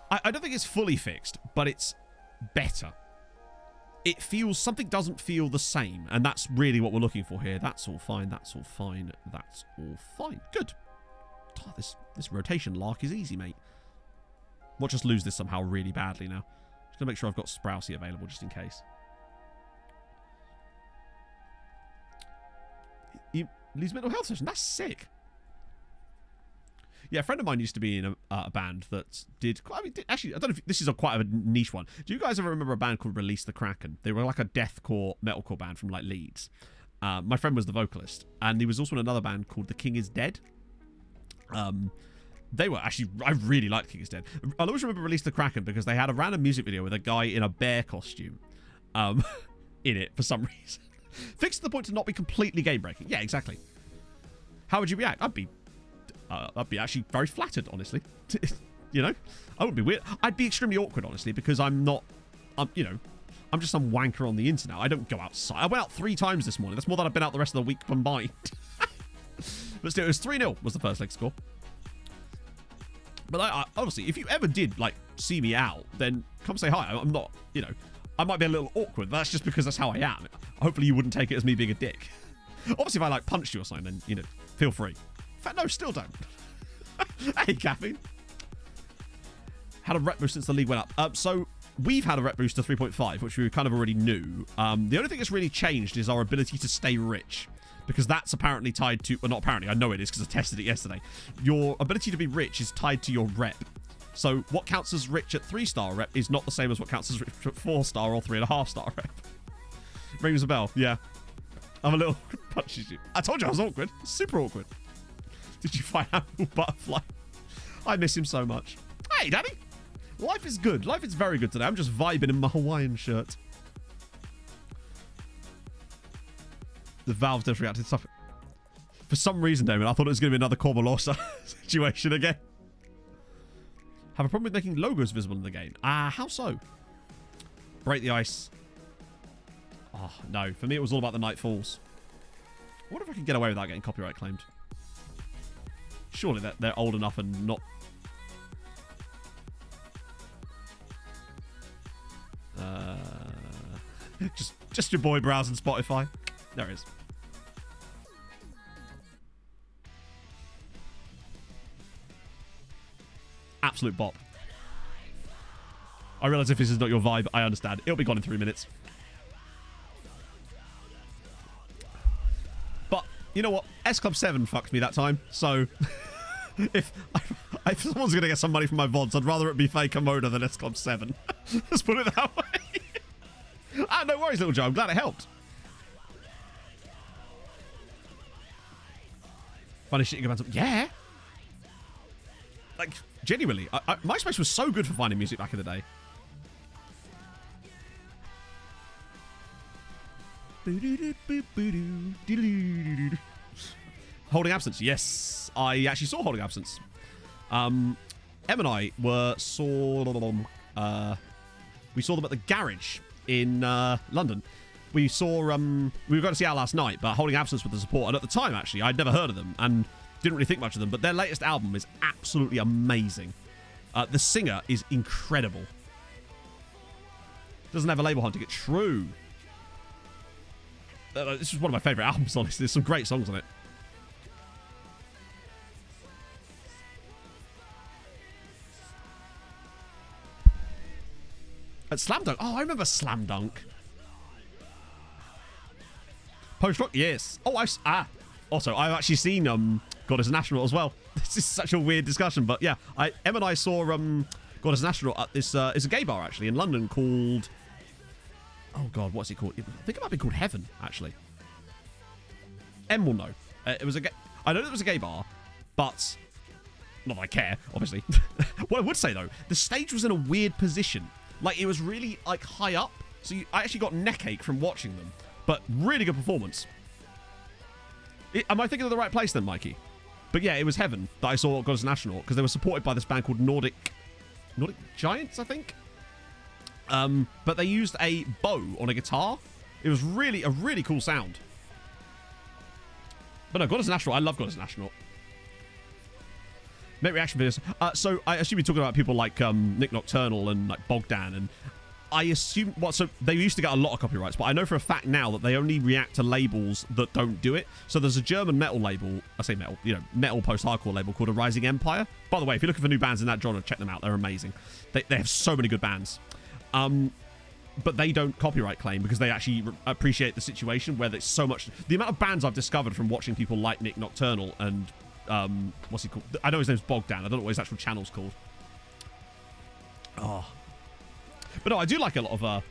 I don't think it's fully fixed, but it's better. It feels... Something doesn't feel the same, and that's really what we're looking for here. That's all fine. That's all fine. That's all fine. Good. Oh, this rotation lark is easy, mate. Watch us lose this somehow really badly now. Just going to make sure I've got Sprousey available just in case. He leaves mental health session. That's sick. Yeah, a friend of mine used to be in a band that did... actually, I don't know if this is quite a niche one. Do you guys ever remember a band called Release the Kraken? They were like a deathcore, metalcore band from like Leeds. My friend was the vocalist. And he was also in another band called The King is Dead. They were actually... I really liked King is Dead. I'll always remember Release the Kraken because they had a random music video with a guy in a bear costume in it for some reason. Fixed to the point to not be completely game-breaking. Yeah, exactly. How would you react? I'd be actually very flattered, honestly. You know? I wouldn't be weird. I'd be extremely awkward, honestly, because I'm just some wanker on the internet. I don't go outside. I went out 3 times this morning. That's more than I've been out the rest of the week combined. But still, it was 3-0 was the first leg score. But I honestly, if you ever did, like, see me out, then come say hi. I'm not, I might be a little awkward. But that's just because that's how I am. Hopefully you wouldn't take it as me being a dick. Obviously, if I, like, punched you or something, then, feel free. In fact, no, still don't. Hey, Caffeine. Had a rep boost since the league went up. So we've had a rep boost to 3.5, which we kind of already knew. The only thing that's really changed is our ability to stay rich. Because that's apparently tied to... Well, not apparently. I know it is because I tested it yesterday. Your ability to be rich is tied to your rep. So what counts as rich at 3-star rep is not the same as what counts as rich at 4-star or 3.5-star rep. Rings a bell. Yeah. I'm a little punchy. I told you I was awkward. Super awkward. Did you find out Butterfly? I miss him so much. Hey, Daddy. Life is good. Life is very good today. I'm just vibing in my Hawaiian shirt. The Valve's just reacted stuff. For some reason, Damon, I thought it was going to be another Corbalosa situation again. Have a problem with making logos visible in the game? How so? Break the ice. Oh, no. For me, it was all about the Night Falls. I wonder if I can get away without getting copyright claimed. Surely they're old enough and not... just your boy browsing Spotify. There it is. Absolute bop. I realise if this is not your vibe, I understand. It'll be gone in 3 minutes. But, you know what? S Club 7 fucked me that time. So, if someone's going to get some money from my VODs, I'd rather it be Fake Moda than S Club 7. Let's put it that way. No worries, little Joe. I'm glad it helped. Funny shit you can find. Yeah. Like, genuinely, MySpace was so good for finding music back in the day. Holding Absence. Yes, I actually saw Holding Absence. Em and I saw them at the garage in London. We saw we were going to see out last night, but Holding Absence with the support. And at the time, actually, I'd never heard of them and didn't really think much of them. But their latest album is absolutely amazing. The singer is incredible. Doesn't have a label hunting it. True. This is one of my favourite albums, honestly. There's some great songs on it. At Slam Dunk. Oh, I remember Slam Dunk. Post Rock, yes. Oh, also, I've actually seen Goddess National as well. This is such a weird discussion, but yeah, Em and I saw Goddess National at this. It's a gay bar actually in London called. Oh God, what's it called? I think it might be called Heaven actually. Em will know. It was I know it was a gay bar, but not that I care, obviously. What I would say though, the stage was in a weird position. Like it was really like high up, so I actually got neck ache from watching them. But really good performance. Am I thinking of the right place then, Mikey? But yeah, it was Heaven that I saw Goddess National because they were supported by this band called Nordic Giants, I think. But they used a bow on a guitar. It was really a really cool sound. But no, Goddess National. I love Goddess National. Make reaction videos. So I assume you're talking about people like Nick Nocturnal and like Bogdan, and I assume so they used to get a lot of copyrights, but I know for a fact now that they only react to labels that don't do it. So there's a German metal label, I say metal, metal post-hardcore label called A Rising Empire. By the way, if you're looking for new bands in that genre, check them out. They're amazing. They have so many good bands. But they don't copyright claim because they actually appreciate the situation where there's so much. The amount of bands I've discovered from watching people like Nick Nocturnal and what's he called? I know his name's Bogdan. I don't know what his actual channel's called. Oh. But no, I do like a lot of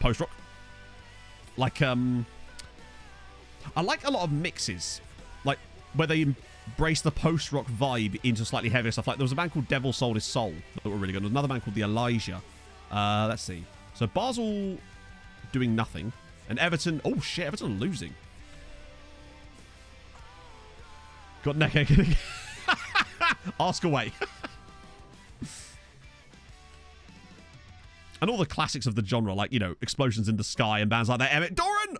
post-rock. Like, I like a lot of mixes. Like, where they embrace the post-rock vibe into slightly heavier stuff. Like, there was a band called Devil Sold His Soul that were really good. There was another band called The Elijah. Let's see. So, Basel doing nothing. And Everton... Oh, shit, Everton are losing. Got neck aching. Ask away. And all the classics of the genre, like, Explosions in the Sky and bands like that. Emmett Doran!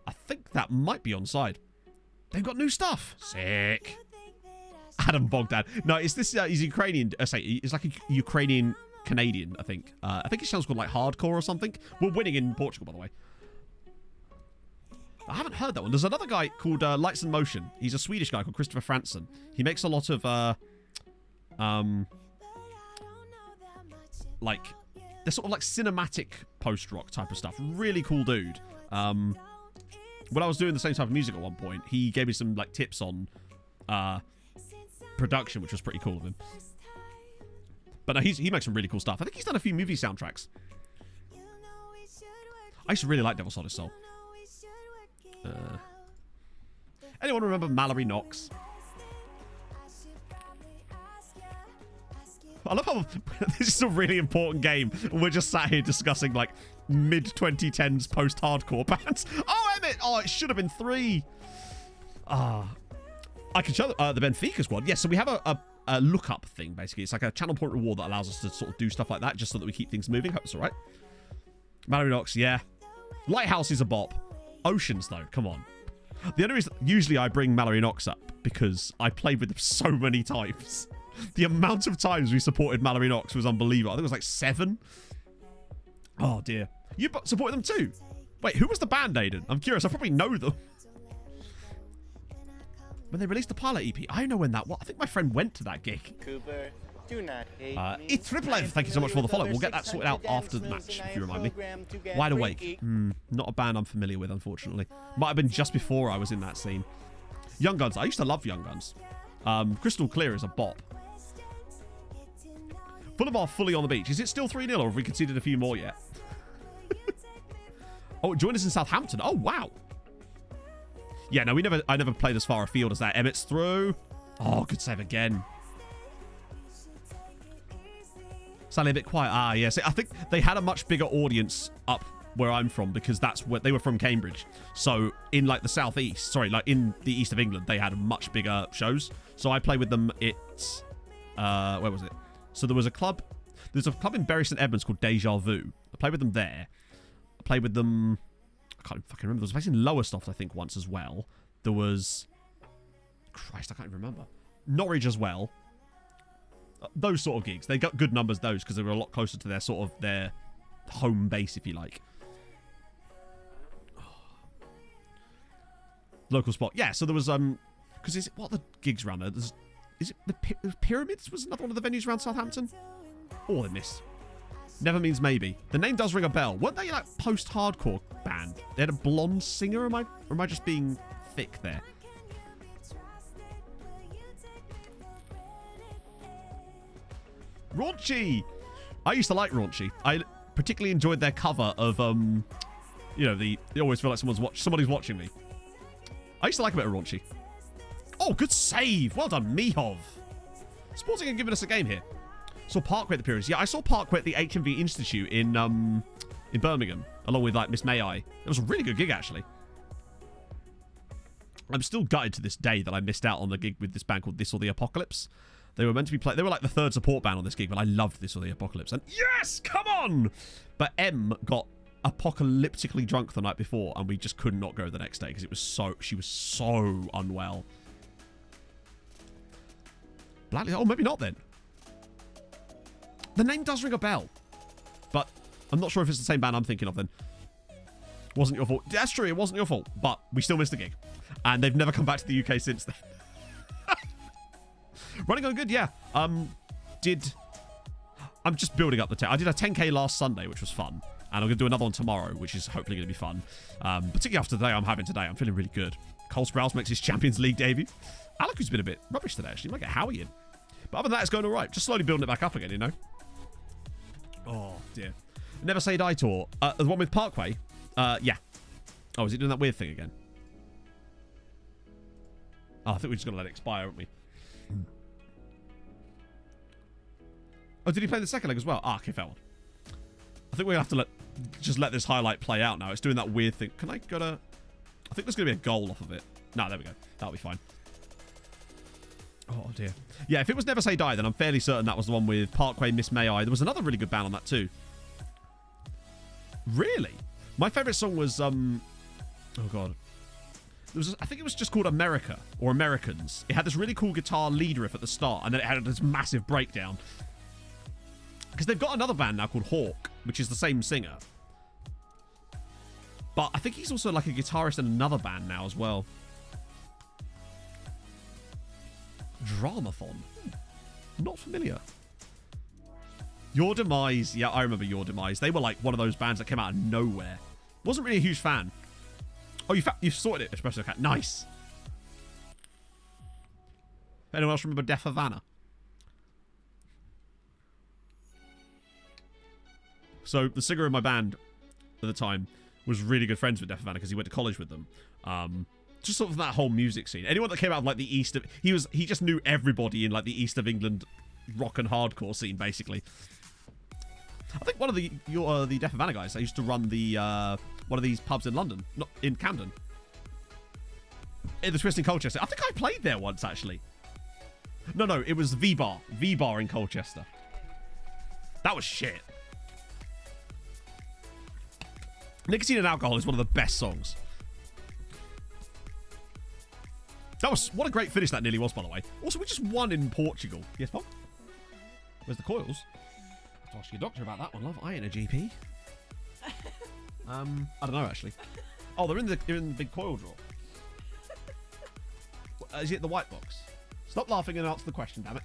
I think that might be on side. They've got new stuff. Sick. Adam Bogdan. No, it's this, he's Ukrainian. It's like a Ukrainian Canadian, I think. I think his channel's called, like, Hardcore or something. We're winning in Portugal, by the way. I haven't heard that one. There's another guy called Lights in Motion. He's a Swedish guy called Christopher Fransson. He makes a lot of, like... They're sort of like cinematic post-rock type of stuff. Really cool dude. When I was doing the same type of music at one point, he gave me some like tips on production, which was pretty cool of him. But no, he makes some really cool stuff. I think he's done a few movie soundtracks. I used to really like Devil Sold His Soul. Anyone remember Mallory Knox? I love how this is a really important game. And we're just sat here discussing like mid-2010s post-hardcore bands. Oh, Emmett! Oh, it should have been 3. I can show the Benfica squad. Yes, so we have a lookup thing, basically. It's like a channel point reward that allows us to sort of do stuff like that just so that we keep things moving. Hope it's all right. Mallory Knox, yeah. Lighthouse is a bop. Oceans, though, come on. The only reason, usually I bring Mallory Knox up because I played with them so many times. The amount of times we supported Mallory Knox was unbelievable. I think it was like 7. Oh, dear. You supported them too? Wait, who was the band, Aiden? I'm curious. I probably know them. When they released the pilot EP, I don't know when that was. I think my friend went to that gig. Cooper, do not hate me. E-Triple-F, thank you so much for the follow. We'll get that sorted out after the match, if you remind me. Wide Awake. Not a band I'm familiar with, unfortunately. Might have been just before I was in that scene. Young Guns. I used to love Young Guns. Crystal Clear is a bop. Fulham are fully on the beach. Is it still 3-0 or have we conceded a few more yet? Oh, join us in Southampton. Oh, wow. Yeah, no, I never played as far afield as that. Emmett's through. Oh, good save again. Slightly a bit quiet. Ah, yes. I think they had a much bigger audience up where I'm from because that's where they were from, Cambridge. So in like the southeast, sorry, like in the east of England, they had much bigger shows. So I played with them at, where was it? So there was a club. There's a club in Bury St Edmunds called Deja Vu. I played with them there. I played with them. I can't fucking remember. There was a place in Lowestoft, I think, once as well. There was... Christ, I can't even remember. Norwich as well. Those sort of gigs. They got good numbers, those, because they were a lot closer to their sort of their home base, if you like. Local spot. Yeah, so there was... Because is it... What are the gigs around there? Is it the Pyramids was another one of the venues around Southampton? Oh, they missed. Never Means Maybe. The name does ring a bell. Weren't they like post-hardcore band? They had a blonde singer. Or am I just being thick there? Raunchy. I used to like Raunchy. I particularly enjoyed their cover of you know, they always feel like somebody's watching me. I used to like a bit of Raunchy. Oh, good save. Well done, Mihov. Sporting and giving us a game here. Saw Parkway at the Pyramids. Yeah, I saw Parkway at the HMV Institute in Birmingham, along with like Miss May I. It was a really good gig, actually. I'm still gutted to this day that I missed out on the gig with this band called This or the Apocalypse. They were meant to be playing. They were like the third support band on this gig, but I loved This or the Apocalypse. And yes, come on! But M got apocalyptically drunk the night before, and we just could not go the next day because she was so unwell. Blackly, oh, maybe not then. The name does ring a bell, but I'm not sure if it's the same band I'm thinking of then. Wasn't your fault. That's true, it wasn't your fault, but we still missed the gig. And they've never come back to the UK since then. Running on good, yeah. I'm just building up the I did a 10k last Sunday, which was fun. And I'm going to do another one tomorrow, which is hopefully going to be fun. Particularly after the day I'm having today. I'm feeling really good. Cole Sprouse makes his Champions League debut. Alec, who's been a bit rubbish today, actually. Might get Howie in. But other than that, it's going all right. Just slowly building it back up again, you know? Oh, dear. Never Say Die tour. The one with Parkway? Yeah. Oh, is it doing that weird thing again? Oh, I think we're just going to let it expire, aren't we? Oh, did he play the second leg as well? Ah, okay, fair one. I think we're going to have to just let this highlight play out now. It's doing that weird thing. Can I go to... I think there's going to be a goal off of it. No, there we go. That'll be fine. Oh, dear. Yeah, if it was Never Say Die, then I'm fairly certain that was the one with Parkway, Miss May I. There was another really good band on that too. Really? My favourite song was... Oh, God. I think it was just called America, or Americans. It had this really cool guitar lead riff at the start, and then it had this massive breakdown. Because they've got another band now called Hawk, which is the same singer. But I think he's also like a guitarist in another band now as well. Dramathon. Not familiar. Your Demise. Yeah, I remember Your Demise. They were like one of those bands that came out of nowhere. Wasn't really a huge fan. Oh, you've sorted it, Espresso Cat. Nice. Anyone else remember Deaf Havana? So the singer in my band at the time was really good friends with Deaf Havana because he went to college with them. Just sort of that whole music scene. Anyone that came out of like the east of... He just knew everybody in like the east of England rock and hardcore scene, basically. I think one of the Deaf Havana guys, they used to run the one of these pubs in London, not in Camden, in the Twist in Colchester. I think I played there once, actually. No, it was V Bar in Colchester. That was shit. Nicotine and Alcohol is one of the best songs. That was, what a great finish that nearly was, by the way. Also, we just won in Portugal. Yes, Bob? Where's the coils? I have to ask your doctor about that one, love. I ain't a GP. I don't know, actually. Oh, they're in the big coil drawer. Is it the white box? Stop laughing and answer the question, damn it.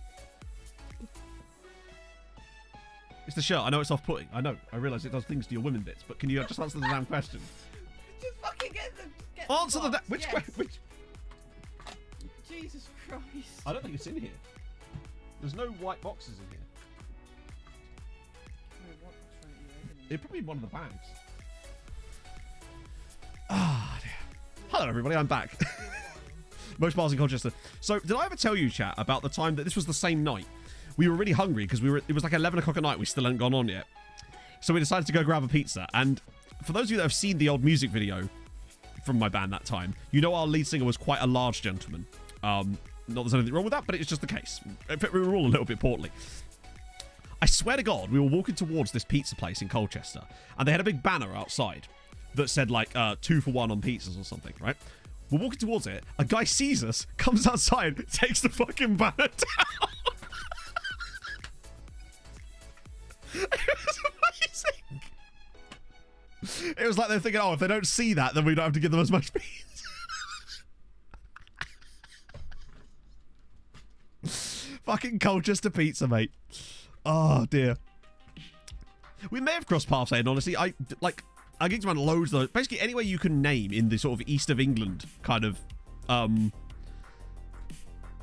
It's the shirt. I know it's off-putting. I know. I realise it does things to your women bits, but can you just answer the damn question? Just fucking get answer the which yes. which? Jesus Christ. I don't think it's in here. There's no white boxes in here. It'd probably be one of the bags. Ah, dear. Hello, everybody. I'm back. Most bars in Colchester. So, did I ever tell you, chat, about the time that this was the same night? We were really hungry because it was like 11 o'clock at night. We still hadn't gone on yet. So we decided to go grab a pizza. And for those of you that have seen the old music video from my band that time, you know our lead singer was quite a large gentleman. Not there's anything wrong with that, but it's just the case. We were all a little bit portly. I swear to God, we were walking towards this pizza place in Colchester, and they had a big banner outside that said like 2 for 1 on pizzas or something, right? We're walking towards it. A guy sees us, comes outside, takes the fucking banner down. It was amazing. It was like they're thinking, oh, if they don't see that, then we don't have to give them as much pizza. Fucking Colchester pizza, mate. Oh, dear. We may have crossed paths, and honestly, I gigged around loads of those. Basically, anywhere you can name in the sort of East of England kind of,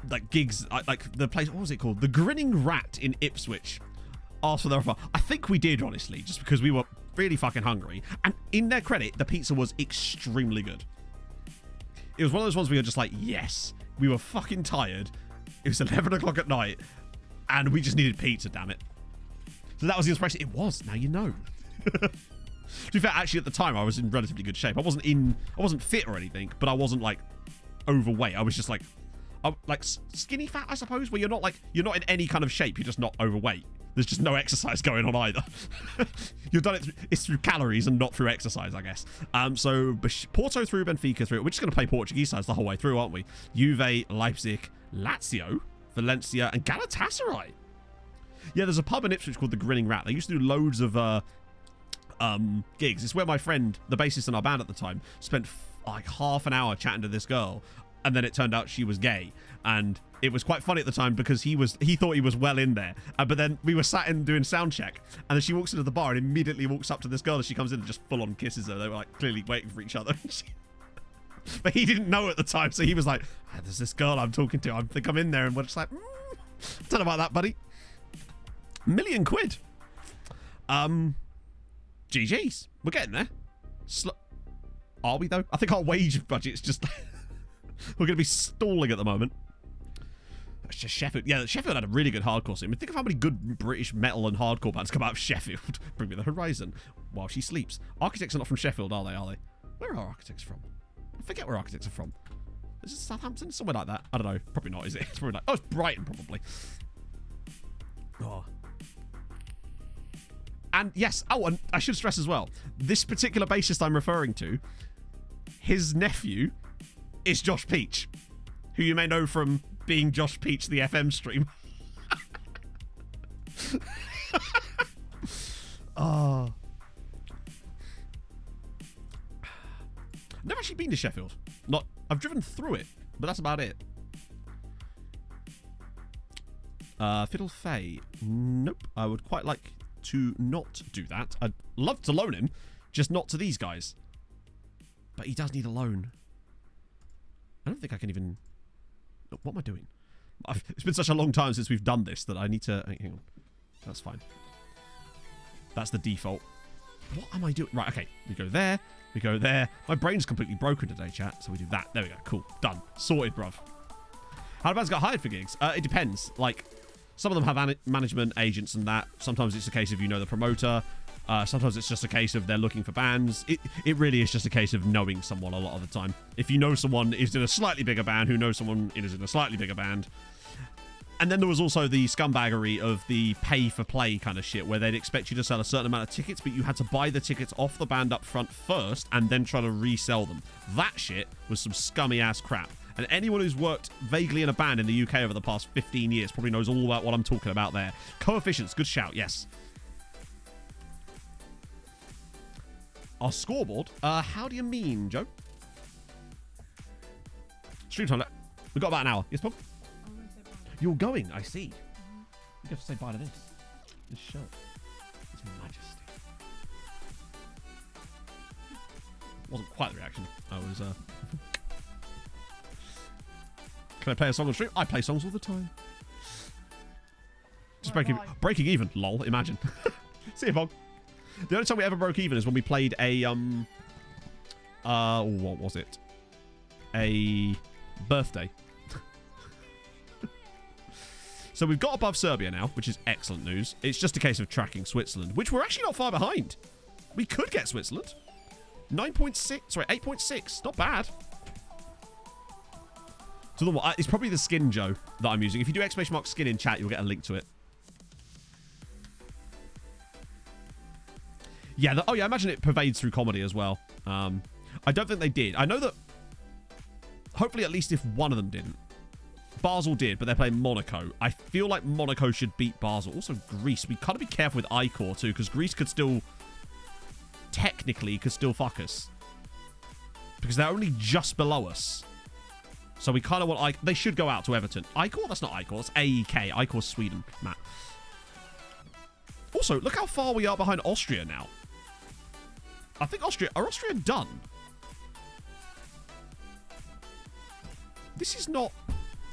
like gigs, like the place, what was it called? The Grinning Rat in Ipswich. Asked for their offer. I think we did, honestly, just because we were really fucking hungry. And in their credit, the pizza was extremely good. It was one of those ones where you're just like, yes, we were fucking tired. It was 11 o'clock at night, and we just needed pizza, damn it. So that was the inspiration. It was, now you know. To be fair, actually, at the time, I was in relatively good shape. I wasn't fit or anything, but I wasn't, like, overweight. I was just, like skinny fat, I suppose, where you're not in any kind of shape. You're just not overweight. There's just no exercise going on either. You've done it's through calories and not through exercise, I guess. So Porto through, Benfica through. We're just going to play Portuguese sides the whole way through, aren't we? Juve, Leipzig, Lazio, Valencia, and Galatasaray. Yeah, there's a pub in Ipswich called the Grinning Rat. They used to do loads of gigs. It's where my friend, the bassist in our band at the time, spent like half an hour chatting to this girl, and then it turned out she was gay. And it was quite funny at the time because he thought he was well in there. But then we were sat in doing sound check, and then she walks into the bar and immediately walks up to this girl as she comes in and just full on kisses her. They were like clearly waiting for each other. But he didn't know at the time, so he was like, there's this girl I'm talking to. I think I'm in there. And we're just like, don't know about that, buddy. £1 million. GG's. We're getting there. Are we, though? I think our wage budget's just... We're going to be stalling at the moment. That's just Sheffield. Yeah, Sheffield had a really good hardcore scene. I mean, think of how many good British metal and hardcore bands come out of Sheffield. Bring me the horizon while she sleeps. Architects are not from Sheffield, are they? Where are Architects from? I forget where Architects are from. Is it Southampton? Somewhere like that. I don't know. Probably not, is it? It's probably like... Oh, it's Brighton, probably. Oh. And yes, and I should stress as well, this particular bassist I'm referring to, his nephew is Josh Peach, who you may know from being Josh Peach, the FM stream. Oh. Never actually been to Sheffield. I've driven through it, but that's about it. Fiddle Faye. Nope. I would quite like to not do that. I'd love to loan him, just not to these guys. But he does need a loan. I don't think I can even... What am I doing? It's been such a long time since we've done this that I need to... Hang on. That's fine. That's the default. What am I doing? Right, okay. We go there. We go there. My brain's completely broken today, chat. So we do that. There we go. Cool. Done. Sorted, bruv. How do bands get hired for gigs? It depends. Like, Some of them have management agents and that. Sometimes it's a case of you know the promoter. Sometimes it's just a case of they're looking for bands. It really is just a case of knowing someone a lot of the time. If you know someone is in a slightly bigger band who knows someone is in a slightly bigger band. And then there was also the scumbaggery of the pay-for-play kind of shit, where they'd expect you to sell a certain amount of tickets, but you had to buy the tickets off the band up front first and then try to resell them. That shit was some scummy-ass crap. And anyone who's worked vaguely in a band in the UK over the past 15 years probably knows all about what I'm talking about there. Coefficients, good shout, yes. Our scoreboard? How do you mean, Joe? Stream time. We've got about an hour. Yes, Bob? You're going, I see. You have to say bye to this. This shirt. His Majesty. Wasn't quite the reaction. I was, Can I play a song on stream? I play songs all the time. Just breaking even. Lol, imagine. See you, Bog. The only time we ever broke even is when we played a, what was it? A birthday. So we've got above Serbia now, which is excellent news. It's just a case of tracking Switzerland, which we're actually not far behind. We could get Switzerland. 9.6, sorry, 8.6. Not bad. So it's probably the skin, Joe, that I'm using. If you do ! skin in chat, you'll get a link to it. Yeah, oh yeah, I imagine it pervades through comedy as well. I don't think they did. I know that hopefully at least if one of them didn't. Basel did, but they're playing Monaco. I feel like Monaco should beat Basel. Also, Greece. We gotta be careful with ICOR too, because Greece could still, technically, fuck us. Because they're only just below us. So we kind of want... they should go out to Everton. ICOR? That's not ICOR. That's AEK. ICOR's Sweden, Matt. Also, look how far we are behind Austria now. I think Austria... Are Austria done? This is not...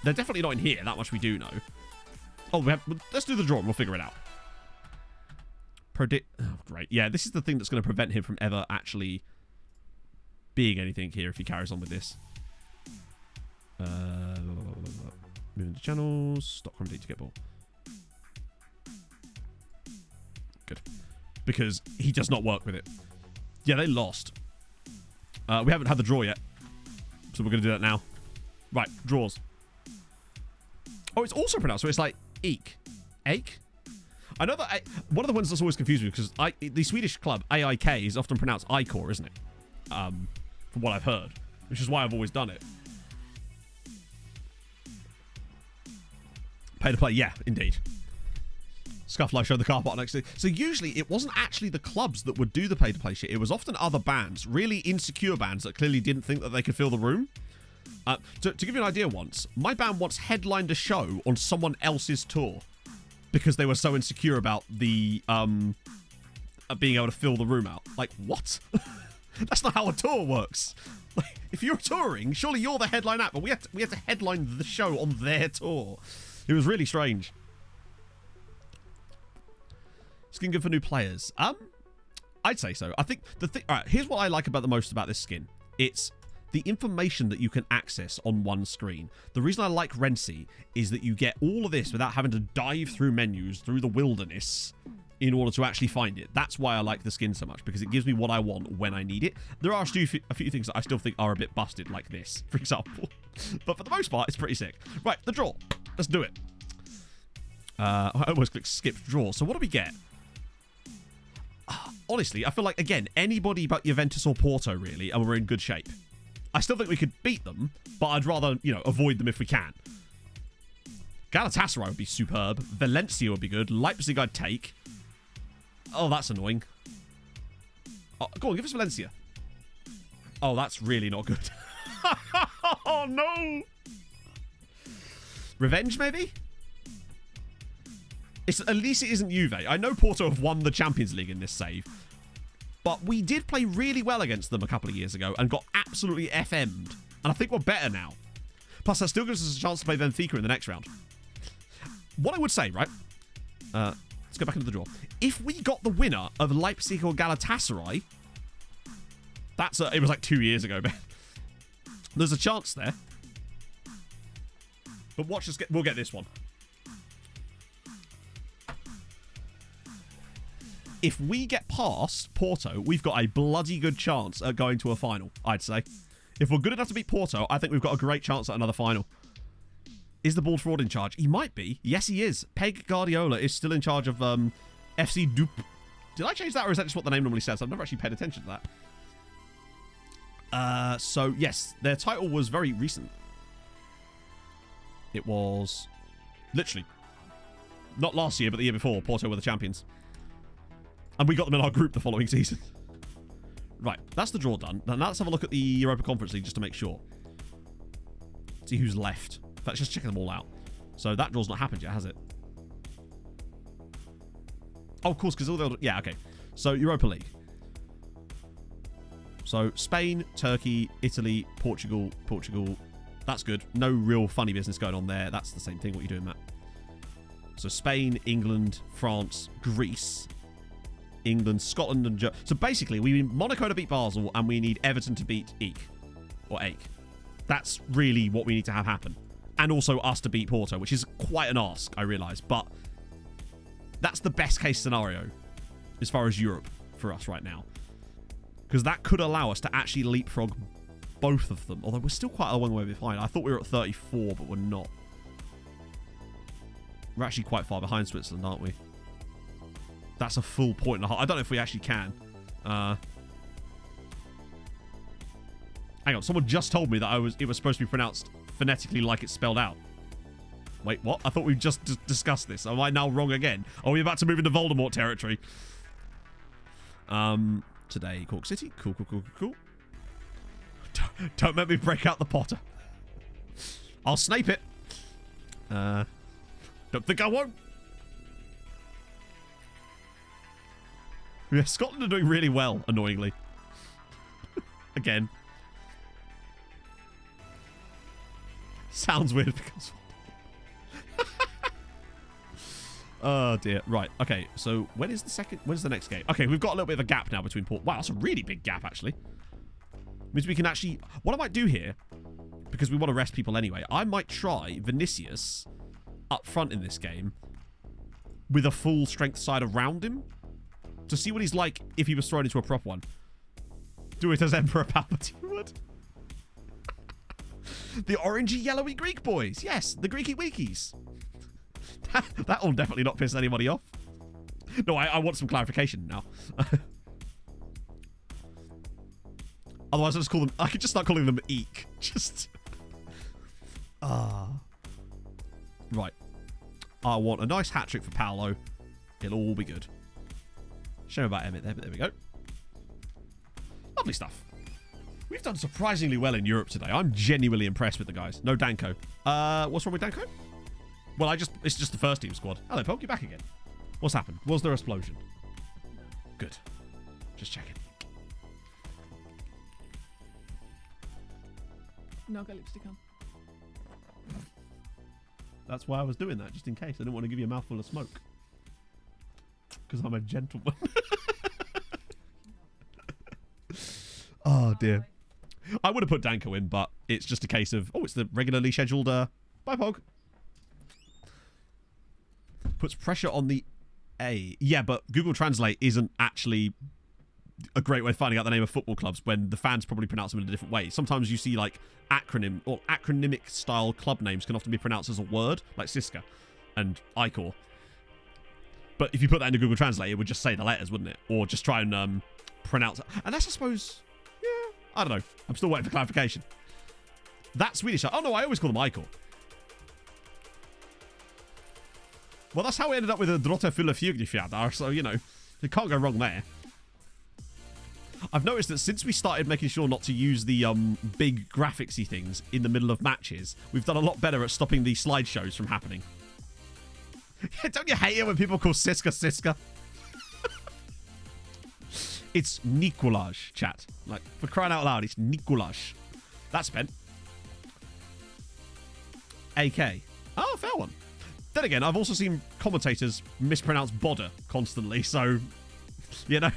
They're definitely not in here. That much we do know. Oh, let's do the draw and we'll figure it out. Oh, great. Yeah, this is the thing that's going to prevent him from ever actually being anything here if he carries on with this. Moving to channels. Stop from D to get ball. Good. Because he does not work with it. Yeah, they lost. We haven't had the draw yet. So we're going to do that now. Right, draws. Oh, it's also pronounced, so it's like eek. Ache? I know that one of the ones that's always confused me because the Swedish club, AIK, is often pronounced ICOR, isn't it? From what I've heard. Which is why I've always done it. Pay to play, yeah, indeed. Scufflife showed the car park next to it. So usually it wasn't actually the clubs that would do the pay to play shit. It was often other bands, really insecure bands that clearly didn't think that they could fill the room. To give you an idea once, my band once headlined a show on someone else's tour because they were so insecure about the being able to fill the room out. Like, what? That's not how a tour works. Like, if you're touring, surely you're the headline act, but we had to headline the show on their tour. It was really strange. Skin good for new players. I'd say so. I think all right, here's what I like about the most about this skin. It's the information that you can access on one screen. The reason I like Renzi is that you get all of this without having to dive through menus, through the wilderness, in order to actually find it. That's why I like the skin so much, because it gives me what I want when I need it. There are a few things that I still think are a bit busted, like this, for example. But for the most part, it's pretty sick. Right, the draw. Let's do it. I almost clicked skip draw. So what do we get? Honestly, I feel like, again, anybody but Juventus or Porto, really, and we're in good shape. I still think we could beat them, but I'd rather, avoid them if we can. Galatasaray would be superb. Valencia would be good. Leipzig I'd take. Oh, that's annoying. Oh, go on, give us Valencia. Oh, that's really not good. Oh, no. Revenge, maybe? At least it isn't Juve. I know Porto have won the Champions League in this save. But we did play really well against them a couple of years ago and got absolutely FM'd. And I think we're better now. Plus, that still gives us a chance to play Benfica in the next round. What I would say, right? Let's go back into the draw. If we got the winner of Leipzig or Galatasaray, it was like 2 years ago, man. There's a chance there. But watch us we'll get this one. if we get past Porto, we've got a bloody good chance at going to a final, I'd say. If we're good enough to beat Porto, I think we've got a great chance at another final. Is the bald fraud in charge? He might be. Yes, he is. Peg Guardiola is still in charge of FC Dup. Did I change that, or is that just what the name normally says? I've never actually paid attention to that. So, yes, their title was very recent. It was literally not last year, but the year before. Porto were the champions. And we got them in our group the following season. Right, that's the draw done. Now let's have a look at the Europa Conference League just to make sure. See who's left. In fact, just checking them all out. So that draw's not happened yet, has it? Oh, of course, because all the other... Yeah, okay. So, Europa League. So, Spain, Turkey, Italy, Portugal. That's good. No real funny business going on there. That's the same thing. What are you doing, Matt? So, Spain, England, France, Greece, England, Scotland, and Germany. So, basically, we need Monaco to beat Basel, and we need Everton to beat Eek. Or Ake. That's really what we need to have happen. And also us to beat Porto, which is quite an ask, I realise. But that's the best case scenario as far as Europe for us right now. Because that could allow us to actually leapfrog both of them. Although we're still quite a long way behind. I thought we were at 34, but we're not. We're actually quite far behind Switzerland, aren't we? That's a full point and a half. I don't know if we actually can. Hang on, someone just told me that it was supposed to be pronounced phonetically like it's spelled out. Wait, what? I thought we just discussed this. Am I now wrong again? Are we about to move into Voldemort territory? Today, Cork City. Cool. Don't make me break out the Potter. I'll Snape it. Don't think I won't. Yeah, Scotland are doing really well, annoyingly. Again. Sounds weird because... Oh dear. Right. Okay. So when's the next game? Okay, we've got a little bit of a gap now between Port. Wow, that's a really big gap actually. Means we can actually... What I might do here, because we want to rest people anyway, I might try Vinicius up front in this game with a full strength side around him to see what he's like if he was thrown into a prop one. Do it as Emperor Palpatine would. The orangey yellowy Greek boys. Yes, the Greeky Weekies. That'll definitely not piss anybody off. No, I want some clarification now. Otherwise, I just call them... I could just start calling them Eek. Just... Right. I want a nice hat-trick for Paolo. It'll all be good. Shame about Emmett there, but there we go. Lovely stuff. We've done surprisingly well in Europe today. I'm genuinely impressed with the guys. No Danko. What's wrong with Danko? Well, it's just the first team squad. Hello, Poke, you back again. What's happened? Was there an explosion? Good. Just checking. No, got lipstick on. That's why I was doing that, just in case. I didn't want to give you a mouthful of smoke. Because I'm a gentleman. Oh, dear. I would have put Danko in, but it's just a case of... Oh, it's the regularly scheduled... Bye, Pog. Puts pressure on the A. Yeah, but Google Translate isn't actually a great way of finding out the name of football clubs when the fans probably pronounce them in a different way. Sometimes you see, like, acronym or acronymic-style club names can often be pronounced as a word, like Siska and Icor. But if you put that into Google Translate, it would just say the letters, wouldn't it? Or just try and pronounce it. Unless, I suppose... Yeah, I don't know. I'm still waiting for clarification. That Swedish... Oh, no, I always call them Icor. Well, that's how we ended up with a Drotte fulla Fjugdifjadar, so, you know, you can't go wrong there. I've noticed that since we started making sure not to use the big graphicsy things in the middle of matches, we've done a lot better at stopping the slideshows from happening. Don't you hate it when people call Siska? It's Nicolaj, chat. Like, for crying out loud, it's Nicolaj. That's spent. AK. Oh, fair one. Then again, I've also seen commentators mispronounce Bodder constantly, so, you know.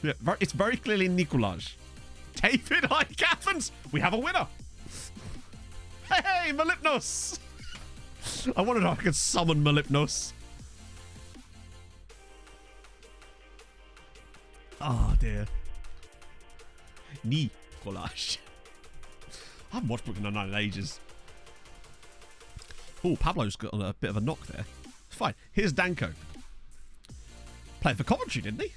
Yeah, it's very clearly Nicolaj. David Athens, we have a winner. Hey, Malipnos. I wondered if I could summon Malipnos. Oh, dear. Nicolás. I haven't watched Brooklyn Nine-Nine in ages. Oh, Pablo's got a bit of a knock there. Fine. Here's Danko. Played for Coventry, didn't he?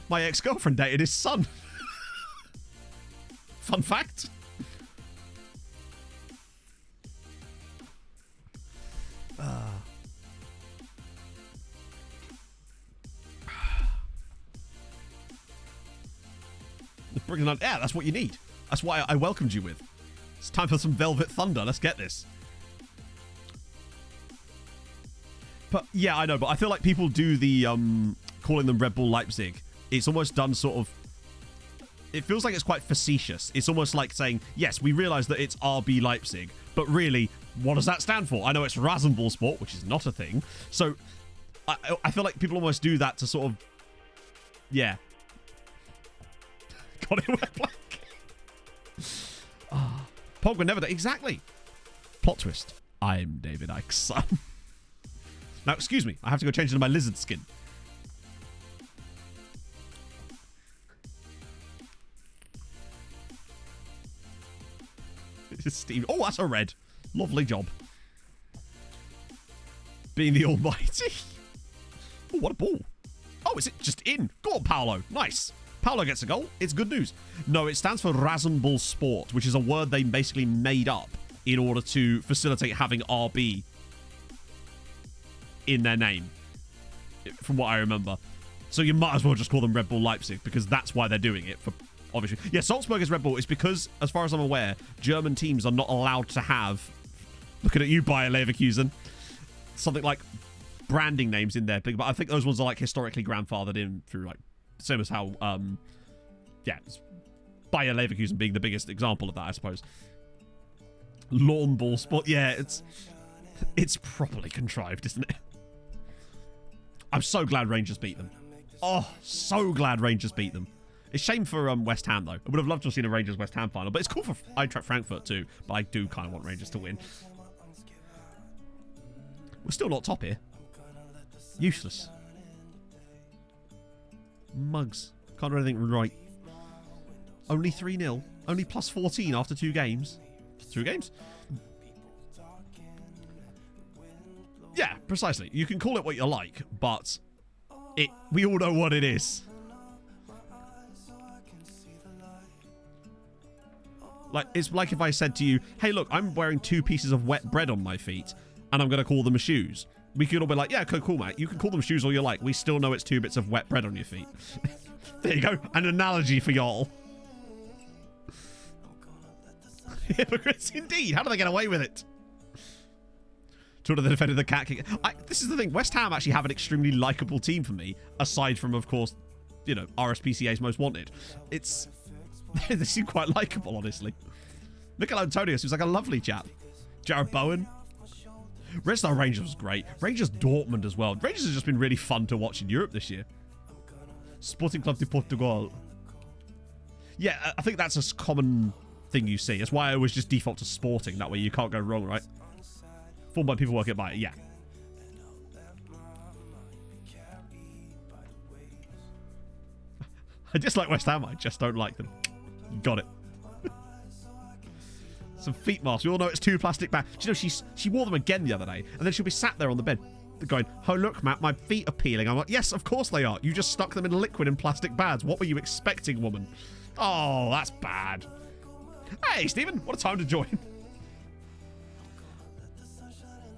My ex-girlfriend dated his son. Fun fact. Bringing on, yeah, that's what you need. That's why I welcomed you with. It's time for some Velvet Thunder. Let's get this. But yeah, I know, but I feel like people do the calling them Red Bull Leipzig. It's almost done sort of. It feels like it's quite facetious. It's almost like saying, yes, we realise that it's RB Leipzig, but really, what does that stand for? I know it's Rasenballsport, which is not a thing. So I feel like people almost do that to sort of, yeah. Got it wet black. Pogba never did. Exactly. Plot twist. I'm David Icke's son. Now, excuse me. I have to go change into my lizard skin. This is Steve. Oh, that's a red. Lovely job. Being the almighty. Oh, what a ball. Oh, is it just in? Go on, Paolo. Nice. Paolo gets a goal. It's good news. No, it stands for Rasenballsport, which is a word they basically made up in order to facilitate having RB in their name, from what I remember. So you might as well just call them Red Bull Leipzig, because that's why they're doing it, for obviously. Yeah, Salzburg is Red Bull. It's because, as far as I'm aware, German teams are not allowed to have, looking at you, Bayer Leverkusen, something like branding names in there. But I think those ones are like historically grandfathered in through like, same as how, yeah, Bayer Leverkusen being the biggest example of that, I suppose. Lawn ball sport, yeah, it's properly contrived, isn't it? I'm so glad Rangers beat them. Oh, so glad Rangers beat them. It's a shame for West Ham, though. I would have loved to have seen a Rangers-West Ham final, but it's cool for Eintracht Frankfurt, too. But I do kind of want Rangers to win. We're still not top here. Useless. Mugs. Can't do anything right. Only 3-0. Only plus 14 after 2 games. 2 games? Yeah, precisely. You can call it what you like, but we all know what it is. Like, it's like if I said to you, hey, look, I'm wearing 2 pieces of wet bread on my feet, and I'm going to call them shoes. We could all be like, yeah, okay, cool, mate. You can call them shoes all you like. We still know it's 2 bits of wet bread on your feet. There you go. An analogy for y'all. Hypocrites indeed. How do they get away with it? Sort of the defender of the cat kick. This is the thing. West Ham actually have an extremely likable team for me, aside from, of course, you know, RSPCA's Most Wanted. They seem quite likable, honestly. Mikel Antonius, who's like a lovely chap. Jared Bowen. Red Star Rangers was great. Rangers Dortmund as well. Rangers has just been really fun to watch in Europe this year. Sporting Club de Portugal. Yeah, I think that's a common thing you see. That's why I always just default to Sporting. That way you can't go wrong, right? Formed by people working by it, yeah. I dislike West Ham. I just don't like them. Got it. Some feet masks. We all know it's 2 plastic bags. Do you know, she wore them again the other day, and then she'll be sat there on the bed going, oh, look, Matt, my feet are peeling. I'm like, yes, of course they are. You just stuck them in liquid in plastic bags. What were you expecting, woman? Oh, that's bad. Hey, Stephen, what a time to join.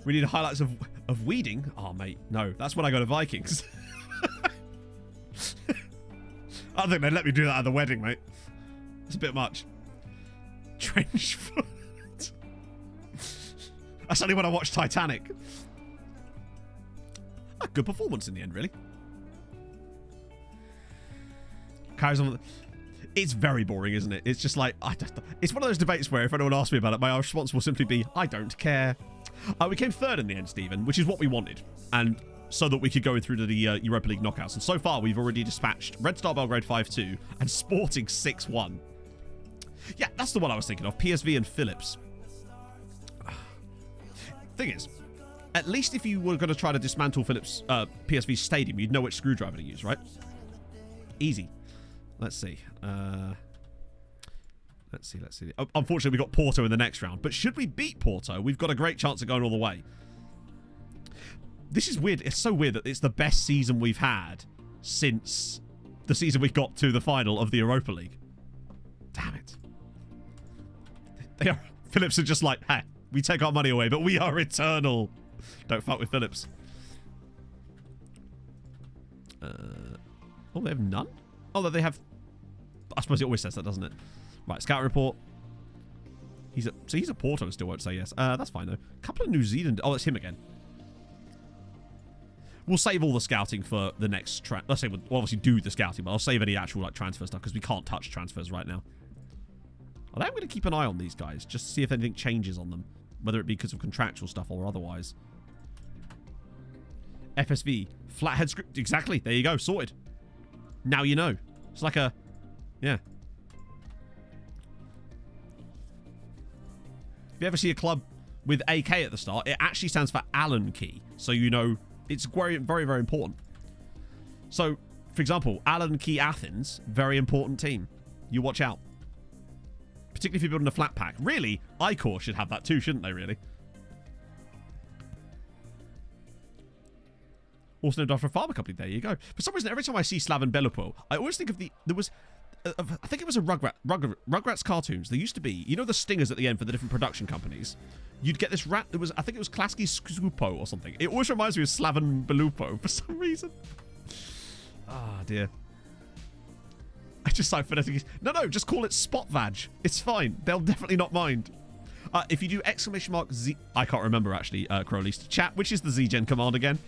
We need highlights of weeding. Oh, mate, no. That's when I go to Vikings. I don't think they'd let me do that at the wedding, mate. It's a bit much. Trench foot. That's only when I watch Titanic. A good performance in the end, really. Carries on. It's very boring, isn't it? It's just like, it's one of those debates where if anyone asks me about it, my response will simply be, I don't care. We came 3rd in the end, Stephen, which is what we wanted. And so that we could go through to the Europa League knockouts. And so far, we've already dispatched Red Star Belgrade 5-2 and Sporting 6-1. Yeah, that's the one I was thinking of. PSV and Phillips. Thing is, at least if you were going to try to dismantle Phillips PSV stadium, you'd know which screwdriver to use, right? Easy. Let's see. Let's see. Oh, unfortunately, we got Porto in the next round. But should we beat Porto, we've got a great chance of going all the way. This is weird. It's so weird that it's the best season we've had since the season we got to the final of the Europa League. Damn it. They are. Phillips are just like, hey, we take our money away, but we are eternal. Don't fuck with Phillips. Oh, they have none? Oh, they have... I suppose it always says that, doesn't it? Right, scout report. He's a Porto and still won't say yes. That's fine, though. A couple of New Zealand... Oh, it's him again. We'll save all the scouting for the next... Let's say we'll obviously do the scouting, but I'll save any actual like transfer stuff because we can't touch transfers right now. I think I'm going to keep an eye on these guys just to see if anything changes on them, whether it be because of contractual stuff or otherwise. FSV, flathead script. Exactly. There you go. Sorted. Now you know. It's like a... Yeah. If you ever see a club with AK at the start, it actually stands for Allen Key. So you know it's very, very, very important. So, for example, Allen Key Athens, very important team. You watch out. Particularly if you're building a flat pack. Really, Icor should have that too, shouldn't they, really? Also named after a pharma company. There you go. For some reason, every time I see Slaven Belupo, I always think of the... There was... I think it was a Rugrats cartoons. There used to be... You know the stingers at the end for the different production companies? You'd get this rat... There was... I think it was Klasky Skupo or something. It always reminds me of Slaven Belupo for some reason. Ah, dear. I just like phonetic... No, just call it Spot Vag. It's fine. They'll definitely not mind. If you do exclamation mark Z... I can't remember, actually, Crowley. Chat, which is the Z-Gen command again?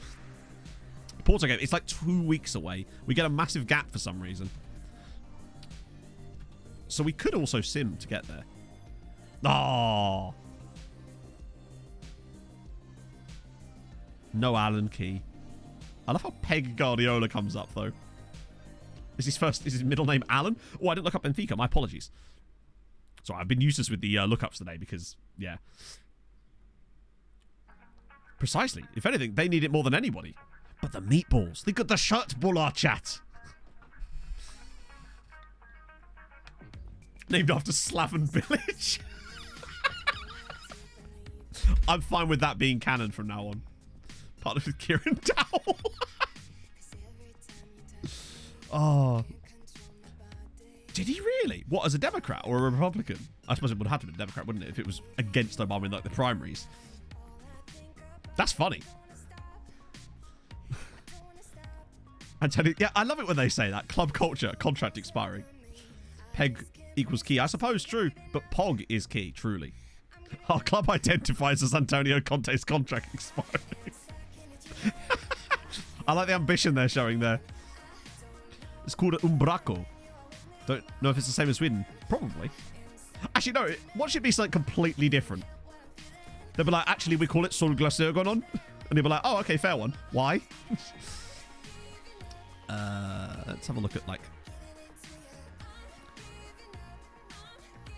Porto game. It's like 2 weeks away. We get a massive gap for some reason. So we could also sim to get there. Oh. No Allen Key. I love how Peg Guardiola comes up, though. Is his middle name Alan? Oh, I didn't look up Benfica. My apologies. Sorry, I've been useless with the lookups today because, yeah. Precisely. If anything, they need it more than anybody. But the meatballs. They got the shirt buller chat. Named after Slaven Village. I'm fine with that being canon from now on. Partnered with Kieran Dowell. Oh. Did he really? What, as a Democrat or a Republican? I suppose it would have to be a Democrat, wouldn't it? If it was against Obama in like the primaries. That's funny. Antonio, yeah, I love it when they say that. Club culture, contract expiring. Peg equals key. I suppose, true. But Pog is key, truly. Our club identifies as Antonio Conte's contract expiring. I like the ambition they're showing there. It's called an umbraco. Don't know if it's the same as Sweden. Probably. Actually, no. What should be something completely different? They'll be like, actually, we call it solglasögon. And they'll be like, oh, okay, fair one. Why? Let's have a look at, like...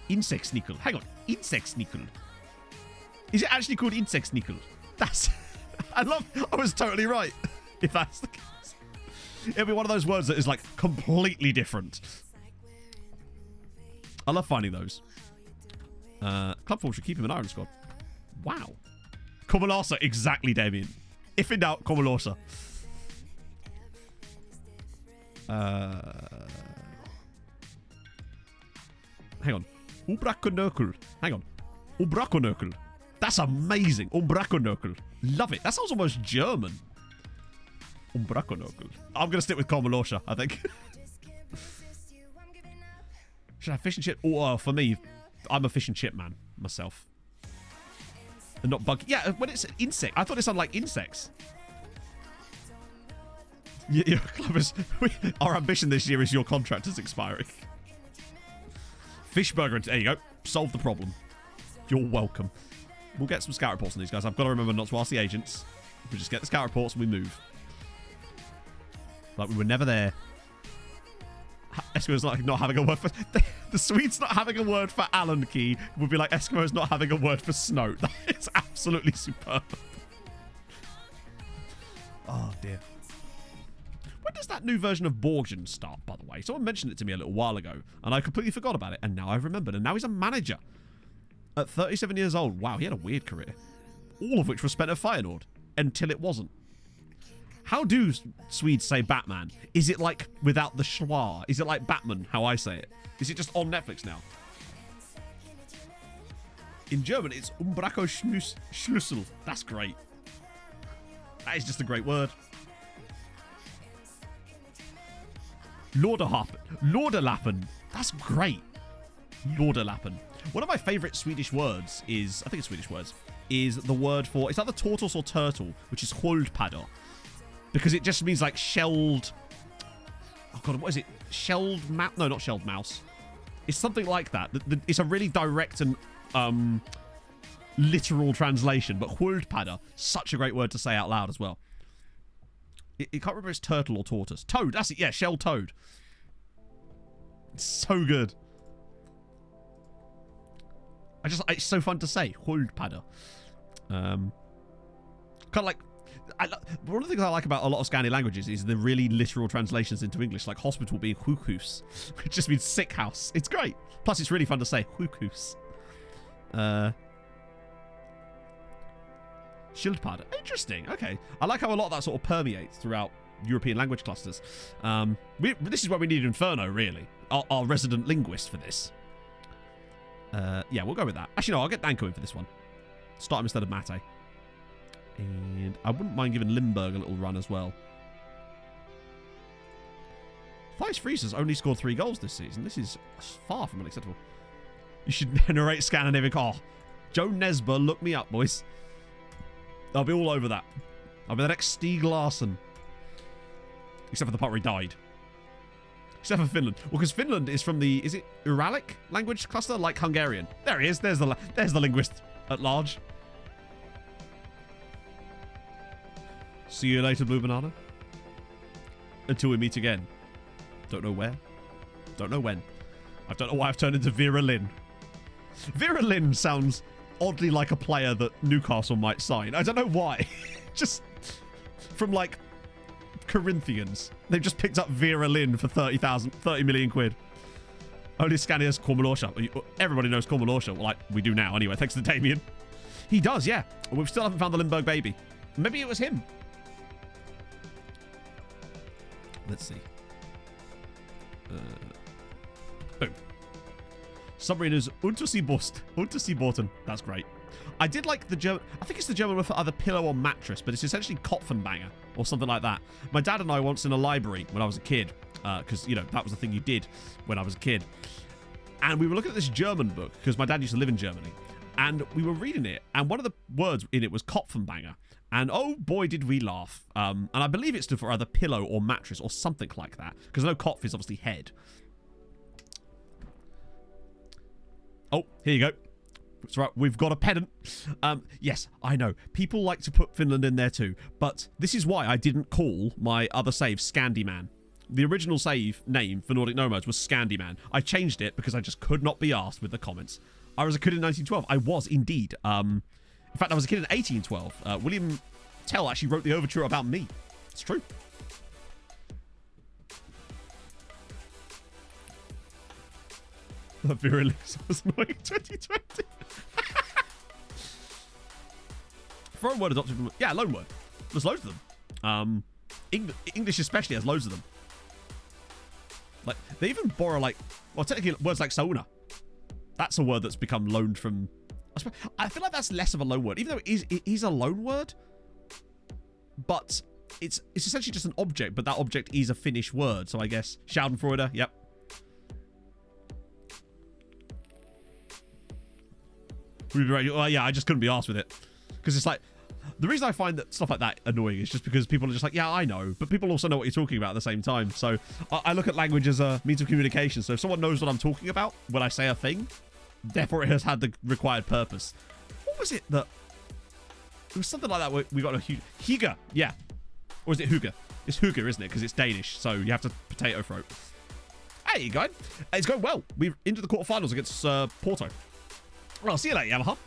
Insectsnickel. Hang on. Insectsnickel. Is it actually called Insectsnickel? That's... I was totally right. If that's the case. It'll be one of those words that is, like, completely different. I love finding those. Club form should keep him in Iron Squad. Wow. Komolosa, exactly, Damien. If in doubt, Komolosa. Hang on. Ubrakonökel. Hang on. Ubrakonökel. That's amazing. Umbrakonökel. Love it. That sounds almost German. Umbrakonökel. I'm going to stick with Komolosa, I think. Should I have fish and chip? Oh, for me, I'm a fish and chip man, myself. And not bug. Yeah, when it's insect. I thought it sounded like insects. Your club is... Our ambition this year is your contract is expiring. Fish burger. There you go. Solve the problem. You're welcome. We'll get some scout reports on these guys. I've got to remember not to ask the agents. We just get the scout reports and we move. Like we were never there. Eskimo's like not having a word for... The Swedes not having a word for Allen Key would be like Eskimo's not having a word for snow. That is absolutely superb. Oh, dear. When does that new version of Borgen start, by the way? Someone mentioned it to me a little while ago, and I completely forgot about it, and now I've remembered. And now he's a manager at 37 years old. Wow, he had a weird career. All of which was spent at Feyenoord, until it wasn't. How do Swedes say Batman? Is it like without the schwa? Is it like Batman, how I say it? Is it just on Netflix now? In German, it's Umbraco Schlüssel. That's great. That is just a great word. Lorderlappen. That's great. Lorderlappen. One of my favourite Swedish words is, I think it's Swedish words, is the word for, it's either tortoise or turtle, which is sköldpadda. Because it just means like shelled, oh god, what is it? Shelled mouse? No, not shelled mouse. It's something like that. It's a really direct and literal translation, but sköldpadda, such a great word to say out loud as well. You can't remember if it's turtle or tortoise. Toad, that's it, yeah, shelled toad. It's so good. It's so fun to say, sköldpadda. Kind of like, one of the things I like about a lot of Scandi languages is the really literal translations into English, like hospital being sjukhus, which just means sick house. It's great. Plus, it's really fun to say, sjukhus. Schildpadda. Interesting. Okay. I like how a lot of that sort of permeates throughout European language clusters. This is where we need Inferno, really. Our resident linguist for this. Yeah, we'll go with that. Actually, no, I'll get Danko in for this one. Start him instead of Mate. And I wouldn't mind giving Limburg a little run as well. Thijs Friis has only scored 3 goals this season. This is far from unacceptable. You should narrate Scandinavian. Oh, Joe Nesber, look me up, boys. I'll be all over that. I'll be the next Stieg Larsson. Except for the part where he died. Except for Finland. Well, because Finland is from the, is it Uralic language cluster? Like Hungarian. There he is. There's the linguist at large. See you later, Blue Banana. Until we meet again. Don't know where. Don't know when. I don't know why I've turned into Vera Lynn. Vera Lynn sounds oddly like a player that Newcastle might sign. I don't know why. Just from like Corinthians. They've just picked up Vera Lynn for 30 million quid. Only Scania's Kormelosha. Everybody knows Kormelosha. Well, like we do now anyway, thanks to Damien. He does, yeah. We still haven't found the Limburg baby. Maybe it was him. Let's see. Boom. Submariners Unterseeboten. That's great. I did like the German. I think it's the German word for either pillow or mattress, but it's essentially Kopfenbanger or something like that. My dad and I once in a library when I was a kid, because, you know, that was the thing you did when I was a kid. And we were looking at this German book because my dad used to live in Germany. And we were reading it, and one of the words in it was Kopfenbanger. And oh boy, did we laugh. And I believe it stood for either pillow or mattress or something like that. Because I know Kopf is obviously head. Oh, here you go. That's right, we've got a pedant. Yes, I know. People like to put Finland in there too. But this is why I didn't call my other save Scandyman. The original save name for Nordic Nomads was Scandyman. I changed it because I just could not be asked with the comments. I was a kid in 1912. I was indeed. In fact, I was a kid in 1812. William Tell actually wrote the overture about me. It's true. That Virulix was annoying 2020. Foreign word adopted from... Yeah, loan word. There's loads of them. English especially has loads of them. Like, they even borrow, like... Well, technically, words like sauna. That's a word that's become loaned from... I feel like that's less of a loan word, even though it is a loan word. But it's essentially just an object, but that object is a Finnish word. So I guess Schadenfreude, yep. Well, yeah, I just couldn't be arsed with it. Because it's like, the reason I find that stuff like that annoying is just because people are just like, yeah, I know. But people also know what you're talking about at the same time. So I look at language as a means of communication. So if someone knows what I'm talking about when I say a thing, therefore it has had the required purpose. What was it that... It was something like that where we got a huge... Higa, yeah. Or is it Huga? It's Huga, isn't it? Because it's Danish, so you have to potato throat. Hey, you guys. It's going well. We're into the quarterfinals against Porto. Well, see you later, Yamaha.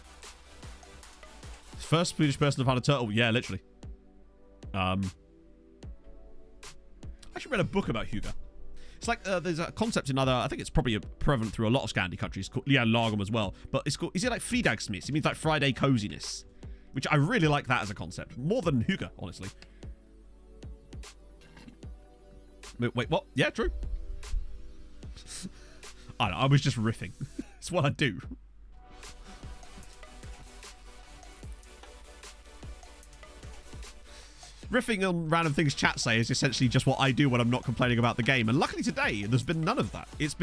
First Swedish person to find a turtle. Yeah, literally. actually read a book about hygge. It's like there's a concept in other, I think it's probably prevalent through a lot of Scandi countries, called, yeah, lagom as well, but it's called, is it like fredagsmys? It means like Friday coziness, which I really like that as a concept, more than hygge, honestly. Wait, what? Yeah, true. I don't know, I was just riffing. It's what I do. Riffing on random things chat say is essentially just what I do when I'm not complaining about the game. And luckily today, there's been none of that. It's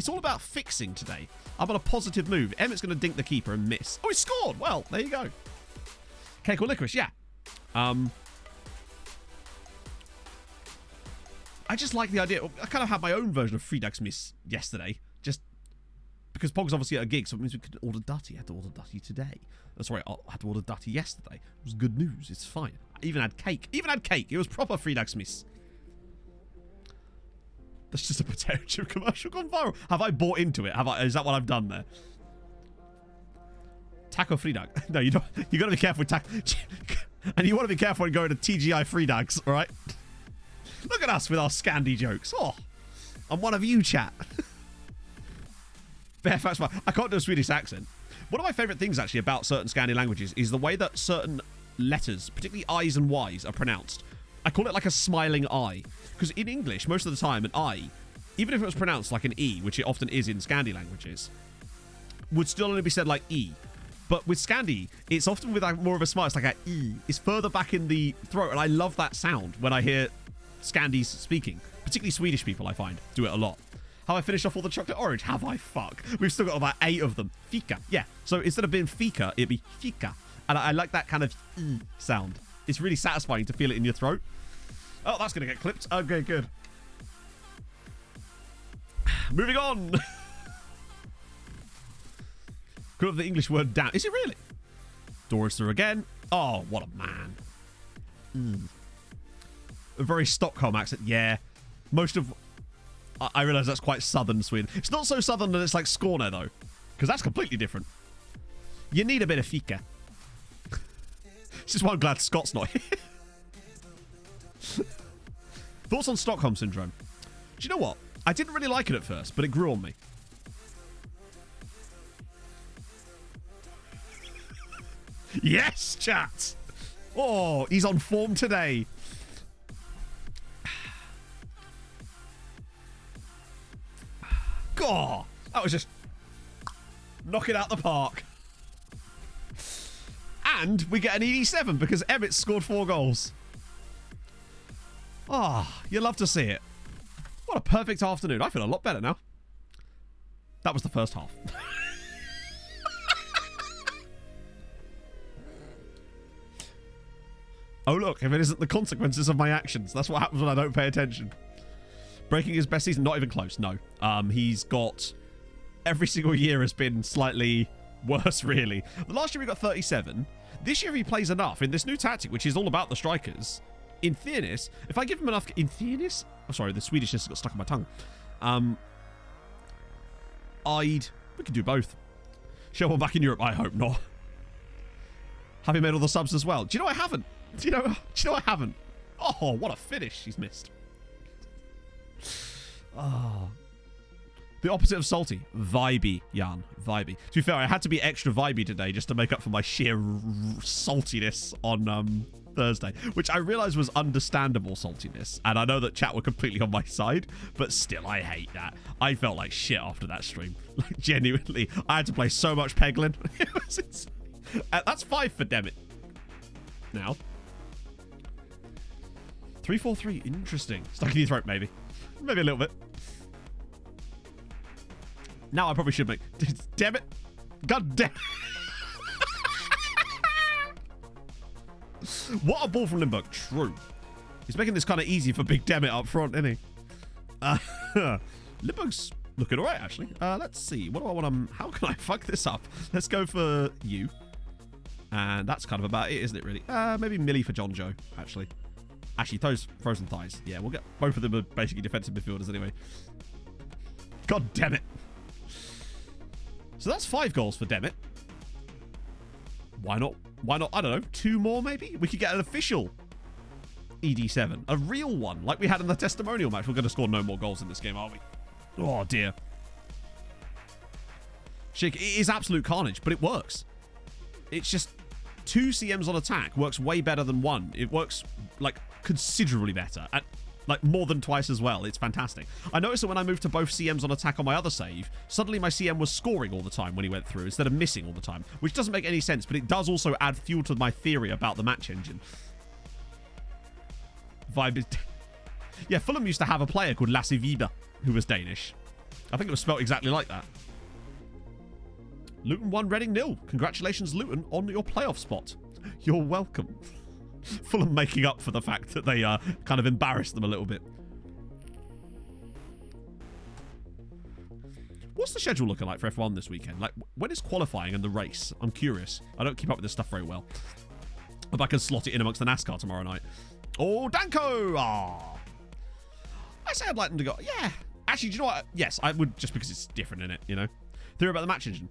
all about fixing today. I'm on a positive move. Emmett's going to dink the keeper and miss. Oh, he scored. Well, there you go. Cake or licorice, yeah. I just like the idea. I kind of had my own version of fredagsmys yesterday. Just because Pog's obviously at a gig, so it means we could order Dutty. I had to order Dutty today. Sorry, I had to order Dutty yesterday. It was good news. It's fine. I even had cake. It was proper fredagsmys. That's just a potato chip commercial gone viral. Have I bought into it? Is that what I've done there? Taco fredag. No, you don't. You got to be careful with taco. And you want to be careful when going to TGI fredags, all right? Look at us with our Scandi jokes. Oh, I'm one of you, chat. Fairfax, I can't do a Swedish accent. One of my favourite things, actually, about certain Scandi languages is the way that certain letters, particularly I's and Y's, are pronounced. I call it like a smiling I. Because in English, most of the time, an I, even if it was pronounced like an E, which it often is in Scandi languages, would still only be said like E. But with Scandi, it's often with like more of a smile. It's like a E. It's further back in the throat, and I love that sound when I hear Scandis speaking. Particularly Swedish people, I find, do it a lot. Have I finished off all the chocolate orange? Have I? Fuck. We've still got about 8 of them. Fika. Yeah. So instead of being fika, it'd be fika. And I like that kind of E sound. It's really satisfying to feel it in your throat. Oh, that's going to get clipped. Okay, good. Moving on. Could have the English word down. Is it really? Dorister again. Oh, what a man. A very Stockholm accent. Yeah. Most of... I realise that's quite southern Sweden. It's not so southern that it's like Skåne, though. Because that's completely different. You need a bit of fika. This is why I'm glad Scott's not here. Thoughts on Stockholm Syndrome? Do you know what? I didn't really like it at first, but it grew on me. Yes, chat! Oh, he's on form today. God, that was just knock it out the park. And we get an ED7 because Emmett scored 4 goals. Ah, you love to see it. What a perfect afternoon. I feel a lot better now. That was the first half. Oh, look, if it isn't the consequences of my actions. That's what happens when I don't pay attention. Breaking his best season, not even close, no. He's got... Every single year has been slightly worse, really. The last year we got 37. This year he plays enough in this new tactic, which is all about the strikers. In fairness, if I give him enough... In fairness? Oh, sorry, the Swedish just got stuck in my tongue. We could do both. Show one back in Europe? I hope not. Have you made all the subs as well? Do you know I haven't? Do you know I haven't? Oh, what a finish he's missed. Oh. The opposite of salty. Vibey, Jan. Vibey. To be fair, I had to be extra vibey today just to make up for my sheer saltiness on Thursday, which I realised was understandable saltiness. And I know that chat were completely on my side, but still, I hate that. I felt like shit after that stream. Like, genuinely. I had to play so much Peglin. It was insane. That's 5 for Demmit. Now. 3-4-3. Interesting. Stuck in your throat, maybe. Maybe a little bit. Now I probably should make... Damn it. God damn. What a ball from Limburg. True. He's making this kind of easy for Big Dammit up front, isn't he? Limburg's looking alright, actually. Let's see. What do I want to... How can I fuck this up? Let's go for you. And that's kind of about it, isn't it, really? Maybe Millie for John Joe, actually. Actually, those frozen thighs. Yeah, we'll get... Both of them are basically defensive midfielders anyway. God damn it. So that's 5 goals for Demmit. Why not? Why not? I don't know. 2 more, maybe? We could get an official ED7. A real one, like we had in the testimonial match. We're going to score no more goals in this game, are we? Oh, dear. Shit, it is absolute carnage, but it works. It's just 2 CMs on attack works way better than 1. It works, like, considerably better. And, like, more than twice as well. It's fantastic. I noticed that when I moved to both CMs on attack on my other save, suddenly my CM was scoring all the time when he went through, instead of missing all the time. Which doesn't make any sense, but it does also add fuel to my theory about the match engine. Vibe is... Yeah, Fulham used to have a player called Lasse Vibe, who was Danish. I think it was spelt exactly like that. Luton 1, Reading 0. Congratulations, Luton, on your playoff spot. You're welcome. Fulham making up for the fact that they kind of embarrassed them a little bit. What's the schedule looking like for F1 this weekend? Like, when is qualifying and the race? I'm curious. I don't keep up with this stuff very well. Hope I can slot it in amongst the NASCAR tomorrow night. Oh, Danko! Ah, I say I'd like them to go. Yeah. Actually, do you know what? Yes, I would, just because it's different in it, you know? Theory about the match engine.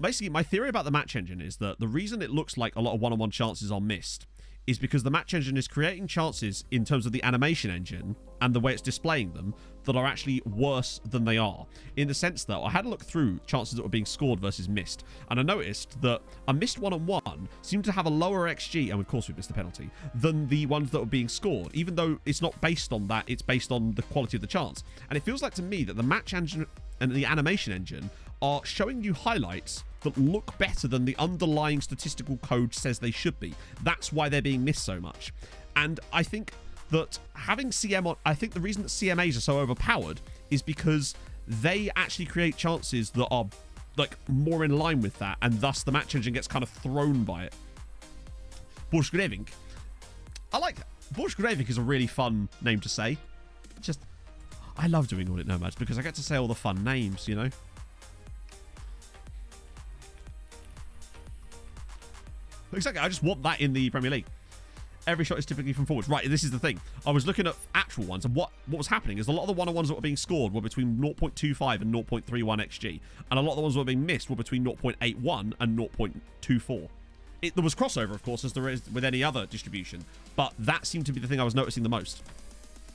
Basically, my theory about the match engine is that the reason it looks like a lot of one-on-one chances are missed is because the match engine is creating chances in terms of the animation engine and the way it's displaying them that are actually worse than they are. In the sense that I had a look through chances that were being scored versus missed, and I noticed that a missed one-on-one seemed to have a lower XG, and of course we missed the penalty, than the ones that were being scored, even though it's not based on that, it's based on the quality of the chance. And it feels like to me that the match engine and the animation engine are showing you highlights that look better than the underlying statistical code says they should be. That's why they're being missed so much. And I think that having CM on... I think the reason that CMAs are so overpowered is because they actually create chances that are, like, more in line with that, and thus the match engine gets kind of thrown by it. Borchgrevink. I like that. Borchgrevink is a really fun name to say. Just... I love doing Audit Nomads because I get to say all the fun names, you know? Exactly, I just want that in the Premier League. Every shot is typically from forwards. Right, this is the thing. I was looking at actual ones, and what was happening is a lot of the one-on-ones that were being scored were between 0.25 and 0.31 XG, and a lot of the ones that were being missed were between 0.81 and 0.24. There was crossover, of course, as there is with any other distribution, but that seemed to be the thing I was noticing the most.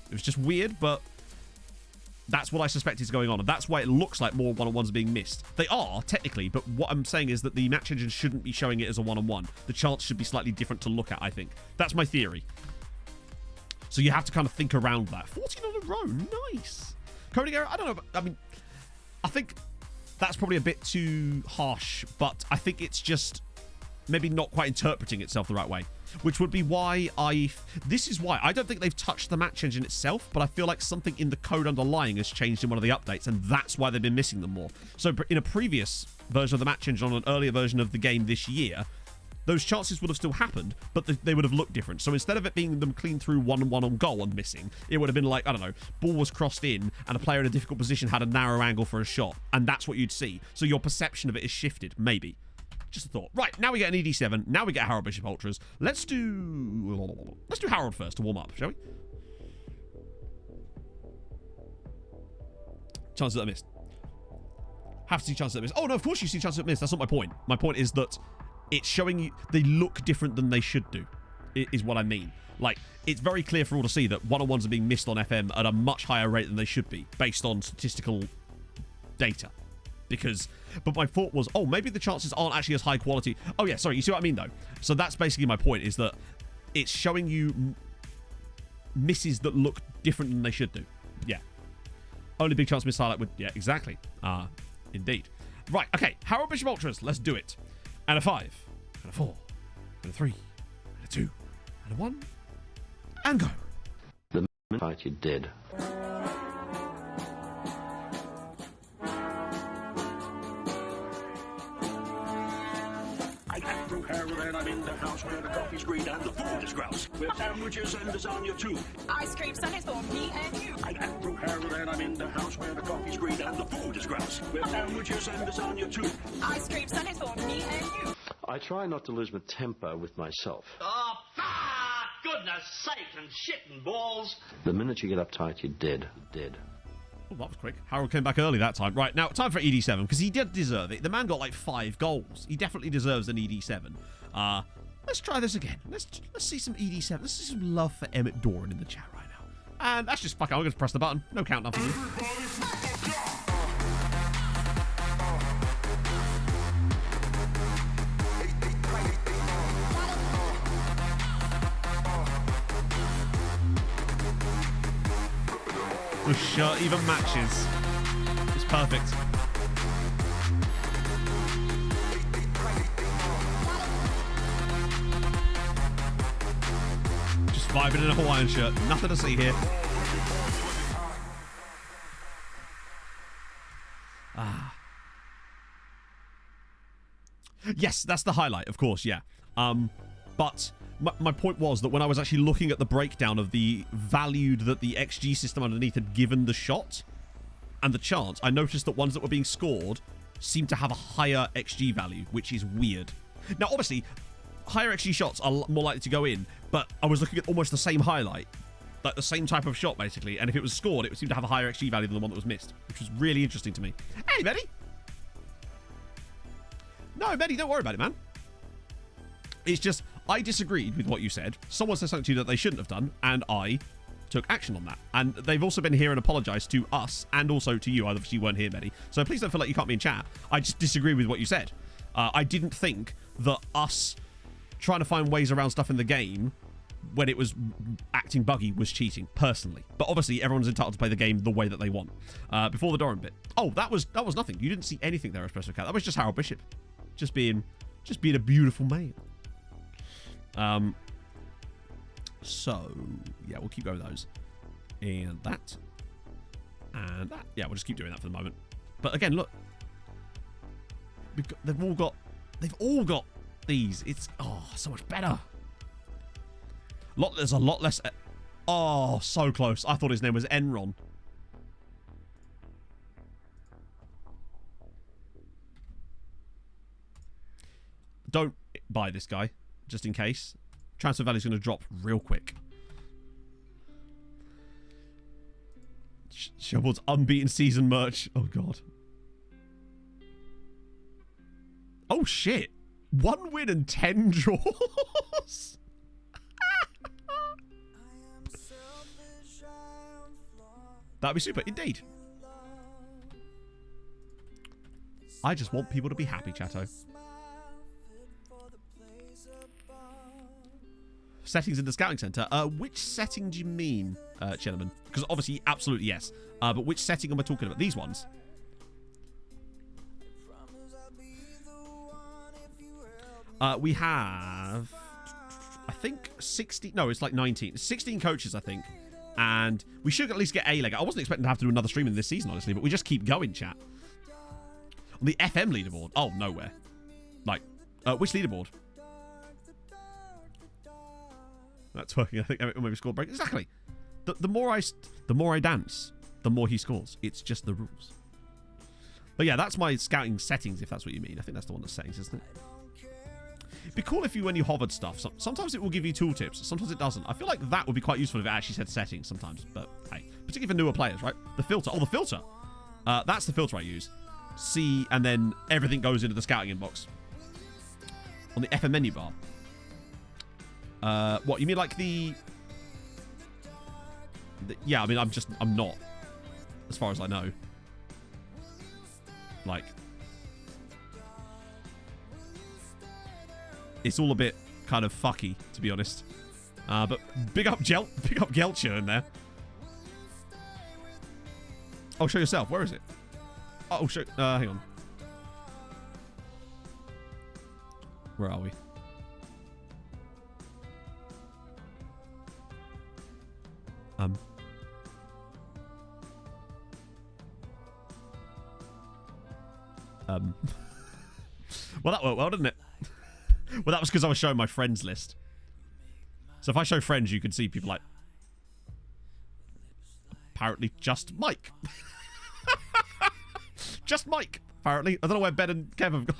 It was just weird, but that's what I suspect is going on, and that's why it looks like more one-on-ones are being missed. They are, technically, but what I'm saying is that the match engine shouldn't be showing it as a one-on-one. The chance should be slightly different to look at, I think. That's my theory. So you have to kind of think around that. 14 on a row, nice. Coding error, I don't know, but, I mean, I think that's probably a bit too harsh, but I think it's just maybe not quite interpreting itself the right way. Which would be why this is why I don't think they've touched the match engine itself, but I feel like something in the code underlying has changed in one of the updates, and that's why they've been missing them more. So in a previous version of the match engine on an earlier version of the game this year, those chances would have still happened, but they would have looked different. So instead of it being them clean through 1-1 on goal and missing, it would have been like, I don't know, ball was crossed in and a player in a difficult position had a narrow angle for a shot, and that's what you'd see. So your perception of it is shifted, maybe. Just a thought. Right, now we get an ED7. Now we get Harold Bishop Ultras. Let's do Harold first to warm up, shall we? Chances that I missed. Have to see chances that I missed. Oh, no, of course you see chances that I missed. That's not my point. My point is that it's showing you they look different than they should do, is what I mean. Like, it's very clear for all to see that one-on-ones are being missed on FM at a much higher rate than they should be, based on statistical data. But my thought was, oh, maybe the chances aren't actually as high quality. Oh, yeah, sorry, you see what I mean, though? So that's basically my point, is that it's showing you misses that look different than they should do. Yeah. Only big chance miss highlight would... Yeah, exactly. Indeed. Right, okay, Harold Bishop Ultras, let's do it. And a 5, and a 4, and a 3, and a 2, and a 1, and go. The fight you did. And I'm in the house where the coffee's green and the food is grouse. With sandwiches and lasagna too. Ice cream sundaes for me and you. I'm Andrew Harold and I'm in the house where the coffee's green and the food is grouse. With sandwiches and lasagna too. Ice cream sundaes for me and you. I try not to lose my temper with myself. Oh, goodness sake and shit and balls. The minute you get uptight, you're dead. Oh, that was quick. Harold came back early that time. Right, now, time for ED7, because he did deserve it. The man got like 5 goals. He definitely deserves an ED7. Let's try this again. Let's see some ED7. Let's see some love for Emmett Doran in the chat right now. And that's just fuck it. I'm going to press the button. No countdown for you. The shirt even matches. It's perfect. Just vibing in a Hawaiian shirt. Nothing to see here. Ah. Yes, that's the highlight, of course, yeah. But my point was that when I was actually looking at the breakdown of the value that the XG system underneath had given the shot and the chance, I noticed that ones that were being scored seemed to have a higher XG value, which is weird. Now, obviously, higher XG shots are more likely to go in, but I was looking at almost the same highlight, like the same type of shot, basically, and if it was scored, it would seem to have a higher XG value than the one that was missed, which was really interesting to me. Hey, Betty! No, Betty, don't worry about it, man. It's just, I disagreed with what you said. Someone said something to you that they shouldn't have done, and I took action on that. And they've also been here and apologized to us and also to you. Obviously, you weren't here, Betty. So please don't feel like you can't be in chat. I just disagree with what you said. I didn't think that us trying to find ways around stuff in the game when it was acting buggy was cheating, personally. But obviously, everyone's entitled to play the game the way that they want. Before the Doran bit. Oh, that was nothing. You didn't see anything there, Espresso Cat. That was just Harold Bishop. Just being a beautiful man. So, yeah, we'll keep going with those. And that. And that. Yeah, we'll just keep doing that for the moment. But again, look. They've all got these. It's, oh, so much better. There's a lot less. Oh, so close. I thought his name was Enron. Don't buy this guy, just in case. Transfer value is going to drop real quick. Shelboard's unbeaten season merch. Oh, God. Oh, shit. 1 win and 10 draws. That'd be super, indeed. I just want people to be happy, chatto. Settings in the scouting center. Which setting do you mean, gentlemen? Because obviously, absolutely yes. But which setting am I talking about? These ones. We have, I think 16. No, it's like 19. 16 coaches, I think. And we should at least get a leg. I wasn't expecting to have to do another stream in this season, honestly, but we just keep going, chat. On the FM leaderboard. Oh, nowhere. Like, which leaderboard? That's working. I think maybe score break. Exactly. The more I dance, the more he scores. It's just the rules. But yeah, that's my scouting settings, if that's what you mean. I think that's the one that's settings, isn't it? It'd be cool if when you hovered stuff, sometimes it will give you tooltips, sometimes it doesn't. I feel like that would be quite useful if it actually said settings sometimes. But hey, particularly for newer players, right? The filter. Oh, the filter. That's the filter I use. See, and then everything goes into the scouting inbox. On the FM menu bar. What, you mean like the yeah, I mean, I'm not, as far as I know. Like, it's all a bit kind of fucky, to be honest. But big up Gelcher in there. Oh, show yourself. Where is it? Oh, show. Hang on. Where are we? Well, that worked well, didn't it? Well, that was because I was showing my friends list. So if I show friends, you can see people like... Apparently just Mike. Just Mike, apparently. I don't know where Ben and Kev have gone.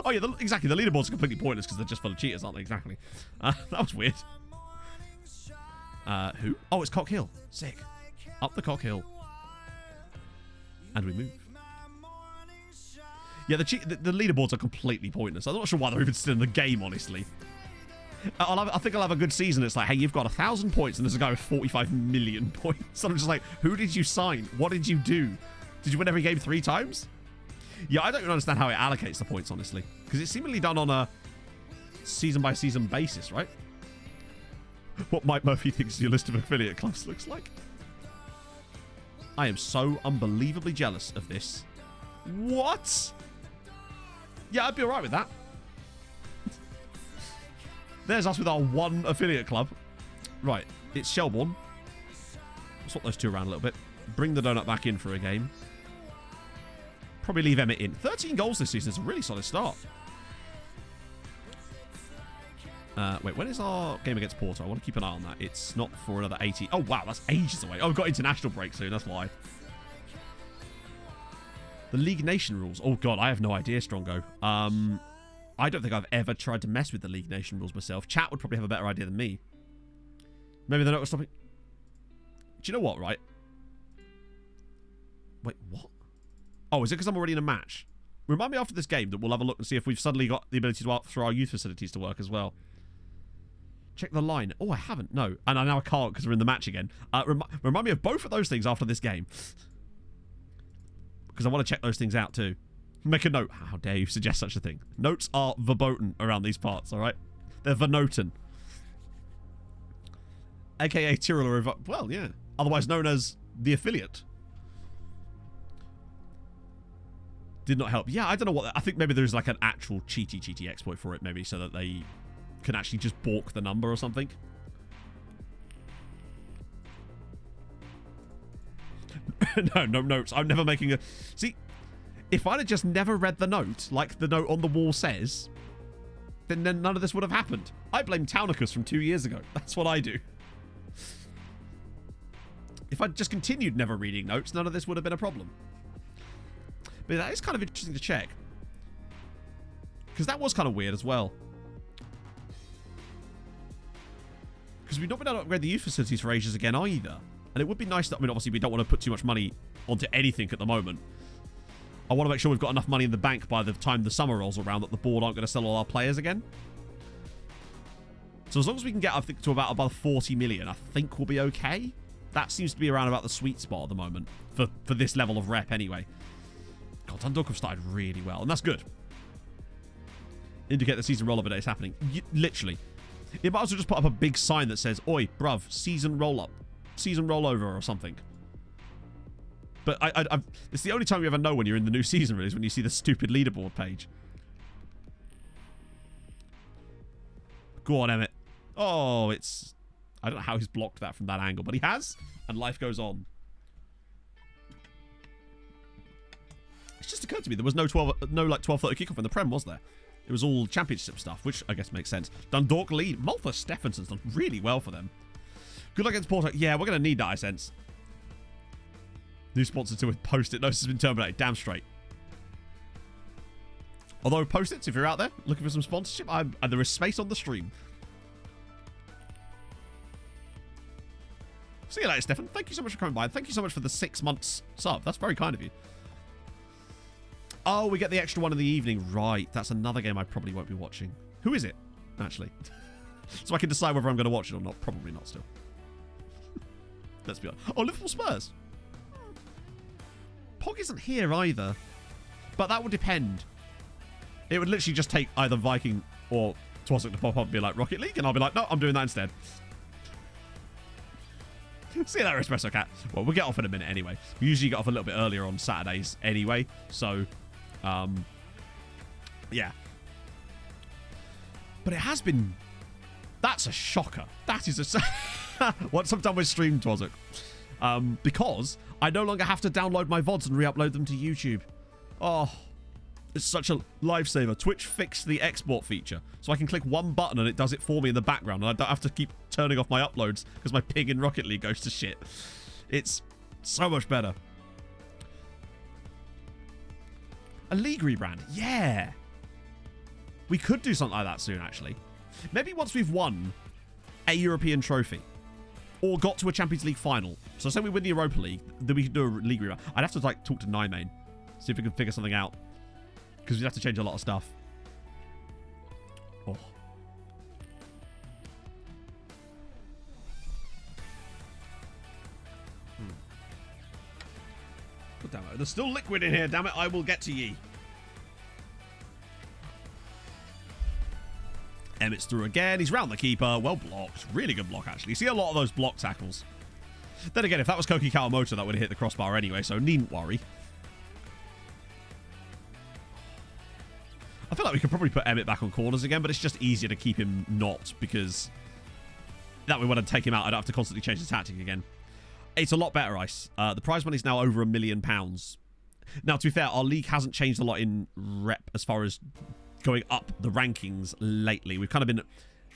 Oh, yeah, exactly. The leaderboards are completely pointless because they're just full of cheaters, aren't they? Exactly. That was weird. Who? Oh, it's Cock Hill. Sick. Up the Cock Hill. And we move. Yeah, the leaderboards are completely pointless. I'm not sure why they're even still in the game, honestly. I think I'll have a good season. It's like, hey, you've got 1,000 points, and there's a guy with 45 million points. I'm just like, who did you sign? What did you do? Did you win every game 3 times? Yeah, I don't even understand how it allocates the points, honestly. Because it's seemingly done on a season-by-season basis, right? What Mike Murphy thinks your list of affiliate clubs looks like. I am so unbelievably jealous of this. What? Yeah, I'd be alright with that. There's us with our 1 affiliate club. Right, it's Shelbourne. Swap those 2 around a little bit. Bring the donut back in for a game. Probably leave Emmett in. 13 goals this season is a really solid start. Wait, when is our game against Porto? I want to keep an eye on that. It's not for another 80. Oh, wow, that's ages away. Oh, we've got international break soon. That's why. The League Nation rules. Oh, God, I have no idea, Strongo. I don't think I've ever tried to mess with the League Nation rules myself. Chat would probably have a better idea than me. Maybe they're not stopping. Do you know what, right? Wait, what? Oh, is it because I'm already in a match? Remind me after this game that we'll have a look and see if we've suddenly got the ability to for our youth facilities to work as well. Check the line. Oh, I haven't. No. And now I can't because we're in the match again. Remind me of both of those things after this game. Because I want to check those things out too. Make a note. How dare you suggest such a thing? Notes are verboten around these parts, all right? They're vernoten. AKA Tyrrell. Well, yeah. Otherwise known as the affiliate. Did not help. Yeah, I don't know what... I think maybe there's like an actual cheaty exploit for it, maybe, so that they can actually just balk the number or something. No notes. I'm never making a... See, if I'd have just never read the note, like the note on the wall says, then none of this would have happened. I blame Townicus from 2 years ago. That's what I do. If I'd just continued never reading notes, none of this would have been a problem. But that is kind of interesting to check. Because that was kind of weird as well. Because we've not been able to upgrade the youth facilities for ages again either. And it would be nice that, I mean, obviously we don't want to put too much money onto anything at the moment. I want to make sure we've got enough money in the bank by the time the summer rolls around that the board aren't going to sell all our players again. So as long as we can get, I think, to about above 40 million, I think we'll be okay. That seems to be around about the sweet spot at the moment. For this level of rep anyway. God, Dundalk have started really well. And that's good. Indicate the season rollover day is happening. Literally. It might as well just put up a big sign that says, oi, bruv, season roll-up. Season rollover or something. But it's the only time you ever know when you're in the new season, really, is when you see the stupid leaderboard page. Go on, Emmett. Oh, it's... I don't know how he's blocked that from that angle, but he has, and life goes on. It's just occurred to me there was no 12:30 kickoff in the Prem, was there? It was all championship stuff, which I guess makes sense. Dundalk lead. Maltha Stephenson's done really well for them. Good luck against Porto. Yeah, we're going to need that, I sense. New sponsor to with Post-it. Notice has been terminated. Damn straight. Although Post-its, if you're out there looking for some sponsorship, and there is space on the stream. See you later, Stefan. Thank you so much for coming by. Thank you so much for the 6 months sub. That's very kind of you. Oh, we get the extra one in the evening. Right. That's another game I probably won't be watching. Who is it, actually? So I can decide whether I'm going to watch it or not. Probably not still. Let's be honest. Oh, Liverpool Spurs. Pog isn't here either. But that would depend. It would literally just take either Viking or Twossock to pop up and be like, Rocket League? And I'll be like, no, I'm doing that instead. See you later, Espresso Cat. Well, we'll get off in a minute anyway. We usually get off a little bit earlier on Saturdays anyway. So, yeah. But it has been... That's a shocker. That is a... Once I'm done with stream, Twossock. Because I no longer have to download my VODs and re-upload them to YouTube. Oh, it's such a lifesaver. Twitch fixed the export feature. So I can click one button and it does it for me in the background. And I don't have to keep turning off my uploads because my ping in Rocket League goes to shit. It's so much better. A league rebrand. Yeah. We could do something like that soon, actually. Maybe once we've won a European trophy. Or got to a Champions League final. So say we win the Europa League, then we can do a league rebrand. I'd have to like talk to Nymane. See if we can figure something out. because we'd have to change a lot of stuff. Oh. Oh, damn it. There's still liquid in here, damn it. I will get to ye. Emmett's through again. He's round the keeper. Well blocked. Really good block, actually. You see a lot of those block tackles. Then again, if that was Koki Kawamoto, that would have hit the crossbar anyway, so needn't worry. I feel like we could probably put Emmett back on corners again, but it's just easier to keep him not, because that way when I take him out, I don't have to constantly change the tactic again. It's a lot better, Ice. The prize money is now over £1 million. Now, to be fair, our league hasn't changed a lot in rep as far as going up the rankings lately. We've kind of been,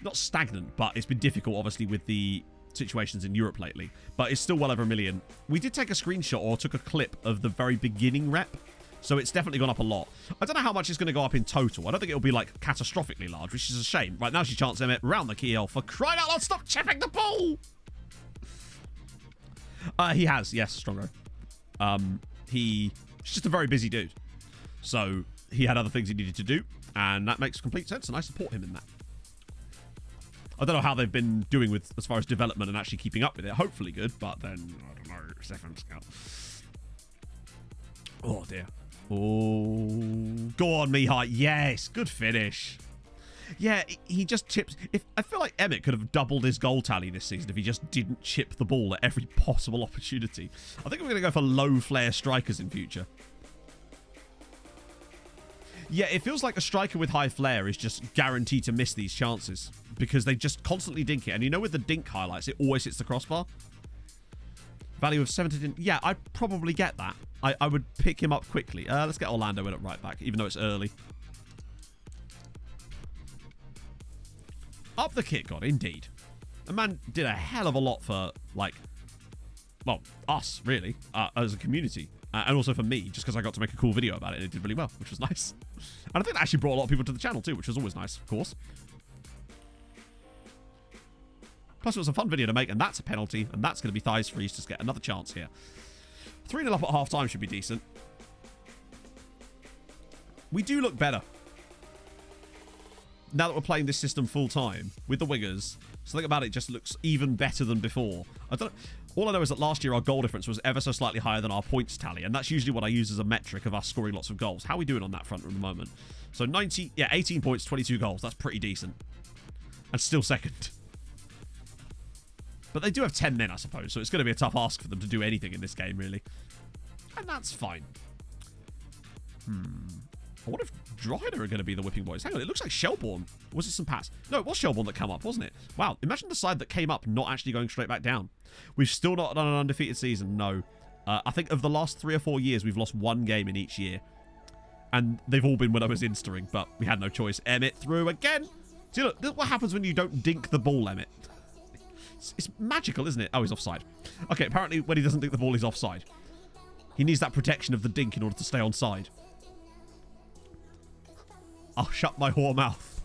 not stagnant, but it's been difficult, obviously, with the situations in Europe lately. But it's still well over £1 million. We did take a screenshot or took a clip of the very beginning rep, so it's definitely gone up a lot. I don't know how much it's going to go up in total. I don't think it'll be, like, catastrophically large, which is a shame. Right, now's your chance, Emmett. Round the keel. For crying out loud, stop chipping the ball! He has, yes, Strongo. He's just a very busy dude. So he had other things he needed to do, and that makes complete sense, and I support him in that. I don't know how they've been doing with as far as development and actually keeping up with it. Hopefully good, but then, I don't know, second scout. Oh, dear. Oh, go on, Mihai. Yes, good finish. Yeah, he just chips. I feel like Emmett could have doubled his goal tally this season if he just didn't chip the ball at every possible opportunity. I think we're going to go for low flare strikers in future. Yeah, it feels like a striker with high flare is just guaranteed to miss these chances because they just constantly dink it. And you know with the dink highlights, it always hits the crossbar. Value of 17. Yeah, I'd probably get that. I would pick him up quickly. Let's get Orlando in at right back, even though it's early. Up the kick, God, indeed. The man did a hell of a lot for, like, well, us, really, as a community. And also for me, just because I got to make a cool video about it. And it did really well, which was nice. And I think that actually brought a lot of people to the channel too, which was always nice, of course. Plus, it was a fun video to make, and that's a penalty. And that's going to be thighs freeze to get another chance here. 3-0 up at half-time should be decent. We do look better. Now that we're playing this system full-time with the wingers, something about it just looks even better than before. All I know is that last year our goal difference was ever so slightly higher than our points tally, and that's usually what I use as a metric of us scoring lots of goals. How are we doing on that front at the moment? So 18 points, 22 goals. That's pretty decent. And still second. But they do have 10 men, I suppose, so it's going to be a tough ask for them to do anything in this game, really. And that's fine. I wonder if Dryder are going to be the whipping boys. Hang on, it looks like Shelbourne. Was it St. Pat's? No, it was Shelbourne that came up, wasn't it? Wow, imagine the side that came up not actually going straight back down. We've still not done an undefeated season, no. I think of the last 3 or 4 years, we've lost 1 game in each year. And they've all been when I was Instaring, but we had no choice. Emmett through again. See, look, this is what happens when you don't dink the ball, Emmett. It's magical, isn't it? Oh, he's offside. Okay, apparently when he doesn't dink the ball, he's offside. He needs that protection of the dink in order to stay on side. I'll shut my whore mouth.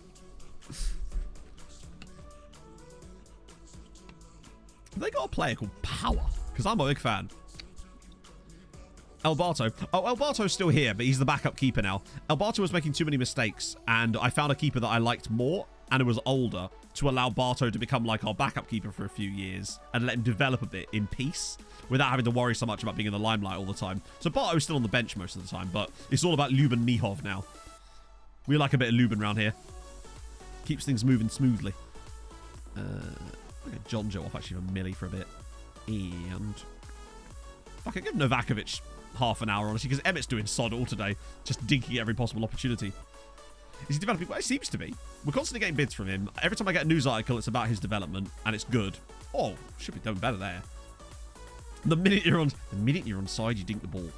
Have they got a player called Power? Because I'm a big fan. Alberto. Oh, Alberto's still here, but he's the backup keeper now. Alberto was making too many mistakes, and I found a keeper that I liked more, and it was older, to allow Barto to become like our backup keeper for a few years and let him develop a bit in peace without having to worry so much about being in the limelight all the time. So Barto's still on the bench most of the time, but it's all about Lubin Mihov now. We like a bit of Lubin around here. Keeps things moving smoothly. Look at John Joe off actually for Millie for a bit. And I could give Novakovic half an hour, honestly, because Emmett's doing sod all today. Just dinking every possible opportunity. Is he developing? Well, it seems to be. We're constantly getting bids from him. Every time I get a news article, it's about his development, and it's good. Oh, should be doing better there. The minute you're on side, you dink the ball.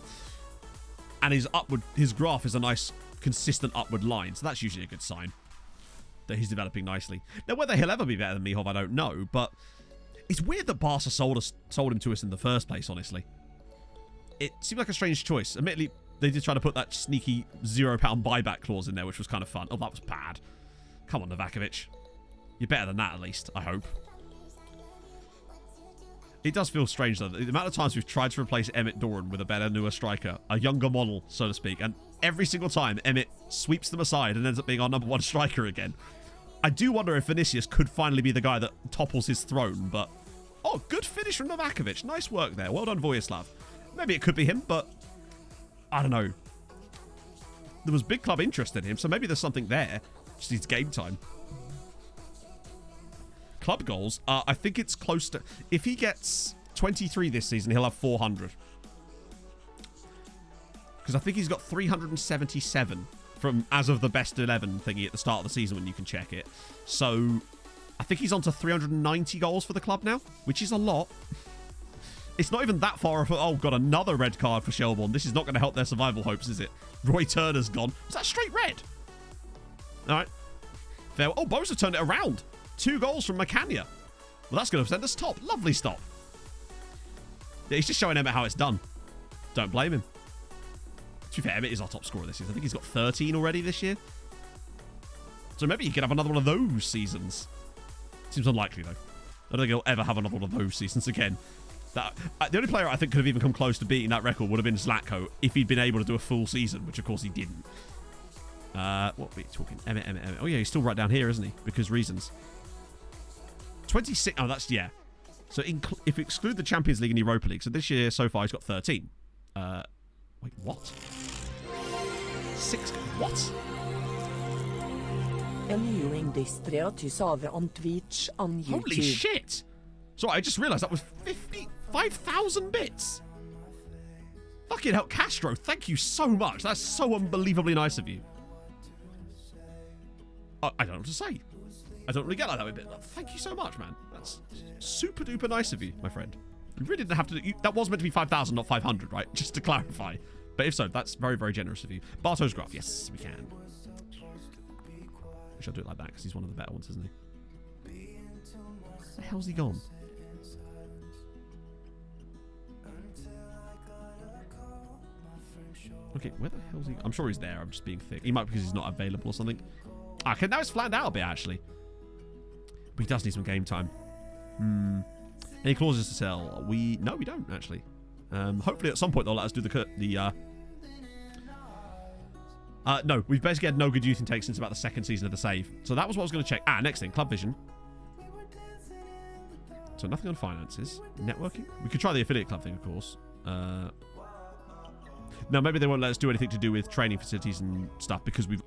And his graph is a nice, consistent upward line, so that's usually a good sign that he's developing nicely. Now, whether he'll ever be better than Mihov, I don't know, but it's weird that Barca sold him to us in the first place, honestly. It seemed like a strange choice. Admittedly, they did try to put that sneaky £0 buyback clause in there, which was kind of fun. Oh, that was bad. Come on, Novakovic. You're better than that, at least, I hope. It does feel strange, though. The amount of times we've tried to replace Emmett Doran with a better, newer striker, a younger model, so to speak, and every single time Emmett sweeps them aside and ends up being our #1 striker again. I do wonder if Vinicius could finally be the guy that topples his throne, but... Oh, good finish from Novakovic. Nice work there. Well done, Vojislav. Maybe it could be him, but... I don't know. There was big club interest in him, so maybe there's something there. Just needs game time. Club goals, I think it's close to... If he gets 23 this season, he'll have 400. Because I think he's got 377 from as of the best 11 thingy at the start of the season when you can check it. So I think he's on to 390 goals for the club now, which is a lot. It's not even that far off. Oh, God, another red card for Shelbourne. This is not going to help their survival hopes, is it? Roy Turner's gone. Is that straight red? All right. Fair. Oh, Bosa turned it around. 2 goals from Macania. Well, that's going to send us top. Lovely stop. Yeah, he's just showing Emmett how it's done. Don't blame him. To be fair, Emmett is our top scorer this season. I think he's got 13 already this year. So maybe he could have another one of those seasons. Seems unlikely, though. I don't think he'll ever have another one of those seasons again. The only player I think could have even come close to beating that record would have been Zlatko if he'd been able to do a full season, which of course he didn't. What are we talking? Emmett. Oh yeah, he's still right down here, isn't he? Because reasons. 26. Oh, that's, yeah. So if we exclude the Champions League and Europa League, so this year so far he's got 13. Wait, what? 6? What? on Twitch on YouTube. Holy shit! Sorry, I just realised that was 55,000 bits. Fucking hell, Castro, thank you so much. That's so unbelievably nice of you. I don't know what to say. I don't really get like that a bit. Thank you so much, man. That's super duper nice of you, my friend. You really didn't have to do... That was meant to be 5,000, not 500, right? Just to clarify. But if so, that's very, very generous of you. Barto's graph. Yes, we can. We should do it like that, because he's one of the better ones, isn't he? Where the hell's he gone? Okay, where the hell's he... I'm sure he's there. I'm just being thick. He might because he's not available or something. Okay, now it's flattened out a bit, actually. But he does need some game time. Any clauses to sell? No, we don't, actually. Hopefully at some point they'll let us do no, we've basically had no good youth intake since about the 2nd season of the save. So that was what I was going to check. Next thing, Club Vision. So nothing on finances. Networking? We could try the affiliate club thing, of course. No, maybe they won't let us do anything to do with training facilities and stuff because we've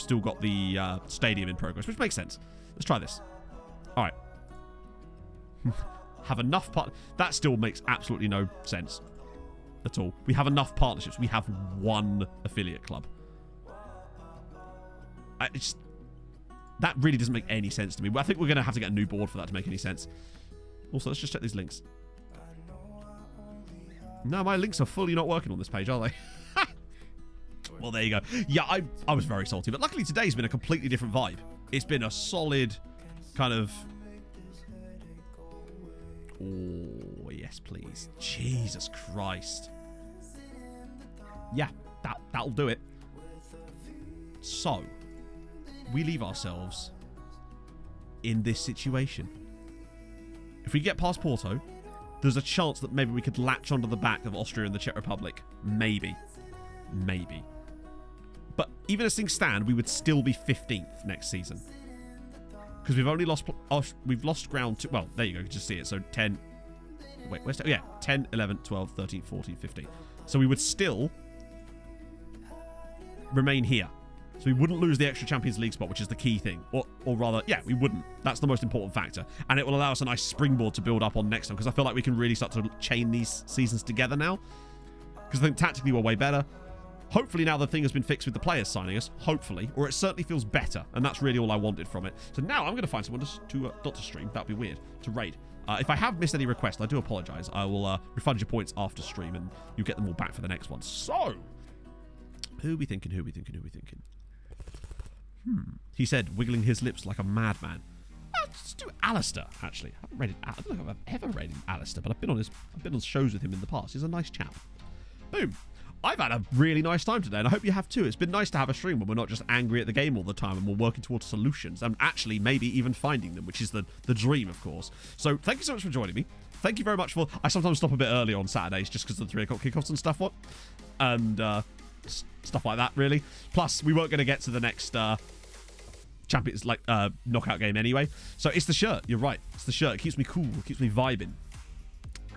still got the stadium in progress, which makes sense. Let's try this. All right. Have enough that still makes absolutely no sense at all. We have enough partnerships. We have 1 affiliate club. That really doesn't make any sense to me. I think we're going to have to get a new board for that to make any sense. Also, let's just check these links. No, my links are fully not working on this page, are they? Well, there you go. Yeah, I was very salty. But luckily today's been a completely different vibe. It's been a solid kind of... Oh, yes, please. Jesus Christ. Yeah, that'll do it. So, we leave ourselves in this situation. If we get past Porto, there's a chance that maybe we could latch onto the back of Austria and the Czech Republic. Maybe. But even as things stand, we would still be 15th next season. Because we've only lost ground to... Well, there you go. You can just see it. So 10... Wait, where's... Yeah, 10, 11, 12, 13, 14, 15. So we would still remain here. So we wouldn't lose the extra Champions League spot, which is the key thing. Or rather, yeah, we wouldn't. That's the most important factor. And it will allow us a nice springboard to build up on next time, because I feel like we can really start to chain these seasons together now. Because I think tactically we're way better. Hopefully now the thing has been fixed with the players signing us. Hopefully. Or it certainly feels better. And that's really all I wanted from it. So now I'm going to find someone not to stream. That would be weird. To raid. If I have missed any requests, I do apologise. I will refund your points after stream, and you get them all back for the next one. So, who are we thinking? He said, wiggling his lips like a madman. Let's do Alistair, actually. I don't think I've ever rated Alistair, but I've been on shows with him in the past. He's a nice chap. Boom. I've had a really nice time today, and I hope you have too. It's been nice to have a stream where we're not just angry at the game all the time, and we're working towards solutions, and actually maybe even finding them, which is the dream, of course. So thank you so much for joining me. Thank you very much for... I sometimes stop a bit early on Saturdays just because of the 3 o'clock kickoffs and stuff. And stuff like that, really. Plus, we weren't going to get to the next Champions knockout game anyway. So it's the shirt. You're right. It's the shirt. It keeps me cool. It keeps me vibing.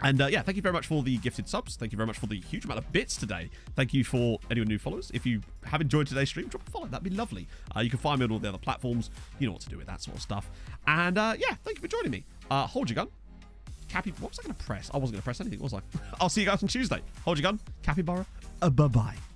And yeah, thank you very much for the gifted subs. Thank you very much for the huge amount of bits today. Thank you for anyone new followers. If you have enjoyed today's stream, drop a follow. That'd be lovely. You can find me on all the other platforms. You know what to do with that sort of stuff. And yeah, thank you for joining me. Hold your gun. What was I going to press? I wasn't going to press anything, was I? I'll see you guys on Tuesday. Hold your gun. Capybara. Bye-bye.